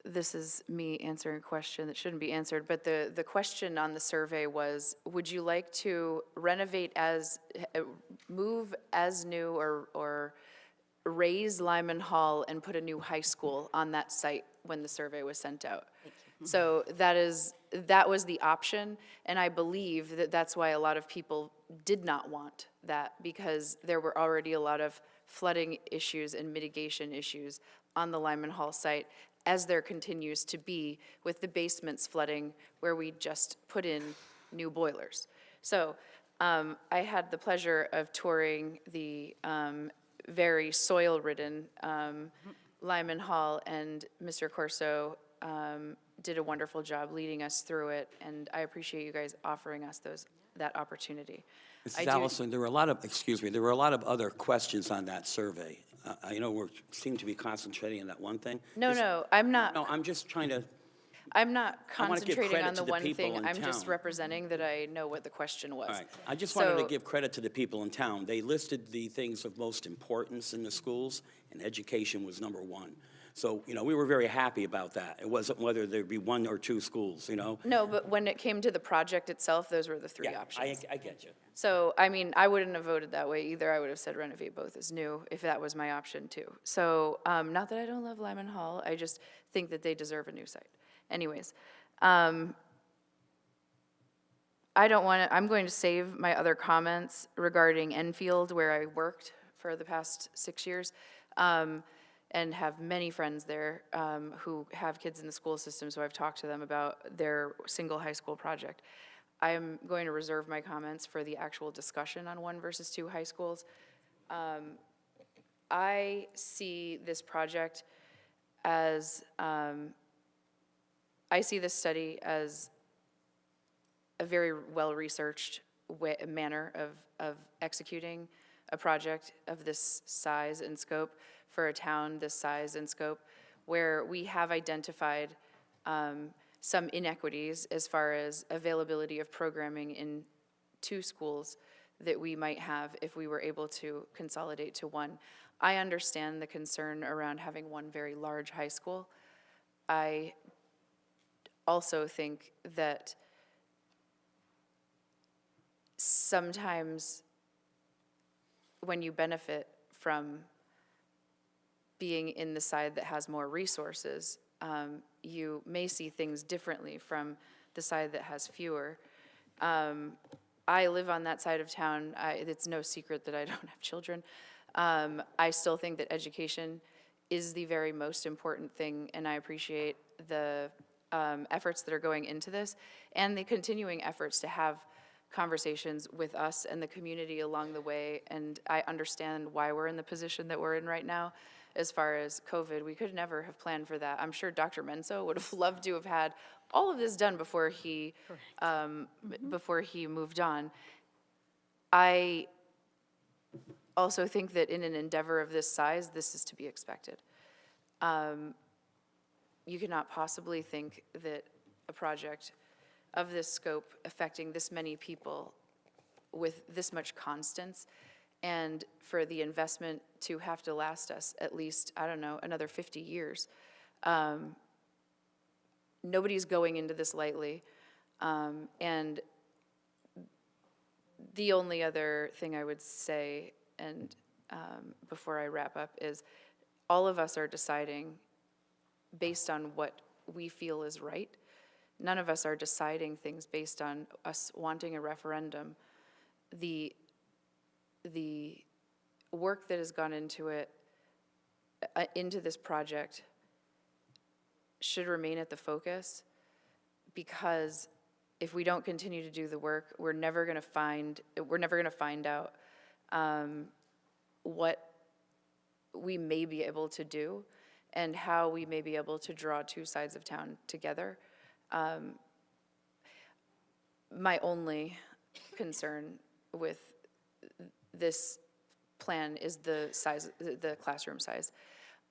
this is me answering a question that shouldn't be answered, but the question on the survey was, would you like to renovate move as new or raise Lyman Hall and put a new high school on that site when the survey was sent out? So that was the option, and I believe that that's why a lot of people did not want that, because there were already a lot of flooding issues and mitigation issues on the Lyman Hall site, as there continues to be with the basements flooding, where we just put in new boilers. So I had the pleasure of touring the very soil-ridden. Lyman Hall and Mr. Corso did a wonderful job leading us through it, and I appreciate you guys offering us that opportunity. I Mrs. do- Allison, there were a lot of, excuse me, there were a lot of other questions on that survey. I know we seem to be concentrating on that one thing. No, I'm not. No, I'm just trying to, I'm not I wanna give concentrating credit on the to the one people thing. in I'm just town. representing that I know what the question was. all right, I just wanted to So- give credit to the people in town. They listed the things of most importance in the schools, and education was number one. So, we were very happy about that. It wasn't whether there'd be one or two schools, No, but when it came to the project itself, those were the three Yeah, options. I get you. So, I mean, I wouldn't have voted that way either. I would have said renovate both as new if that was my option too. So, not that I don't love Lyman Hall, I just think that they deserve a new site. Anyways, I'm going to save my other comments regarding Enfield, where I worked for the past 6 years, and have many friends there who have kids in the school system, so I've talked to them about their single high school project. I am going to reserve my comments for the actual discussion on 1 versus 2 high schools. I see this project as, I see this study as a very well-researched manner of executing a project of this size and scope for a town this size and scope, where we have identified some inequities as far as availability of programming in 2 schools that we might have if we were able to consolidate to 1. I understand the concern around having 1 very large high school. I also think that sometimes when you benefit from being in the side that has more resources, you may see things differently from the side that has fewer. I live on that side of town. It's no secret that I don't have children. I still think that education is the very most important thing, and I appreciate the efforts that are going into this and the continuing efforts to have conversations with us and the community along the way. And I understand why we're in the position that we're in right now. As far as COVID, we could never have planned for that. I'm sure Dr. Menso would have loved to have had all of this done before he moved on. I also think that in an endeavor of this size, this is to be expected. You cannot possibly think that a project of this scope affecting this many people with this much constance, and for the investment to have to last us at least, I don't know, another 50 years. Nobody's going into this lightly. And the only other thing I would say, and before I wrap up, is all of us are deciding based on what we feel is right. None of us are deciding things based on us wanting a referendum. The work that has gone into it, into this project, should remain at the focus, because if we don't continue to do the work, we're never going to find out what we may be able to do and how we may be able to draw 2 sides of town together. My only concern with this plan is the size, the classroom size.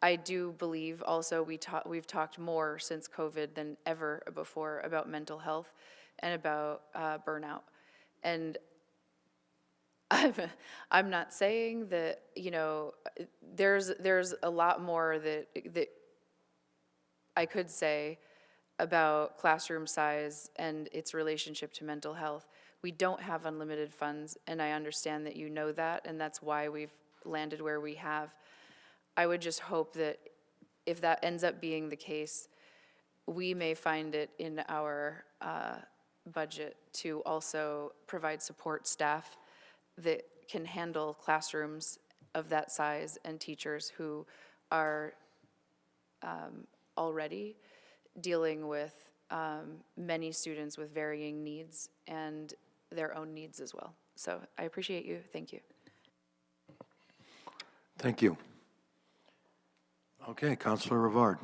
I do believe also we've talked more since COVID than ever before about mental health and about burnout. And I'm not saying that, there's a lot more that I could say about classroom size and its relationship to mental health. We don't have unlimited funds, and I understand that you know that, and that's why we've landed where we have. I would just hope that if that ends up being the case, we may find it in our budget to also provide support staff that can handle classrooms of that size and teachers who are already dealing with many students with varying needs and their own needs as well. So I appreciate you. Thank you. Thank you. Okay, Councilor Rivard.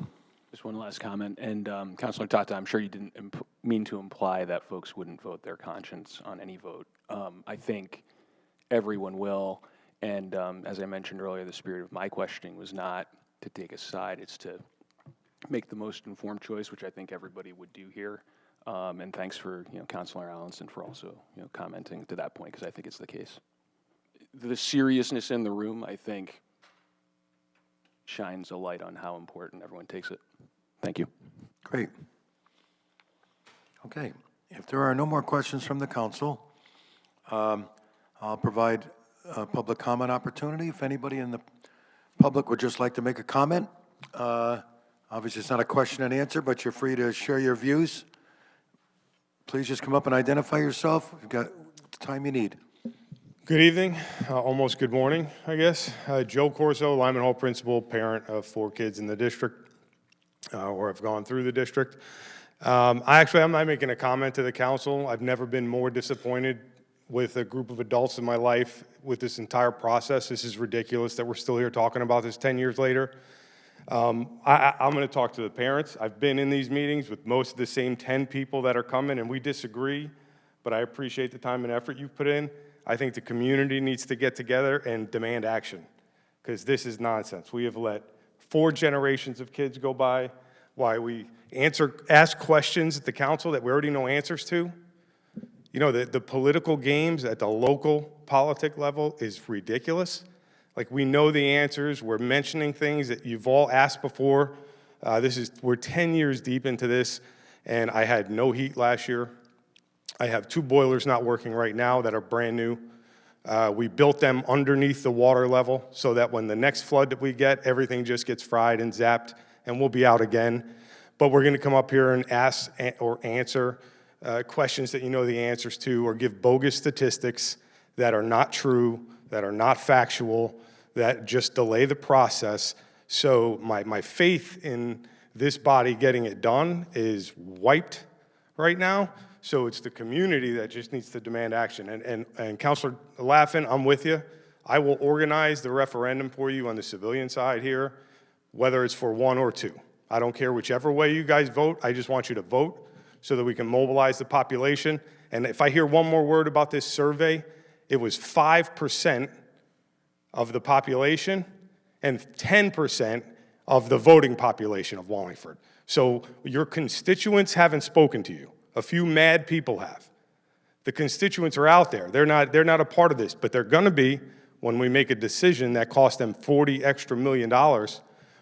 Just one last comment, and Councilor Tata, I'm sure you didn't mean to imply that folks wouldn't vote their conscience on any vote. I think everyone will, and as I mentioned earlier, the spirit of my questioning was not to take a side, it's to make the most informed choice, which I think everybody would do here. And thanks for, Councilor Allenson for also, commenting to that point, because I think it's the case. The seriousness in the room, I think, shines a light on how important everyone takes it. Thank you. Great. Okay, if there are no more questions from the council, I'll provide a public comment opportunity. If anybody in the public would just like to make a comment, obviously it's not a question and answer, but you're free to share your views. Please just come up and identify yourself. You've got the time you need. Good evening, almost good morning, I guess. Joe Corso, Lyman Hall principal, parent of 4 kids in the district, or have gone through the district. I'm not making a comment to the council. I've never been more disappointed with a group of adults in my life with this entire process. This is ridiculous that we're still here talking about this 10 years later. I'm going to talk to the parents. I've been in these meetings with most of the same 10 people that are coming, and we disagree, but I appreciate the time and effort you've put in. I think the community needs to get together and demand action, because this is nonsense. We have let 4 generations of kids go by while we ask questions at the council that we already know answers to. The political games at the local politic level is ridiculous. Like, we know the answers. We're mentioning things that you've all asked before. We're 10 years deep into this, and I had no heat last year. I have 2 boilers not working right now that are brand new. We built them underneath the water level so that when the next flood that we get, everything just gets fried and zapped, and we'll be out again. But we're going to come up here and ask or answer questions that you know the answers to, or give bogus statistics that are not true, that are not factual, that just delay the process. So my faith in this body getting it done is wiped right now. So it's the community that just needs to demand action. And Councilor Laffin, I'm with you. I will organize the referendum for you on the civilian side here, whether it's for 1 or 2. I don't care whichever way you guys vote. I just want you to vote so that we can mobilize the population. And if I hear one more word about this survey, it was 5% of the population and 10% of the voting population of Wallingford. So your constituents haven't spoken to you. A few mad people have. The constituents are out there. They're not a part of this, but they're going to be when we make a decision that costs them $40 extra million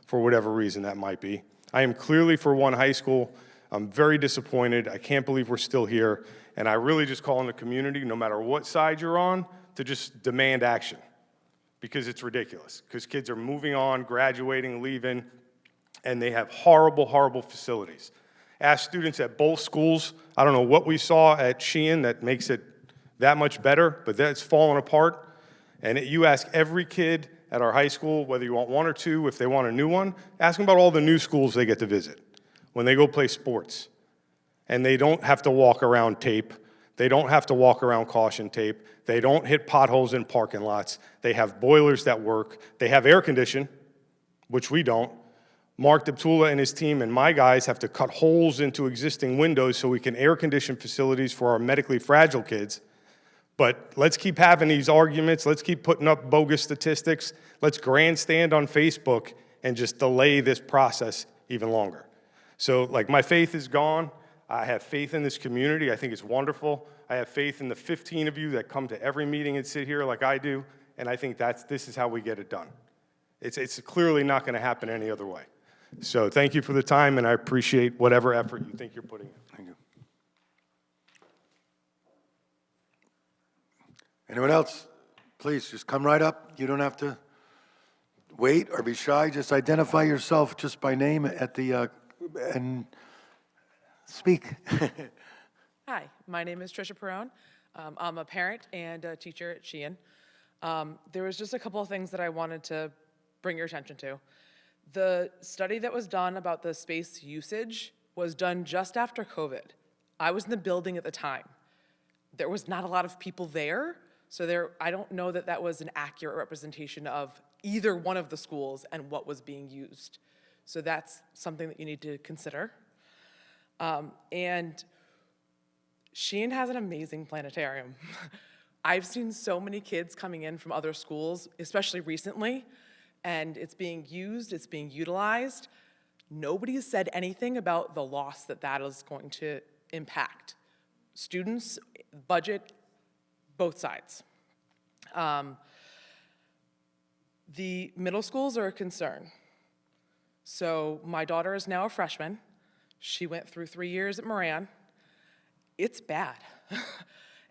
for whatever reason that might be. I am clearly for one high school. I'm very disappointed. I can't believe we're still here. And I really just call on the community, no matter what side you're on, to just demand action, because it's ridiculous. Because kids are moving on, graduating, leaving, and they have horrible, horrible facilities. Ask students at both schools. I don't know what we saw at Sheehan that makes it that much better, but that's fallen apart. And you ask every kid at our high school, whether you want 1 or 2, if they want a new one, ask them about all the new schools they get to visit when they go play sports. And they don't have to walk around tape. They don't have to walk around caution tape. They don't hit potholes in parking lots. They have boilers that work. They have air conditioning, which we don't. Mark Deptula and his team and my guys have to cut holes into existing windows so we can air condition facilities for our medically fragile kids. But let's keep having these arguments. Let's keep putting up bogus statistics. Let's grandstand on Facebook and just delay this process even longer. So, my faith is gone. I have faith in this community. I think it's wonderful. I have faith in the 15 of you that come to every meeting and sit here like I do, and I think this is how we get it done. It's clearly not going to happen any other way. So thank you for the time, and I appreciate whatever effort you think you're putting in. Thank you. Anyone else? Please, just come right up. You don't have to wait or be shy. Just identify yourself just by name at the, and speak. Hi, my name is Trisha Perone. I'm a parent and a teacher at Sheehan. There was just a couple of things that I wanted to bring your attention to. The study that was done about the space usage was done just after COVID. I was in the building at the time. There was not a lot of people there, So I don't know that that was an accurate representation of either one of the schools and what was being used. So that's something that you need to consider. And Sheehan has an amazing planetarium. I've seen so many kids coming in from other schools, especially recently, and it's being used, it's being utilized. Nobody has said anything about the loss that that is going to impact students, budget, both sides. The middle schools are a concern. So my daughter is now a freshman. She went through 3 years at Moran. It's bad.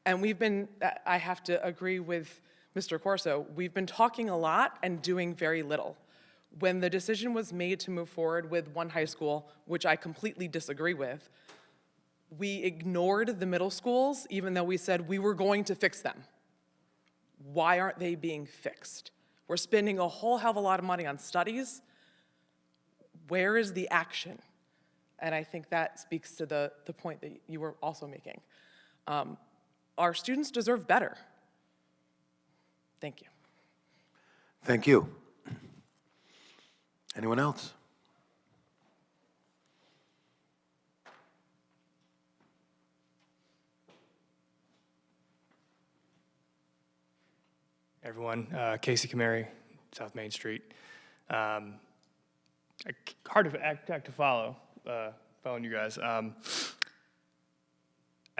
And I have to agree with Mr. Corso, we've been talking a lot and doing very little. When the decision was made to move forward with one high school, which I completely disagree with, we ignored the middle schools, even though we said we were going to fix them. Why aren't they being fixed? We're spending a whole hell of a lot of money on studies. Where is the action? And I think that speaks to the point that you were also making. Our students deserve better. Thank you. Thank you. Anyone else? Everyone, Casey Camary, South Main Street. Hard to act to follow, following you guys. I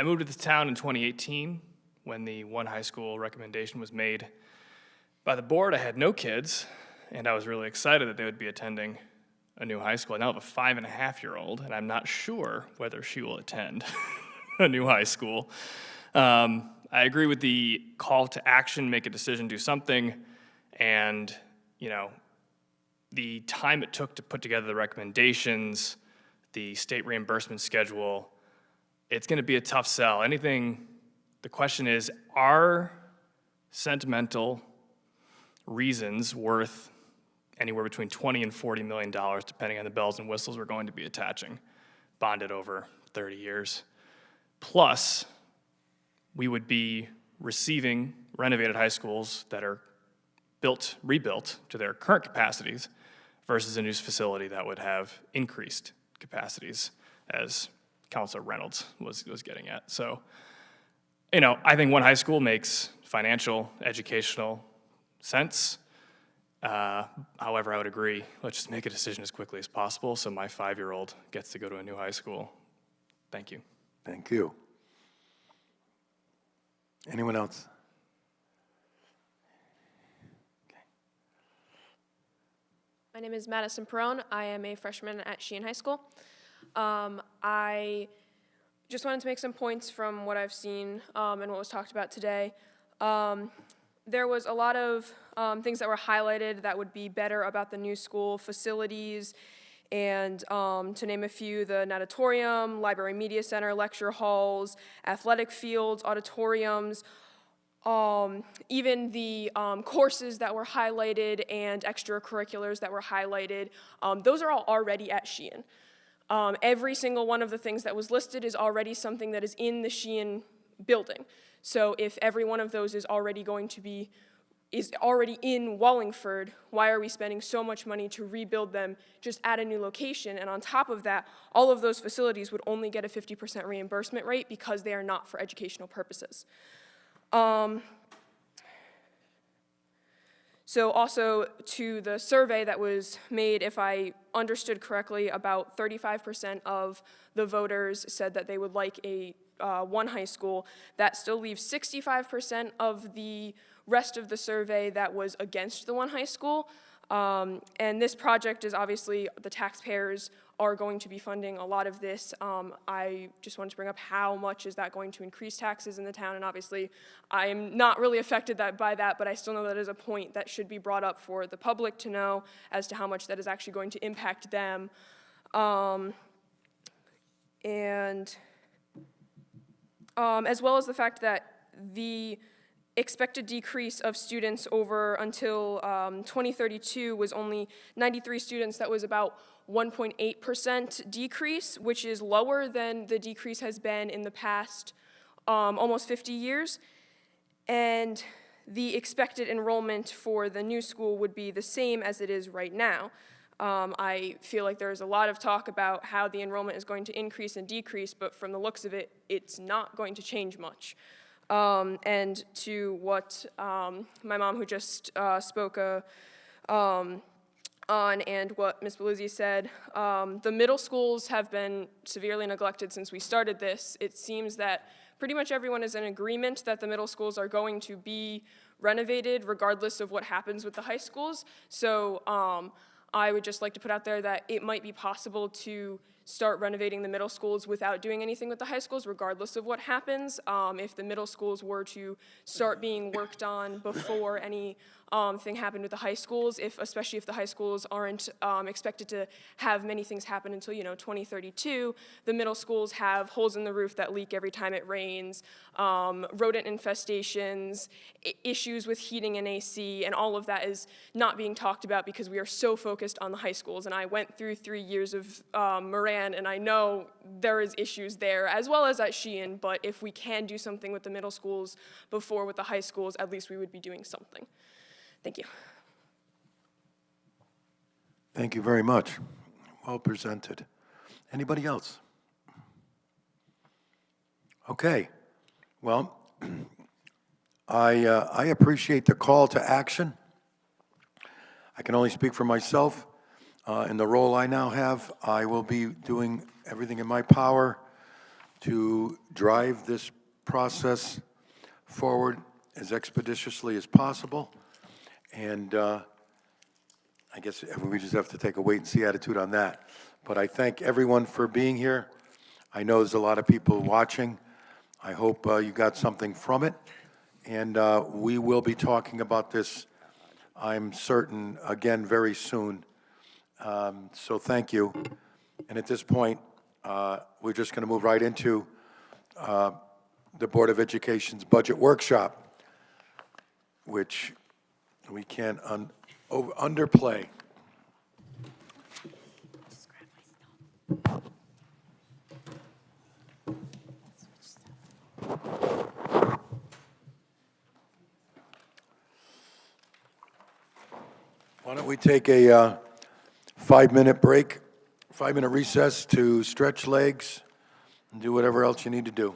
moved to this town in 2018 when the one high school recommendation was made by the board. I had no kids, and I was really excited that they would be attending a new high school. I now have a 5.5-year-old, and I'm not sure whether she will attend a new high school. I agree with the call to action, make a decision, do something, and, the time it took to put together the recommendations, the state reimbursement schedule, it's going to be a tough sell. The question is, are sentimental reasons worth anywhere between $20 and $40 million, depending on the bells and whistles we're going to be attaching, bonded over 30 years? Plus, we would be receiving renovated high schools that are rebuilt to their current capacities versus a new facility that would have increased capacities, as Councilor Reynolds was getting at. So, I think one high school makes financial, educational sense. However, I would agree, let's just make a decision as quickly as possible so my 5-year-old gets to go to a new high school. Thank you. Thank you. Anyone else? My name is Madison Perone. I am a freshman at Sheehan High School. I just wanted to make some points from what I've seen and what was talked about today. There was a lot of things that were highlighted that would be better about the new school facilities, and to name a few, the natatorium, library media center, lecture halls, athletic fields, auditoriums, even the courses that were highlighted and extracurriculars that were highlighted, those are all already at Sheehan. Every single one of the things that was listed is already something that is in the Sheehan building. So if every one of those is already in Wallingford, why are we spending so much money to rebuild them just at a new location? And on top of that, all of those facilities would only get a 50% reimbursement rate because they are not for educational purposes. So also to the survey that was made, if I understood correctly, about 35% of the voters said that they would like a one high school. That still leaves 65% of the rest of the survey that was against the one high school. And this project is obviously, the taxpayers are going to be funding a lot of this. I just wanted to bring up how much is that going to increase taxes in the town, and obviously I'm not really affected by that, but I still know that is a point that should be brought up for the public to know as to how much that is actually going to impact them. As well as the fact that the expected decrease of students over until 2032 was only 93 students. That was about 1.8% decrease, which is lower than the decrease has been in the past almost 50 years. And the expected enrollment for the new school would be the same as it is right now. I feel like there's a lot of talk about how the enrollment is going to increase and decrease, but from the looks of it, it's not going to change much. And to what my mom, who just spoke on, and what Ms. Belizzi said, the middle schools have been severely neglected since we started this. It seems that pretty much everyone is in agreement that the middle schools are going to be renovated regardless of what happens with the high schools. So I would just like to put out there that it might be possible to start renovating the middle schools without doing anything with the high schools, regardless of what happens. If the middle schools were to start being worked on before any thing happened with the high schools, especially if the high schools aren't expected to have many things happen until 2032, the middle schools have holes in the roof that leak every time it rains, rodent infestations, issues with heating and AC, and all of that is not being talked about because we are so focused on the high schools. And I went through 3 years of Moran, and I know there is issues there as well as at Sheehan, but if we can do something with the middle schools before with the high schools, at least we would be doing something. Thank you. Thank you very much. Well presented. Anybody else? Okay. Well, I appreciate the call to action. I can only speak for myself. In the role I now have, I will be doing everything in my power to drive this process forward as expeditiously as possible. And I guess we just have to take a wait-and-see attitude on that. But I thank everyone for being here. I know there's a lot of people watching. I hope you got something from it. And we will be talking about this, I'm certain, again very soon. So thank you. And at this point, we're just going to move right into the Board of Education's budget workshop, which we can't underplay. Why don't we take a 5-minute break, 5-minute recess to stretch legs and do whatever else you need to do.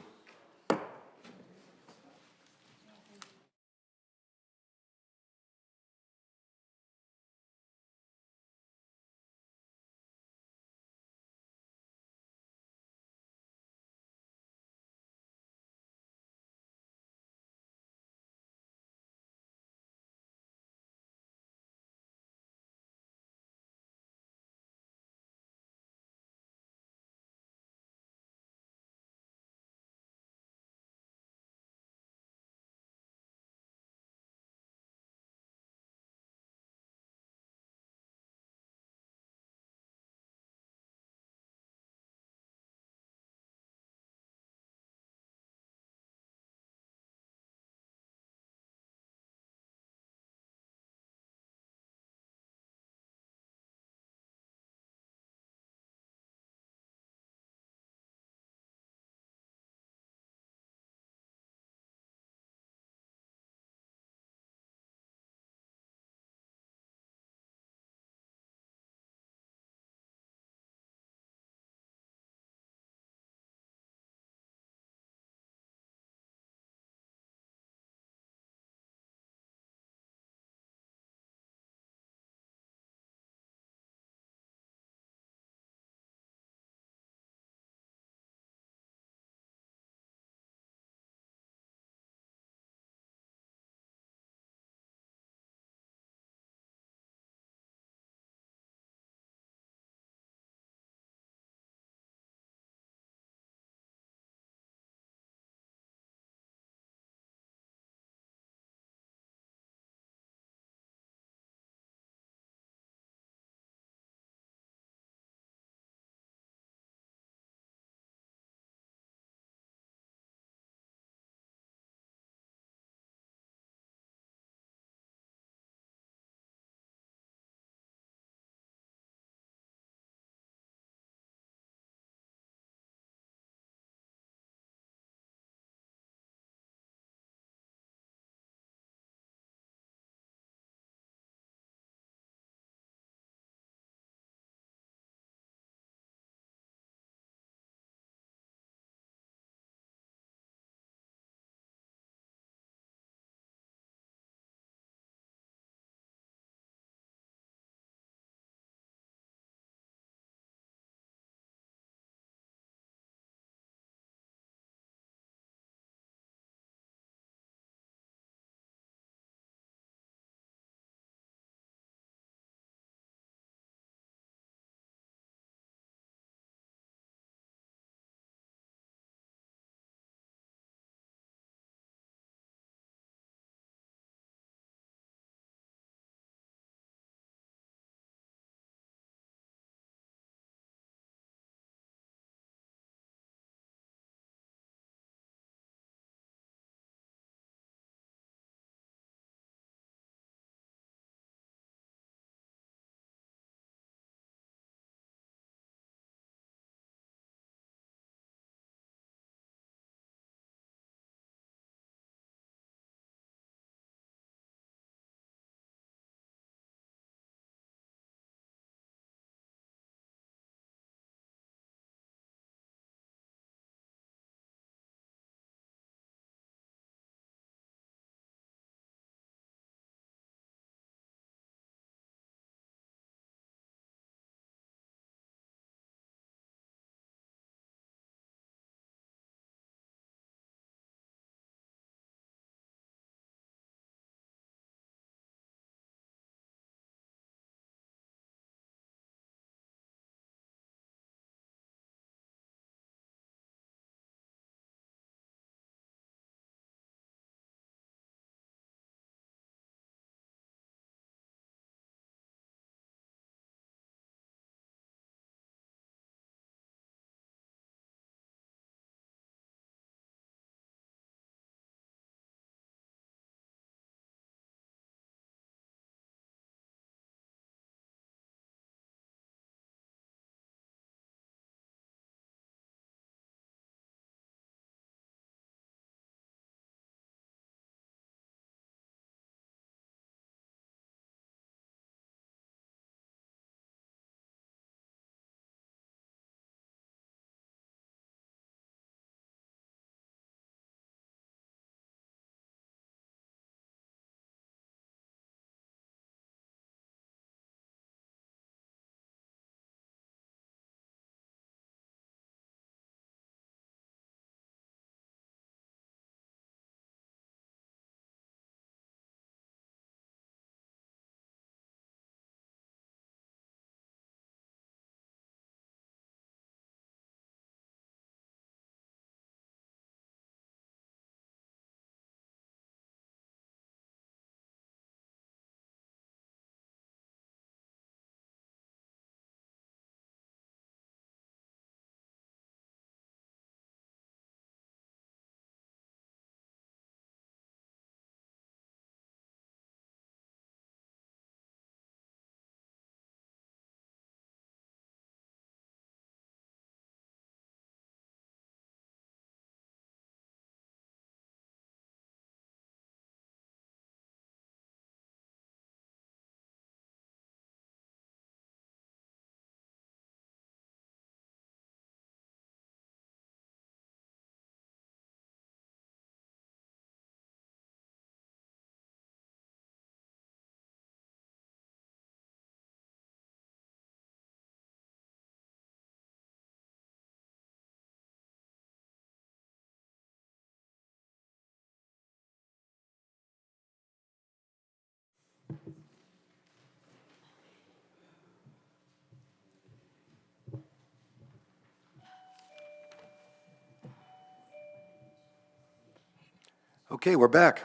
Okay, we're back.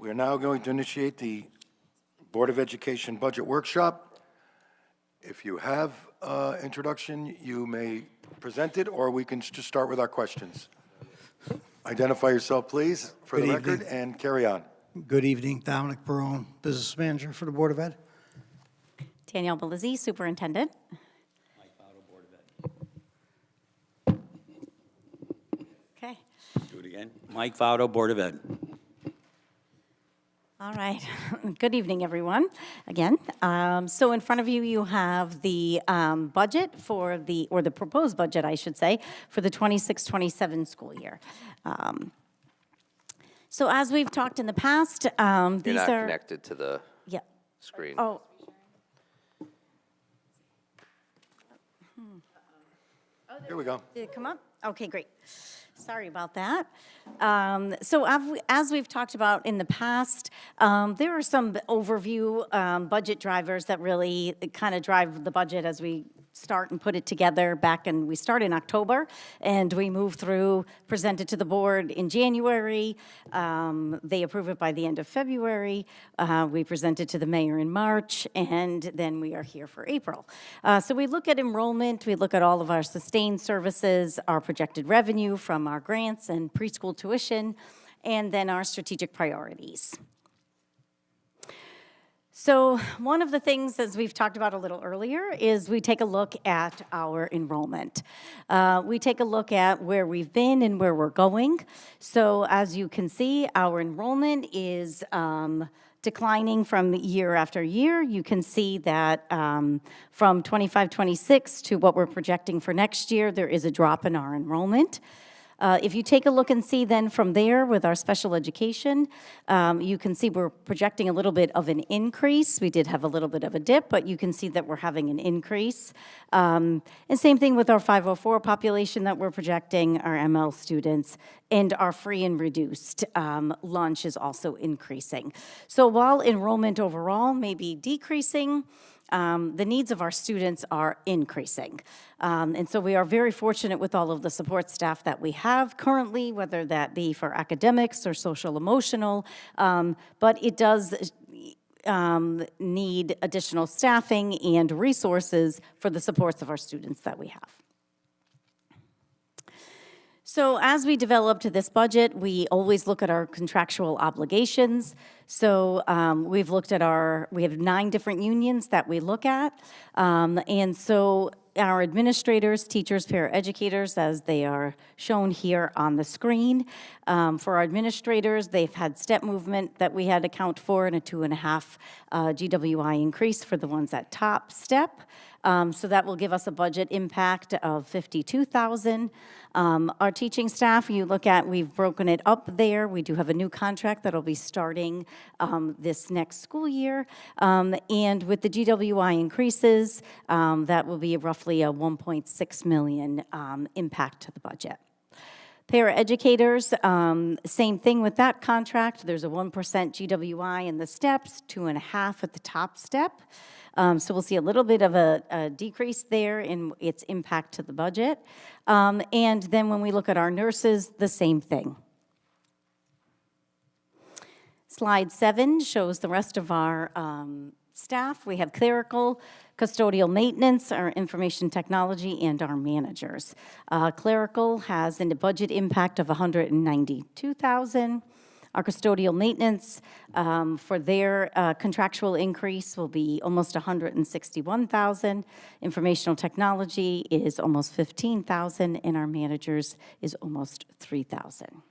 We are now going to initiate the Board of Education Budget Workshop. If you have introduction, you may present it, or we can just start with our questions. Identify yourself, please, for the Good record, evening. and carry on. Good evening, Dominic Barone, Business Manager for the Board of Ed. Danielle Belizzi, Superintendent. Okay, Do it again. Mike Votto, Board of Ed. all right. Good evening, everyone, again. So in front of you, you have the budget for the, or the proposed budget, I should say, for the 26-27 school year. So as we've talked in the past, these You're not are. connected to the Yeah. screen. Oh. Here we go. Did it come up? Okay, great. Sorry about that. So as we've talked about in the past, there are some overview budget drivers that really kind of drive the budget as we start and put it together we start in October, and we move through, present it to the board in January. They approve it by the end of February. We present it to the mayor in March, and then we are here for April. So we look at enrollment, we look at all of our sustained services, our projected revenue from our grants and preschool tuition, and then our strategic priorities. So one of the things, as we've talked about a little earlier, is we take a look at our enrollment. We take a look at where we've been and where we're going. So as you can see, our enrollment is declining from year after year. You can see that from 25-26 to what we're projecting for next year, there is a drop in our enrollment. If you take a look and see then from there with our special education, you can see we're projecting a little bit of an increase. We did have a little bit of a dip, but you can see that we're having an increase. And same thing with our 504 population that we're projecting, our ML students, and our free and reduced lunch is also increasing. So while enrollment overall may be decreasing, the needs of our students are increasing. And so we are very fortunate with all of the support staff that we have currently, whether that be for academics or social emotional, but it does need additional staffing and resources for the supports of our students that we have. So as we developed this budget, we always look at our contractual obligations. So we've looked at we have 9 different unions that we look at. And so our administrators, teachers, paraeducators, as they are shown here on the screen. For our administrators, they've had step movement that we had to account for and a 2.5 GWI increase for the ones at top step. So that will give us a budget impact of $52,000. Our teaching staff, you look at, we've broken it up there. We do have a new contract that'll be starting this next school year. And with the GWI increases, that will be roughly a $1.6 million impact to the budget. Paraeducators, same thing with that contract. There's a 1% GWI in the steps, 2.5 at the top step. So we'll see a little bit of a decrease there in its impact to the budget. And then when we look at our nurses, the same thing. Slide 7 shows the rest of our staff. We have clerical, custodial maintenance, our information technology, and our managers. Clerical has a budget impact of $192,000. Our custodial maintenance for their contractual increase will be almost $161,000. Informational technology is almost $15,000, and our managers is almost $3,000.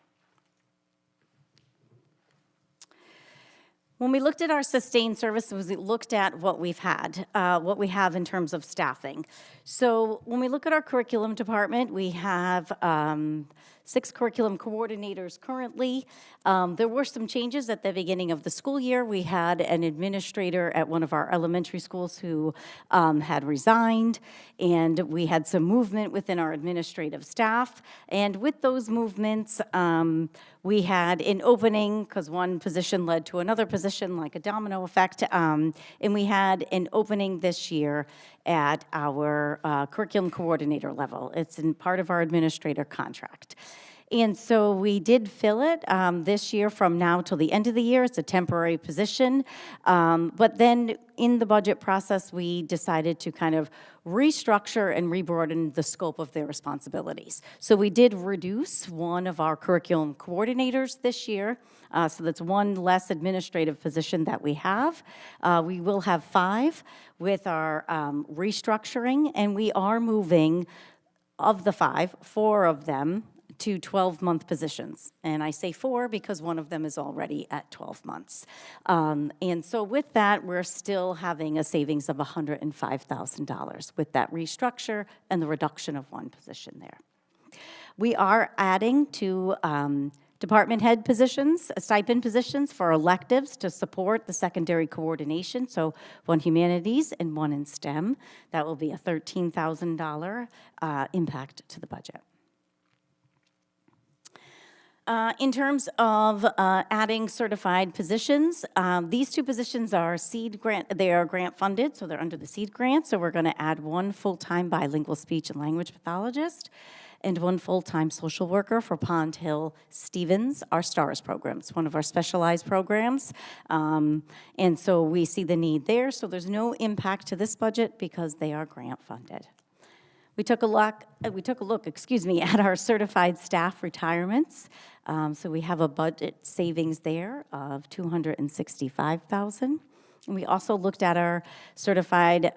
When we looked at our sustained services, we looked at what we've had, what we have in terms of staffing. So when we look at our curriculum department, we have 6 curriculum coordinators currently. There were some changes at the beginning of the school year. We had an administrator at one of our elementary schools who had resigned, and we had some movement within our administrative staff. And with those movements, we had an opening, because one position led to another position, like a domino effect, and we had an opening this year at our curriculum coordinator level. It's in part of our administrator contract. And so we did fill it this year from now till the end of the year. It's a temporary position. But then in the budget process, we decided to kind of restructure and rebroaden the scope of their responsibilities. So we did reduce one of our curriculum coordinators this year. So that's one less administrative position that we have. We will have 5 with our restructuring, and we are moving, of the 5, 4 of them to 12-month positions. And I say 4 because one of them is already at 12 months. And so with that, we're still having a savings of $105,000 with that restructure and the reduction of one position there. We are adding to department head positions, stipend positions for electives to support the secondary coordination, so one humanities and one in STEM. That will be a $13,000 impact to the budget. In terms of adding certified positions, these 2 positions are seed grant, they are grant funded, so they're under the seed grant, so we're gonna add 1 full-time bilingual speech and language pathologist and 1 full-time social worker for Pond Hill Stevens, our STARS program. It's one of our specialized programs. And so we see the need there, so there's no impact to this budget because they are grant funded. We took a look, at our certified staff retirements. So we have a budget savings there of $265,000. And we also looked at our certified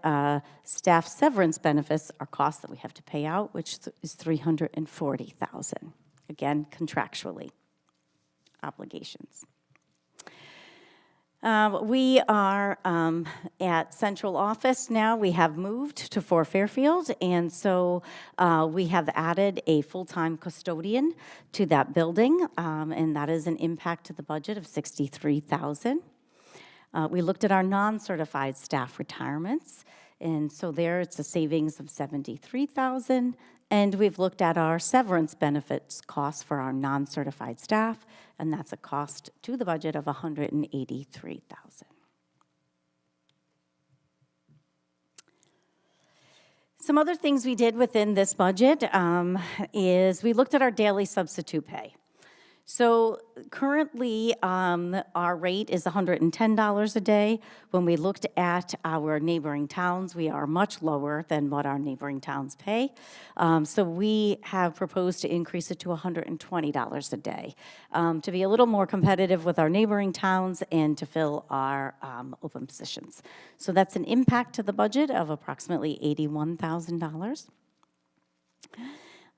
staff severance benefits, our costs that we have to pay out, which is $340,000. Again, contractually, obligations. We are at central office now. We have moved to 4 Fairfield, and so we have added a full-time custodian to that building, and that is an impact to the budget of $63,000. We looked at our non-certified staff retirements, and so there it's a savings of $73,000. And we've looked at our severance benefits costs for our non-certified staff, and that's a cost to the budget of $183,000. Some other things we did within this budget is we looked at our daily substitute pay. So currently, our rate is $110 a day. When we looked at our neighboring towns, we are much lower than what our neighboring towns pay. So we have proposed to increase it to $120 a day to be a little more competitive with our neighboring towns and to fill our open positions. So that's an impact to the budget of approximately $81,000.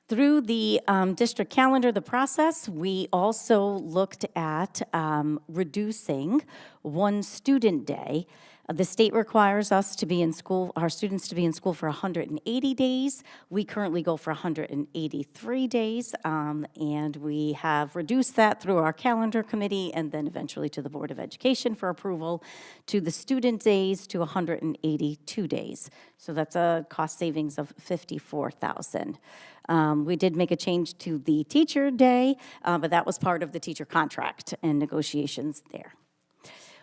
Through the district calendar, the process, we also looked at reducing 1 student day. The state requires us to be in school, our students to be in school for 180 days. We currently go for 183 days, and we have reduced that through our calendar committee and then eventually to the Board of Education for approval to the student days to 182 days. So that's a cost savings of $54,000. We did make a change to the teacher day, but that was part of the teacher contract and negotiations there.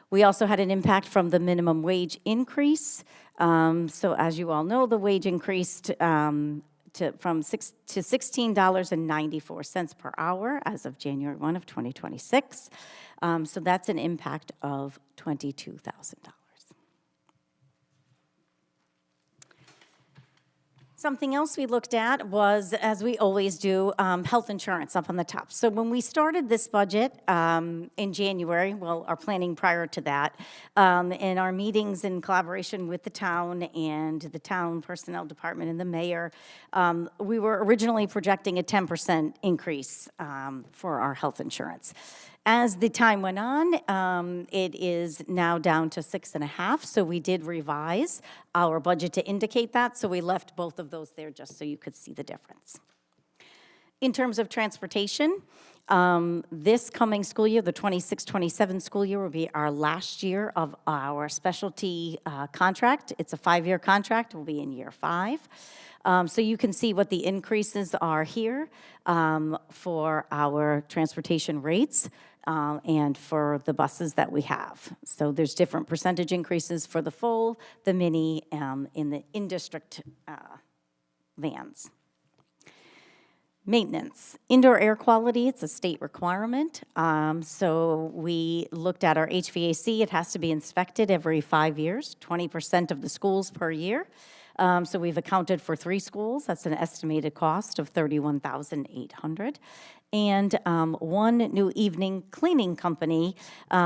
We also had an impact from the minimum wage increase. So as you all know, the wage increased from $16.94 per hour as of January 1 of 2026. So that's an impact of $22,000. Something else we looked at was, as we always do, health insurance up on the top. So when we started this budget in January, well, our planning prior to that, in our meetings in collaboration with the town and the town personnel department and the mayor, we were originally projecting a 10% increase for our health insurance. As the time went on, it is now down to 6.5%, so we did revise our budget to indicate that, so we left both of those there just so you could see the difference. In terms of transportation, this coming school year, the 26-27 school year, will be our last year of our specialty contract. It's a 5-year contract. We'll be in year 5. So you can see what the increases are here for our transportation rates and for the buses that we have. So there's different percentage increases for the full, the mini, in the in-district vans. Maintenance, indoor air quality, it's a state requirement. So we looked at our HVAC, it has to be inspected every 5 years, 20% of the schools per year. So we've accounted for 3 schools, that's an estimated cost of $31,800. And 1 new evening cleaning company,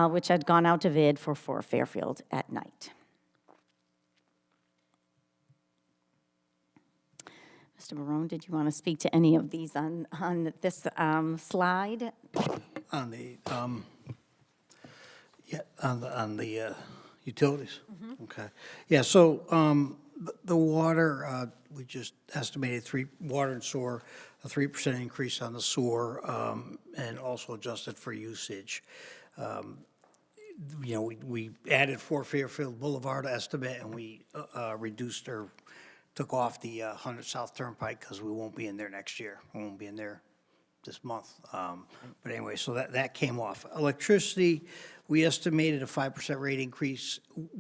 which had gone out to bid for Fairfield at night. Mr. Barone, did you want to speak to any of these on this slide? On the, on the utilities? Okay. Yeah, so the water, we just estimated water and sewer, a 3% increase on the sewer, and also adjusted for usage. You know, we added Fairfield Boulevard estimate, and we reduced or took off the 100 South Turnpike because we won't be in there next year. We won't be in there this month. But anyway, so that came off. Electricity, we estimated a 5% rate increase,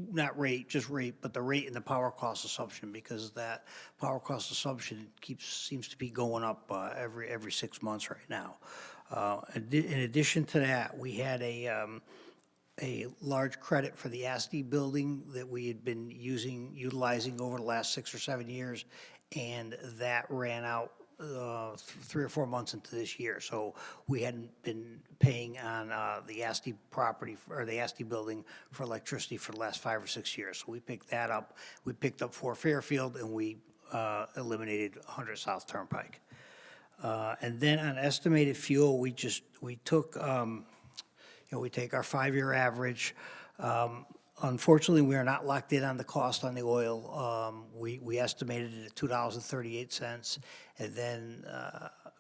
not rate, just rate, but the rate and the power cost assumption, because that power cost assumption seems to be going up every 6 months right now. In addition to that, we had a large credit for the ASTI building that we had been utilizing over the last 6 or 7 years, and that ran out 3 or 4 months into this year. So we hadn't been paying on the ASTI property, or the ASTI building, for electricity for the last 5 or 6 years. So we picked that up. We picked up Fairfield, and we eliminated 100 South Turnpike. And then on estimated fuel, we took we take our 5-year average. Unfortunately, we are not locked in on the cost on the oil. We estimated it at $2.38, and then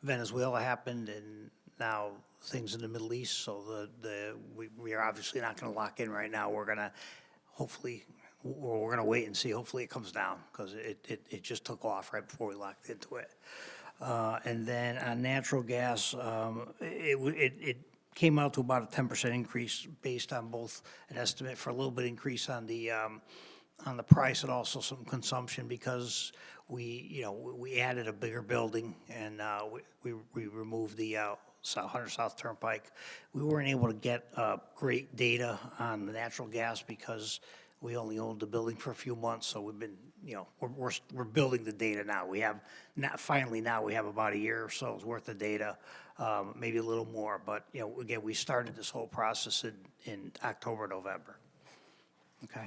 Venezuela happened, and now things in the Middle East. So we are obviously not going to lock in right now. We're going to we're going to wait and see. Hopefully, it comes down, because it just took off right before we locked into it. And then on natural gas, it came out to about a 10% increase based on both an estimate for a little bit increase on the price, and also some consumption, because we added a bigger building, and we removed the 100 South Turnpike. We weren't able to get great data on the natural gas because we only owned the building for a few months, so we've been, we're building the data now. We have finally now we have about a year or so's worth of data, maybe a little more. But again, we started this whole process in October, November. Okay.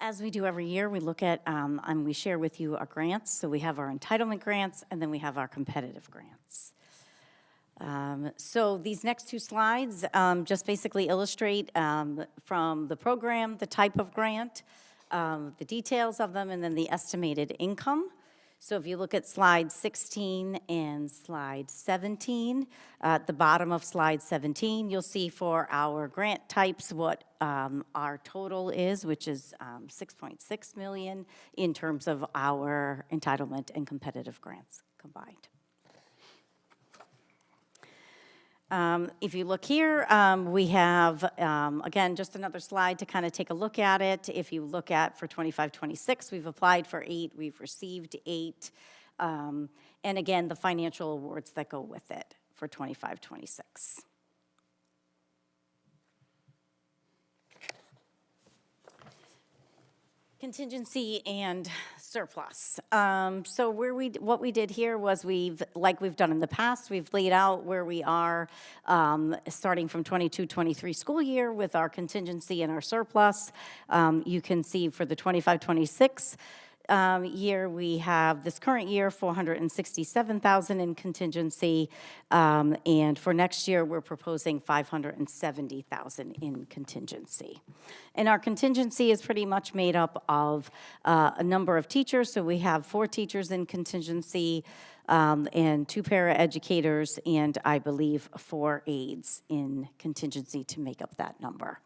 As we do every year, we look at and we share with you our grants. So we have our entitlement grants, and then we have our competitive grants. So these next 2 slides just basically illustrate from the program, the type of grant, the details of them, and then the estimated income. So if you look at slide 16 and slide 17, at the bottom of slide 17, you'll see for our grant types what our total is, which is $6.6 million in terms of our entitlement and competitive grants combined. If you look here, we have, again, just another slide to kind of take a look at it. If you look at for 25-26, we've applied for 8, we've received 8. And again, the financial awards that go with it for 25-26. Contingency and surplus. So what we did here was like we've done in the past, we've laid out where we are starting from 22-23 school year with our contingency and our surplus. You can see for the 25-26 year, we have this current year $467,000 in contingency, and for next year we're proposing $570,000 in contingency. And our contingency is pretty much made up of a number of teachers. So we have 4 teachers in contingency, and 2 paraeducators, and I believe 4 aides in contingency to make up that number.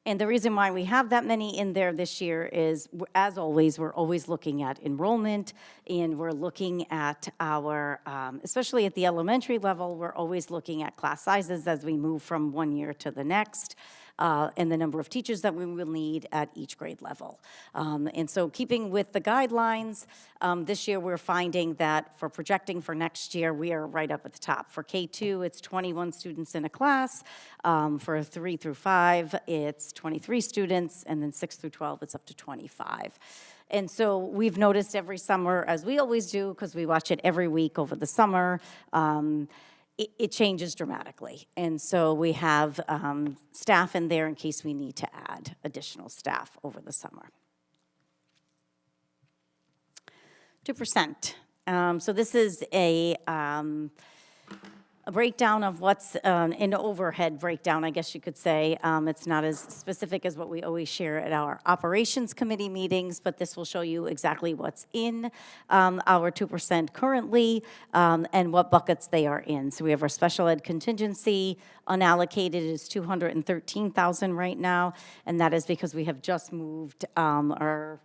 And the reason why we have that many in there this year is, as always, we're always looking at enrollment, and we're looking at our, especially at the elementary level, we're always looking at class sizes as we move from one year to the next. and the number of teachers that we will need at each grade level. And so keeping with the guidelines, this year we're finding that for projecting for next year, we are right up at the top. For K2, it's 21 students in a class. For 3 through 5, it's 23 students, and then 6 through 12, it's up to 25. And so we've noticed every summer, as we always do, because we watch it every week over the summer, it changes dramatically. And so we have staff in there in case we need to add additional staff over the summer. 2%. So this is a breakdown of what's an overhead breakdown, I guess you could say. It's not as specific as what we always share at our operations committee meetings, but this will show you exactly what's in our 2% currently and what buckets they are in. So we have our special ed contingency. Unallocated is $213,000 right now, and that is because we have just moved our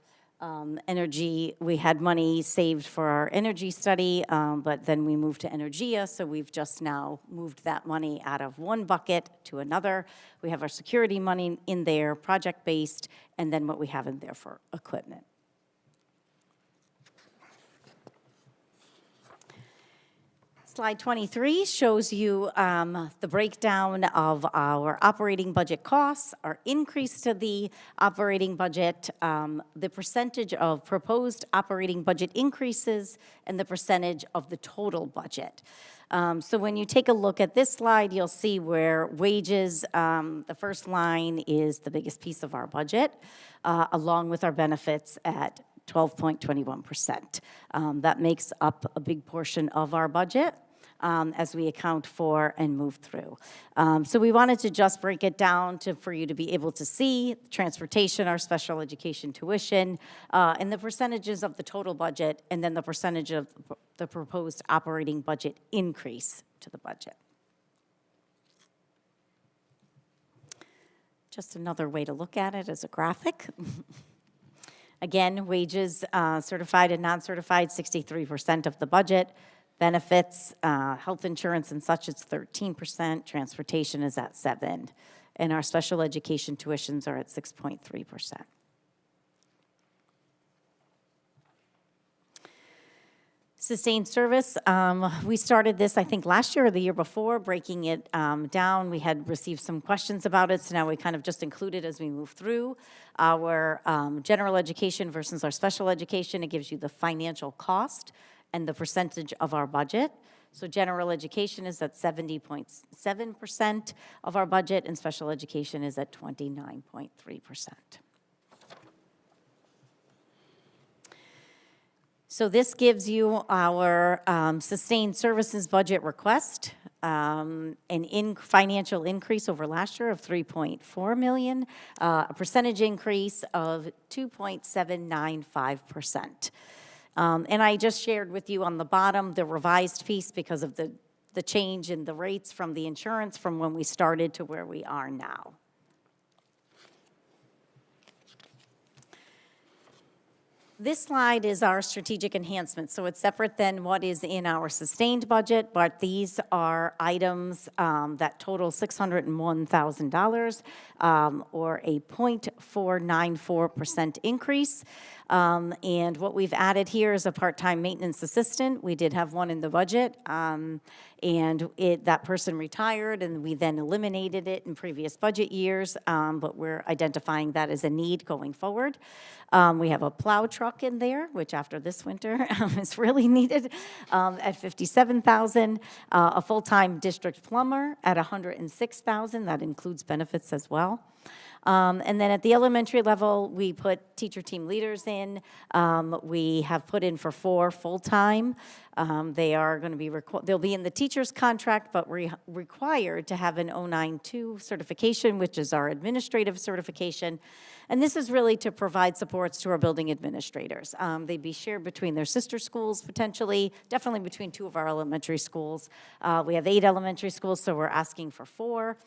energy. We had money saved for our energy study, but then we moved to Energia, so we've just now moved that money out of one bucket to another. We have our security money in there, project-based, and then what we have in there for equipment. Slide 23 shows you the breakdown of our operating budget costs, our increase to the operating budget, the percentage of proposed operating budget increases, and the percentage of the total budget. So when you take a look at this slide, you'll see where wages, the first line is the biggest piece of our budget, along with our benefits at 12.21%. That makes up a big portion of our budget. As we account for and move through. So we wanted to just break it down for you to be able to see transportation, our special education tuition, and the percentages of the total budget, and then the percentage of the proposed operating budget increase to the budget. Just another way to look at it as a graphic. Again, wages, certified and non-certified, 63% of the budget. Benefits, health insurance and such, it's 13%. Transportation is at 7%. And our special education tuitions are at 6.3%. Sustained service, we started this, I think, last year or the year before, breaking it down. We had received some questions about it, so now we kind of just include it as we move through. Our general education versus our special education, it gives you the financial cost and the percentage of our budget. So general education is at 70.7% of our budget, and special education is at 29.3%. So this gives you our sustained services budget request, an financial increase over last year of $3.4 million, a percentage increase of 2.795%. And I just shared with you on the bottom the revised piece because of the change in the rates from the insurance from when we started to where we are now. This slide is our strategic enhancement, so it's separate than what is in our sustained budget, but these are items that total $601,000 or a 0.494% increase. And what we've added here is a part-time maintenance assistant. We did have one in the budget, and that person retired, and we then eliminated it in previous budget years, but we're identifying that as a need going forward. We have a plow truck in there, which after this winter is really needed, at $57,000. A full-time district plumber at $106,000. That includes benefits as well. And then at the elementary level, we put teacher team leaders in. We have put in for 4 full-time. They are going to be they'll be in the teacher's contract, but required to have an 092 certification, which is our administrative certification. And this is really to provide supports to our building administrators. They'd be shared between their sister schools potentially, definitely between 2 of our elementary schools. We have 8 elementary schools, so we're asking for 4.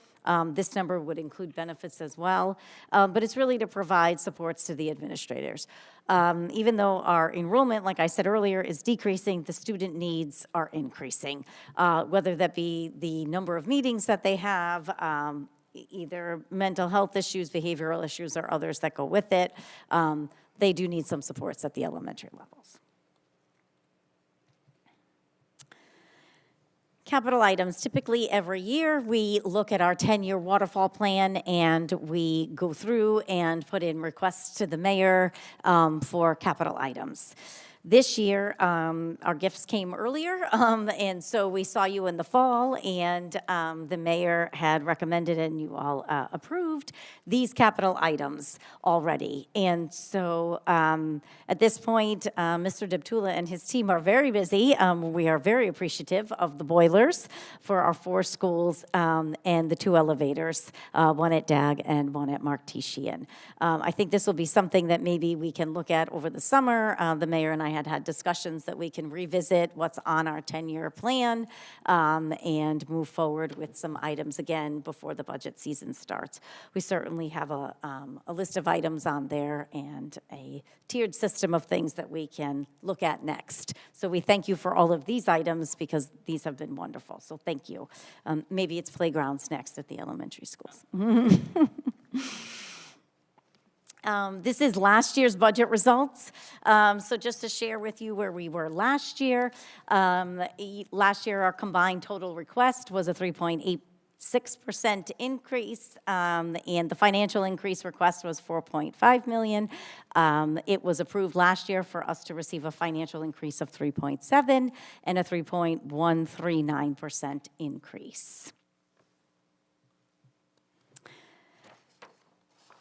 This number would include benefits as well, but it's really to provide supports to the administrators. Even though our enrollment, like I said earlier, is decreasing, the student needs are increasing, whether that be the number of meetings that they have, either mental health issues, behavioral issues, or others that go with it. They do need some supports at the elementary levels. Capital items, typically every year, we look at our 10-year waterfall plan and we go through and put in requests to the mayor for capital items. This year, our gifts came earlier, and so we saw you in the fall, and the mayor had recommended and you all approved these capital items already. And so at this point, Mr. Deptula and his team are very busy. We are very appreciative of the boilers for our 4 schools and the 2 elevators, one at DAG and one at Mark T. Sheehan. I think this will be something that maybe we can look at over the summer. The mayor and I had discussions that we can revisit what's on our 10-year plan and move forward with some items again before the budget season starts. We certainly have a list of items on there and a tiered system of things that we can look at next. So we thank you for all of these items because these have been wonderful. So thank you. Maybe it's playgrounds next at the elementary schools. This is last year's budget results. So just to share with you where we were last year. Last year, our combined total request was a 3.86% increase, and the financial increase request was $4.5 million. It was approved last year for us to receive a financial increase of 3.7 and a 3.139% increase.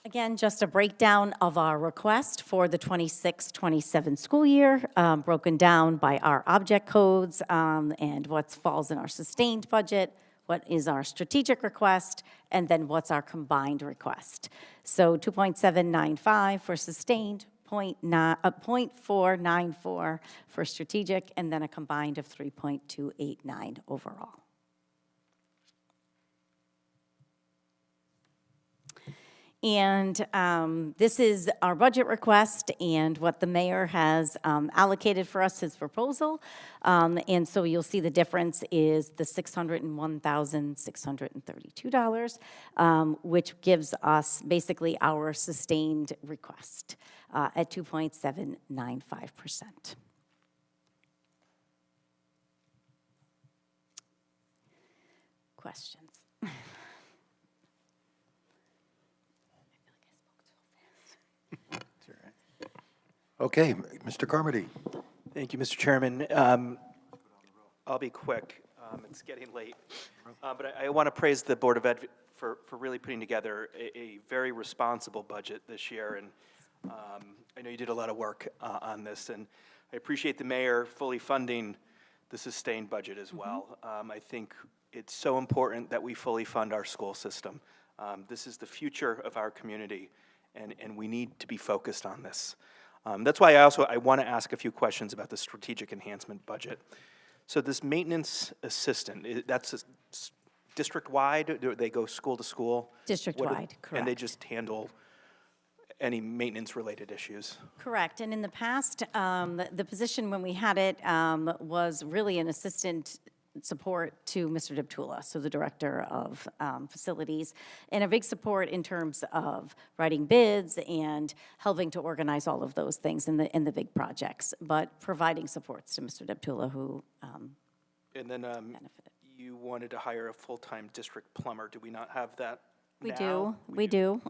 Again, just a breakdown of our request for the 26-27 school year, broken down by our object codes and what falls in our sustained budget, what is our strategic request, and then what's our combined request. So 2.795 for sustained, 0.494 for strategic, and then a combined of 3.289 overall. And this is our budget request and what the mayor has allocated for us, his proposal. And so you'll see the difference is the $601,632, which gives us basically our sustained request at 2.795%. Questions? Okay, Mr. Carmody. Thank you, Mr. Chairman. I'll be quick. It's getting late. But I want to praise the Board of Ed for really putting together a very responsible budget this year. And I know you did a lot of work on this. And I appreciate the mayor fully funding the sustained budget as well. I think it's so important that we fully fund our school system. This is the future of our community, and we need to be focused on this. That's why I want to ask a few questions about the strategic enhancement budget. So this maintenance assistant, that's district-wide? Do they go school to school? District-wide, correct. And they just handle any maintenance-related issues? Correct. And in the past, the position when we had it was really an assistant support to Mr. Deptula, so the director of facilities, and a big support in terms of writing bids and helping to organize all of those things in the big projects, but providing supports to Mr. Deptula, who and then you wanted to hire a full-time district plumber. Do we not have that? We do.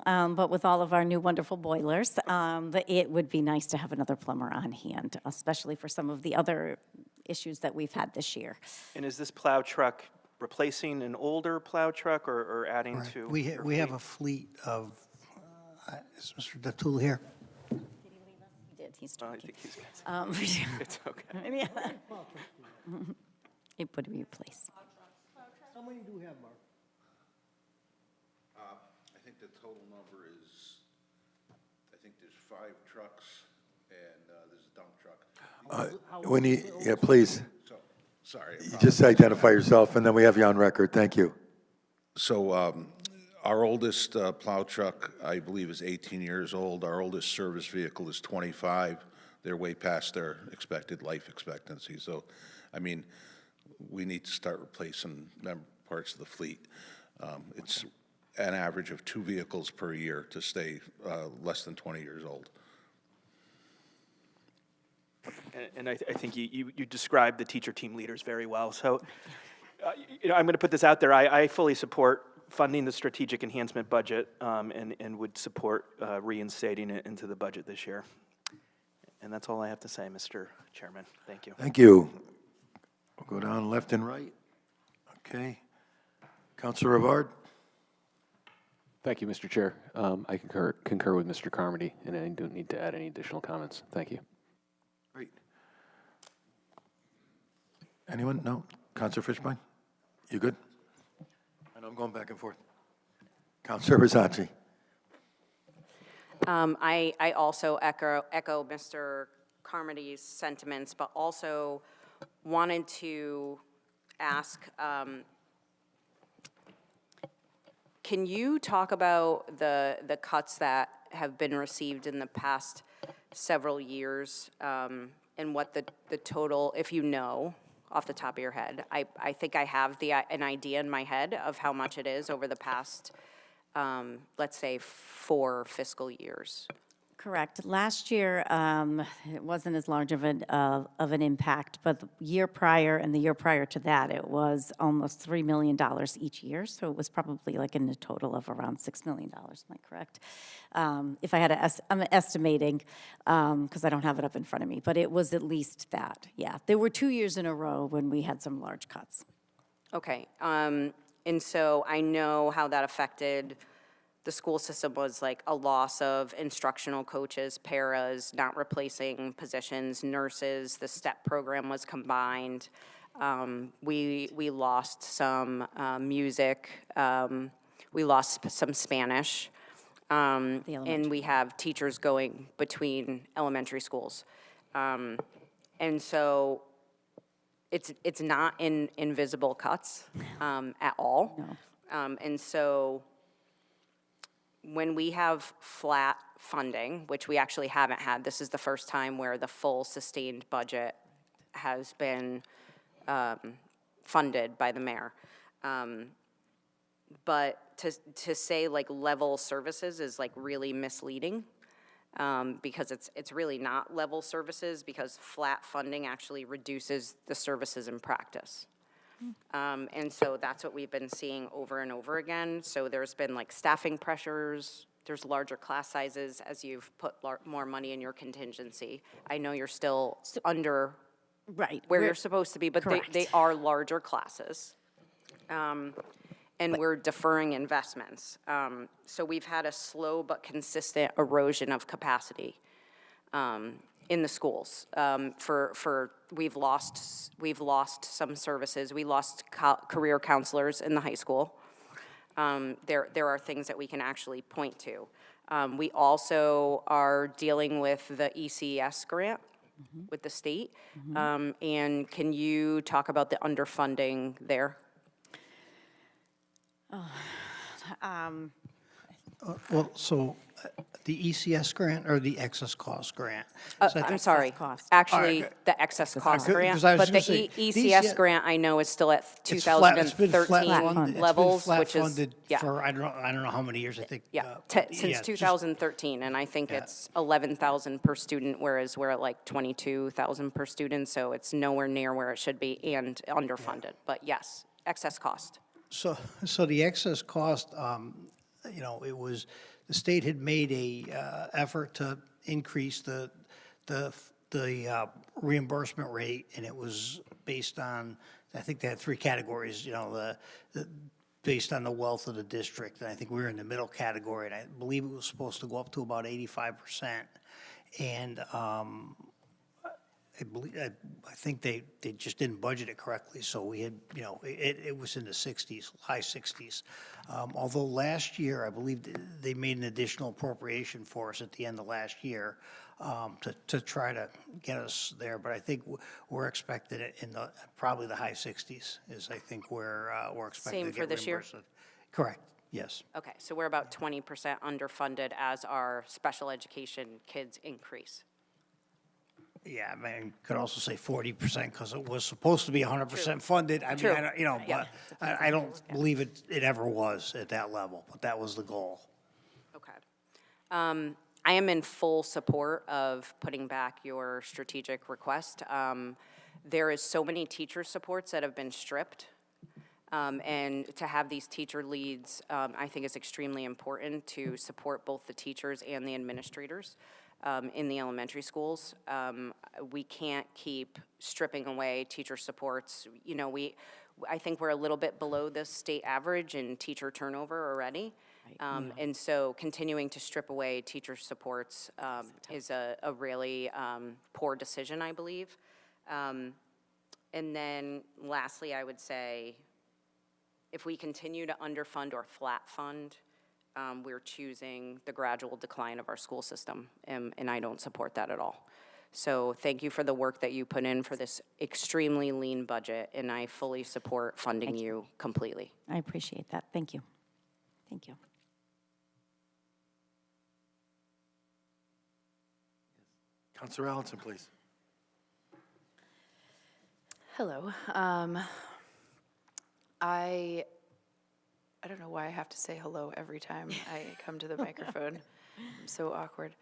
But with all of our new wonderful boilers, it would be nice to have another plumber on hand, especially for some of the other issues that we've had this year. And is this plow truck replacing an older plow truck or adding Right. to? We have a fleet of, is Mr. Deptula here? Did he leave us? He did. He's I talking. think he's it's okay. It would be replaced. How many do we have, Mark? I think the total number is, I think there's 5 trucks and there's a dump truck. Please, Sorry. you just identify yourself, and then we have you on record. Thank you. So our oldest plow truck, I believe, is 18 years old. Our oldest service vehicle is 25. They're way past their expected life expectancy. So, I mean, we need to start replacing parts of the fleet. an average of 2 vehicles per year to stay less than 20 years old. And I think you described the teacher team leaders very well. So, I'm going to put this out there. I fully support funding the strategic enhancement budget and would support reinstating it into the budget this year. And that's all I have to say, Mr. Chairman. Thank you. Thank you. We'll go down left and right. Okay. Councilor Rivard? Thank you, Mr. Chair. I concur with Mr. Carmody, and I don't need to add any additional comments. Thank you. Great. Anyone? No? Councilor Fishbein? You good? I know I'm going back and forth. Councilor Rosacci? I also echo Mr. Carmody's sentiments, but also wanted to ask, can you talk about the cuts that have been received in the past several years, and what the total, if you know, off the top of your head? I think I have an idea in my head of how much it is over the past, let's say, 4 fiscal years. Correct. Last year, it wasn't as large of an impact, but the year prior and the year prior to that, it was almost $3 million each year. So it was probably like in a total of around $6 million. Am I correct? If I had to, I'm estimating because I don't have it up in front of me, but it was at least that. Yeah, there were 2 years in a row when we had some large cuts. Okay, and so I know how that affected the school system. Was like a loss of instructional coaches, paras, not replacing positions, nurses. The STEP program was combined. We lost some music. We lost some Spanish. And we have teachers going between elementary schools. And so it's not invisible cuts at all. No. And so when we have flat funding, which we actually haven't had, this is the first time where the full sustained budget has been funded by the mayor. But to say like level services is like really misleading, because it's really not level services, because flat funding actually reduces the services in practice. And so that's what we've been seeing over and over again. So there's been like staffing pressures, there's larger class sizes as you've put more money in your contingency. I know you're still under where you're supposed to be, but they are larger classes. And we're deferring investments. So we've had a slow but consistent erosion of capacity in the schools. We've lost some services. We lost career counselors in the high school. There are things that we can actually point to. We also are dealing with the ECS grant with the state. And can you talk about the underfunding there? Well, so the ECS grant or the excess cost grant? I'm sorry, actually, the excess cost grant, Because I was but the gonna say, ECS grant, I know, is still at It's flat- it's been flat 2013 funded. levels, It's been which flat is, funded yeah. for, I don't know how many years, I think. Since yeah, just- 2013, and I think it's 11,000 per student, whereas we're at like 22,000 per student, so it's nowhere near where it should be and underfunded. But yes, excess cost. So the excess cost, you know, it was, the state had made a effort to increase the reimbursement rate, and it was based on, I think they had 3 categories, you know, based on the wealth of the district, and I think we were in the middle category, and I believe it was supposed to go up to about 85%. And I think they just didn't budget it correctly, so we had, you know, it was in the 60s, high 60s. Although last year, I believe they made an additional appropriation for us at the end of last year to try to get us there, but I think we're expecting it in probably the high 60s is, I think, where we're expecting to Same get for this year? reimbursed. Correct, yes. Okay, so we're about 20% underfunded as our special education kids increase. Yeah, I mean, could also say 40% because it was supposed to be 100% funded. I mean, True. I don't, you know, Yeah. but I don't believe it ever was at that level, but that was the goal. Okay. I am in full support of putting back your strategic request. There is so many teacher supports that have been stripped. And to have these teacher leads, I think is extremely important to support both the teachers and the administrators in the elementary schools. We can't keep stripping away teacher supports. You know, I think we're a little bit below the state average in teacher turnover already. And so continuing to strip away teacher supports is a really poor decision, I believe. And then lastly, I would say, if we continue to underfund or flat fund, we're choosing the gradual decline of our school system, and I don't support that at all. So thank you for the work that you put in for this extremely lean budget, and I fully support funding you completely. I appreciate that. Thank you. Thank you. Counselor Allenson, please. Hello. I don't know why I have to say hello every time I come to the microphone. I'm so awkward.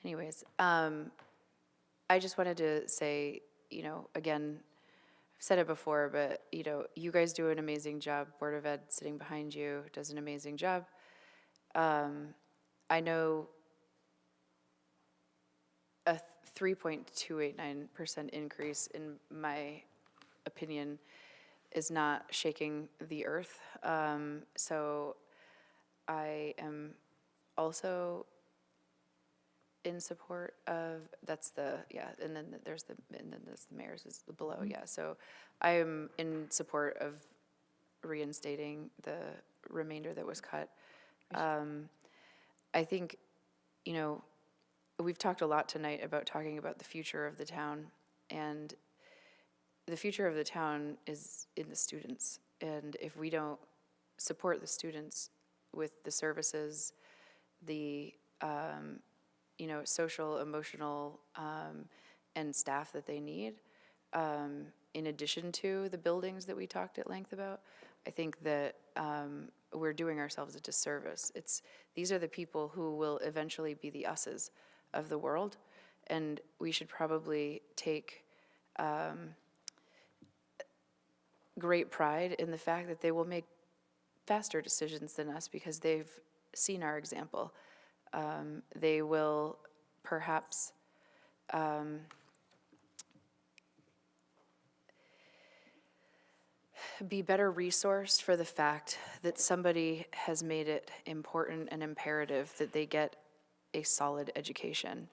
Anyways, I just wanted to say, you know, again, I've said it before, but, you know, you guys do an amazing job. Board of Ed sitting behind you does an amazing job. I know a 3.289% increase, in my opinion, is not shaking the earth. So I am also in support of, that's the, yeah, and then there's the mayor's is below, yeah. So I am in support of reinstating the remainder that was cut. I think, you know, we've talked a lot tonight about talking about the future of the town, and the future of the town is in the students. And if we don't support the students with the services, the you know, social, emotional, and staff that they need, in addition to the buildings that we talked at length about, I think that we're doing ourselves a disservice. These are the people who will eventually be the us's of the world, and we should probably take great pride in the fact that they will make faster decisions than us because they've seen our example. They will perhaps be better resourced for the fact that somebody has made it important and imperative that they get a solid education.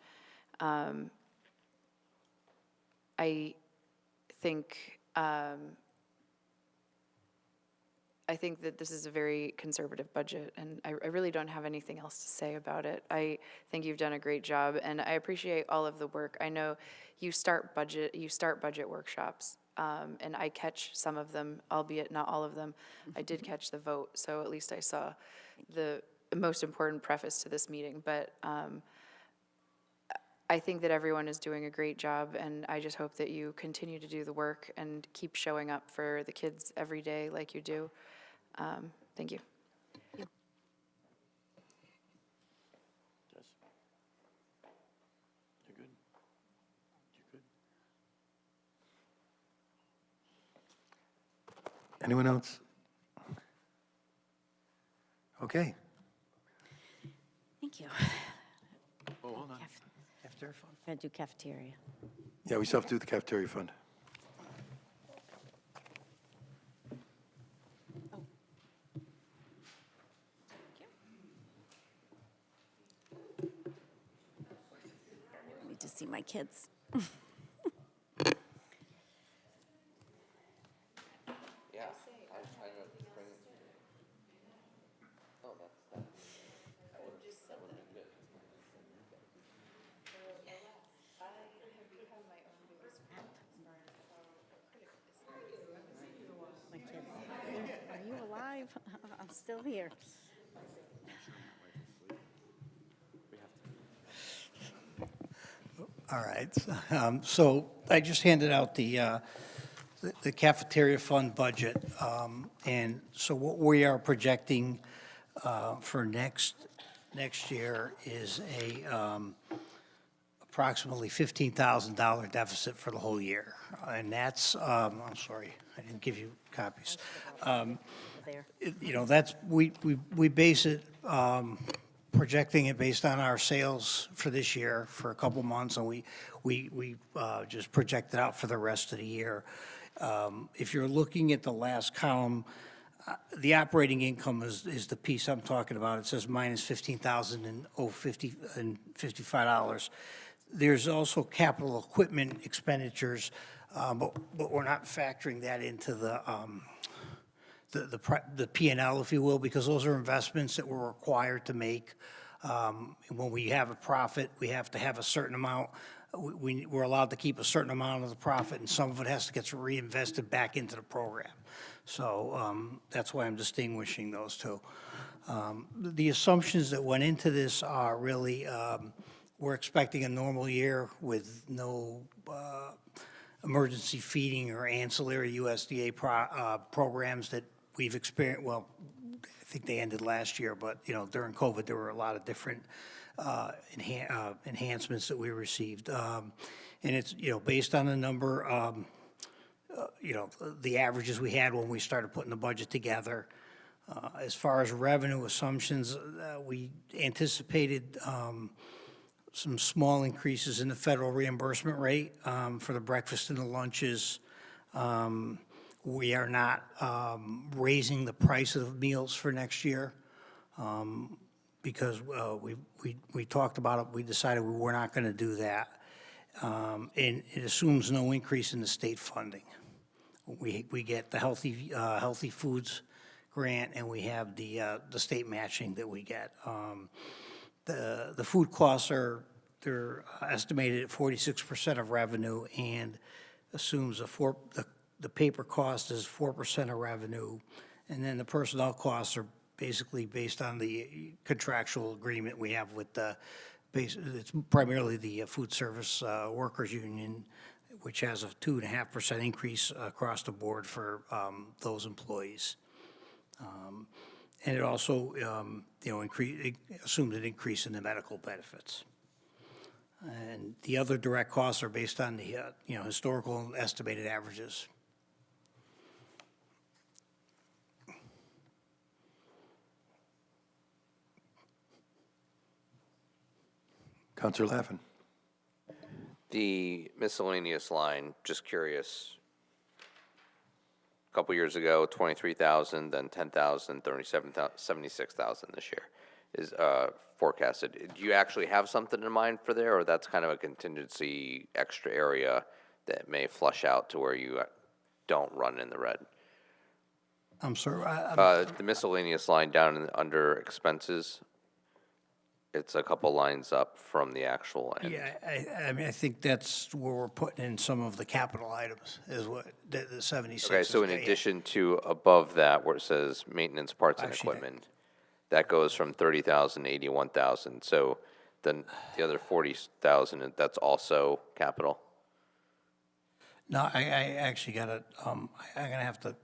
I think that this is a very conservative budget, and I really don't have anything else to say about it. I think you've done a great job, and I appreciate all of the work. I know you start budget workshops, and I catch some of them, albeit not all of them. I did catch the vote, so at least I saw the most important preface to this meeting. But I think that everyone is doing a great job, and I just hope that you continue to do the work and keep showing up for the kids every day like you do. Thank you. Jess? You're good? You're good? Anyone else? Okay. Thank you. Oh, hold on. Cafeteria fund. Gonna do cafeteria. Yeah, we still have to do the cafeteria fund. Need to see my kids. Yeah, I was trying to bring. Oh, that would have been good. My kids. Are you alive? I'm still here. All right. So I just handed out the cafeteria fund budget. And so what we are projecting for next year is approximately $15,000 deficit for the whole year. And that's, I'm sorry, I didn't give you copies. That's, we base it, projecting it based on our sales for this year for a couple months, and we just project it out for the rest of the year. If you're looking at the last column, the operating income is the piece I'm talking about. It says minus $15,055. There's also capital equipment expenditures, but we're not factoring that into the P&L, if you will, because those are investments that we're required to make. When we have a profit, we have to have a certain amount. We're allowed to keep a certain amount of the profit, and some of it has to get reinvested back into the program. So that's why I'm distinguishing those two. The assumptions that went into this are really, we're expecting a normal year with no emergency feeding or ancillary USDA programs that we've experienced. Well, I think they ended last year, but during COVID there were a lot of different enhancements that we received, and it's based on the number, the averages we had when we started putting the budget together. As far as revenue assumptions, we anticipated some small increases in the federal reimbursement rate for the breakfast and the lunches. We are not raising the price of meals for next year because we talked about it. We decided we were not going to do that. And it assumes no increase in the state funding. We get the healthy foods grant, and we have the state matching that we get. The food costs they're estimated at 46% of revenue, and assumes the paper cost is 4% of revenue, and then the personnel costs are basically based on the contractual agreement we have with it's primarily the food service workers union, which has a 2.5% increase across the board for those employees. And it also, it assumed an increase in the medical benefits. And the other direct costs are based on the, historical and estimated averages. Counselor Laffin. The miscellaneous line, just curious. A couple years ago, 23,000, then 10,000, 37,000, 76,000 this year is forecasted. Do you actually have something in mind for there, or that's kind of a contingency extra area that may flush out to where you don't run in the red? I'm sorry. The miscellaneous line down under expenses, it's a couple lines up from the actual end. Yeah, I mean, I think that's where we're putting in some of the capital items, is what the 76 Okay, is. so in addition to above that, where it says maintenance, parts, and Actually, equipment, that goes from 30,000 to 81,000. So then the other 40,000, that's also capital? No, I actually got it. I'm gonna have to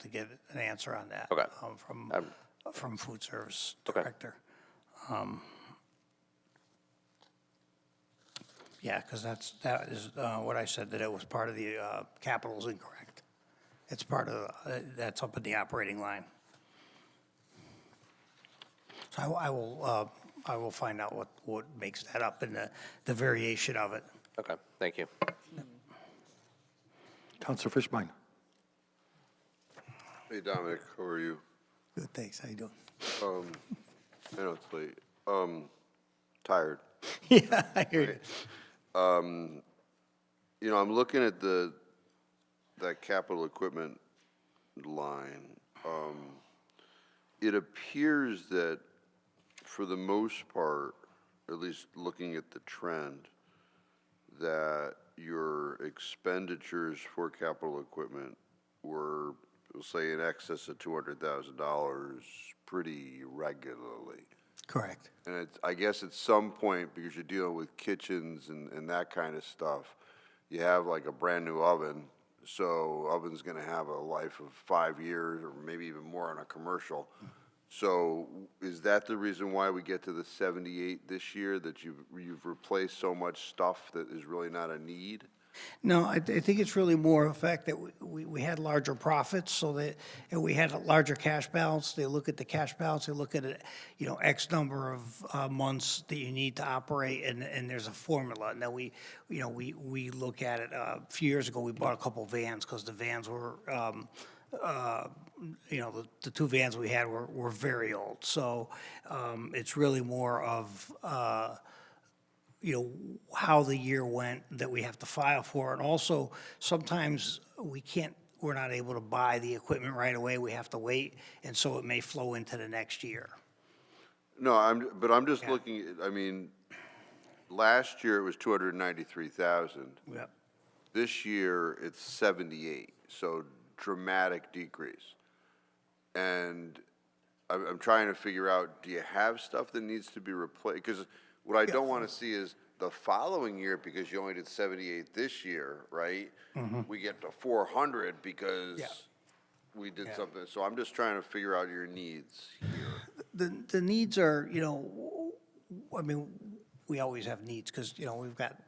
get an answer on that. Okay. From food service Okay. director. Yeah, because that is what I said, that it was part of the capital is incorrect. It's part of, that's up in the operating line. So I will find out what makes that up and the variation of it. Okay, thank you. Counselor Fishbein. Hey, Dominic, how are you? Good, thanks. How you doing? I know it's late. Tired. Yeah, I hear you. I'm looking at that capital equipment line. It appears that for the most part, at least looking at the trend, that your expenditures for capital equipment were, we'll say, in excess of $200,000 pretty regularly. Correct. And I guess at some point, because you're dealing with kitchens and that kind of stuff, you have like a brand-new oven, so oven's gonna have a life of 5 years or maybe even more on a commercial. So is that the reason why we get to the 78 this year, that you've replaced so much stuff that is really not a need? No, I think it's really more of the fact that we had larger profits, so that, and we had a larger cash balance. They look at the cash balance, they look at it, X number of months that you need to operate, and there's a formula. And then we look at it, a few years ago, we bought a couple vans, because the vans were, the two vans we had were very old. So it's really more of, how the year went that we have to file for. And also, sometimes we're not able to buy the equipment right away. We have to wait, and so it may flow into the next year. No, I'm just looking at, last year it was 293,000. Yep. This year it's 78, so dramatic decrease. And I'm trying to figure out, do you have stuff that needs to be replaced? Because what I don't want to see is the following year, because you only did 78 this year, right? We get to 400 because we did something. So I'm just trying to figure out your needs here. The needs are, we always have needs, because, we've got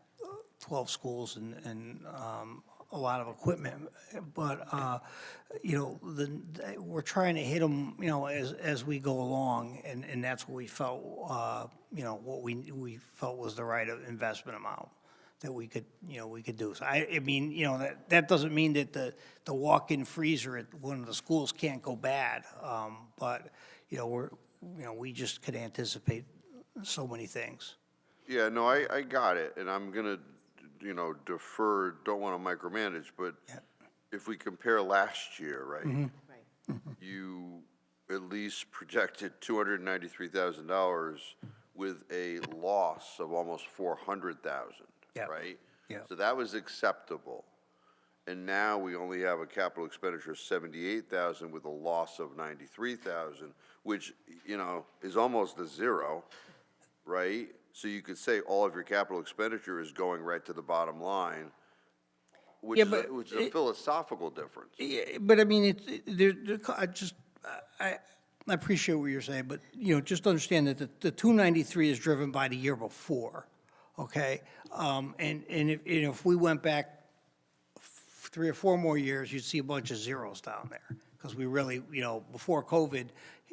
12 schools and a lot of equipment, but, we're trying to hit them, as we go along, and that's what we felt, what we felt was the right investment amount that we could do. So that doesn't mean that the walk-in freezer at one of the schools can't go bad, but, we just could anticipate so many things. Yeah, no, I got it, and I'm gonna, defer, don't want to micromanage, but if we compare last year, right? You at least projected $293,000 with a loss of almost 400,000, right? Yeah. So that was acceptable. And now we only have a capital expenditure of 78,000 with a loss of 93,000, which, is almost a zero, right? So you could say all of your capital expenditure is going right to the bottom line, which is a philosophical difference. Yeah, but I appreciate what you're saying, but, just understand that the 293 is driven by the year before, okay? And if we went back 3 or 4 more years, you'd see a bunch of zeros down there, because we really, before COVID,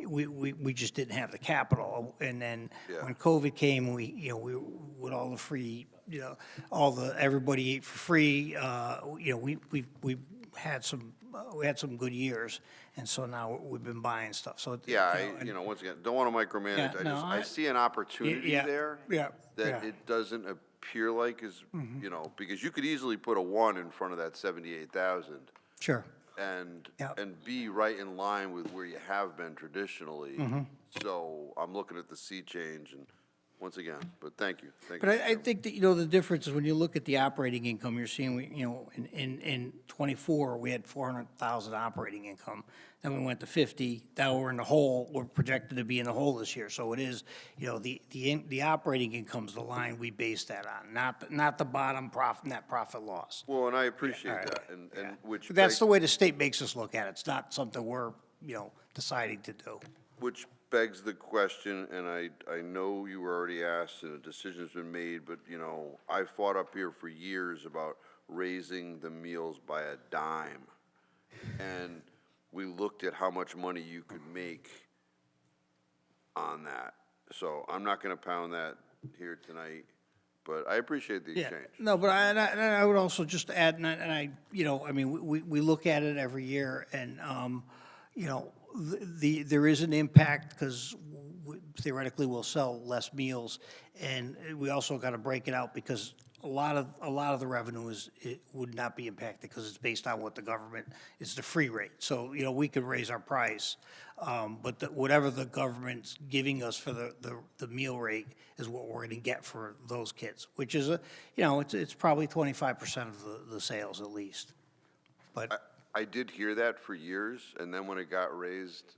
we just didn't have the capital. And then when COVID came, we with all the free, everybody ate for free, we had some good years, and so now we've been buying stuff. So once again, don't want to micromanage. I see an opportunity there that it doesn't appear like is, because you could easily put a 1 in front of that 78,000. Sure. And be right in line with where you have been traditionally. So I'm looking at the sea change, and once again, but thank you. But I think that, the difference is when you look at the operating income, you're seeing, in '24, we had 400,000 operating income. Then we went to 50, now we're in the hole, we're projected to be in the hole this year. So it is, the operating income's the line we base that on, not the bottom net profit loss. Well, and I appreciate that, and which. That's the way the state makes us look at it. It's not something we're, deciding to do. Which begs the question, and I know you were already asked and a decision's been made, but, I fought up here for years about raising the meals by a dime. And we looked at how much money you could make on that. So I'm not going to pound that here tonight, but I appreciate the exchange. No, but I would also just add, we look at it every year, and, there is an impact, because theoretically we'll sell less meals, and we also got to break it out, because a lot of the revenue would not be impacted, because it's based on what the government, it's the free rate. So, we could raise our price, but whatever the government's giving us for the meal rate is what we're going to get for those kids, which is it's probably 25% of the sales at least. But I did hear that for years, and then when it got raised,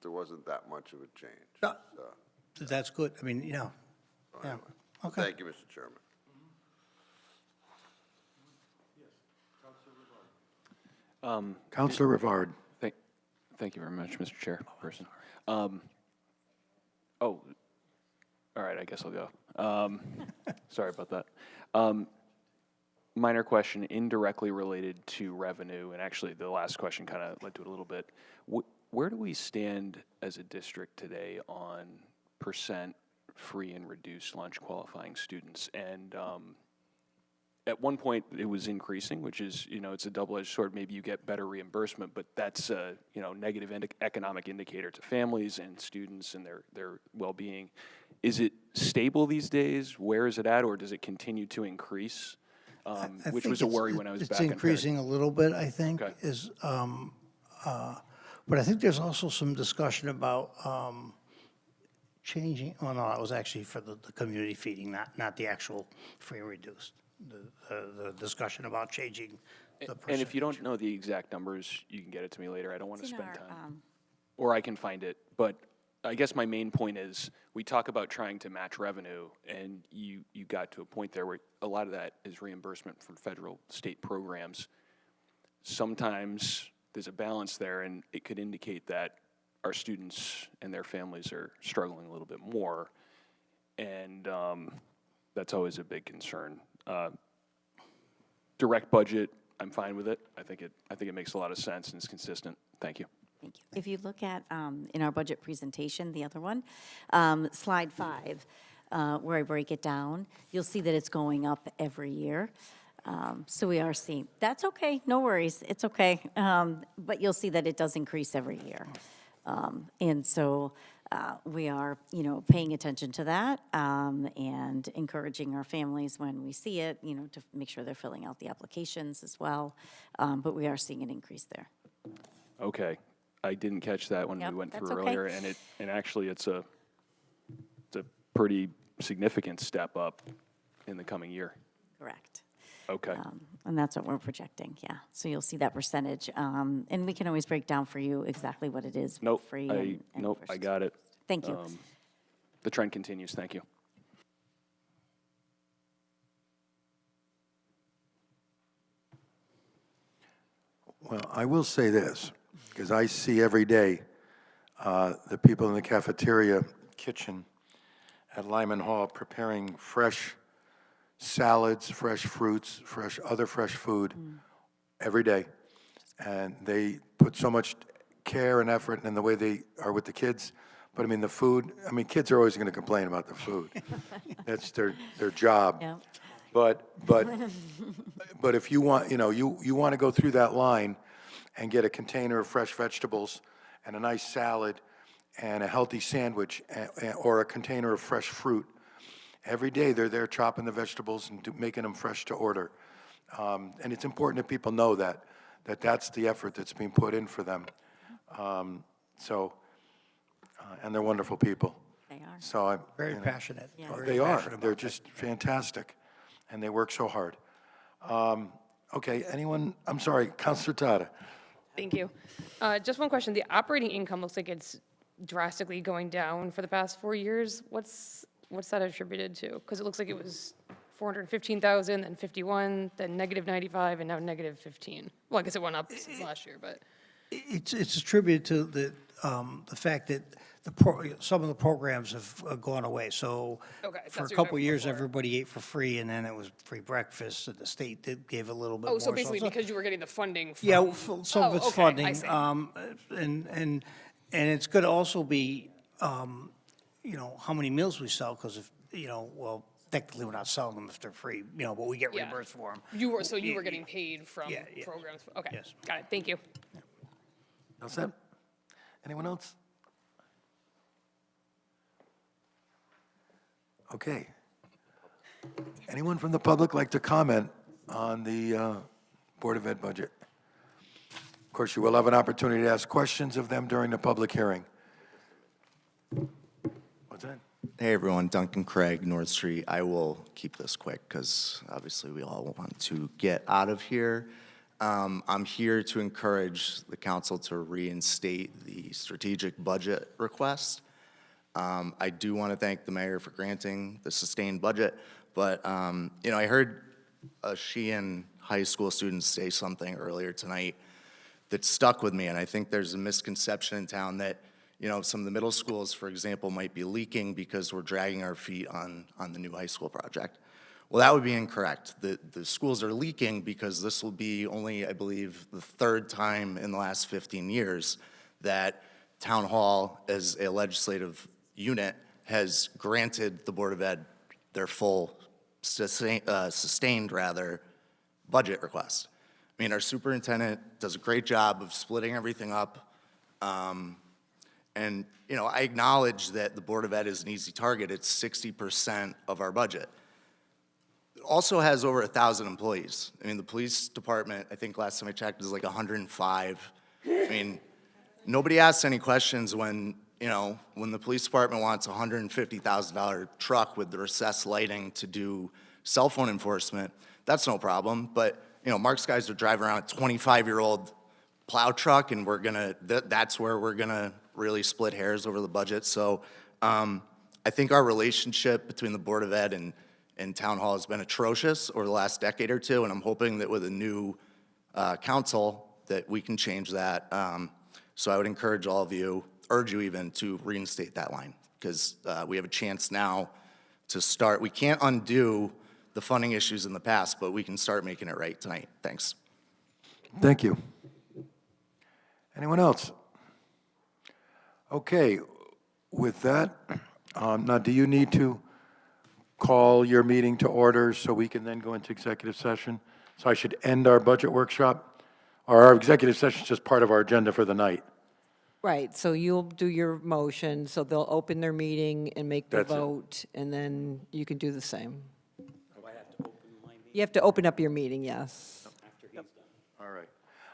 there wasn't that much of a change. that's good. I mean, yeah. Okay. Thank you, Mr. Chairman. Counselor Rivard. Thank you very much, Mr. Chairperson. Oh, all right, I guess I'll go. Sorry about that. Minor question, indirectly related to revenue, and actually the last question kind of led to it a little bit. Where do we stand as a district today on percent free and reduced lunch qualifying students? And at one point, it was increasing, which is, it's a double-edged sword. Maybe you get better reimbursement, but that's a, negative economic indicator to families and students and their well-being. Is it stable these days? Where is it at, or does it continue to increase? Which was a worry when I was back in It's increasing a little bit, I think, Okay. But I think there's also some discussion about changing, oh no, it was actually for the community feeding, not the actual free and reduced. The discussion about changing the percentage. And if you don't know the exact numbers, you can get it to me later. I don't want to spend time. Or I can find it. But I guess my main point is we talk about trying to match revenue, and you got to a point there where a lot of that is reimbursement from federal, state programs. Sometimes there's a balance there, and it could indicate that our students and their families are struggling a little bit more, and that's always a big concern. Direct budget, I'm fine with it. I think it makes a lot of sense and is consistent. Thank you. Thank you. If you look at, in our budget presentation, the other one, slide 5, where I break it down, you'll see that it's going up every year. So we are seeing, that's okay, no worries, it's okay. But you'll see that it does increase every year. And so we are, paying attention to that and encouraging our families when we see it, to make sure they're filling out the applications as well. But we are seeing an increase there. Okay. I didn't catch that when we went through that's okay. earlier, and actually it's a pretty significant step up in the coming year. Correct. Okay. And that's what we're projecting, yeah. So you'll see that percentage. And we can always break down for you exactly what it is. Nope, free and nope, I got it. Thank you. The trend continues. Thank you. Well, I will say this, because I see every day the people in the cafeteria kitchen at Lyman Hall preparing fresh salads, fresh fruits, other fresh food every day. And they put so much care and effort in the way they are with the kids. But I mean, the food, kids are always going to complain about the food. That's their job. Yeah. But if you want, you want to go through that line and get a container of fresh vegetables and a nice salad and a healthy sandwich or a container of fresh fruit. Every day they're there chopping the vegetables and making them fresh to order. And it's important that people know that's the effort that's being put in for them. And they're wonderful people. They are. So I'm Very passionate. Yeah. Very They are. passionate They're about that. just fantastic, and they work so hard. Okay, anyone? I'm sorry, Counselor Tata. Thank you. Just one question. The operating income looks like it's drastically going down for the past 4 years. What's that attributed to? Because it looks like it was 415,000, then 51, then negative 95, and now negative 15. Well, I guess it went up since last year, but. It's attributed to the fact that some of the programs have gone away. So Okay, for that's a what couple you're years, talking about everybody ate for free, and then it was free breakfast, and the state gave a little bit more. Oh, so basically because you were getting the funding from. Yeah, some of Oh, it's okay, I funding. see. And it's going to also be, how many meals we sell, because if, technically we're not selling them if they're free, but we get Yeah. reimbursed for them. You were getting paid from Yeah, yeah. programs. Okay, Yes. got it. Thank you. All set? Anyone else? Okay. Anyone from the public like to comment on the Board of Ed budget? Of course, you will have an opportunity to ask questions of them during the public hearing. What's that? Hey everyone, Duncan Craig, North Street. I will keep this quick because obviously we all want to get out of here. I'm here to encourage the council to reinstate the strategic budget request. I do want to thank the mayor for granting the sustained budget, but, I heard a Sheehan High School student say something earlier tonight that stuck with me, and I think there's a misconception in town that, some of the middle schools, for example, might be leaking because we're dragging our feet on the new high school project. Well, that would be incorrect. The schools are leaking because this will be only, I believe, the third time in the last 15 years that Town Hall, as a legislative unit, has granted the Board of Ed their full sustained budget request. I mean, our superintendent does a great job of splitting everything up. And, I acknowledge that the Board of Ed is an easy target. It's 60% of our budget. It also has over 1,000 employees. I mean, the police department, I think last time I checked, is like 105. I mean, nobody asks any questions when the police department wants a $150,000 truck with the recessed lighting to do cell phone enforcement. That's no problem. But, Mark's guys are driving around a 25-year-old plow truck, and that's where we're gonna really split hairs over the budget. So I think our relationship between the Board of Ed and Town Hall has been atrocious over the last decade or two, and I'm hoping that with a new council that we can change that. So I would encourage all of you, urge you even, to reinstate that line, because we have a chance now to start. We can't undo the funding issues in the past, but we can start making it right tonight. Thanks. Thank you. Anyone else? Okay, with that, now do you need to call your meeting to order so we can then go into executive session? So I should end our budget workshop? Or our executive session is just part of our agenda for the night? Right, so you'll do your motion, so they'll open their meeting and make the That's it. vote, and then you can do the same. You have to open up your meeting, yes. All right.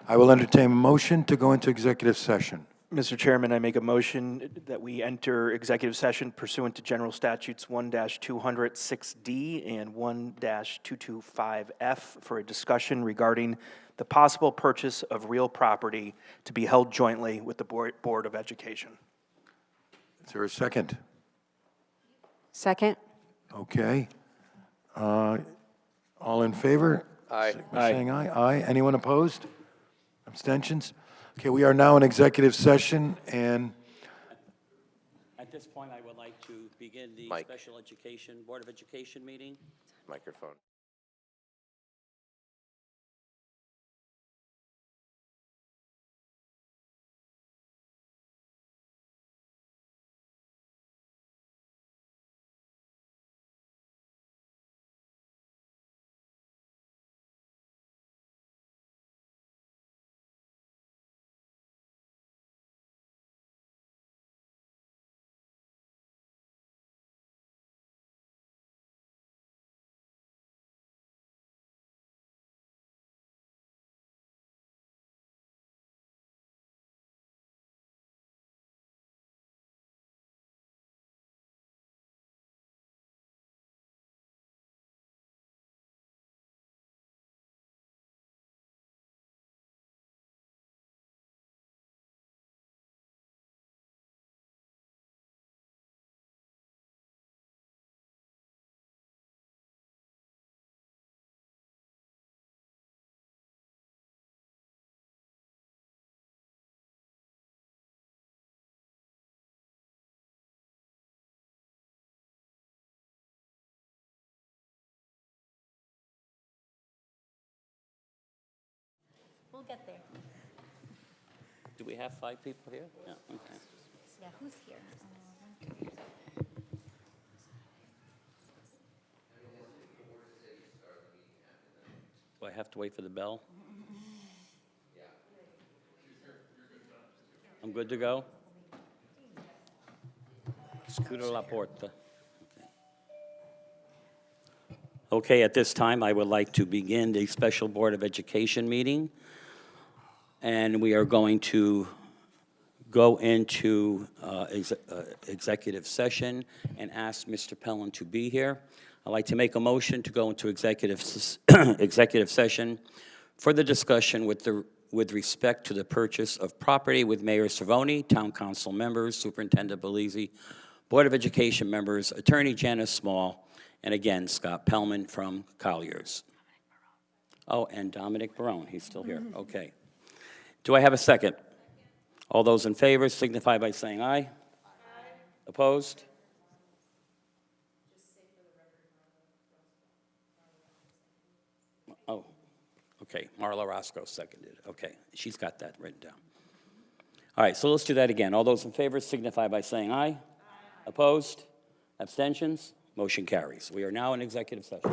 I will entertain a motion to go into executive session. Mr. Chairman, I make a motion that we enter executive session pursuant to General Statutes 1-206D and 1-225F for a discussion regarding the possible purchase of real property to be held jointly with the Board of Education. Is there a second? Second? Okay. All in favor? Aye. Saying aye. Aye. Anyone opposed? Abstentions? Okay, we are now in executive session, and At this point, I would like to begin the Mike. Special Education, Board of Education meeting. Microphone. We'll get there. Do we have 5 people here? Yeah, okay. Yeah, who's here? Do I have to wait for the bell? I'm good to go? Scudo la porta. Okay, at this time, I would like to begin the Special Board of Education meeting. And we are going to go into executive session and ask Mr. Pellin to be here. I'd like to make a motion to go into executive session for the discussion with respect to the purchase of property with Mayor Cervoni, Town Council members, Superintendent Bellizzi, Board of Education members, Attorney Janice Small, and again, Scott Pellman from Colliers. Oh, and Dominic Barone, he's still here, okay. Do I have a second? All those in favor signify by saying aye. Aye. Opposed? Oh, okay, Marla Roscoe seconded, okay, she's got that written down. All right, so let's do that again. All those in favor signify by saying aye. Aye. Opposed? Abstentions? Motion carries. We are now in executive session.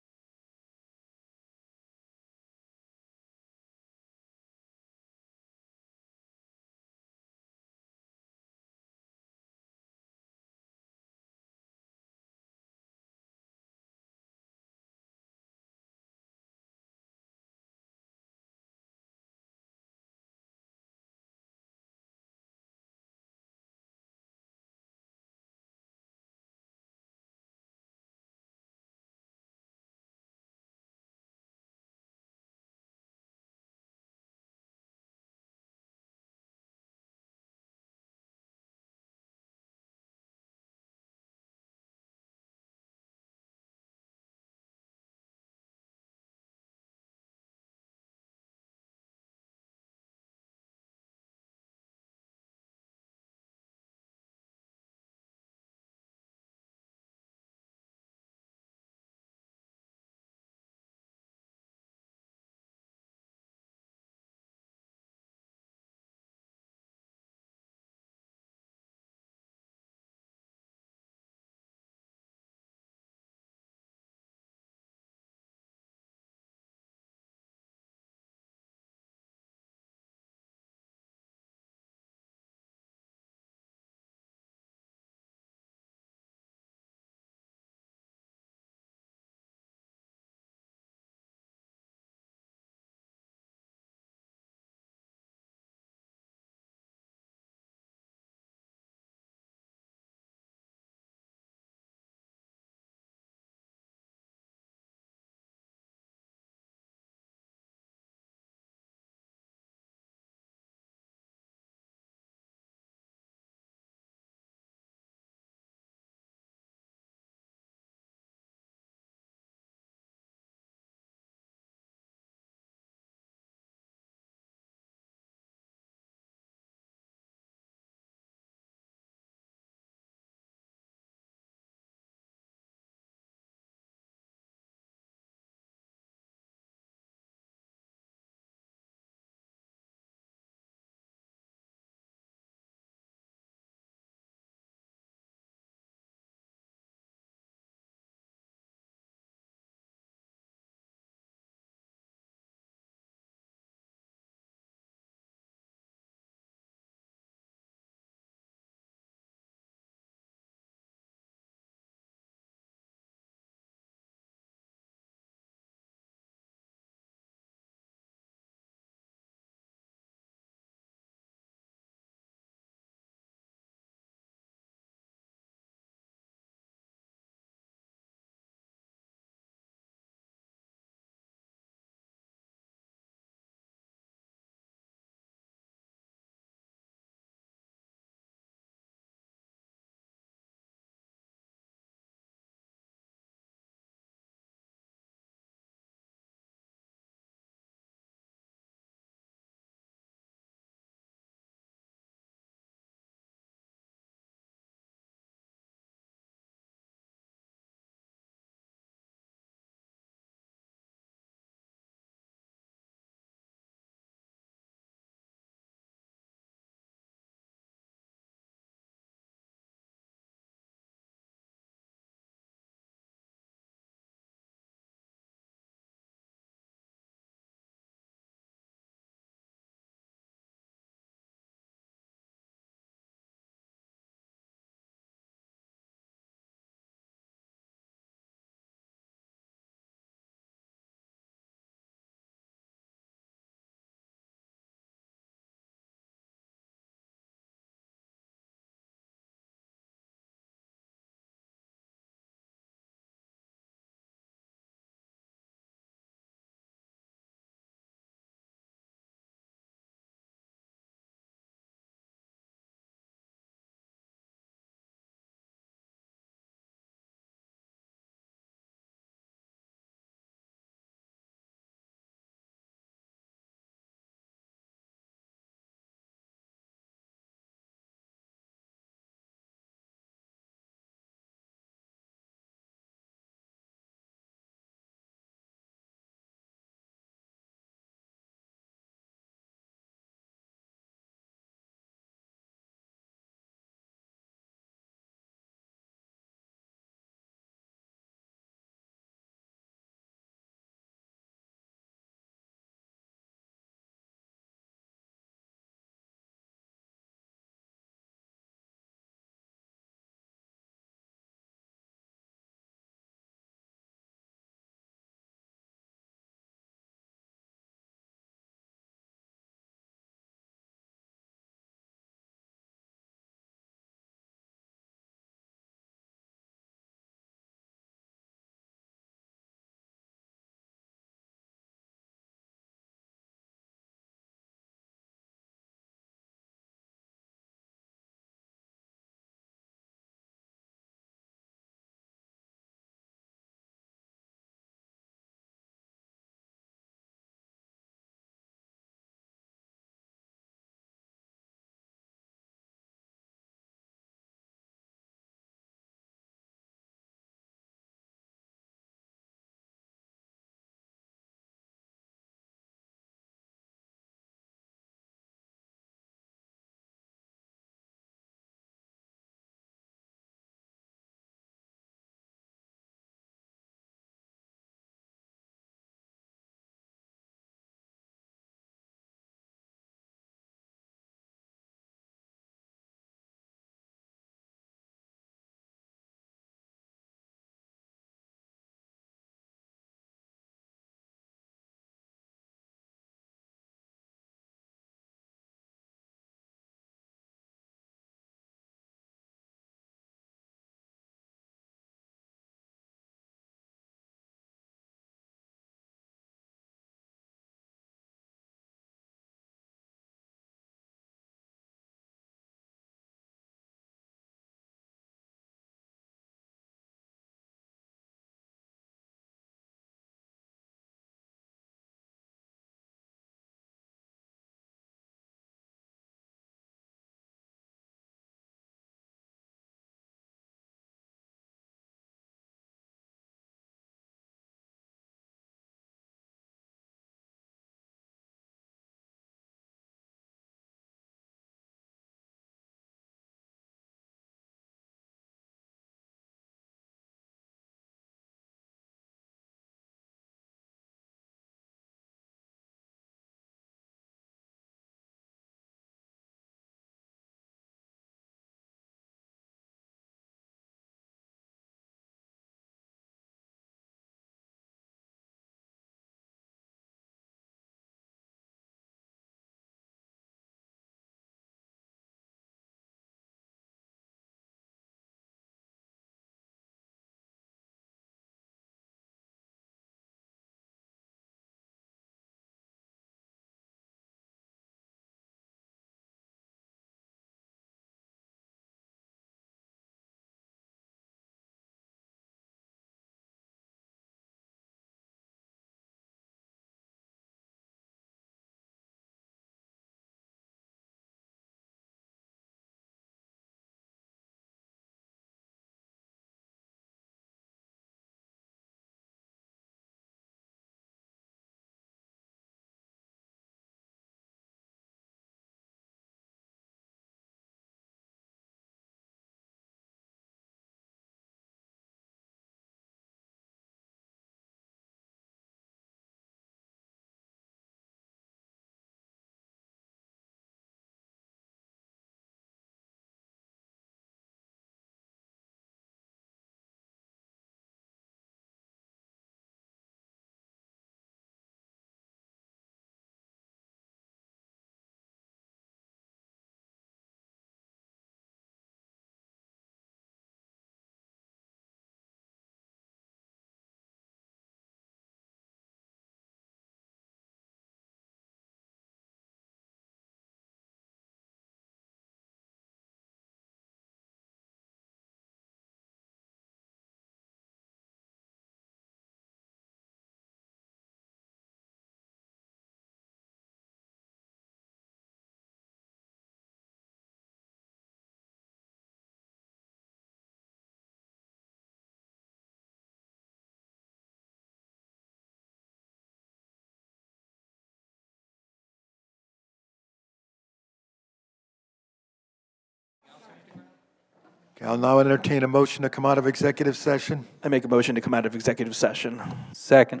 Okay, I'll now entertain a motion to come out of executive session. I make a motion to come out of executive session. Second.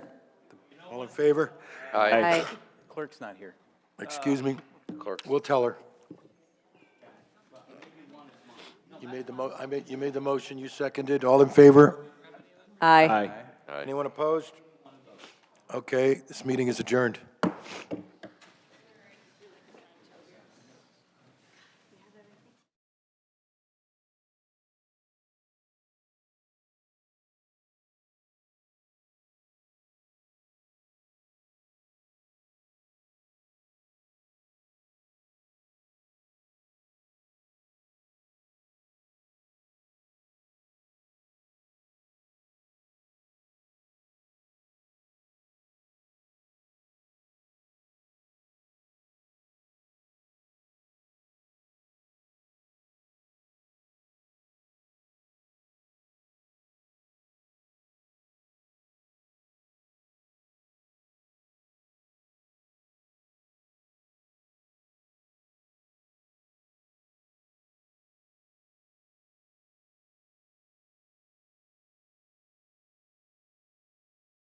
All in favor? Aye. Clerk's not here. Excuse me? Clerk. We'll tell her. You made the motion, you seconded. All in favor? Aye. Anyone opposed? Okay, this meeting is adjourned.